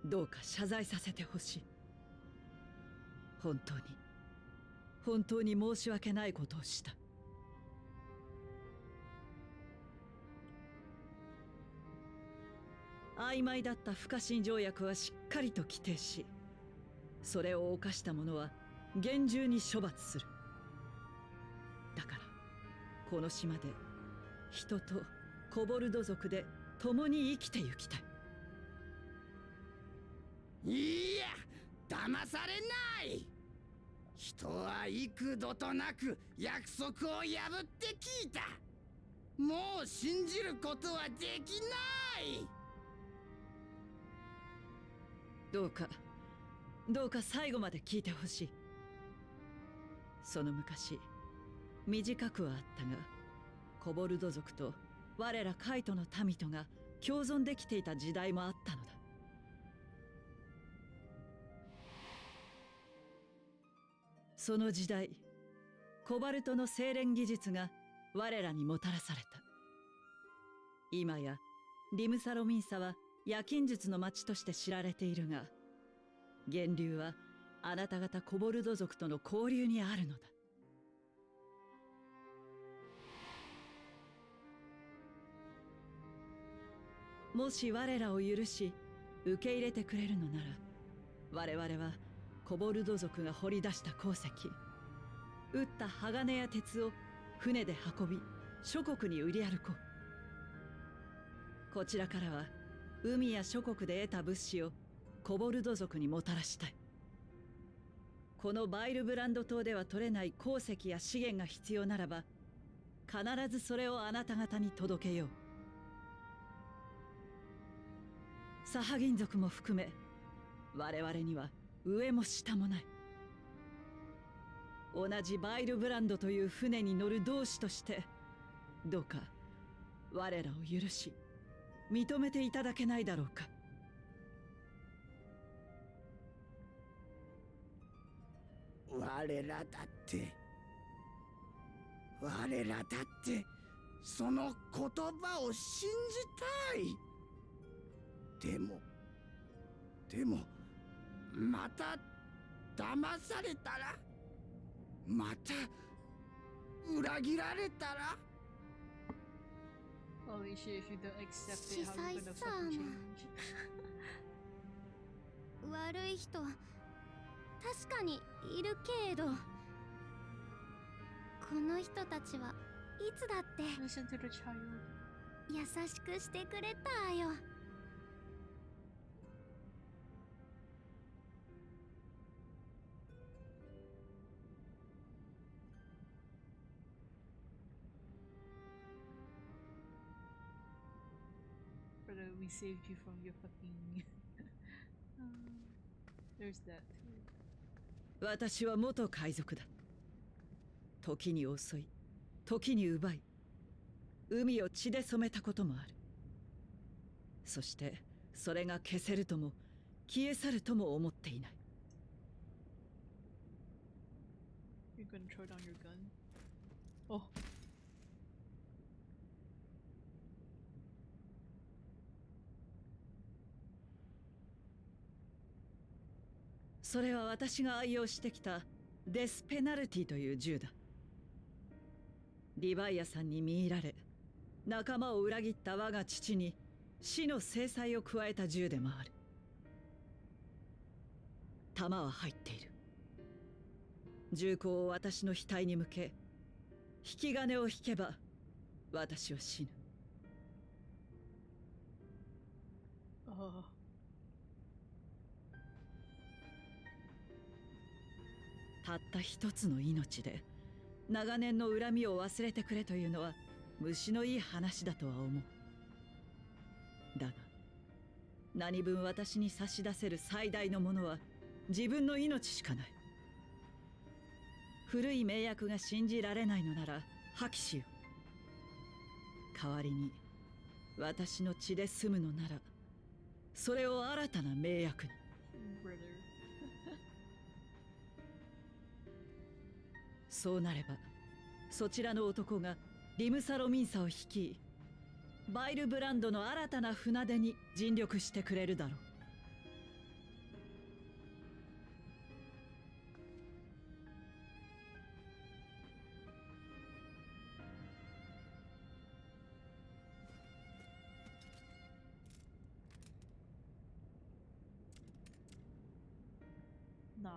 どうか謝罪させてほしい。本当に申し訳ないことをした。曖昧だった不可侵条約はしっかりと規定し、それを犯した者は厳重に処罰する。だからこの島で人とコボルド族で共に生きてゆきたい。いや、騙されない。人は幾度となく約束を破ってきた。もう信じることはできない。どうか最後まで聞いてほしい。その昔、短くはあったが、コボルド族と我らカイトの民とが共存できていた時代もあったのだ。その時代、コバルトの精錬技術が我らにもたらされた。今やリムサロミンサは夜勤術の町として知られているが、源流はあなた方コボルド族との交流にあるのだ。もし我らを許し受け入れてくれるのなら、我々はコボルド族が掘り出した鉱石、打った鋼や鉄を船で運び諸国に売り歩こう。こちらからは海や諸国で得た物資をコボルド族にもたらしたい。このバイルブランド島では取れない鉱石や資源が必要ならば、必ずそれをあなた方に届けよう。サハギン族も含め、我々には上も下もない。同じバイルブランドという船に乗る同志として、どうか我らを許し認めていただけないだろうか。我らだってその言葉を信じたい。でもまた騙されたら、また裏切られたら。 Holy shit, if you don't accept it, how are you gonna fucking change? 悪い人確かにいるけれど、この人たちはいつだって優しくしてくれたよ。Brother, we saved you from your fucking. There's that too. 私は元海賊だ。時に襲い、時に奪い、海を血で染めたこともある。そしてそれが消せるとも消え去るとも思っていない。You're gonna throw down your gun? Oh. それは私が愛用してきたデスペナルティという銃だ。リヴァイアさんに見入られ、仲間を裏切った我が父に死の制裁を加えた銃でもある。弾は入っている。銃口を私の額に向け、引き金を引けば私は死ぬ。たった一つの命で長年の恨みを忘れてくれというのは虫のいい話だとは思う。だが何分私に差し出せる最大のものは自分の命しかない。古い名約が信じられないのなら破棄しよう。代わりに私の血で済むのなら、それを新たな名約に。そうなれば、そちらの男がリムサロミンサを率い、バイルブランドの新たな船出に尽力してくれるだろう。Nah.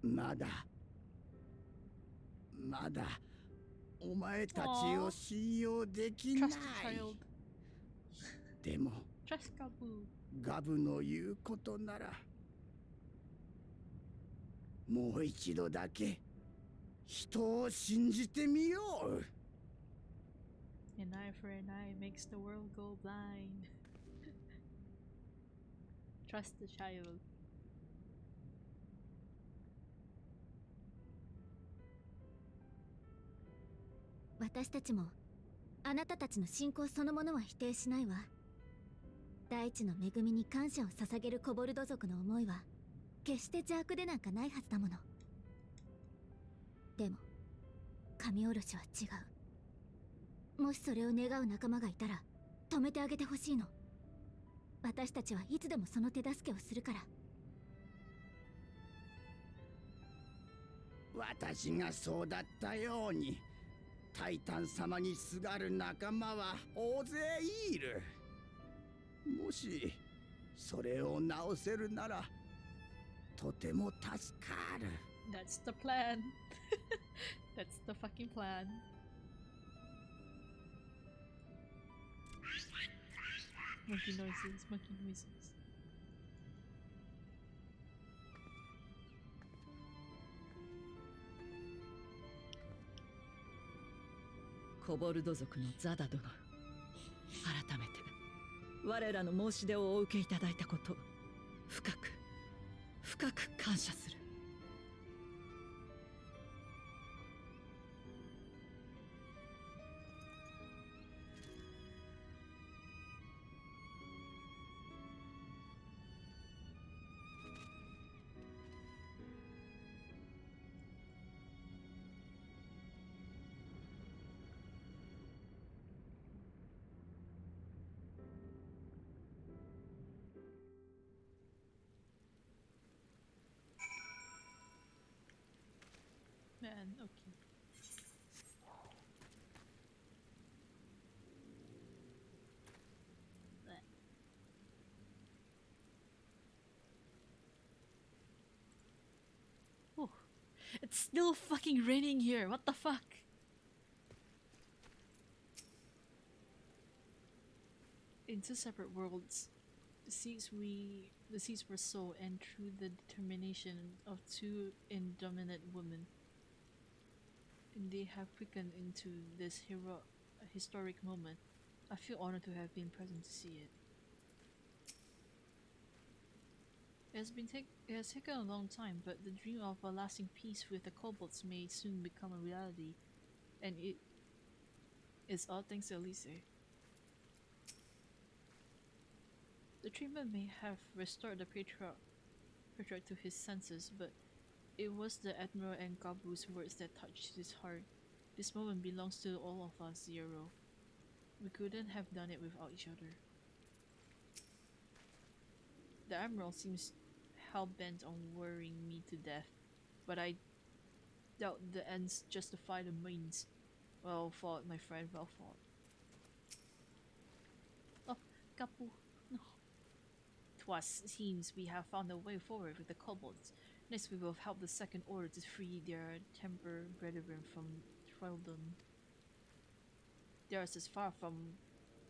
まだお前たちを信用できない。でもガブの言うことならもう一度だけ人を信じてみよう。 An eye for an eye makes the world go blind. Trust the child. 私たちもあなたたちの信仰そのものは否定しないわ。大地の恵みに感謝を捧げるコボルド族の思いは決して邪悪でなんかないはずだもの。でも神おろしは違う。もしそれを願う仲間がいたら止めてあげてほしいの。私たちはいつでもその手助けをするから。私がそうだったようにタイタン様にすがる仲間は大勢いる。もしそれを直せるならとても助かる。 That's the plan. That's the fucking plan. Monkey noises, monkey noises. コボルド族のザダ殿、改めて我らの申し出をお受けいただいたこと、深く感謝する。Man, okay. Oh, it's still fucking raining here. What the fuck? In two separate worlds, the seas were so, and through the determination of two indominate women, and they have quickened into this historic moment. I feel honored to have been present to see it. It has taken a long time, but the dream of a lasting peace with the kobolds may soon become a reality, and it is all thanks to Elise. The treatment may have restored the patriarch to his senses, but it was the Admiral and Gabu's words that touched his heart. This moment belongs to all of us, Zero. We couldn't have done it without each other. The Admiral seems hell-bent on worrying me to death, but I doubt the ends justify the means. Well fought, my friend, well fought. Oh, Kapu. No. Twas seems we have found a way forward with the kobolds. Next we will help the Second Order to free their temper brethren from thraldom. Theirs is far from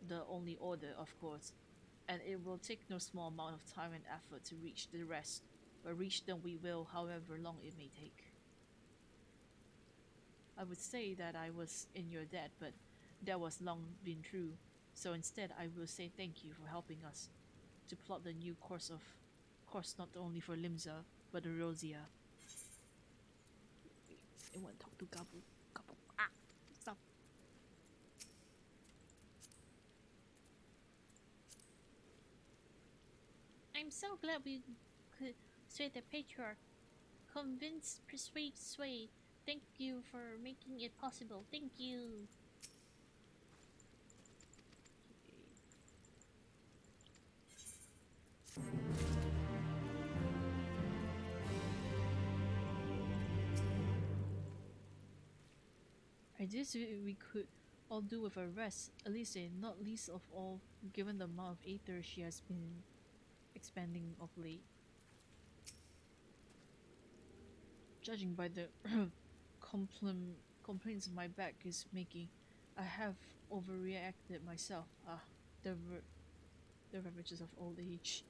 the only order, of course, and it will take no small amount of time and effort to reach the rest, but reach them we will, however long it may take. I would say that I was in your debt, but that was long been true, so instead I will say thank you for helping us to plot the new course not only for Limsa, but Erosia. I want to talk to Gabu. Gabu. Ah! Stop. I'm so glad we could sway the patriarch. Convince, persuade, sway. Thank you for making it possible. Thank you. I guess we could all do with a rest, at least not least of all, given the amount of aether she has been expanding of late. Judging by the complaints my back is making, I have overreacted myself. Ah, the ravages of old age.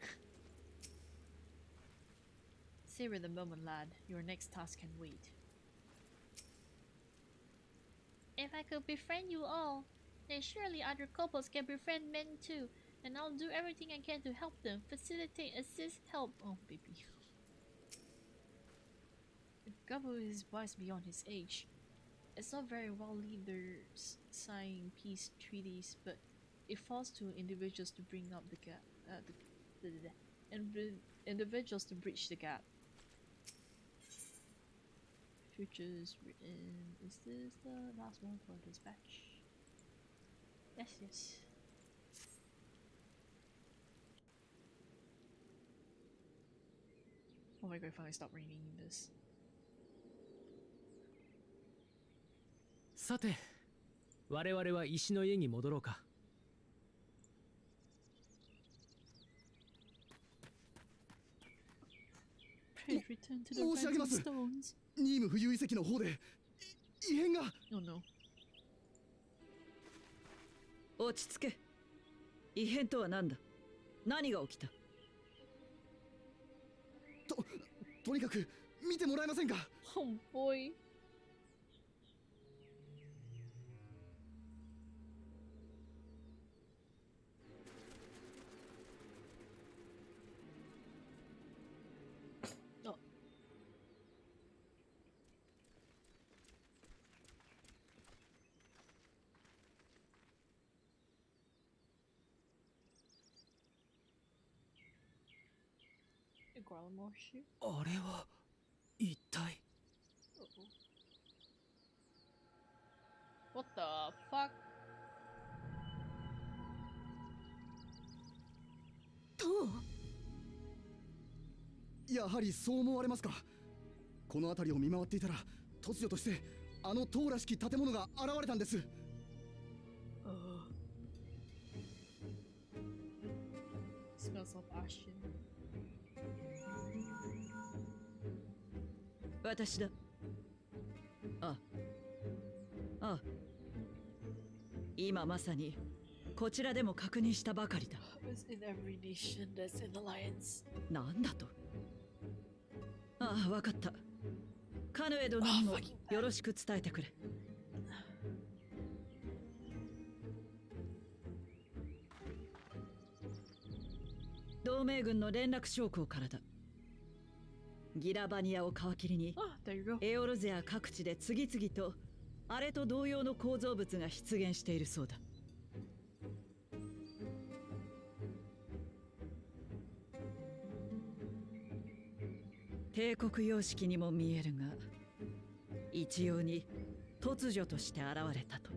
Savor the moment, lad. Your next task can wait. If I could befriend you all, then surely other kobolds can befriend men too, and I'll do everything I can to help them, facilitate, assist, help. Oh, baby. Gabo is wise beyond his age. It's not very well leaders signing peace treaties, but it falls to individuals to bring up the gap. Individuals to bridge the gap. Futures written. Is this the last one for this batch? Yes, yes. Oh my god, I finally stopped reading this. さて、我々は石の家に戻ろうか。Pray return to the 申し上げます。 stones. ニーム浮遊遺跡の方で異変が。Oh no. 落ち着け。異変とは何だ。何が起きた。とにかく見てもらえませんか。Oh boy. Growler shoe? あれは一体。What the fuck? やはりそう思われますか。この辺りを見回っていたら突如としてあの塔らしき建物が現れたんです。Smells of ashen. 私だ。ああ、今まさにこちらでも確認したばかりだ。It's in every nation that's in alliance. なんだと。ああ、わかった。カヌエ殿にもよろしく伝えてくれ。同盟軍の連絡将校からだ。ギラバニアを皮切りにエオルゼア各地で次々とあれと同様の構造物が出現しているそうだ。帝国様式にも見えるが、一様に突如として現れたと。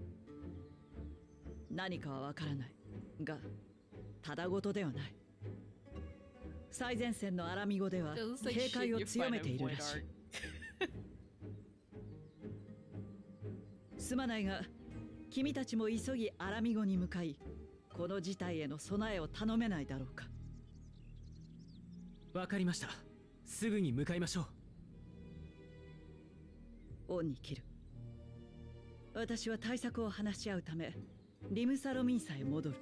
何かはわからないが、ただごとではない。最前線のアラミ語では警戒を強めているらしい。すまないが君たちも急ぎアラミゴに向かい、この事態への備えを頼めないだろうか。わかりました。すぐに向かいましょう。オンに切る。私は対策を話し合うためリムサロミンサへ戻る。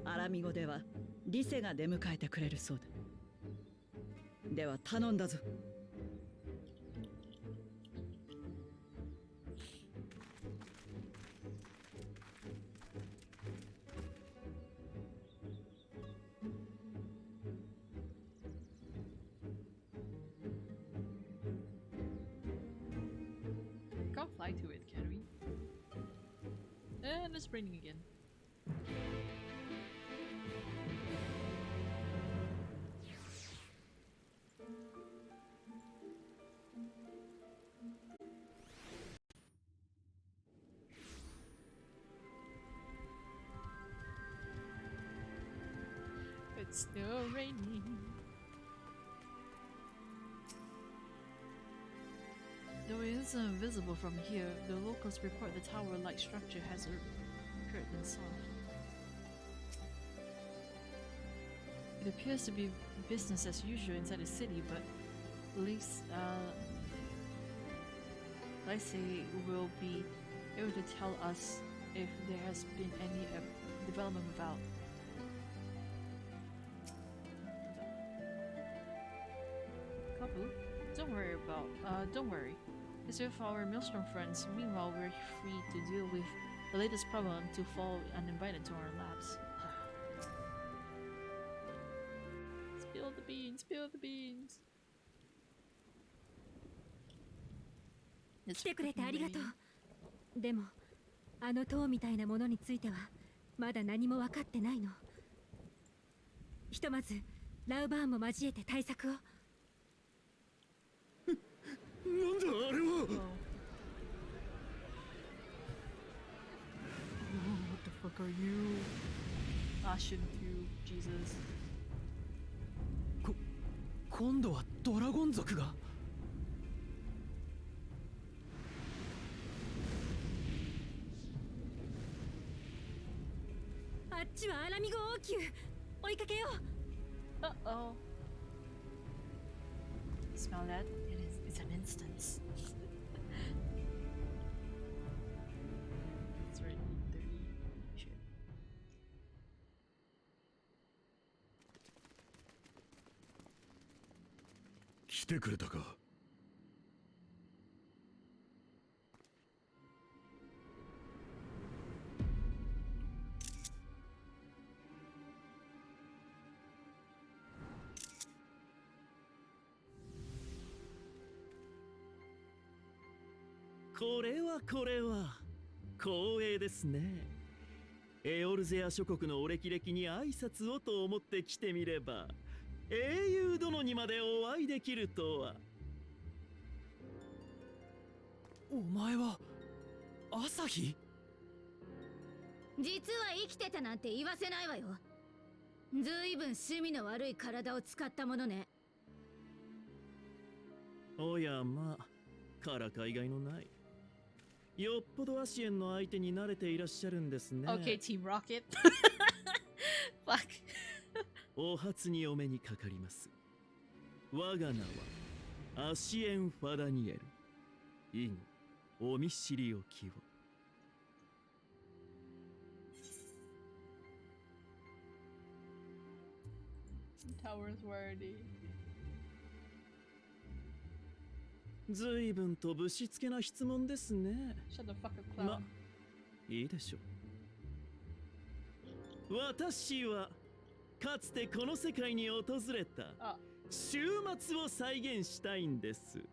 アラミゴではリセが出迎えてくれるそうだ。では頼んだぞ。Can't fly to it, can we? And it's raining again. It's still raining. Though it isn't visible from here, the locals report the tower-like structure has occurred inside. It appears to be business as usual inside the city, but Lise will be able to tell us if there has been any development without. Kabu, don't worry. As with our Maelstrom friends, meanwhile we're free to deal with the latest problem to fall uninvited to our labs. Spill the beans, spill the beans. 来てくれてありがとう。でもあの塔みたいなものについてはまだ何も分かってないの。ひとまずラウバーンも交えて対策を。なんだあれは。What the fuck are you? Ashen you, Jesus. 今度はドラゴン族が。あっちはアラミゴ王宮。追いかけよう。Uh-oh. Smell that? It's an instance. It's right 30. Shit. 来てくれたか。これは光栄ですね。エオルゼア諸国のお歴々に挨拶をと思って来てみれば、英雄殿にまでお会いできるとは。お前は朝日？実は生きてたなんて言わせないわよ。ずいぶん趣味の悪い体を使ったものね。おやまあ、からかいがいのない。よっぽどアシエンの相手に慣れていらっしゃるんですね。Okay, Team Rocket. Fuck. お初にお目にかかります。我が名はアシエン・ファダニエル。以後お見知りおきを。Tower's worthy. ずいぶんとぶしつけな質問ですね。 Shut the fuck up, clown. ま、いいでしょう。私はかつてこの世界に訪れた週末を再現したいんです。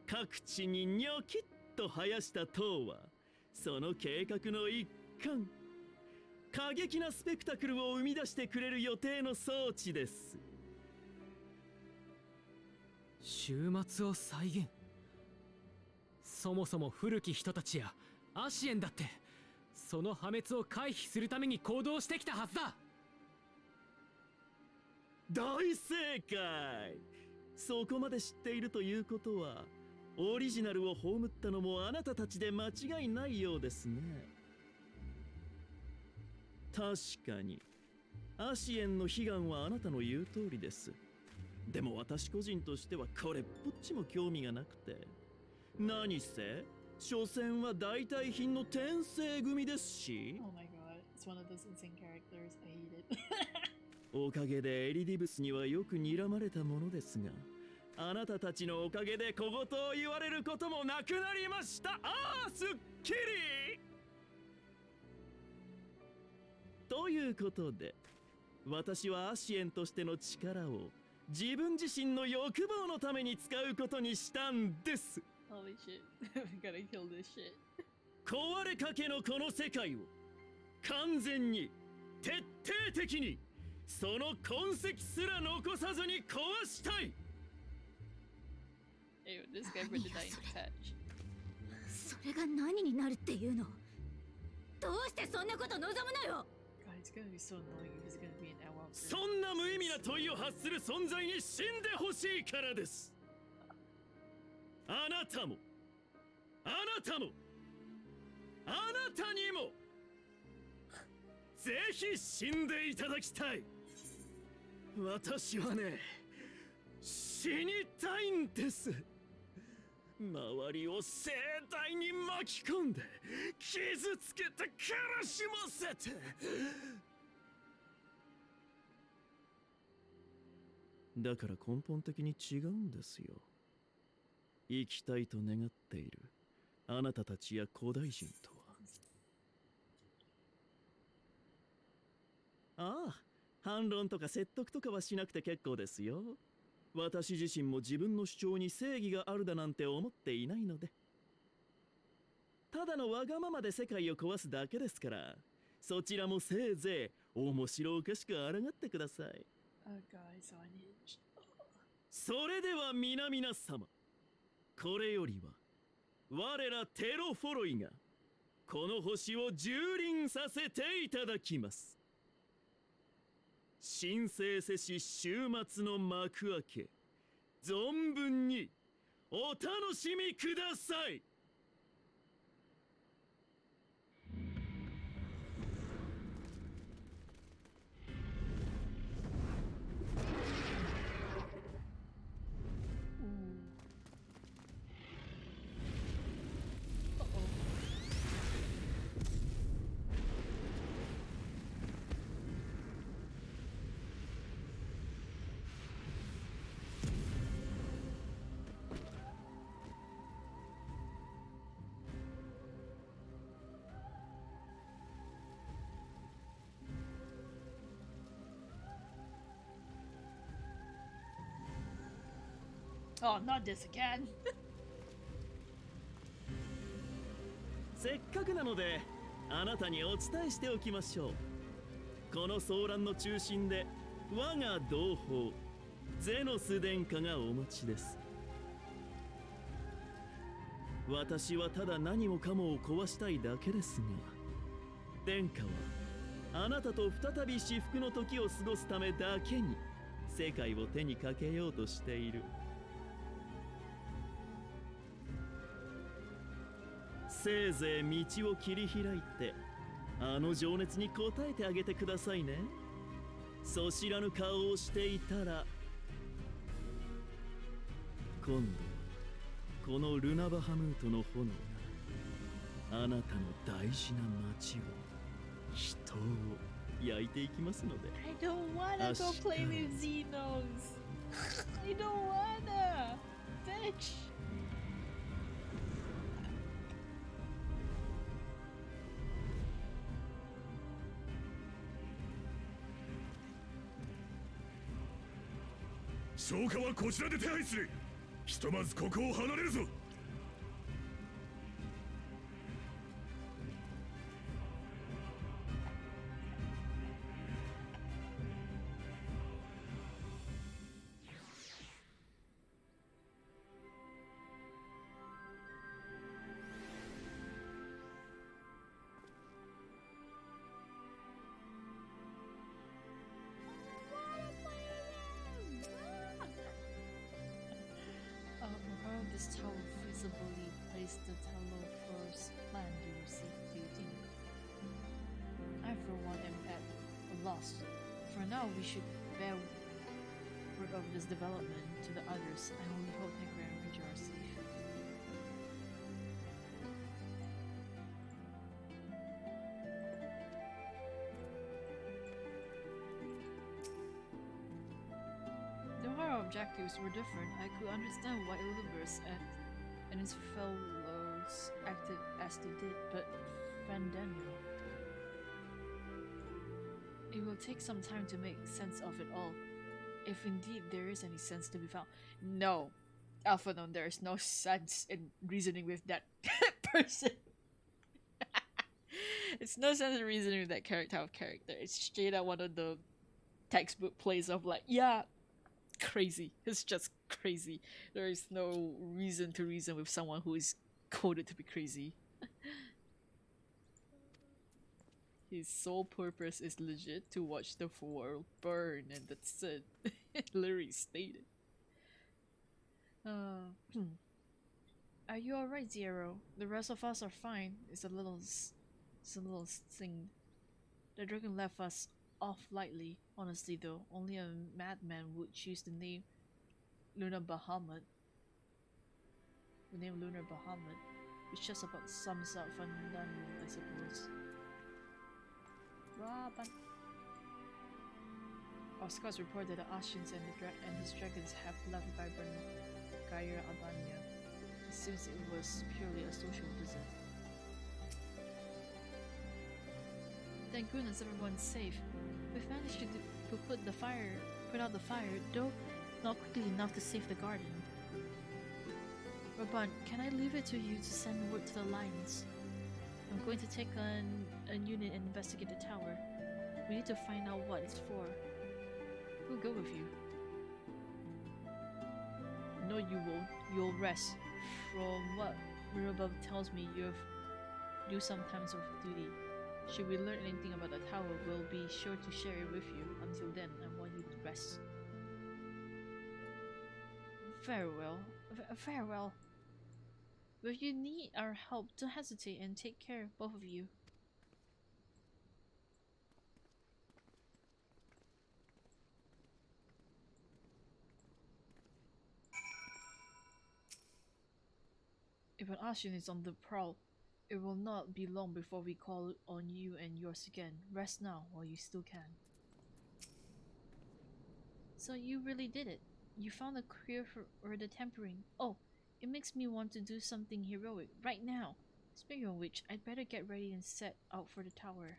各地にニョキッと生やした塔はその計画の一環。過激なスペクタクルを生み出してくれる予定の装置です。週末を再現。そもそも古き人たちやアシエンだってその破滅を回避するために行動してきたはずだ。大正解。そこまで知っているということはオリジナルを葬ったのもあなたたちで間違いないようですね。確かにアシエンの悲願はあなたの言う通りです。でも私個人としてはこれっぽっちも興味がなくて、何せ所詮は代替品の転生組ですし。 Oh my god, it's one of those insane characters. I hate it. おかげでエリディブスにはよく睨まれたものですが、あなたたちのおかげで小言を言われることもなくなりました。ああ、すっきり。ということで、私はアシエンとしての力を自分自身の欲望のために使うことにしたんです。Holy shit. We gotta kill this shit. 壊れかけのこの世界を完全に徹底的にその痕跡すら残さずに壊したい。Ew, this guy really dying to touch. それが何になるっていうの？どうしてそんなこと望むのよ？ God, it's gonna be so annoying if he's gonna be an hour. そんな無意味な問いを発する存在に死んでほしいからです。あなたもあなたもあなたにもぜひ死んでいただきたい。私はね、死にたいんです。周りを盛大に巻き込んで傷つけて悲しませて。だから根本的に違うんですよ。生きたいと願っているあなたたちや古代人とは。ああ、反論とか説得とかはしなくて結構ですよ。私自身も自分の主張に正義があるだなんて思っていないので。ただのわがままで世界を壊すだけですから、そちらもせいぜい面白おかしく抗ってください。Oh god, it's on hinge. それでは皆々様、これよりは我らテロフォロイがこの星を蹂躙させていただきます。神聖せし終末の幕開け、存分にお楽しみください。Oh, not this again. せっかくなのであなたにお伝えしておきましょう。この騒乱の中心で我が同胞ゼノス殿下がお待ちです。私はただ何もかもを壊したいだけですが、殿下はあなたと再び至福の時を過ごすためだけに世界を手にかけようとしている。せいぜい道を切り開いてあの情熱に応えてあげてくださいね。そ知らぬ顔をしていたら今度このルナバハムートの炎があなたの大事な町を人を焼いていきますので。 I don't wanna go play with Xenos. I don't wanna. Bitch. 消火はこちらで手配する。ひとまずここを離れるぞ。This tower possibly place the Teleforce plan you received, do you think? I, for one, am at a loss. For now, we should bear word of this development to the others. I only hope Negra and Ranger are safe. Though our objectives were different, I could understand why Elizabeth and his fellows acted as they did, but friend Daniel... It will take some time to make sense of it all, if indeed there is any sense to be found. No, Alpha known, there is no sense in reasoning with that person. It's no sense in reasoning with that character. It's straight out one of the textbook plays of like, yeah, crazy. It's just crazy. There is no reason to reason with someone who is coded to be crazy. His sole purpose is legit to watch the world burn, and that's it. Literally stated. Are you alright, Zero? The rest of us are fine. It's a little thing. The dragon left us off lightly. Honestly though, only a madman would choose the name Lunar Bahamut. The name Lunar Bahamut, which just about sums up Fandanu, I suppose. Our scouts report that the Ashians and his dragons have left vibrant Gaia Albania. It seems it was purely a social visit. Thank goodness everyone's safe. We've managed to put out the fire, though not quickly enough to save the garden. Raban, can I leave it to you to send word to the Lions? I'm going to take a unit and investigate the tower. We need to find out what it's for. Who'll go with you? No, you won't. You'll rest. From what Mirabel tells me, you do sometimes of duty. Should we learn anything about the tower, we'll be sure to share it with you. Until then, I want you to rest. Farewell. Farewell. If you need our help, don't hesitate and take care, both of you. If an Ashen is on the prowl, it will not be long before we call on you and yours again. Rest now while you still can. So you really did it. You found a cure for the tempering. Oh, it makes me want to do something heroic right now. Speaking of which, I'd better get ready and set out for the tower.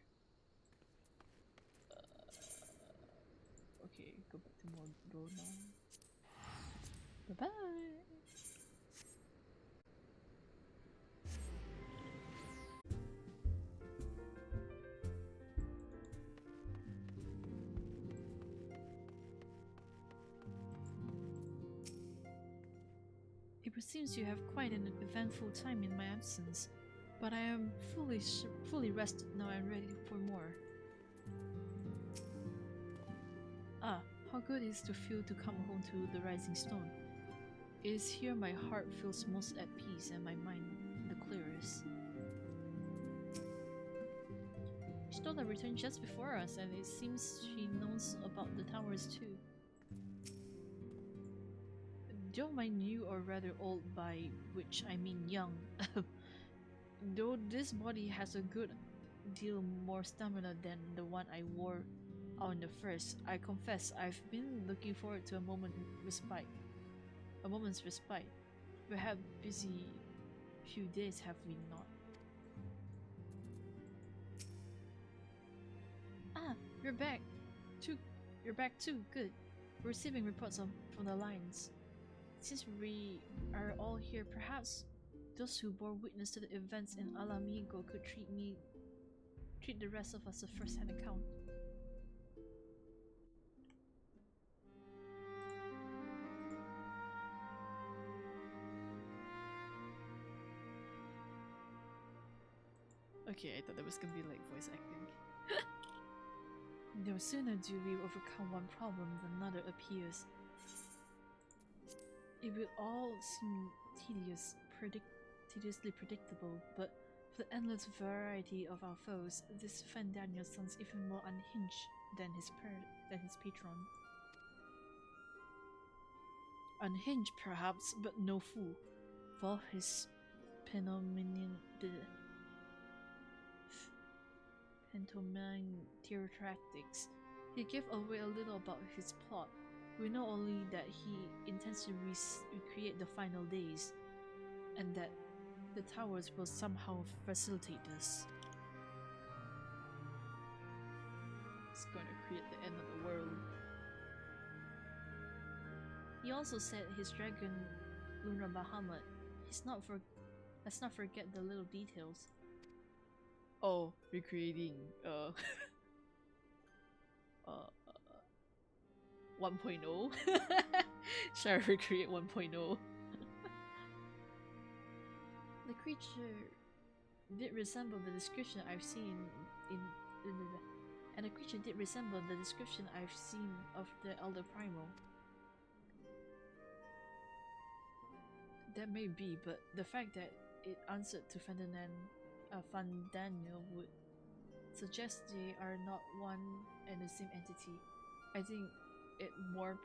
Okay, go back to more now. Bye-bye! It seems you have quite an eventful time in my absence, but I am fully rested now and ready for more. Ah, how good it is to feel to come home to the Rising Stone. It is here my heart feels most at peace and my mind the clearest. Stola returned just before us, and it seems she knows about the towers too. Don't mind new, or rather old, by which I mean young. Though this body has a good deal more stamina than the one I wore on the first, I confess I've been looking forward to a moment's respite. We have busy few days, have we not? Ah, you're back too. Good. We're receiving reports from the Lions. Since we are all here, perhaps those who bore witness to the events in Alamigo could treat the rest of us a first-hand account. Okay, I thought that was gonna be like voice acting. No sooner do we overcome one problem than another appears. It will all seem tedious tediously predictable, but with the endless variety of our foes, this Fen Daniel sounds even more unhinged than his patron. Unhinged, perhaps, but no fool. For all his pantomime theatrics, he gave away a little about his plot. We know only that he intends to recreate the final days, and that the towers will somehow facilitate this. It's going to create the end of the world. He also said his dragon, Lunar Bahamut, let's not forget the little details. Oh, recreating 1.0? Shall I recreate 1.0? The creature did resemble the description I've seen and the creature did resemble the description I've seen of the Elder Primal. That may be, but the fact that it answered to Fandaniel would suggest they are not one and the same entity. I think it more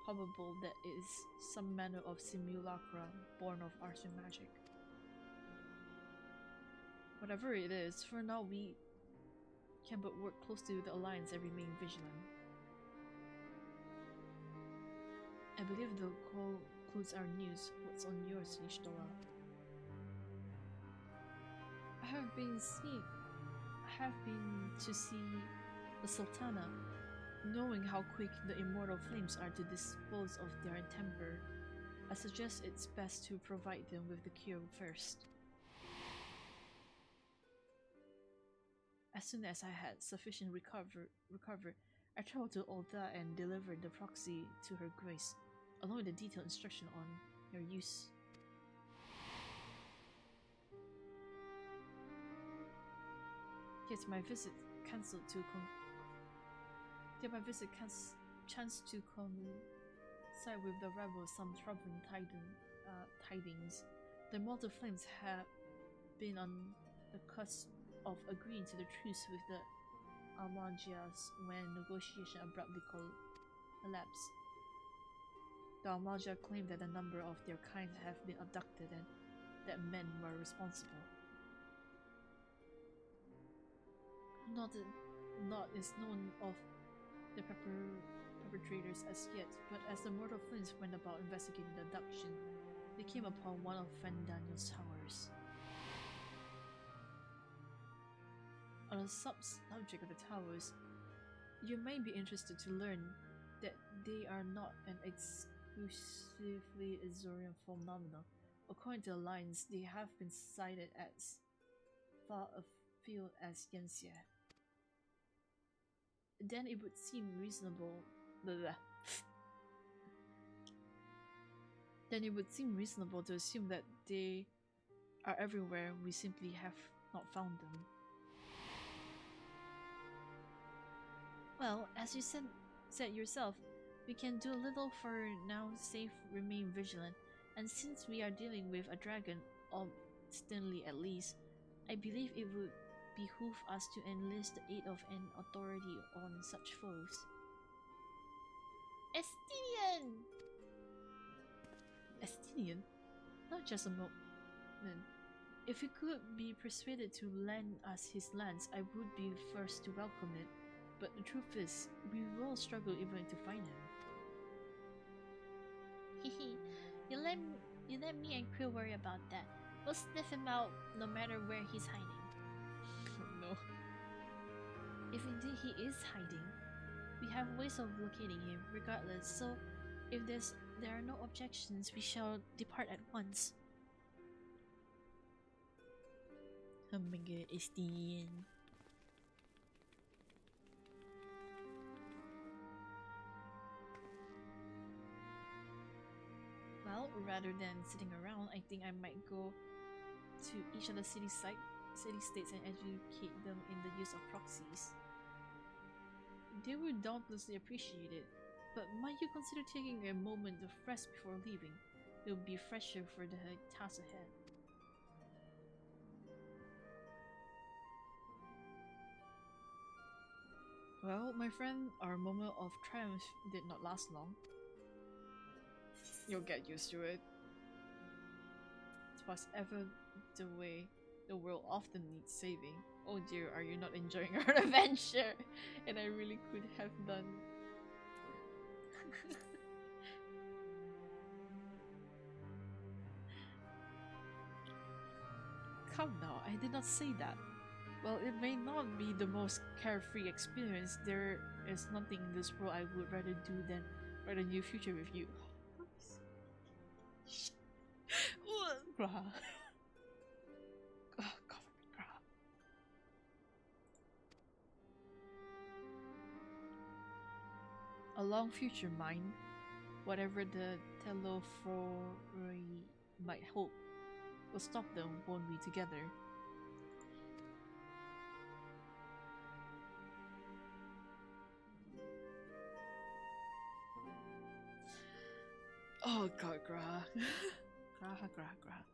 probable that it is some manner of simulacra born of arts and magic. Whatever it is, for now we can but work close to the Alliance and remain vigilant. I believe the call concludes our news. What's on yours, Ishtola? I have been to see the Sultana. Knowing how quick the immortal flames are to dispose of their temper, I suggest it's best to provide them with the cure first. As soon as I had sufficient recover, I traveled to Ulta and delivered the proxy to Her Grace, along with a detailed instruction on your use. Yet my visit cancelled to chance to coincide with the arrival of some troubling tidings. The immortal flames have been on the cusp of agreeing to the truce with the Almagias when negotiation abruptly collapsed. The Almagia claimed that a number of their kind have been abducted and that men were responsible. Not is known of the perpetrators as yet, but as the mortal flames went about investigating the abduction, they came upon one of Fen Daniel's towers. On the subject of the towers, you may be interested to learn that they are not an exclusively Azorian phenomena. According to the Alliance, they have been sighted as far afield as Yenxia. Then it would seem reasonable to assume that they are everywhere. We simply have not found them. Well, as you said yourself, we can do little for now save remain vigilant, and since we are dealing with a dragon, obstinately at least, I believe it would behoove us to enlist the aid of an authority on such foes. Estinian? Not just a moment. If he could be persuaded to lend us his lands, I would be first to welcome it. But the truth is, we will struggle even to find him. Hehe, you let me and Krill worry about that. We'll sniff him out no matter where he's hiding. No. If indeed he is hiding, we have ways of locating him regardless, so if there are no objections, we shall depart at once. Oh my god, Estinian. Well, rather than sitting around, I think I might go to each of the city-states and educate them in the use of proxies. They would doubtlessly appreciate it, but might you consider taking a moment of rest before leaving? It'll be fresher for the task ahead. Well, my friend, our moment of triumph did not last long. You'll get used to it. It was ever the way the world often needs saving. Oh dear, are you not enjoying our adventure? And I really could have done. Come now, I did not say that. Well, it may not be the most carefree experience. There is nothing in this world I would rather do than write a new future with you. Grah. Oh, cover me, Grah. A long future, mine. Whatever the Telefori might hope will stop them, won't we, together? Oh god, Grah. Grah.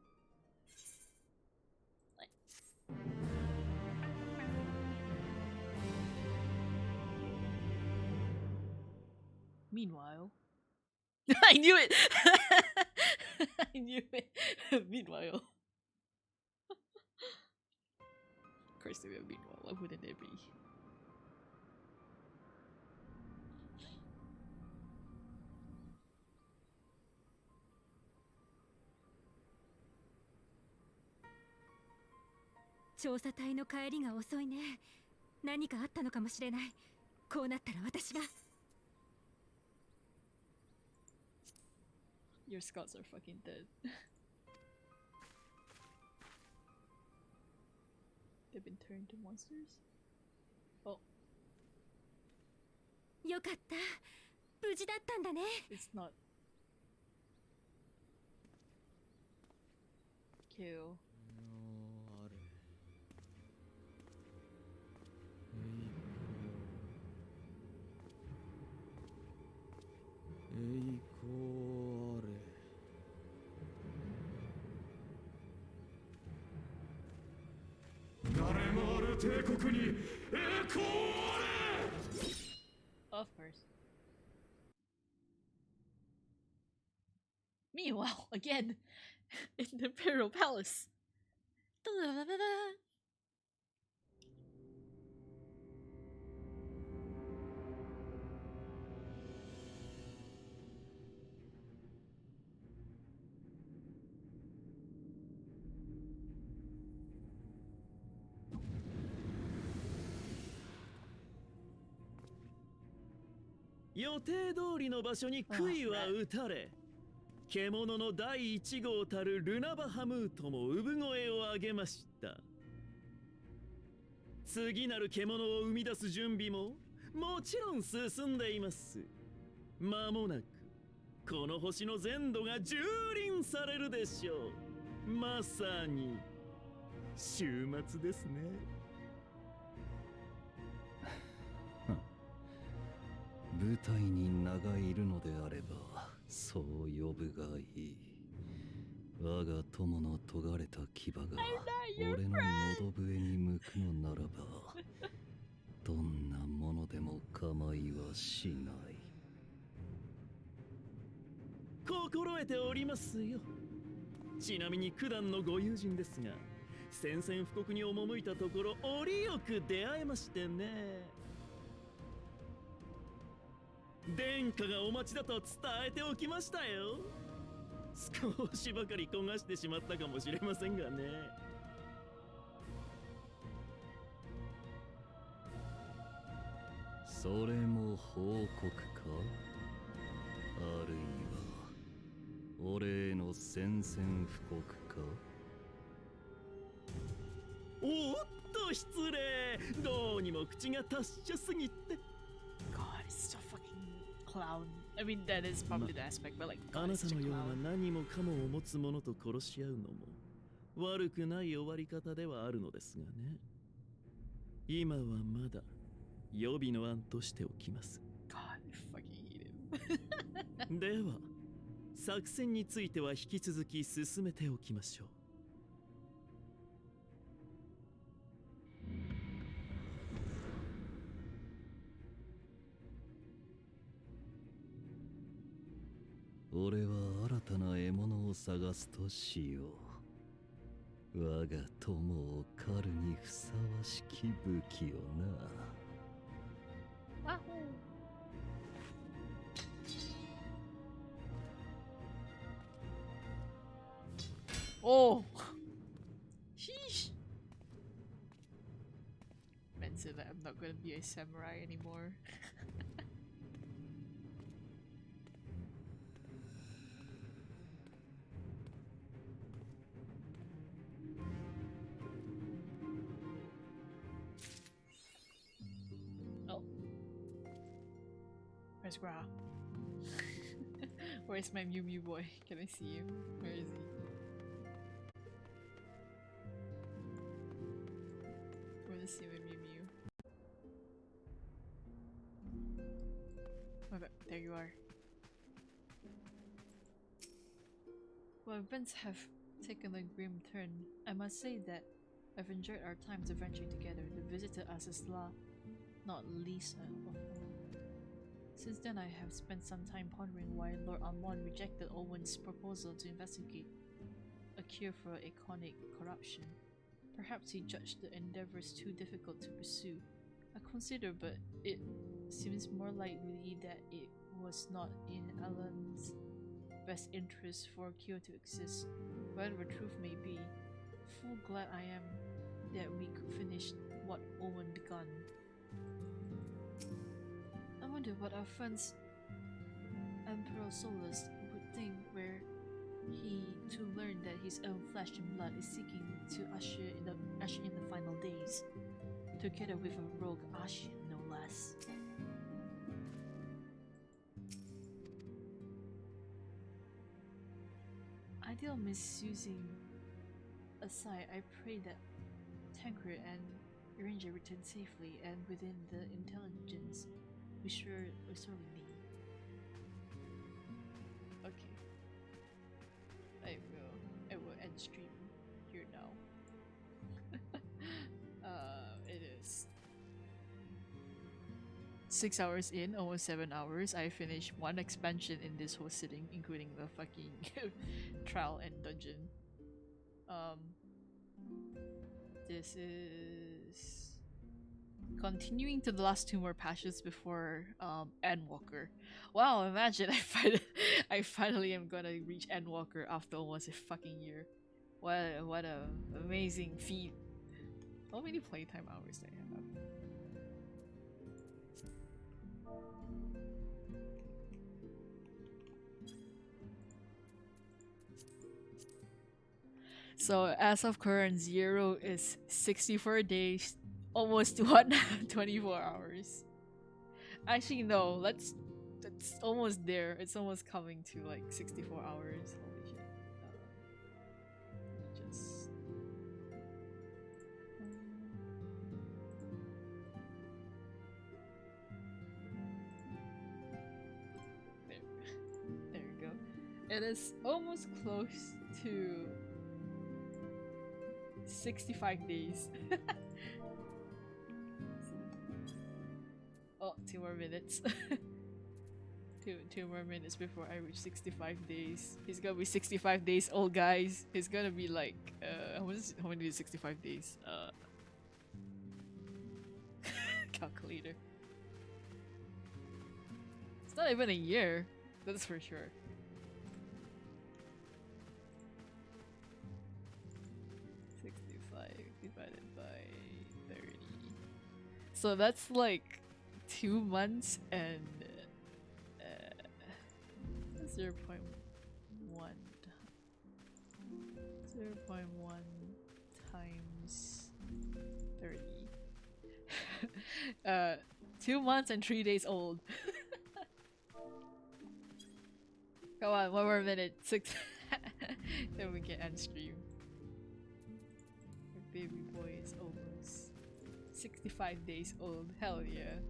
Meanwhile, I knew it! I knew it! Meanwhile. Of course there will be meanwhile, why wouldn't there be?調査隊の帰りが遅いね。何かあったのかもしれない。こうなったら私が。Your scouts are fucking dead. They've been turned to monsters? Oh. よかった。無事だったんだね。It's not. Kill. Of course. Meanwhile, again, in the Imperial Palace. Da-da-da-da-da.「予定通りの場所に杭は打たれ、獣の第1号たるルナバハムートも産声を上げました。次なる獣を生み出す準備ももちろん進んでいます。間もなくこの星の全土が蹂躙されるでしょう。まさに終末ですね。部隊に名がいるのであればそう呼ぶがいい。我が友の尖れた牙が俺の喉笛に向くのならばどんなものでも構いはしない。心得ておりますよ。ちなみに九段のご友人ですが、宣戦布告に赴いたところ折よく出会えましてね。殿下がお待ちだと伝えておきましたよ。少しばかり焦がしてしまったかもしれませんがね。それも報告か。あるいは俺への宣戦布告か。おっと失礼。どうにも口が達者すぎて。God, it's so fucking clown. I mean, that is probably the aspect, but like, あ God, な it's た such a のよう clown. な何もかもを持つ者と殺し合うのも悪くない終わり方ではあるのですがね。今はまだ予備の案としておきます。God, I fucking hate him. では作戦については引き続き進めておきましょう。俺は新たな獲物を探すとしよう。我が友を狩るにふさわしき武器をな。Oh! Sheesh! Meant to that I'm not gonna be a samurai anymore. Oh. Where's Gra? Where's my Mew Mew boy? Can I see him? Where is he? I wanna see my Mew Mew. Oh, there you are. Well, events have taken a grim turn. I must say that I've enjoyed our times adventuring together. The visit to Asasla, not Lisa. Since then, I have spent some time pondering why Lord Amon rejected Owen's proposal to investigate a cure for iconic corruption. Perhaps he judged the endeavors too difficult to pursue. I consider, but it seems more likely that it was not in Alan's best interest for a cure to exist. Whatever truth may be, full glad I am that we could finish what Owen begun. I wonder what our friends Emperor Solus would think were he to learn that his own flesh and blood is seeking to usher in the final days, together with a rogue Ashian, no less. Ideal misusing aside, I pray that Tancred and Ranger return safely and within the intelligence we sorely need. Okay. I will end stream here now. It is 6 hours in, almost 7 hours. I finished one expansion in this whole sitting, including the fucking trial and dungeon. This is continuing to the last 2 more patches before Endwalker. Wow, imagine I finally am gonna reach Endwalker after almost a fucking year. What a amazing feat. How many playtime hours do I have? So as of current, 0 is 64 days, almost 24 hours. Actually, no, that's almost there. It's almost coming to like 64 hours. Holy shit. Just there you go. It is almost close to 65 days. Oh, 2 more minutes. two more minutes before I reach 65 days. He's gonna be 65 days old, guys. He's gonna be like, how many is 65 days? Calculator. It's not even a year. That's for sure. Divided by 30. So that's like 2 months and 0.1 times 30. 2 months and 3 days old. Come on, 1 more minute. 6. Then we can end stream. Baby boy is almost 65 days old. Hell yeah.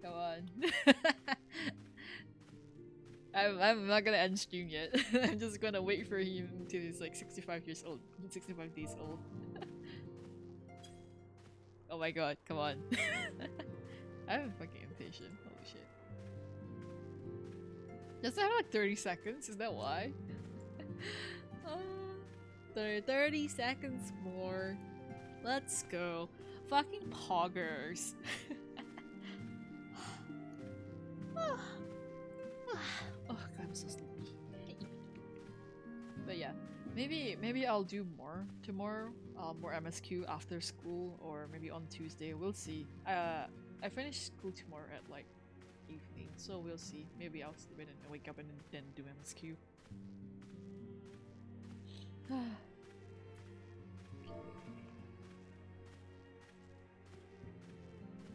Come on. I'm not gonna end stream yet. I'm just gonna wait for him until he's like 65 years old. 65 days old. Oh my god, come on. I'm fucking impatient. Holy shit. Does it have like 30 seconds? Is that why? 30 seconds more. Let's go. Fucking poggers. Oh god, I'm so sleepy. But yeah, maybe I'll do more tomorrow. More MSQ after school, or maybe on Tuesday. We'll see. I finish school tomorrow at like evening, so we'll see. Maybe I'll sleep in and wake up and then do MSQ.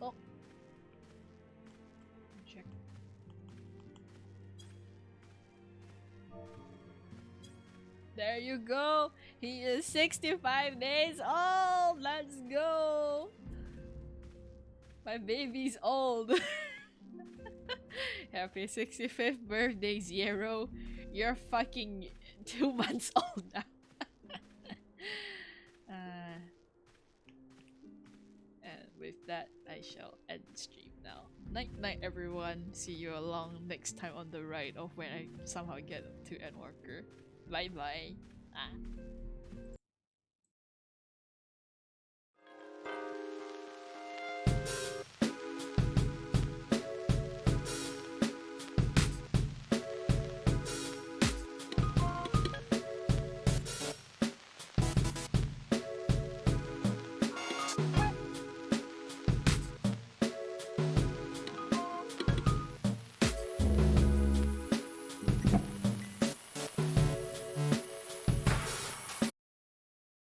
Oh, check. There you go. He is 65 days old. Let's go. My baby's old. Happy 65th birthday, Zero. You're fucking 2 months old now. And with that, I shall end the stream now. Night night, everyone. See you along next time on the ride of when I somehow get to Endwalker. Bye bye.